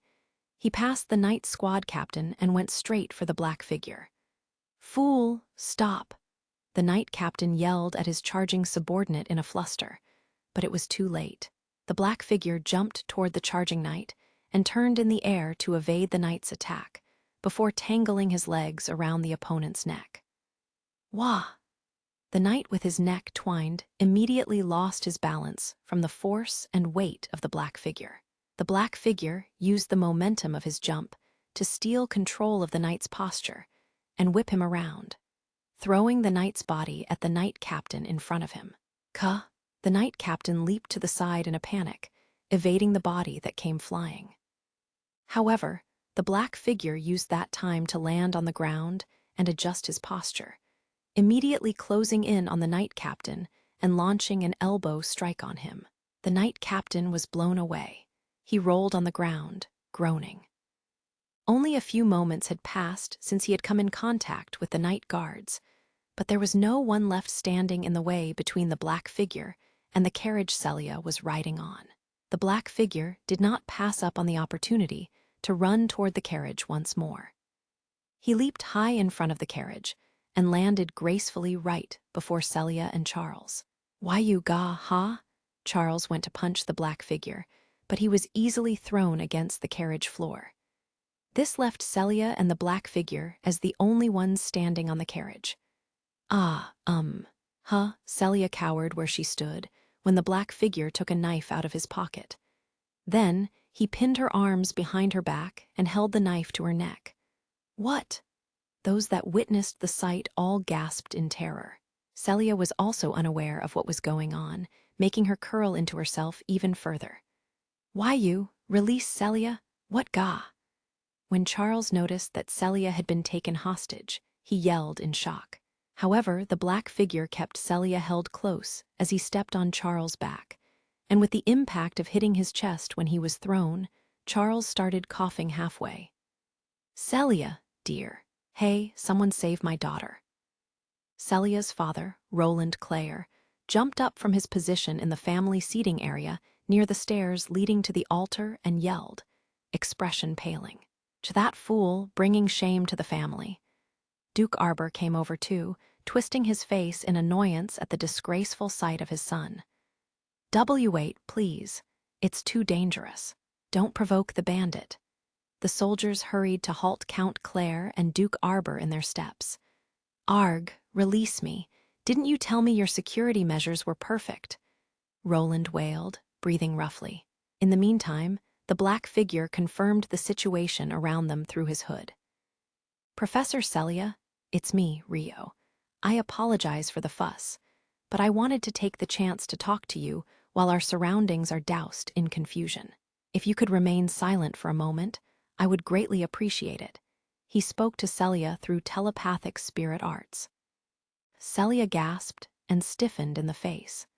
Speaker 1: He passed the knight squad captain and went straight for the black figure. Fool, stop! The knight captain yelled at his charging subordinate in a fluster, but it was too late. The black figure jumped toward the charging knight and turned in the air to evade the knight's attack, before tangling his legs around the opponent's neck. Wah! The knight with his neck twined immediately lost his balance from the force and weight of the black figure. The black figure used the momentum of his jump to steal control of the knight's posture and whip him around, throwing the knight's body at the knight captain in front of him. The knight captain leaped to the side in a panic, evading the body that came flying. However, The black figure used that time to land on the ground and adjust his posture, immediately closing in on the knight captain and launching an elbow strike on him. The knight captain was blown away. He rolled on the ground, groaning. Only a few moments had passed since he had come in contact with the night guards, but there was no one left standing in the way between the black figure and the carriage Celia was riding on. The black figure did not pass up on the opportunity to run toward the carriage once more. He leaped high in front of the carriage and landed gracefully right before Celia and Charles. "Why you ga, ha?" Charles went to punch the black figure, but he was easily thrown against the carriage floor. This left Celia and the black figure as the only ones standing on the carriage. Celia cowered where she stood when the black figure took a knife out of his pocket. Then he pinned her arms behind her back and held the knife to her neck. "What?" Those that witnessed the sight all gasped in terror. Celia was also unaware of what was going on, making her curl into herself even further. "Why you? Release Celia? What ga?" When Charles noticed that Celia had been taken hostage, he yelled in shock. However, the black figure kept Celia held close as he stepped on Charles' back, and with the impact of hitting his chest when he was thrown, Charles started coughing halfway. "Celia, dear. Hey, someone save my daughter." Celia's father, Roland Clare, jumped up from his position in the family seating area near the stairs leading to the altar and yelled, expression paling, "To that fool, bringing shame to the family." Duke Arbor came over too, twisting his face in annoyance at the disgraceful sight of his son. "Wait, please. It's too dangerous. Don't provoke the bandit." The soldiers hurried to halt Count Clare and Duke Arbor in their steps. "Arg, release me. Didn't you tell me your security measures were perfect?" Roland wailed, breathing roughly. In the meantime, the black figure confirmed the situation around them through his hood. "Professor Celia, it's me, Rio. I apologize for the fuss, but I wanted to take the chance to talk to you while our surroundings are doused in confusion. If you could remain silent for a moment, I would greatly appreciate it." He spoke to Celia through telepathic spirit arts. Celia gasped and stiffened in the face.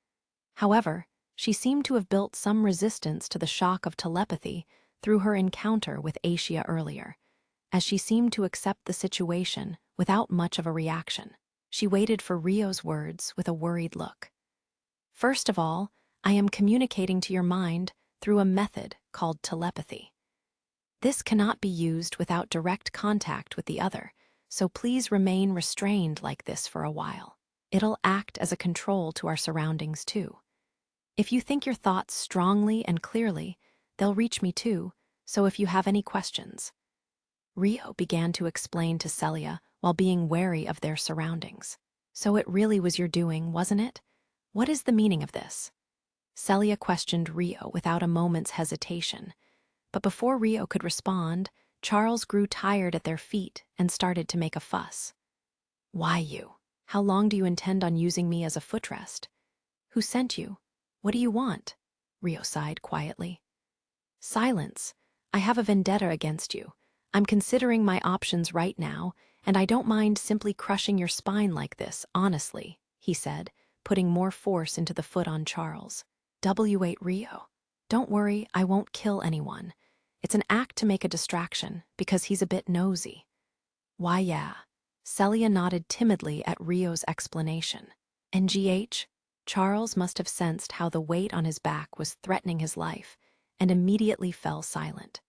Speaker 1: However, she seemed to have built some resistance to the shock of telepathy through her encounter with Asia earlier, as she seemed to accept the situation without much of a reaction. She waited for Rio's words with a worried look. "First of all, I am communicating to your mind through a method called telepathy. This cannot be used without direct contact with the other, so please remain restrained like this for a while. It'll act as a control to our surroundings too. If you think your thoughts strongly and clearly, they'll reach me too, so if you have any questions." Rio began to explain to Celia while being wary of their surroundings. "So it really was your doing, wasn't it? What is the meaning of this?" Celia questioned Rio without a moment's hesitation. But before Rio could respond, Charles grew tired at their feet and started to make a fuss. "Why you? How long do you intend on using me as a footrest? Who sent you? What do you want?" Rio sighed quietly. "Silence. I have a vendetta against you. I'm considering my options right now, and I don't mind simply crushing your spine like this, honestly," he said, putting more force into the foot on Charles. "Wait, Rio. Don't worry, I won't kill anyone. It's an act to make a distraction, because he's a bit nosy." "Why, yeah." Celia nodded timidly at Rio's explanation. "NGH?" Charles must have sensed how the weight on his back was threatening his life, and immediately fell silent.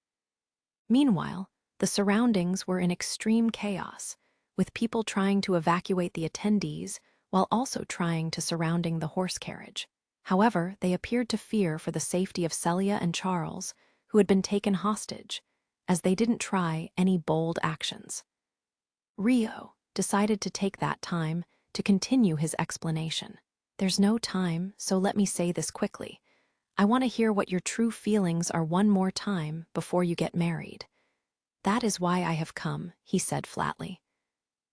Speaker 1: Meanwhile, the surroundings were in extreme chaos, with people trying to evacuate the attendees while also trying to surrounding the horse carriage. However, they appeared to fear for the safety of Celia and Charles, who had been taken hostage, as they didn't try any bold actions. Rio decided to take that time to continue his explanation. "There's no time, so let me say this quickly. I want to hear what your true feelings are one more time before you get married." "That is why I have come," he said flatly.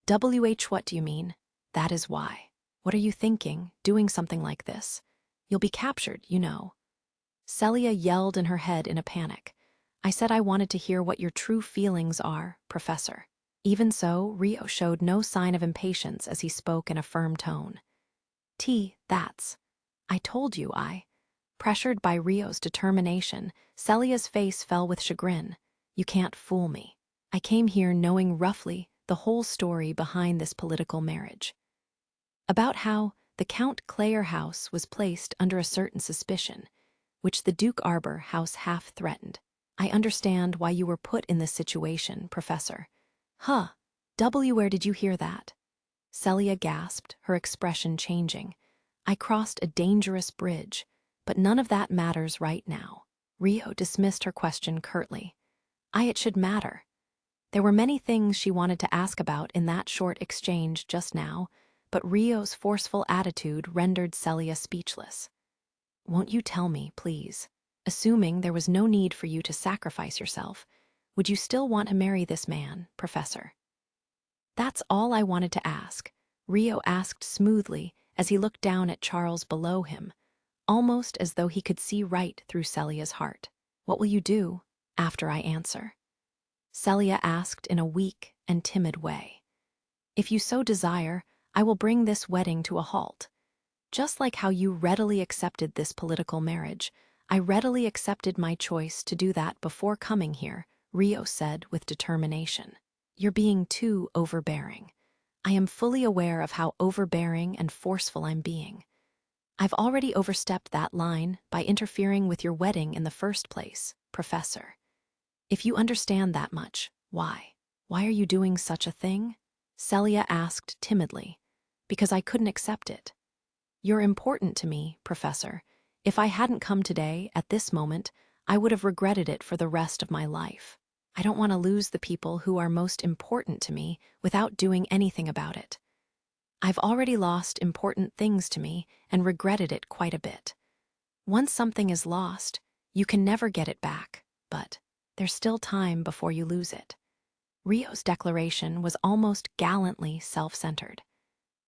Speaker 1: What do you mean? That is why. What are you thinking, doing something like this? You'll be captured, you know." Celia yelled in her head in a panic. I said I wanted to hear what your true feelings are, Professor. Even so, Rio showed no sign of impatience as he spoke in a firm tone. That's. I told you I. Pressured by Rio's determination, Celia's face fell with chagrin. You can't fool me. I came here knowing roughly the whole story behind this political marriage. About how the Count Clare house was placed under a certain suspicion, which the Duke Arbor house half threatened. I understand why you were put in this situation, Professor. Where did you hear that? Celia gasped, her expression changing. I crossed a dangerous bridge, but none of that matters right now. Rio dismissed her question curtly. It should matter. There were many things she wanted to ask about in that short exchange just now, but Rio's forceful attitude rendered Celia speechless. Won't you tell me, please? Assuming there was no need for you to sacrifice yourself, would you still want to marry this man, Professor? That's all I wanted to ask, Rio asked smoothly as he looked down at Charles below him, almost as though he could see right through Celia's heart. What will you do after I answer? Celia asked in a weak and timid way. If you so desire, I will bring this wedding to a halt. Just like how you readily accepted this political marriage, I readily accepted my choice to do that before coming here, Rio said with determination. You're being too overbearing. I am fully aware of how overbearing and forceful I'm being. I've already overstepped that line by interfering with your wedding in the first place, Professor. If you understand that much, why? Why are you doing such a thing? Celia asked timidly. Because I couldn't accept it. You're important to me, Professor. If I hadn't come today, at this moment, I would have regretted it for the rest of my life. I don't want to lose the people who are most important to me without doing anything about it. I've already lost important things to me and regretted it quite a bit. Once something is lost, you can never get it back, but there's still time before you lose it. Rio's declaration was almost gallantly self-centered.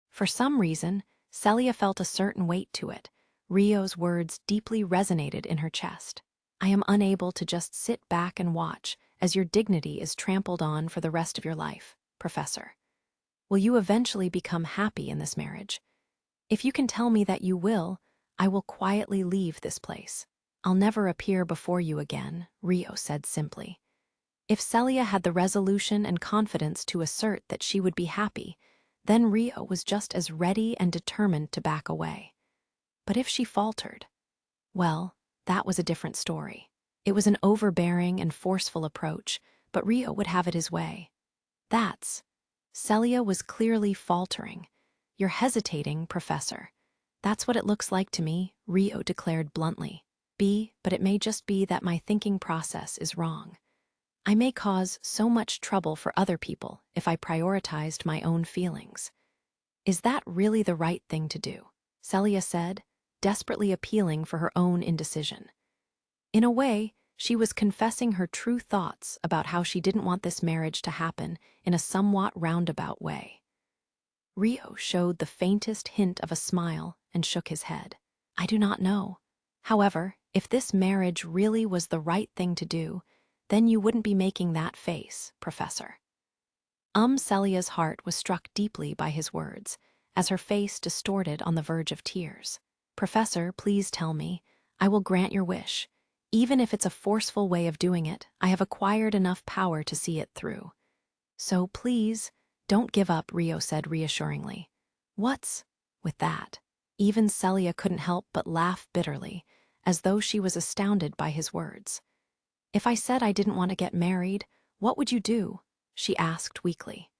Speaker 1: For some reason, Celia felt a certain weight to it. Rio's words deeply resonated in her chest. I am unable to just sit back and watch as your dignity is trampled on for the rest of your life, Professor. Will you eventually become happy in this marriage? If you can tell me that you will, I will quietly leave this place. I'll never appear before you again, Rio said simply. If Celia had the resolution and confidence to assert that she would be happy, then Rio was just as ready and determined to back away. But if she faltered, well, that was a different story. It was an overbearing and forceful approach, but Rio would have it his way. Celia was clearly faltering. You're hesitating, Professor. That's what it looks like to me, Rio declared bluntly. But it may just be that my thinking process is wrong. I may cause so much trouble for other people if I prioritized my own feelings. Is that really the right thing to do? Celia said, desperately appealing for her own indecision. In a way, she was confessing her true thoughts about how she didn't want this marriage to happen in a somewhat roundabout way. Rio showed the faintest hint of a smile and shook his head. I do not know. However, if this marriage really was the right thing to do, then you wouldn't be making that face, Professor. Celia's heart was struck deeply by his words, as her face distorted on the verge of tears. Professor, please tell me. I will grant your wish. Even if it's a forceful way of doing it, I have acquired enough power to see it through. So please, don't give up, Rio said reassuringly. What's with that? Even Celia couldn't help but laugh bitterly, as though she was astounded by his words. If I said I didn't want to get married, what would you do? She asked weakly.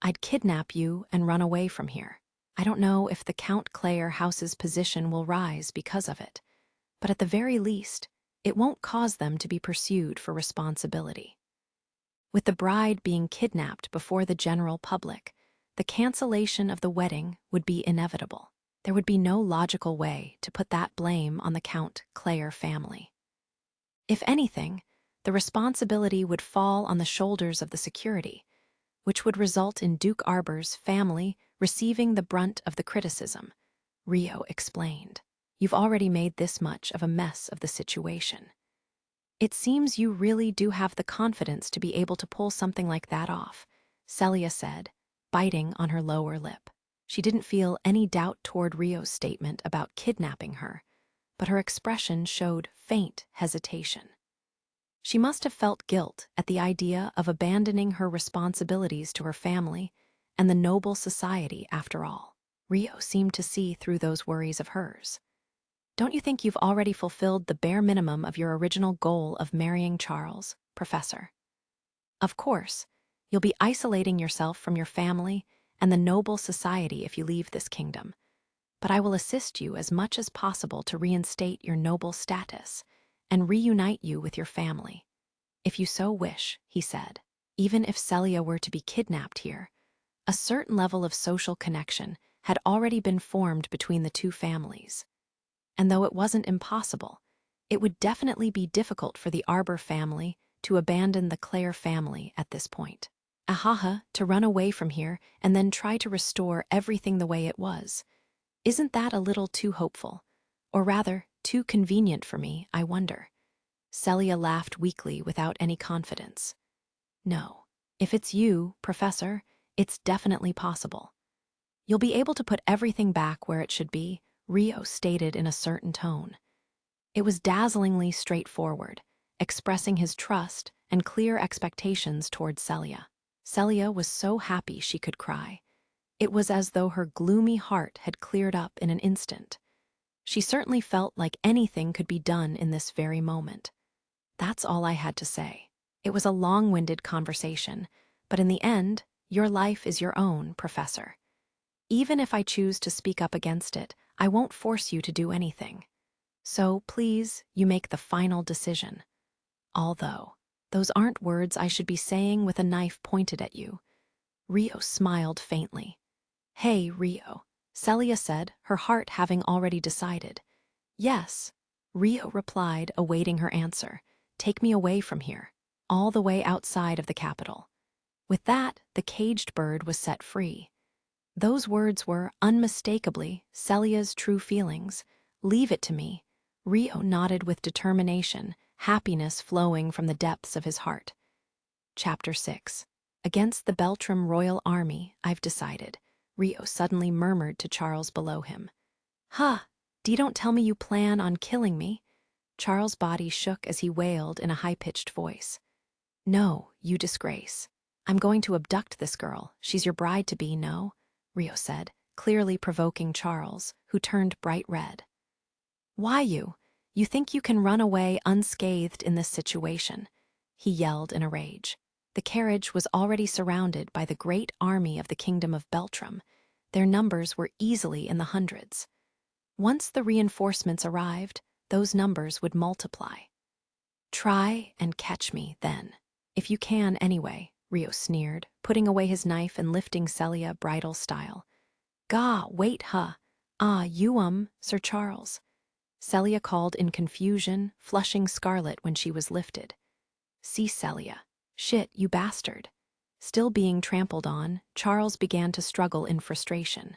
Speaker 1: I'd kidnap you and run away from here. I don't know if the Count Clare house's position will rise because of it, but at the very least, it won't cause them to be pursued for responsibility. With the bride being kidnapped before the general public, the cancellation of the wedding would be inevitable. There would be no logical way to put that blame on the Count Clare family. If anything, the responsibility would fall on the shoulders of the security, which would result in Duke Arbor's family receiving the brunt of the criticism, Rio explained. You've already made this much of a mess of the situation. It seems you really do have the confidence to be able to pull something like that off, Celia said, biting on her lower lip. She didn't feel any doubt toward Rio's statement about kidnapping her, but her expression showed faint hesitation. She must have felt guilt at the idea of abandoning her responsibilities to her family and the noble society after all. Rio seemed to see through those worries of hers. Don't you think you've already fulfilled the bare minimum of your original goal of marrying Charles, Professor? Of course, you'll be isolating yourself from your family and the noble society if you leave this kingdom, but I will assist you as much as possible to reinstate your noble status and reunite you with your family. If you so wish, he said. Even if Celia were to be kidnapped here, a certain level of social connection had already been formed between the two families. And though it wasn't impossible, it would definitely be difficult for the Arbor family to abandon the Clare family at this point. Ahaha, to run away from here and then try to restore everything the way it was. Isn't that a little too hopeful? Or rather, too convenient for me, I wonder. Celia laughed weakly without any confidence. No, if it's you, Professor, it's definitely possible. You'll be able to put everything back where it should be, Rio stated in a certain tone. It was dazzlingly straightforward, expressing his trust and clear expectations toward Celia. Celia was so happy she could cry. It was as though her gloomy heart had cleared up in an instant. She certainly felt like anything could be done in this very moment. That's all I had to say. It was a long-winded conversation, but in the end, your life is your own, Professor. Even if I choose to speak up against it, I won't force you to do anything. So, please, you make the final decision. Although, those aren't words I should be saying with a knife pointed at you. Rio smiled faintly. Hey, Rio, Celia said, her heart having already decided. Yes, Rio replied, awaiting her answer. Take me away from here, all the way outside of the capital. With that, the caged bird was set free. Those words were, unmistakably, Celia's true feelings. Leave it to me. Rio nodded with determination, happiness flowing from the depths of his heart. Chapter 6. Against the Beltram royal army, I've decided, Rio suddenly murmured to Charles below him. Huh, don't tell me you plan on killing me. Charles' body shook as he wailed in a high-pitched voice. No, you disgrace. I'm going to abduct this girl. She's your bride-to-be, no? Rio said, clearly provoking Charles, who turned bright red. Why you? You think you can run away unscathed in this situation? He yelled in a rage. The carriage was already surrounded by the great army of the kingdom of Beltram. Their numbers were easily in the hundreds. Once the reinforcements arrived, those numbers would multiply. Try and catch me, then. If you can, anyway, Rio sneered, putting away his knife and lifting Celia bridal style. Gah, wait, huh? You, Sir Charles. Celia called in confusion, flushing scarlet when she was lifted. See, Celia. Shit, you bastard. Still being trampled on, Charles began to struggle in frustration.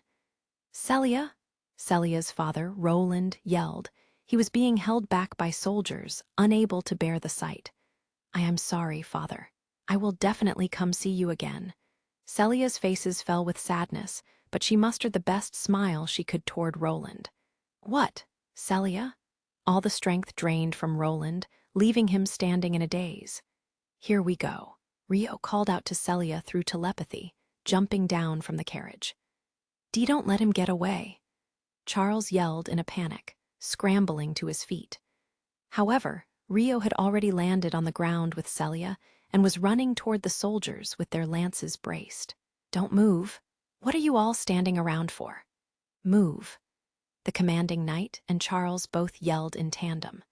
Speaker 1: Celia? Celia's father, Roland, yelled. He was being held back by soldiers, unable to bear the sight. I am sorry, father. I will definitely come see you again. Celia's faces fell with sadness, but she mustered the best smile she could toward Roland. What, Celia? All the strength drained from Roland, leaving him standing in a daze. Here we go. Rio called out to Celia through telepathy, jumping down from the carriage. Don't let him get away. Charles yelled in a panic, scrambling to his feet. However, Rio had already landed on the ground with Celia and was running toward the soldiers with their lances braced. Don't move. What are you all standing around for? Move. The commanding knight and Charles both yelled in tandem.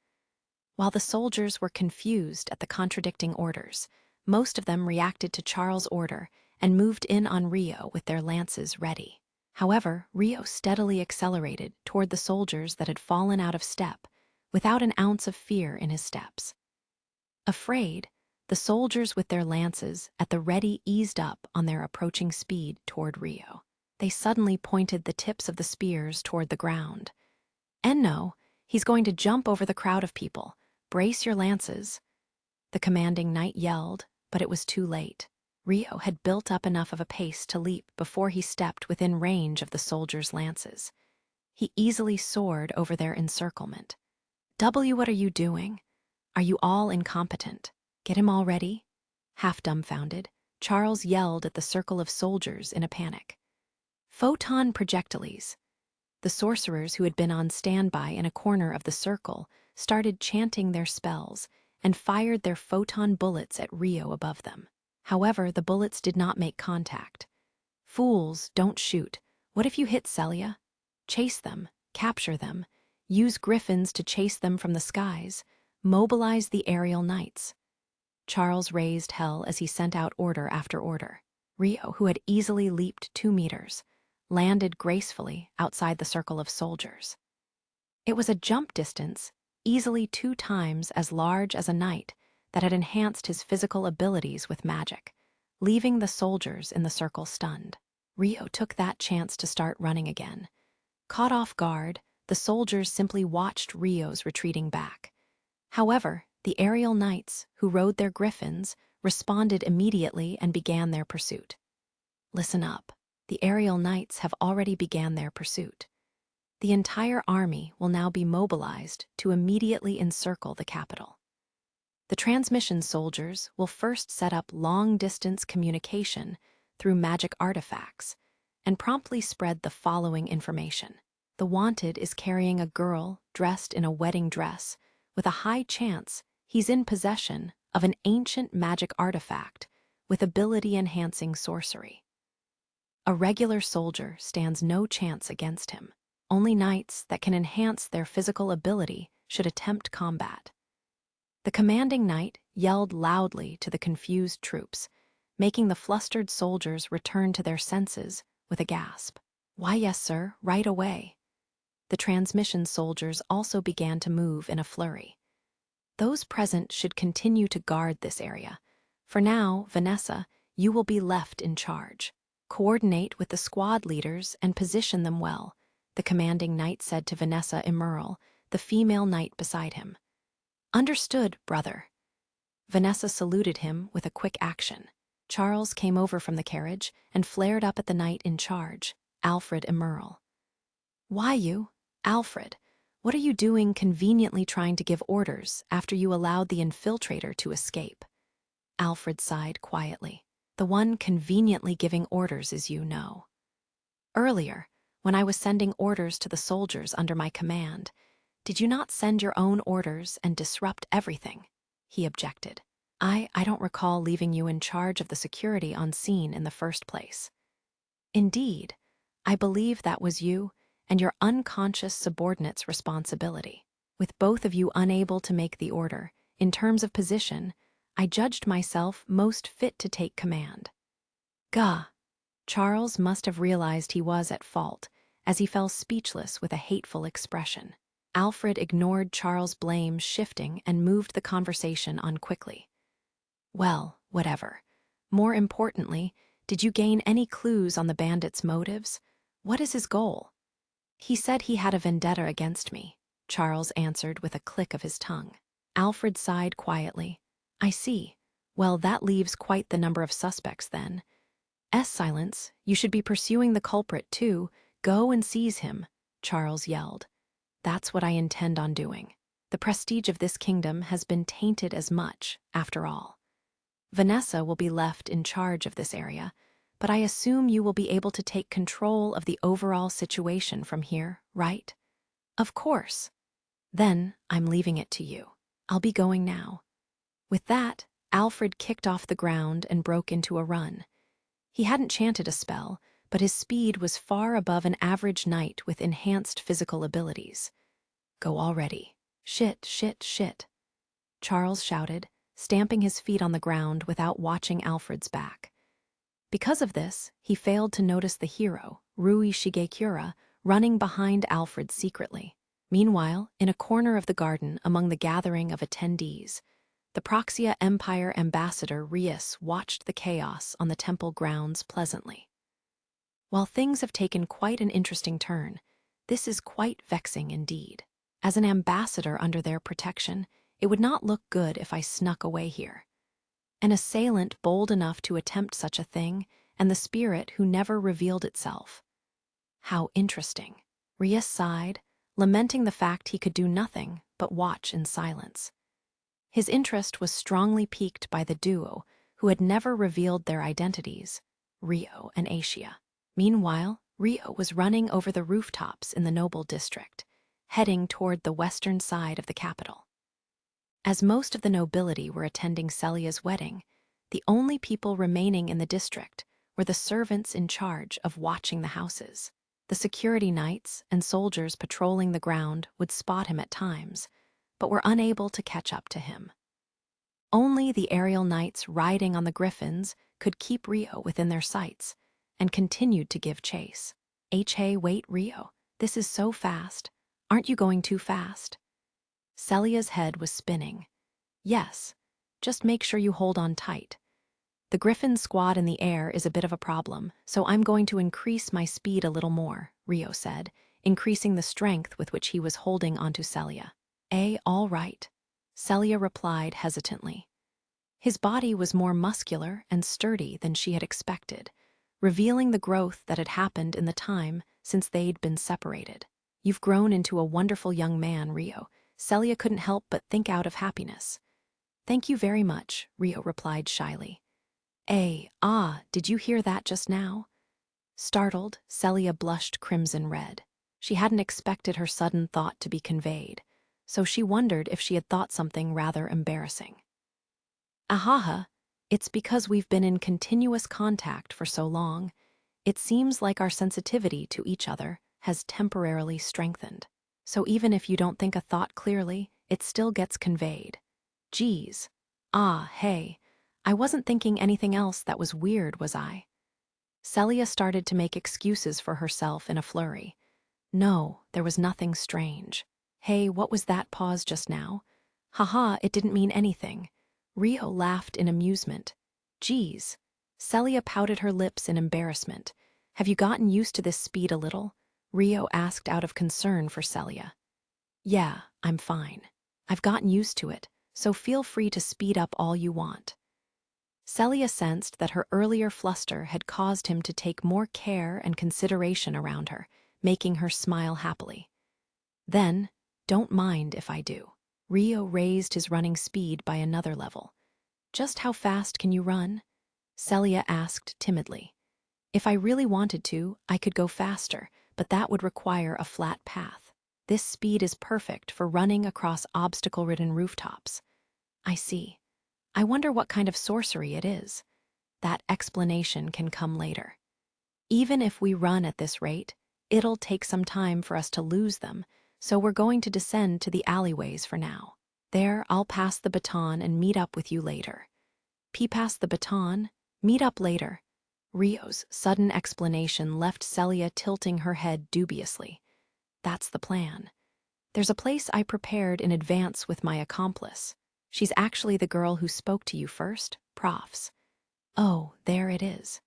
Speaker 1: While the soldiers were confused at the contradicting orders, most of them reacted to Charles' order and moved in on Rio with their lances ready. However, Rio steadily accelerated toward the soldiers that had fallen out of step, without an ounce of fear in his steps. Afraid, the soldiers with their lances at the ready eased up on their approaching speed toward Rio. They suddenly pointed the tips of the spears toward the ground. And no, he's going to jump over the crowd of people, Brace your lances, the commanding knight yelled, but it was too late. Rio had built up enough of a pace to leap before he stepped within range of the soldiers' lances. He easily soared over their encirclement. What are you doing? Are you all incompetent? Get him all ready? Half dumbfounded, Charles yelled at the circle of soldiers in a panic. Photon projectiles. The sorcerers who had been on standby in a corner of the circle started chanting their spells and fired their photon bullets at Rio above them. However, the bullets did not make contact. Fools, don't shoot. What if you hit Celia? Chase them, capture them, use griffins to chase them from the skies, mobilize the aerial knights. Charles raised hell as he sent out order after order. Rio, who had easily leaped 2 meters, landed gracefully outside the circle of soldiers. It was a jump distance, easily 2 times as large as a knight, that had enhanced his physical abilities with magic, leaving the soldiers in the circle stunned. Rio took that chance to start running again. Caught off guard, the soldiers simply watched Rio's retreating back. However, the aerial knights, who rode their griffins, responded immediately and began their pursuit. Listen up. The aerial knights have already began their pursuit. The entire army will now be mobilized to immediately encircle the capital. The transmission soldiers will first set up long-distance communication through magic artifacts and promptly spread the following information. The wanted is carrying a girl dressed in a wedding dress with a high chance he's in possession of an ancient magic artifact with ability-enhancing sorcery. A regular soldier stands no chance against him. Only knights that can enhance their physical ability should attempt combat. The commanding knight yelled loudly to the confused troops, making the flustered soldiers return to their senses with a gasp. Why, yes, sir, right away. The transmission soldiers also began to move in a flurry. Those present should continue to guard this area. For now, Vanessa, you will be left in charge. Coordinate with the squad leaders and position them well, the commanding knight said to Vanessa Emerald, the female knight beside him. Understood, brother. Vanessa saluted him with a quick action. Charles came over from the carriage and flared up at the knight in charge, Alfred Emerald. Why you, Alfred? What are you doing conveniently trying to give orders after you allowed the infiltrator to escape? Alfred sighed quietly. The one conveniently giving orders is you know. Earlier, when I was sending orders to the soldiers under my command, did you not send your own orders and disrupt everything? He objected. I don't recall leaving you in charge of the security on scene in the first place. Indeed, I believe that was you and your unconscious subordinate's responsibility. With both of you unable to make the order, in terms of position, I judged myself most fit to take command. Gah! Charles must have realized he was at fault, as he fell speechless with a hateful expression. Alfred ignored Charles' blame shifting and moved the conversation on quickly. Well, whatever. More importantly, did you gain any clues on the bandit's motives? What is his goal? He said he had a vendetta against me, Charles answered with a click of his tongue. Alfred sighed quietly. I see. Well, that leaves quite the number of suspects then. Silence, you should be pursuing the culprit too. Go and seize him, Charles yelled. That's what I intend on doing. The prestige of this kingdom has been tainted as much, after all. Vanessa will be left in charge of this area, but I assume you will be able to take control of the overall situation from here, right? Of course. Then I'm leaving it to you. I'll be going now. With that, Alfred kicked off the ground and broke into a run. He hadn't chanted a spell, but his speed was far above an average knight with enhanced physical abilities. Go already. Shit, shit, shit. Charles shouted, stamping his feet on the ground without watching Alfred's back. Because of this, he failed to notice the hero, Rui Shigekura, running behind Alfred secretly. Meanwhile, in a corner of the garden among the gathering of attendees, the Proxia Empire ambassador Rias watched the chaos on the temple grounds pleasantly. While things have taken quite an interesting turn, this is quite vexing indeed. As an ambassador under their protection, It would not look good if I snuck away here. An assailant bold enough to attempt such a thing, and the spirit who never revealed itself. How interesting. Ria sighed, lamenting the fact he could do nothing but watch in silence. His interest was strongly piqued by the duo who had never revealed their identities, Rio and Asia. Meanwhile, Rio was running over the rooftops in the Noble District, heading toward the western side of the capital. As most of the nobility were attending Celia's wedding, the only people remaining in the district were the servants in charge of watching the houses. The security knights and soldiers patrolling the ground would spot him at times, but were unable to catch up to him. Only the aerial knights riding on the griffins could keep Rio within their sights, and continued to give chase. Hey, wait, Rio, this is so fast. Aren't you going too fast? Celia's head was spinning. Yes, just make sure you hold on tight. The griffin squad in the air is a bit of a problem, so I'm going to increase my speed a little more, Rio said, increasing the strength with which he was holding onto Celia. All right, Celia replied hesitantly. His body was more muscular and sturdy than she had expected, revealing the growth that had happened in the time since they'd been separated. You've grown into a wonderful young man, Rio. Celia couldn't help but think out of happiness. Thank you very much, Rio replied shyly. Did you hear that just now? Startled, Celia blushed crimson red. She hadn't expected her sudden thought to be conveyed, so she wondered if she had thought something rather embarrassing. Ahaha, it's because we've been in continuous contact for so long. It seems like our sensitivity to each other has temporarily strengthened. So even if you don't think a thought clearly, it still gets conveyed. Geez. Hey, I wasn't thinking anything else that was weird, was I? Celia started to make excuses for herself in a flurry. No, there was nothing strange. Hey, what was that pause just now? Haha, it didn't mean anything. Rio laughed in amusement. Geez. Celia pouted her lips in embarrassment. Have you gotten used to this speed a little? Rio asked out of concern for Celia. Yeah, I'm fine. I've gotten used to it, so feel free to speed up all you want. Celia sensed that her earlier fluster had caused him to take more care and consideration around her, making her smile happily. Then, don't mind if I do. Rio raised his running speed by another level. Just how fast can you run? Celia asked timidly. If I really wanted to, I could go faster, but that would require a flat path. This speed is perfect for running across obstacle-ridden rooftops. I see. I wonder what kind of sorcery it is. That explanation can come later. Even if we run at this rate, it'll take some time for us to lose them, so we're going to descend to the alleyways for now. There, I'll pass the baton and meet up with you later. Pass the baton, meet up later. Rio's sudden explanation left Celia tilting her head dubiously. That's the plan. There's a place I prepared in advance with my accomplice. She's actually the girl who spoke to you first, Profs. Oh, there it is.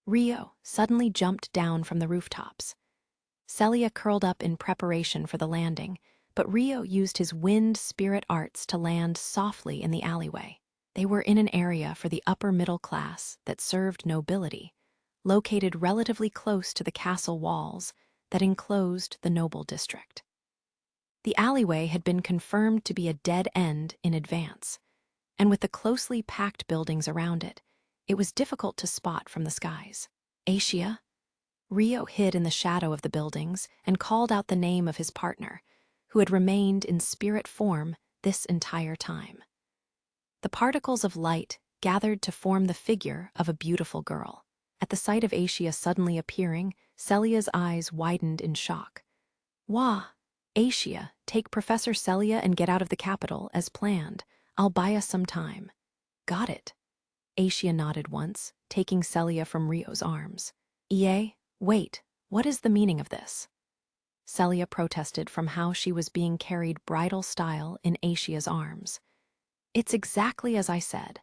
Speaker 1: Rio suddenly jumped down from the rooftops. Celia curled up in preparation for the landing, but Rio used his wind spirit arts to land softly in the alleyway. They were in an area for the upper middle class that served nobility, located relatively close to the castle walls that enclosed the Noble District. The alleyway had been confirmed to be a dead end in advance, and with the closely packed buildings around it, it was difficult to spot from the skies. Asia? Rio hid in the shadow of the buildings and called out the name of his partner, who had remained in spirit form this entire time. The particles of light gathered to form the figure of a beautiful girl. At the sight of Asia suddenly appearing, Celia's eyes widened in shock. Wah! Asia, take Professor Celia and get out of the capital, as planned. I'll buy us some time. Got it. Asia nodded once, taking Celia from Rio's arms. Wait, what is the meaning of this? Celia protested from how she was being carried bridal style in Asia's arms. It's exactly as I said.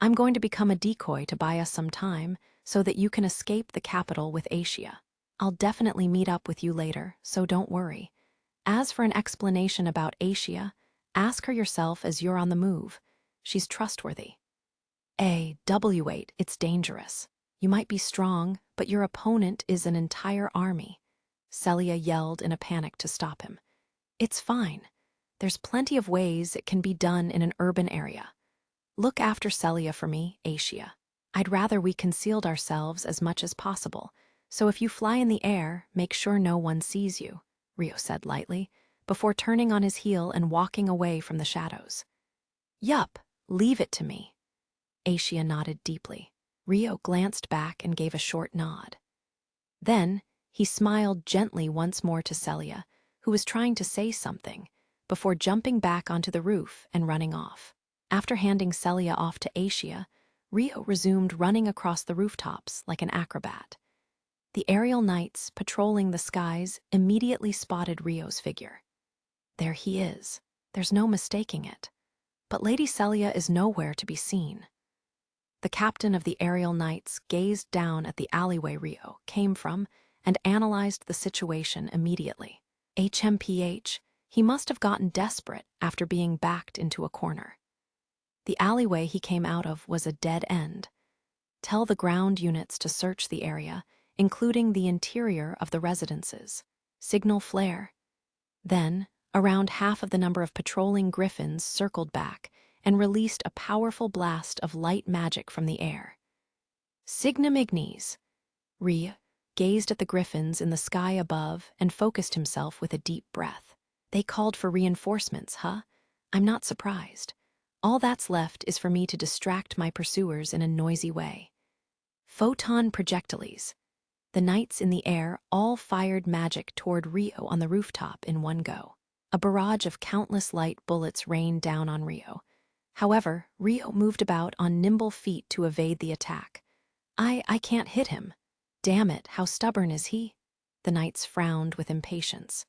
Speaker 1: I'm going to become a decoy to buy us some time so that you can escape the capital with Asia. I'll definitely meet up with you later, so don't worry. As for an explanation about Asia, Ask her yourself as you're on the move. She's trustworthy. W8, it's dangerous. You might be strong, but your opponent is an entire army. Celia yelled in a panic to stop him. It's fine. There's plenty of ways it can be done in an urban area. Look after Celia for me, Asia. I'd rather we concealed ourselves as much as possible, so if you fly in the air, make sure no one sees you, Rio said lightly, before turning on his heel and walking away from the shadows. Yup, leave it to me. Asia nodded deeply. Rio glanced back and gave a short nod. Then, he smiled gently once more to Celia, who was trying to say something, before jumping back onto the roof and running off. After handing Celia off to Asia, Rio resumed running across the rooftops like an acrobat. The aerial knights patrolling the skies immediately spotted Rio's figure. There he is. There's no mistaking it. But Lady Celia is nowhere to be seen. The captain of the aerial knights gazed down at the alleyway Rio came from and analyzed the situation immediately. HMPH, he must have gotten desperate after being backed into a corner. The alleyway he came out of was a dead end. Tell the ground units to search the area, including the interior of the residences. Signal flare. Then, around half of the number of patrolling griffins circled back and released a powerful blast of light magic from the air. Signum ignis. Rhea gazed at the griffins in the sky above and focused himself with a deep breath. They called for reinforcements, huh? I'm not surprised. All that's left is for me to distract my pursuers in a noisy way. Photon projectiles. The knights in the air all fired magic toward Rio on the rooftop in one go. A barrage of countless light bullets rained down on Rio. However, Rio moved about on nimble feet to evade the attack. I can't hit him. Damn it, how stubborn is he? The knights frowned with impatience.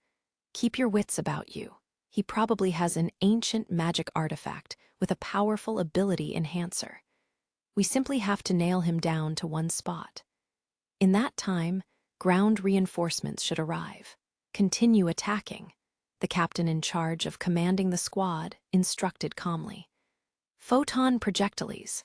Speaker 1: Keep your wits about you. He probably has an ancient magic artifact with a powerful ability enhancer. We simply have to nail him down to one spot. In that time, ground reinforcements should arrive. Continue attacking. The captain in charge of commanding the squad instructed calmly. Photon projectiles.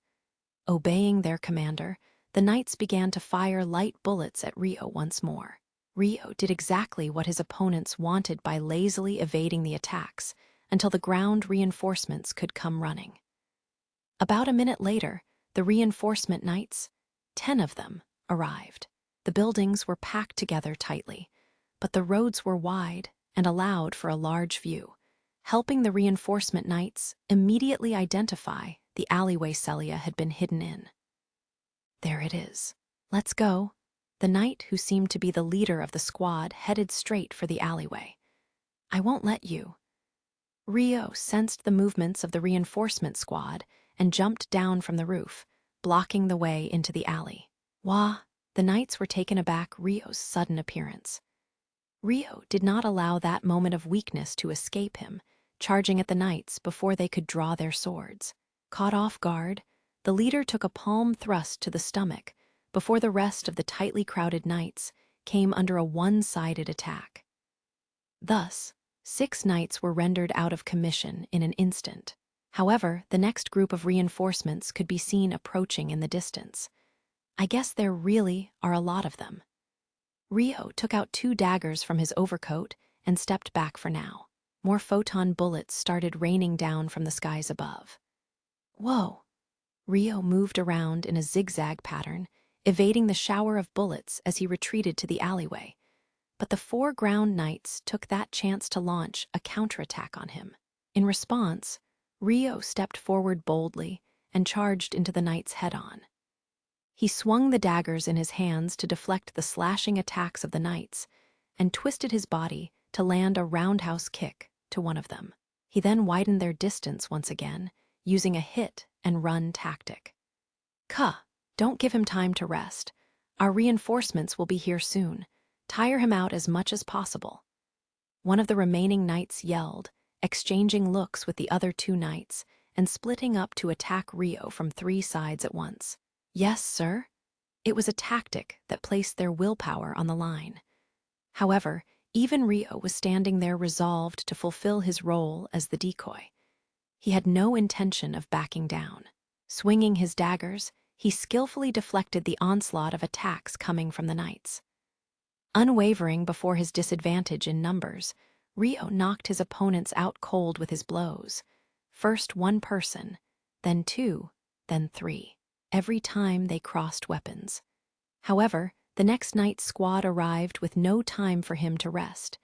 Speaker 1: Obeying their commander, the knights began to fire light bullets at Rio once more. Rio did exactly what his opponents wanted by lazily evading the attacks until the ground reinforcements could come running. About a minute later, the reinforcement knights, 10 of them, arrived. The buildings were packed together tightly, but the roads were wide and allowed for a large view, helping the reinforcement knights immediately identify the alleyway Celia had been hidden in. There it is. Let's go. The knight who seemed to be the leader of the squad headed straight for the alleyway. I won't let you. Rio sensed the movements of the reinforcement squad and jumped down from the roof, blocking the way into the alley. Wah! The knights were taken aback Rio's sudden appearance. Rio did not allow that moment of weakness to escape him, charging at the knights before they could draw their swords. Caught off guard, the leader took a palm thrust to the stomach before the rest of the tightly crowded knights came under a one-sided attack. Thus, 6 knights were rendered out of commission in an instant. However, the next group of reinforcements could be seen approaching in the distance. I guess there really are a lot of them. Rio took out 2 daggers from his overcoat and stepped back for now. More photon bullets started raining down from the skies above. Whoa! Rio moved around in a zigzag pattern, evading the shower of bullets as he retreated to the alleyway. But the 4 ground knights took that chance to launch a counterattack on him. In response, Rio stepped forward boldly and charged into the knights head-on. He swung the daggers in his hands to deflect the slashing attacks of the knights and twisted his body to land a roundhouse kick to one of them. He then widened their distance once again, using a hit-and-run tactic. Don't give him time to rest. Our reinforcements will be here soon. Tire him out as much as possible. One of the remaining knights yelled, exchanging looks with the other 2 knights and splitting up to attack Rio from 3 sides at once. Yes, sir. It was a tactic that placed their willpower on the line. However, Even Rio was standing there resolved to fulfill his role as the decoy. He had no intention of backing down. Swinging his daggers, he skillfully deflected the onslaught of attacks coming from the knights. Unwavering before his disadvantage in numbers, Rio knocked his opponents out cold with his blows. First one person, then two, then three, every time they crossed weapons. However, the next night's squad arrived with no time for him to rest.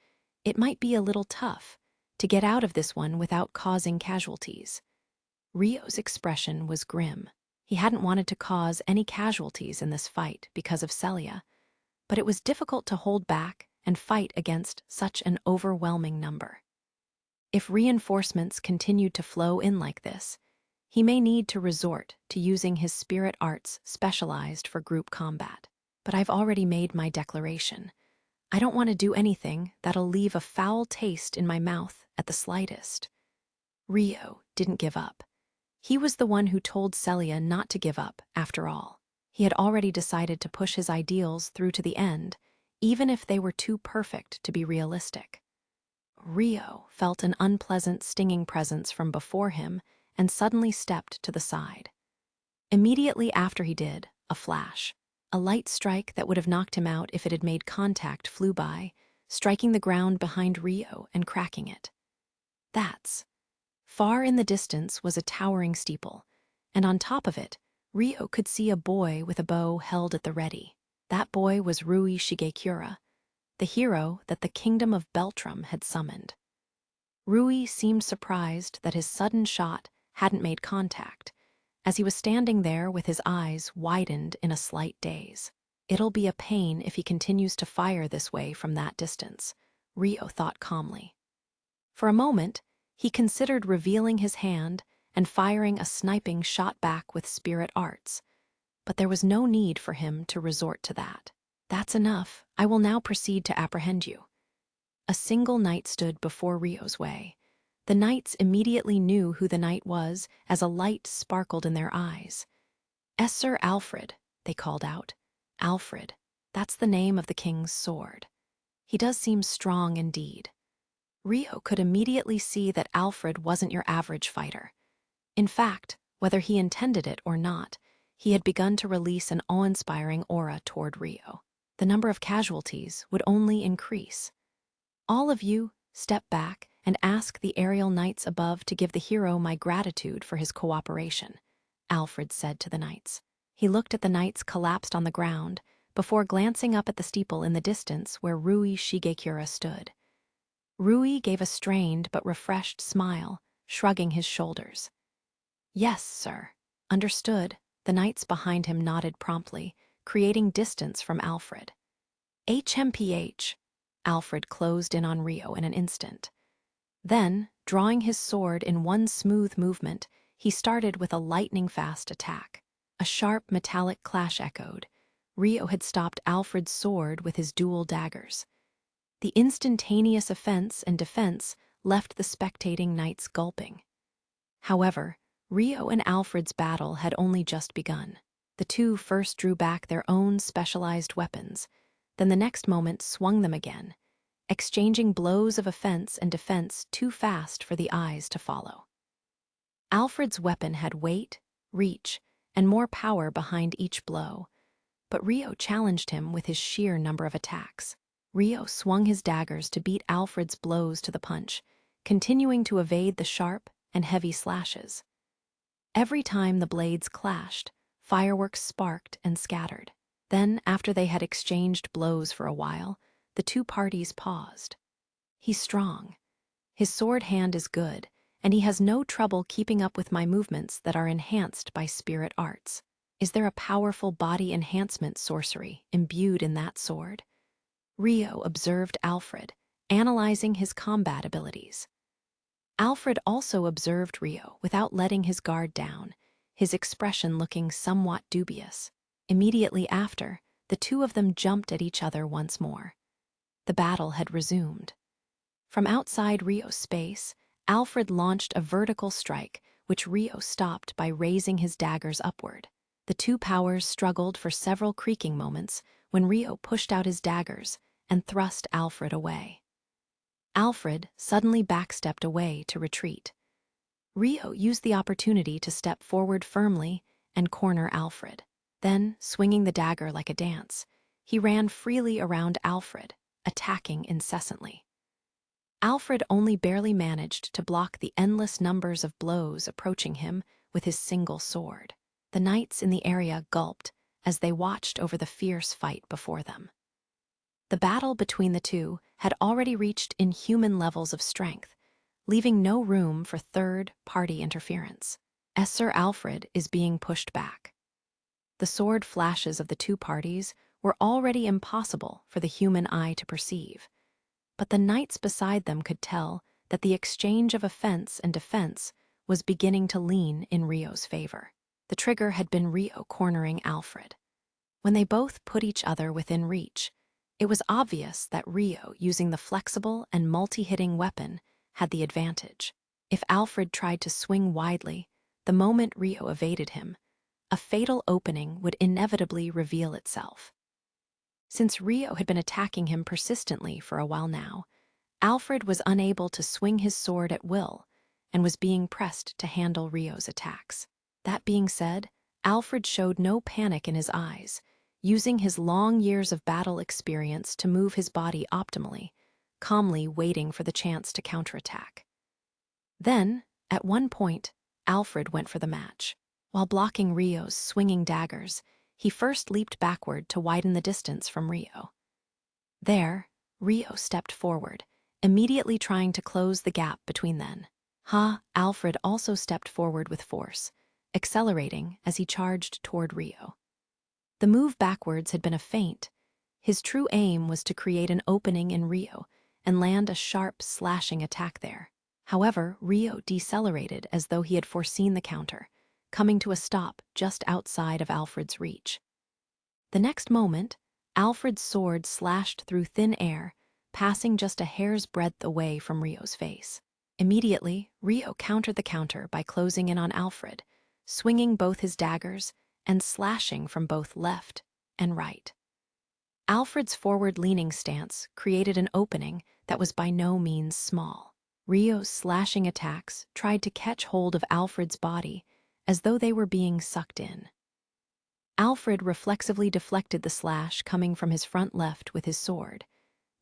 Speaker 1: It might be a little tough to get out of this one without causing casualties. Rio's expression was grim. He hadn't wanted to cause any casualties in this fight because of Celia, but it was difficult to hold back and fight against such an overwhelming number. If reinforcements continued to flow in like this, he may need to resort to using his spirit arts specialized for group combat. But I've already made my declaration. I don't want to do anything that'll leave a foul taste in my mouth at the slightest. Rio didn't give up. He was the one who told Celia not to give up, after all. He had already decided to push his ideals through to the end, even if they were too perfect to be realistic. Rio felt an unpleasant, stinging presence from before him and suddenly stepped to the side. Immediately after he did, a flash. A light strike that would have knocked him out if it had made contact flew by, striking the ground behind Rio and cracking it. Far in the distance was a towering steeple, and on top of it, Rio could see a boy with a bow held at the ready. That boy was Rui Shigekura, the hero that the kingdom of Beltrum had summoned. Rui seemed surprised that his sudden shot hadn't made contact, as he was standing there with his eyes widened in a slight daze. It'll be a pain if he continues to fire this way from that distance, Rio thought calmly. For a moment, he considered revealing his hand and firing a sniping shot back with spirit arts, but there was no need for him to resort to that. That's enough. I will now proceed to apprehend you. A single knight stood before Rio's way. The knights immediately knew who the knight was as a light sparkled in their eyes. "Sir Alfred," they called out. "Alfred, that's the name of the king's sword. He does seem strong indeed." Rio could immediately see that Alfred wasn't your average fighter. In fact, whether he intended it or not, he had begun to release an awe-inspiring aura toward Rio. The number of casualties would only increase. "All of you, step back and ask the aerial knights above to give the hero my gratitude for his cooperation," Alfred said to the knights. He looked at the knights collapsed on the ground before glancing up at the steeple in the distance where Rui Shigekura stood. Rui gave a strained but refreshed smile, shrugging his shoulders. "Yes, sir. Understood." The knights behind him nodded promptly, creating distance from Alfred. "HMPH." Alfred closed in on Rio in an instant. Then, drawing his sword in one smooth movement, he started with a lightning-fast attack. A sharp metallic clash echoed. Rio had stopped Alfred's sword with his dual daggers. The instantaneous offense and defense left the spectating knights gulping. However, Rio and Alfred's battle had only just begun. The two first drew back their own specialized weapons, then the next moment swung them again, exchanging blows of offense and defense too fast for the eyes to follow. Alfred's weapon had weight, reach, and more power behind each blow, but Rio challenged him with his sheer number of attacks. Rio swung his daggers to beat Alfred's blows to the punch, continuing to evade the sharp and heavy slashes. Every time the blades clashed, fireworks sparked and scattered. Then, after they had exchanged blows for a while, the two parties paused. "He's strong. His sword hand is good, and he has no trouble keeping up with my movements that are enhanced by spirit arts. Is there a powerful body enhancement sorcery imbued in that sword?" Rio observed Alfred, analyzing his combat abilities. Alfred also observed Rio without letting his guard down, his expression looking somewhat dubious. Immediately after, the two of them jumped at each other once more. The battle had resumed. From outside Rio's space, Alfred launched a vertical strike, which Rio stopped by raising his daggers upward. The two powers struggled for several creaking moments when Rio pushed out his daggers, and thrust Alfred away. Alfred suddenly backstepped away to retreat. Rio used the opportunity to step forward firmly and corner Alfred. Then, swinging the dagger like a dance, he ran freely around Alfred, attacking incessantly. Alfred only barely managed to block the endless numbers of blows approaching him with his single sword. The knights in the area gulped as they watched over the fierce fight before them. The battle between the two had already reached inhuman levels of strength, leaving no room for third-party interference. As Sir Alfred is being pushed back. The sword flashes of the two parties were already impossible for the human eye to perceive, but the knights beside them could tell that the exchange of offense and defense was beginning to lean in Rio's favor. The trigger had been Rio cornering Alfred. When they both put each other within reach, it was obvious that Rio, using the flexible and multi-hitting weapon, had the advantage. If Alfred tried to swing widely, the moment Rio evaded him, a fatal opening would inevitably reveal itself. Since Rio had been attacking him persistently for a while now, Alfred was unable to swing his sword at will and was being pressed to handle Rio's attacks. That being said, Alfred showed no panic in his eyes, using his long years of battle experience to move his body optimally, calmly waiting for the chance to counterattack. Then, at one point, Alfred went for the match. While blocking Rio's swinging daggers, he first leaped backward to widen the distance from Rio. There, Rio stepped forward, immediately trying to close the gap between them. Alfred also stepped forward with force, accelerating as he charged toward Rio. The move backwards had been a feint. His true aim was to create an opening in Rio and land a sharp, slashing attack there. However, Rio decelerated as though he had foreseen the counter, coming to a stop just outside of Alfred's reach. The next moment, Alfred's sword slashed through thin air, passing just a hair's breadth away from Rio's face. Immediately, Rio countered the counter by closing in on Alfred, swinging both his daggers and slashing from both left and right. Alfred's forward-leaning stance created an opening that was by no means small. Rio's slashing attacks tried to catch hold of Alfred's body as though they were being sucked in. Alfred reflexively deflected the slash coming from his front left with his sword,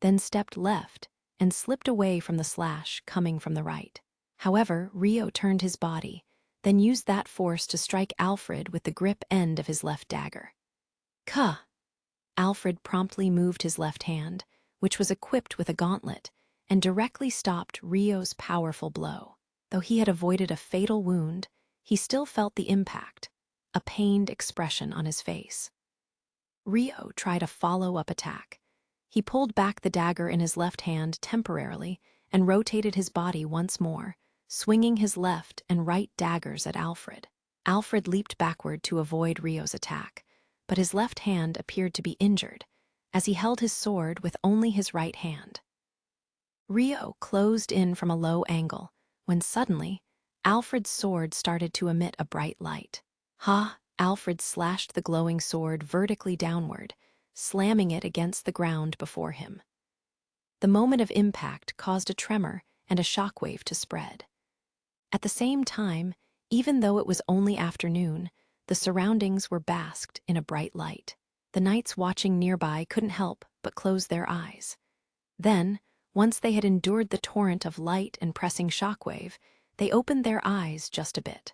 Speaker 1: then stepped left and slipped away from the slash coming from the right. However, Rio turned his body, then used that force to strike Alfred with the grip end of his left dagger. Alfred promptly moved his left hand, which was equipped with a gauntlet, and directly stopped Rio's powerful blow. Though he had avoided a fatal wound, he still felt the impact, a pained expression on his face. Rio tried a follow-up attack. He pulled back the dagger in his left hand temporarily and rotated his body once more, swinging his left and right daggers at Alfred. Alfred leaped backward to avoid Rio's attack, but his left hand appeared to be injured, as he held his sword with only his right hand. Rio closed in from a low angle, when suddenly, Alfred's sword started to emit a bright light. Alfred slashed the glowing sword vertically downward, slamming it against the ground before him. The moment of impact caused a tremor and a shockwave to spread. At the same time, even though it was only afternoon, the surroundings were basked in a bright light. The knights watching nearby couldn't help but close their eyes. Then, once they had endured the torrent of light and pressing shockwave, they opened their eyes just a bit.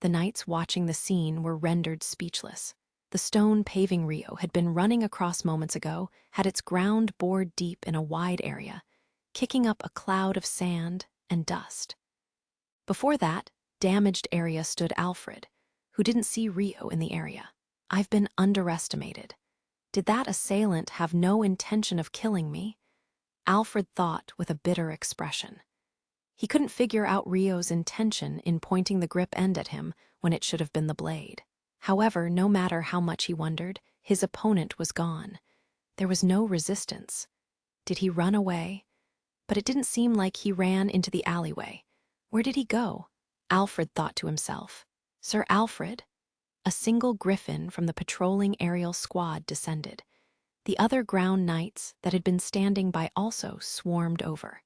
Speaker 1: The knights watching the scene were rendered speechless. The stone paving Rio had been running across moments ago had its ground bored deep in a wide area, kicking up a cloud of sand and dust. Before that damaged area stood Alfred, who didn't see Rio in the area. I've been underestimated. Did that assailant have no intention of killing me? Alfred thought with a bitter expression. He couldn't figure out Rio's intention in pointing the grip end at him when it should have been the blade. However, no matter how much he wondered, his opponent was gone. There was no resistance. Did he run away? But it didn't seem like he ran into the alleyway. Where did he go? Alfred thought to himself. Sir Alfred? A single griffin from the patrolling aerial squad descended. The other ground knights that had been standing by also swarmed over.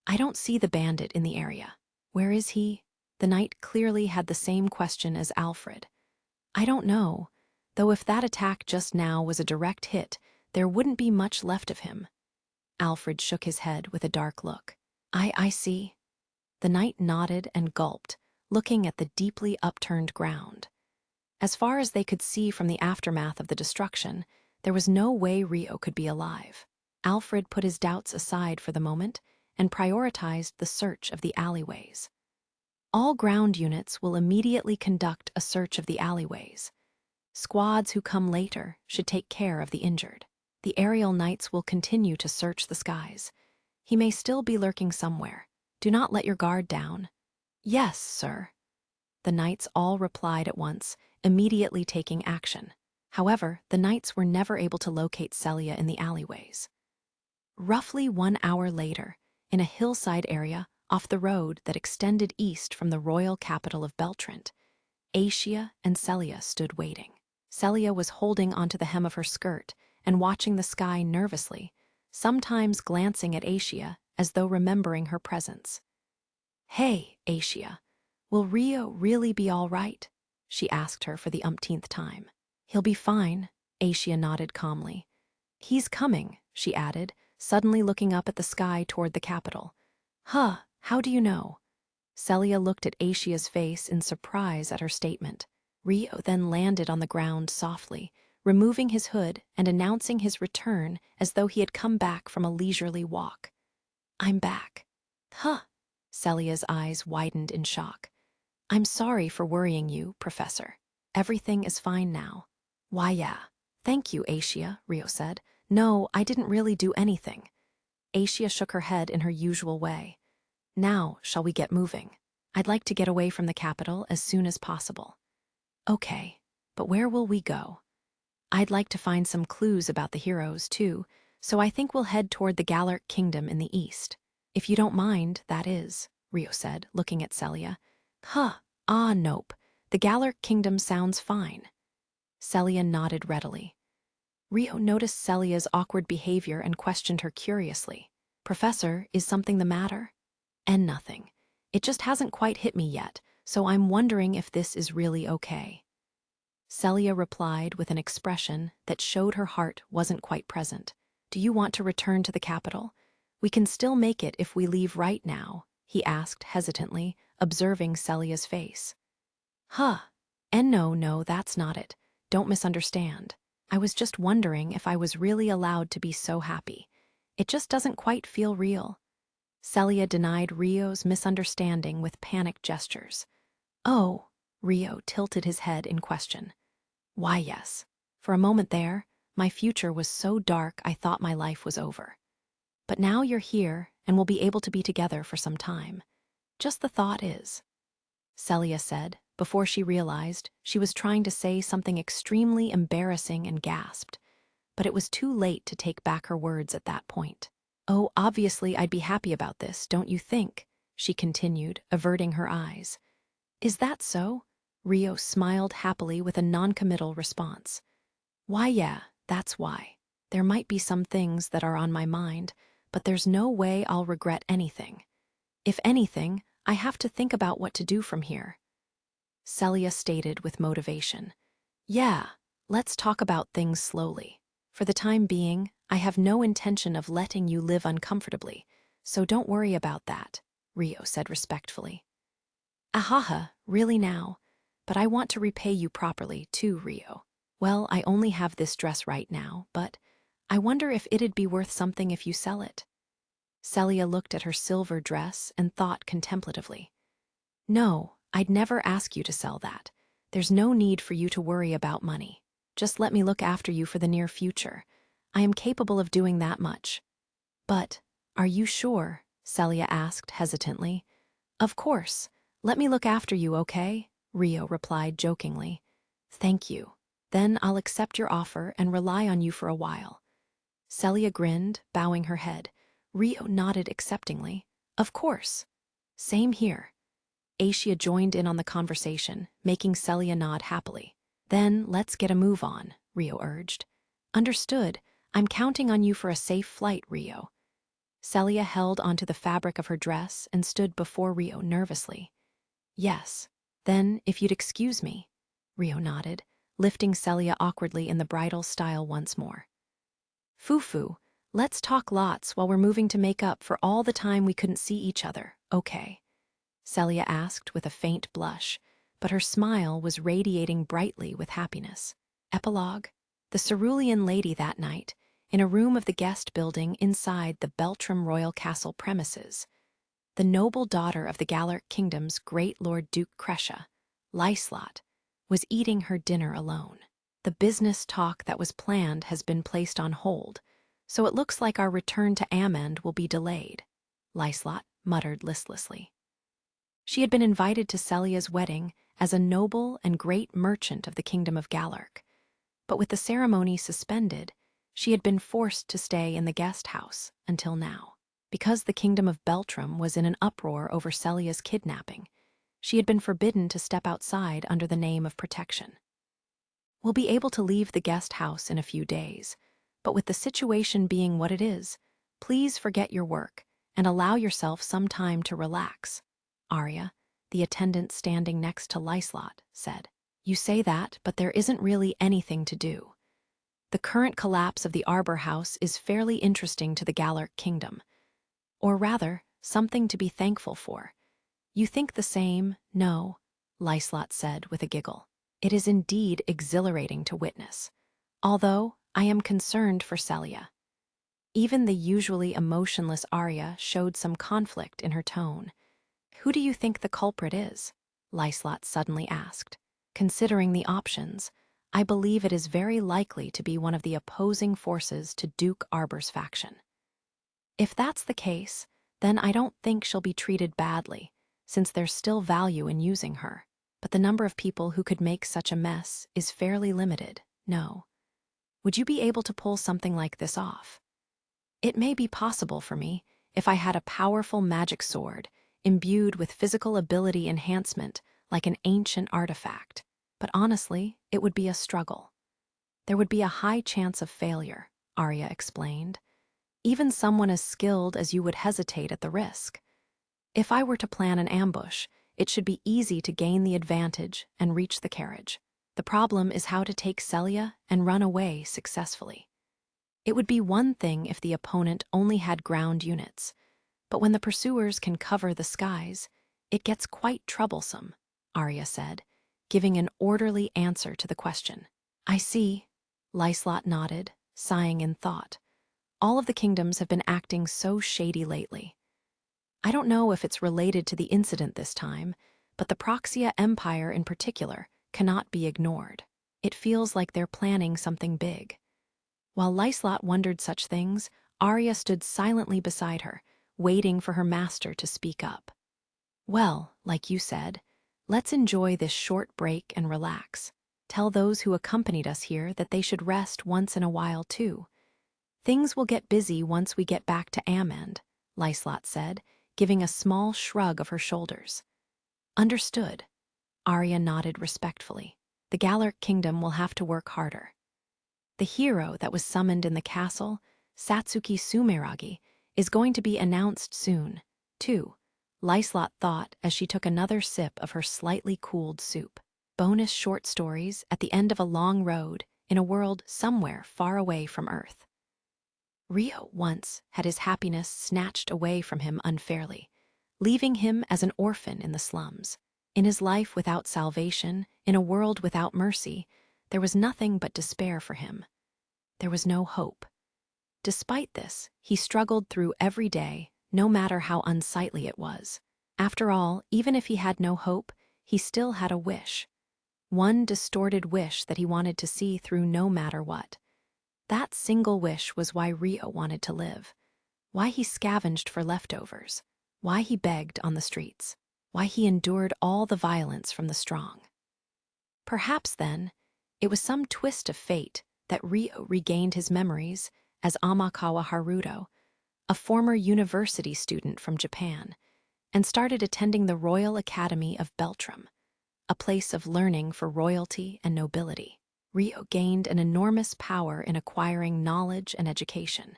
Speaker 1: I don't see the bandit in the area. Where is he? The knight clearly had the same question as Alfred. I don't know, though if that attack just now was a direct hit, there wouldn't be much left of him. Alfred shook his head with a dark look. I see. The knight nodded and gulped, looking at the deeply upturned ground. As far as they could see from the aftermath of the destruction, there was no way Rio could be alive. Alfred put his doubts aside for the moment and prioritized the search of the alleyways. All ground units will immediately conduct a search of the alleyways. Squads who come later should take care of the injured. The aerial knights will continue to search the skies. He may still be lurking somewhere. Do not let your guard down. Yes, sir. The knights all replied at once, immediately taking action. However, the knights were never able to locate Celia in the alleyways. Roughly 1 hour later, in a hillside area off the road that extended east from the royal capital of Beltrant, Acia and Celia stood waiting. Celia was holding onto the hem of her skirt and watching the sky nervously, sometimes glancing at Acia as though remembering her presence. Hey, Acia, will Rio really be all right? She asked her for the umpteenth time. He'll be fine, Acia nodded calmly. He's coming, she added, suddenly looking up at the sky toward the capital. Huh, how do you know? Celia looked at Acia's face in surprise at her statement. Rio then landed on the ground softly, removing his hood and announcing his return as though he had come back from a leisurely walk. I'm back. Huh. Celia's eyes widened in shock. I'm sorry for worrying you, Professor. Everything is fine now. Why, yeah. Thank you, Acia, Rio said. No, I didn't really do anything. Acia shook her head in her usual way. Now, shall we get moving? I'd like to get away from the capital as soon as possible. Okay, but where will we go? I'd like to find some clues about the heroes, too, so I think we'll head toward the Gallic Kingdom in the east. If you don't mind, that is, Rio said, looking at Celia. Nope. The Gallic Kingdom sounds fine. Celia nodded readily. Rio noticed Celia's awkward behavior and questioned her curiously. Professor, is something the matter? And nothing. It just hasn't quite hit me yet, so I'm wondering if this is really okay. Celia replied with an expression that showed her heart wasn't quite present. Do you want to return to the capital? We can still make it if we leave right now, he asked hesitantly, observing Celia's face. And no, that's not it. Don't misunderstand. I was just wondering if I was really allowed to be so happy. It just doesn't quite feel real. Celia denied Rio's misunderstanding with panicked gestures. Oh, Rio tilted his head in question. Why, yes. For a moment there, my future was so dark I thought my life was over. But now you're here and we'll be able to be together for some time. Just the thought is, Celia said, before she realized she was trying to say something extremely embarrassing and gasped. But it was too late to take back her words at that point. Oh, obviously I'd be happy about this, don't you think? She continued, averting her eyes. Is that so? Rio smiled happily with a noncommittal response. Why, yeah, that's why. There might be some things that are on my mind, but there's no way I'll regret anything. If anything, I have to think about what to do from here. Celia stated with motivation. Yeah, let's talk about things slowly. For the time being, I have no intention of letting you live uncomfortably, so don't worry about that, Rio said respectfully. Ahaha, really now? But I want to repay you properly, too, Rio. Well, I only have this dress right now, but I wonder if it'd be worth something if you sell it. Celia looked at her silver dress and thought contemplatively. No, I'd never ask you to sell that. There's no need for you to worry about money. Just let me look after you for the near future. I am capable of doing that much. But, are you sure? Celia asked hesitantly. Of course. Let me look after you, okay? Rio replied jokingly. Thank you. Then I'll accept your offer and rely on you for a while. Celia grinned, bowing her head. Rio nodded acceptingly. Of course. Same here. Acia joined in on the conversation, making Celia nod happily. Then let's get a move on, Rio urged. Understood. I'm counting on you for a safe flight, Rio. Celia held onto the fabric of her dress and stood before Rio nervously. Yes. Then, if you'd excuse me. Rio nodded, lifting Celia awkwardly in the bridal style once more. Fufu, let's talk lots while we're moving to make up for all the time we couldn't see each other, okay? Celia asked with a faint blush, but her smile was radiating brightly with happiness. Epilogue. The cerulean lady that night, in a room of the guest building inside the Beltram Royal Castle premises. The noble daughter of the Gallic Kingdom's great Lord Duke Crescia, Lyslot, was eating her dinner alone. The business talk that was planned has been placed on hold, so it looks like our return to Amend will be delayed, Lyslot muttered listlessly. She had been invited to Celia's wedding as a noble and great merchant of the Kingdom of Gallic, but with the ceremony suspended, she had been forced to stay in the guest house until now. Because the Kingdom of Beltram was in an uproar over Celia's kidnapping, she had been forbidden to step outside under the name of protection. We'll be able to leave the guest house in a few days, but with the situation being what it is, please forget your work and allow yourself some time to relax, Arya, the attendant standing next to Lyslot, said. You say that, but there isn't really anything to do. The current collapse of the Arbor House is fairly interesting to the Gallic Kingdom. Or rather, something to be thankful for. You think the same, no, Lyslot said with a giggle. It is indeed exhilarating to witness, although I am concerned for Celia. Even the usually emotionless Arya showed some conflict in her tone. Who do you think the culprit is? Lyslot suddenly asked. Considering the options, I believe it is very likely to be one of the opposing forces to Duke Arbor's faction. If that's the case, then I don't think she'll be treated badly, since there's still value in using her. But the number of people who could make such a mess is fairly limited, no. Would you be able to pull something like this off? It may be possible for me if I had a powerful magic sword, imbued with physical ability enhancement like an ancient artifact. But honestly, it would be a struggle. There would be a high chance of failure, Arya explained. Even someone as skilled as you would hesitate at the risk. If I were to plan an ambush, it should be easy to gain the advantage and reach the carriage. The problem is how to take Celia and run away successfully. It would be one thing if the opponent only had ground units, but when the pursuers can cover the skies, it gets quite troublesome, Arya said, giving an orderly answer to the question. I see, Lyslot nodded, sighing in thought. All of the kingdoms have been acting so shady lately. I don't know if it's related to the incident this time, but the Proxia Empire in particular cannot be ignored. It feels like they're planning something big. While Lyslot wondered such things, Arya stood silently beside her, waiting for her master to speak up. Well, like you said, let's enjoy this short break and relax. Tell those who accompanied us here that they should rest once in a while too. Things will get busy once we get back to Amend, Lyslot said, giving a small shrug of her shoulders. Understood. Arya nodded respectfully. The Gallic Kingdom will have to work harder. The hero that was summoned in the castle, Satsuki Sumeragi, is going to be announced soon, too, Lyslot thought as she took another sip of her slightly cooled soup. Bonus short stories at the end of a long road in a world somewhere far away from Earth. Rio once had his happiness snatched away from him unfairly, leaving him as an orphan in the slums. In his life without salvation, in a world without mercy, there was nothing but despair for him. There was no hope. Despite this, he struggled through every day, no matter how unsightly it was. After all, even if he had no hope, he still had a wish. One distorted wish that he wanted to see through no matter what. That single wish was why Rio wanted to live, why he scavenged for leftovers, why he begged on the streets, why he endured all the violence from the strong. Perhaps, then, it was some twist of fate that Rio regained his memories as Amakawa Haruto, a former university student from Japan, and started attending the Royal Academy of Beltram, a place of learning for royalty and nobility. Rio gained an enormous power in acquiring knowledge and education.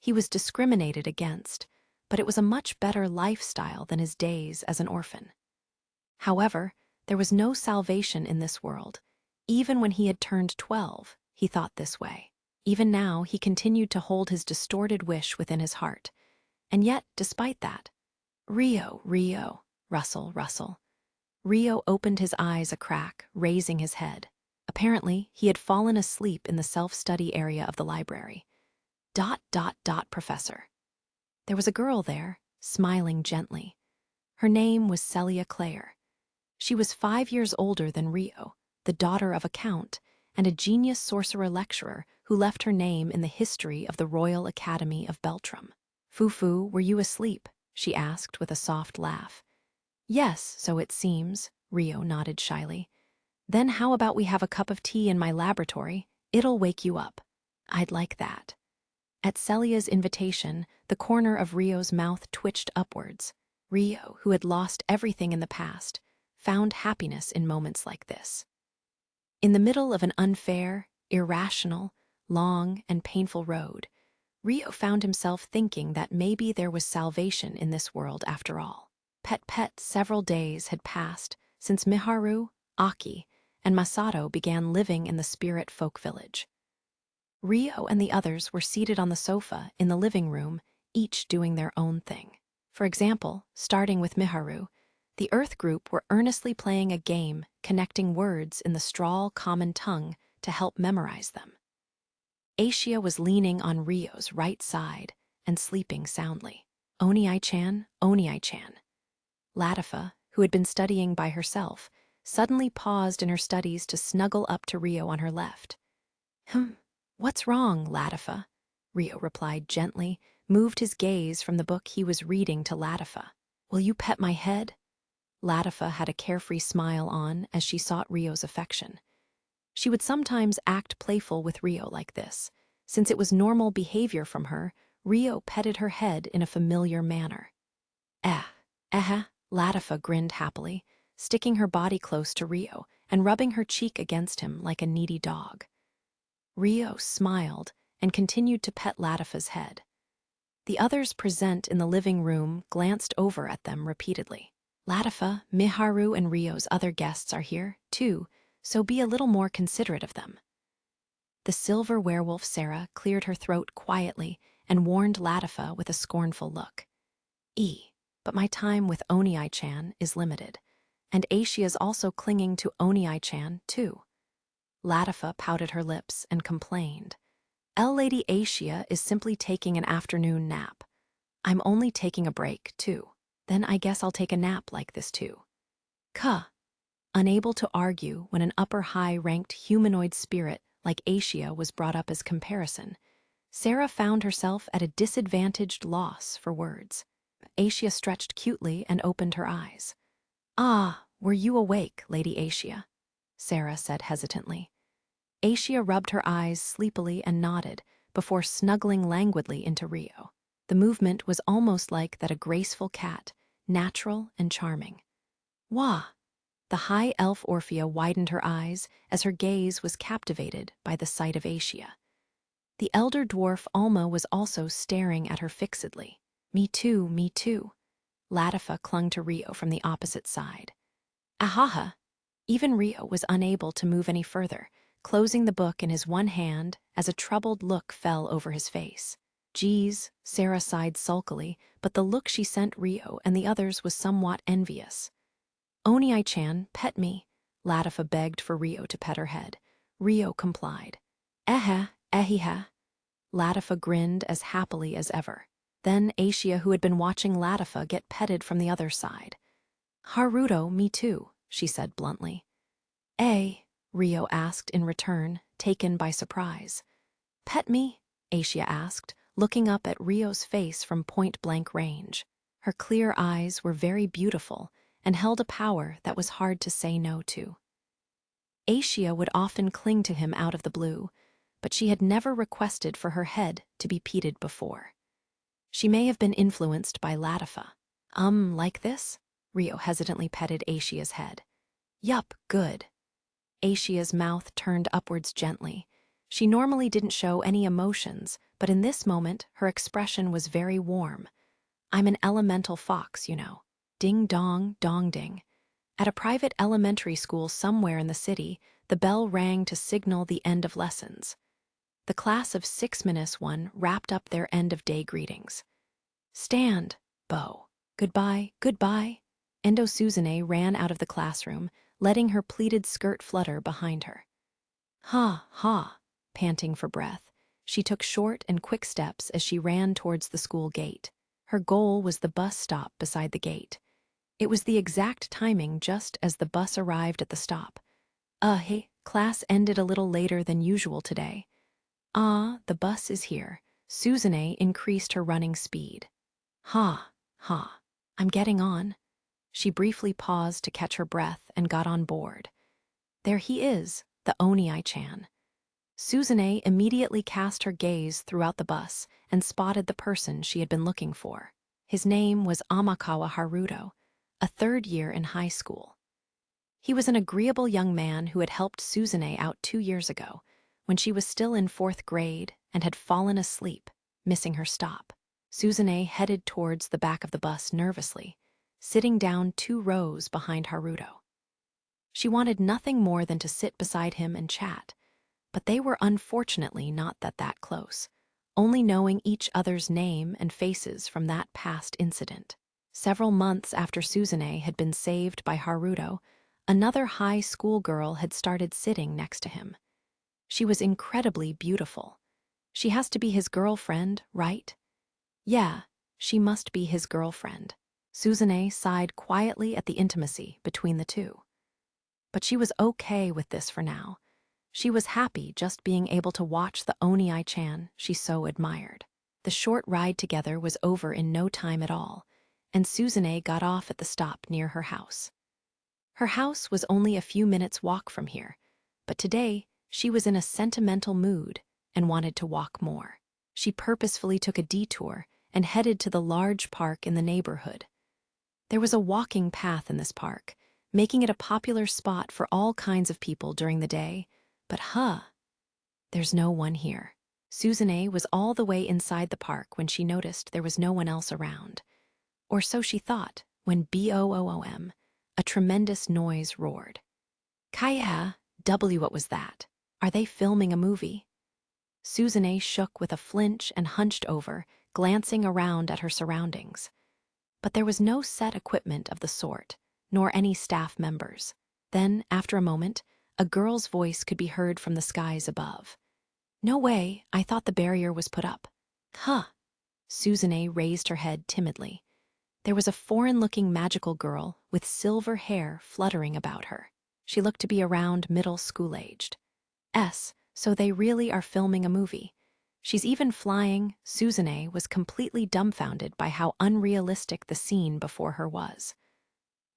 Speaker 1: He was discriminated against, but it was a much better lifestyle than his days as an orphan. However, there was no salvation in this world. Even when he had turned 12, he thought this way. Even now, he continued to hold his distorted wish within his heart. And yet, despite that, Rio, Russell. Rio opened his eyes a crack, raising his head. Apparently, he had fallen asleep in the self-study area of the library. Professor. There was a girl there, smiling gently. Her name was Celia Clare. She was 5 years older than Rio, the daughter of a count, and a genius sorcerer lecturer who left her name in the history of the Royal Academy of Beltram. Fufu, were you asleep? She asked with a soft laugh. Yes, so it seems, Rio nodded shyly. Then how about we have a cup of tea in my laboratory? It'll wake you up. I'd like that. At Celia's invitation, the corner of Rio's mouth twitched upwards. Rio, who had lost everything in the past, found happiness in moments like this. In the middle of an unfair, irrational, long, and painful road, Rio found himself thinking that maybe there was salvation in this world after all. Several days had passed since Miharu, Aki, and Masato began living in the spirit folk village. Rio and the others were seated on the sofa in the living room, each doing their own thing. For example, starting with Miharu, the Earth group were earnestly playing a game connecting words in the Strawl common tongue to help memorize them. Aishia was leaning on Rio's right side and sleeping soundly. Oni-chan. Latifa, who had been studying by herself, suddenly paused in her studies to snuggle up to Rio on her left. What's wrong, Latifa? Rio replied gently, moved his gaze from the book he was reading to Latifa. Will you pet my head? Latifa had a carefree smile on as she sought Rio's affection. She would sometimes act playful with Rio like this. Since it was normal behavior from her, Rio petted her head in a familiar manner. Latifa grinned happily, sticking her body close to Rio and rubbing her cheek against him like a needy dog. Rio smiled and continued to pet Latifa's head. The others present in the living room glanced over at them repeatedly. Latifa, Miharu, and Rio's other guests are here, too, so be a little more considerate of them. The silver werewolf Sarah cleared her throat quietly and warned Latifa with a scornful look. But my time with Oni-chan is limited, and Aishia's also clinging to Oni-chan, too. Latifa pouted her lips and complained. Lady Aishia is simply taking an afternoon nap. I'm only taking a break, too. Then I guess I'll take a nap like this, too. Unable to argue when an upper high-ranked humanoid spirit like Aishia was brought up as comparison, Sarah found herself at a disadvantaged loss for words. Aishia stretched cutely and opened her eyes. Were you awake, Lady Aishia? Sarah said hesitantly. Aishia rubbed her eyes sleepily and nodded before snuggling languidly into Rio. The movement was almost like that a graceful cat, natural and charming. Wah! The high elf Orphea widened her eyes as her gaze was captivated by the sight of Aishia. The elder dwarf Alma was also staring at her fixedly. Me too. Latifa clung to Rio from the opposite side. Ahaha! Even Rio was unable to move any further, closing the book in his one hand as a troubled look fell over his face. Geez, Sarah sighed sulkily, but the look she sent Rio and the others was somewhat envious. Oni-chan, pet me, Latifa begged for Rio to pet her head. Rio complied. Ehiha. Latifa grinned as happily as ever. Then Aishia, who had been watching Latifa, get petted from the other side. Haruto, me too, she said bluntly. Rio asked in return, taken by surprise. Pet me? Aishia asked, looking up at Rio's face from point-blank range. Her clear eyes were very beautiful and held a power that was hard to say no to. Aishia would often cling to him out of the blue, but she had never requested for her head to be petted before. She may have been influenced by Latifa. Like this? Rio hesitantly petted Aishia's head. Yup, good. Aishia's mouth turned upwards gently. She normally didn't show any emotions, but in this moment, her expression was very warm. I'm an elemental fox, you know. Ding dong, dong ding. At a private elementary school somewhere in the city, the bell rang to signal the end of lessons. The class of 6-1 wrapped up their end-of-day greetings. Stand, Bo. Goodbye, goodbye. Endo Suzune ran out of the classroom, letting her pleated skirt flutter behind her. Ha, ha, panting for breath, she took short and quick steps as she ran towards the school gate. Her goal was the bus stop beside the gate. It was the exact timing just as the bus arrived at the stop. Hey, class ended a little later than usual today. Ah, the bus is here. Suzune increased her running speed. Ha, ha, I'm getting on. She briefly paused to catch her breath and got on board. There he is, the Onii-chan. Suzune immediately cast her gaze throughout the bus and spotted the person she had been looking for. His name was Amakawa Haruto, a third year in high school. He was an agreeable young man who had helped Suzune out 2 years ago, when she was still in 4th grade and had fallen asleep, missing her stop. Suzune headed towards the back of the bus nervously, sitting down 2 rows behind Haruto. She wanted nothing more than to sit beside him and chat, but they were unfortunately not that close, only knowing each other's name and faces from that past incident. Several months after Suzune had been saved by Haruto, another high school girl had started sitting next to him. She was incredibly beautiful. She has to be his girlfriend, right? Yeah, she must be his girlfriend. Suzune sighed quietly at the intimacy between the two. But she was okay with this for now. She was happy just being able to watch the Onii-chan she so admired. The short ride together was over in no time at all, and Suzune got off at the stop near her house. Her house was only a few minutes' walk from here, but today she was in a sentimental mood and wanted to walk more. She purposefully took a detour and headed to the large park in the neighborhood. There was a walking path in this park, making it a popular spot for all kinds of people during the day, but there's no one here. Suzune was all the way inside the park when she noticed there was no one else around. Or so she thought when boom, a tremendous noise roared. Kaya, what was that? Are they filming a movie? Suzune shook with a flinch and hunched over, glancing around at her surroundings. But there was no set equipment of the sort, nor any staff members. Then, after a moment, a girl's voice could be heard from the skies above. No way, I thought the barrier was put up. Suzune raised her head timidly. There was a foreign-looking magical girl with silver hair fluttering about her. She looked to be around middle school-aged. So they really are filming a movie. She's even flying. Suzune was completely dumbfounded by how unrealistic the scene before her was.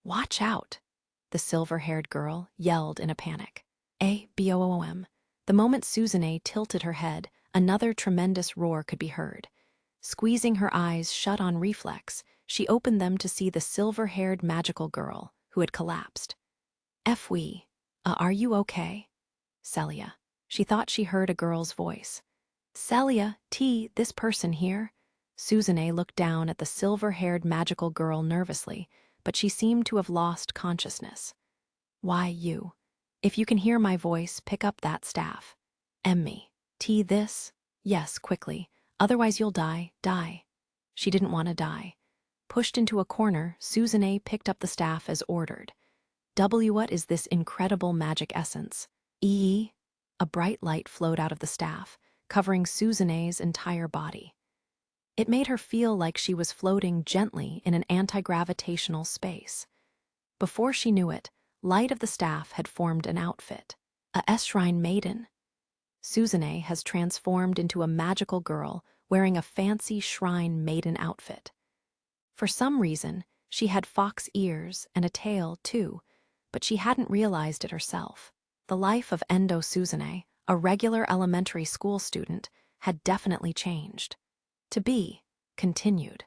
Speaker 1: Watch out, the silver-haired girl yelled in a panic. Boom. The moment Suzune tilted her head, another tremendous roar could be heard. Squeezing her eyes shut on reflex, she opened them to see the silver-haired magical girl, who had collapsed. Are you okay? Celia. She thought she heard a girl's voice. Celia, this person here? Suzune looked down at the silver-haired magical girl nervously, but she seemed to have lost consciousness. Why, you? If you can hear my voice, pick up that staff. Emmy. This? Yes, quickly. Otherwise you'll die. She didn't want to die. Pushed into a corner, Suzune picked up the staff as ordered. What is this incredible magic essence? A bright light flowed out of the staff, covering Suzune's entire body. It made her feel like she was floating gently in an anti-gravitational space. Before she knew it, light of the staff had formed an outfit. A shrine maiden. Suzune has transformed into a magical girl wearing a fancy shrine maiden outfit. For some reason, she had fox ears and a tail, too, but she hadn't realized it herself. The life of Endo Suzune, a regular elementary school student, had definitely changed. To be continued.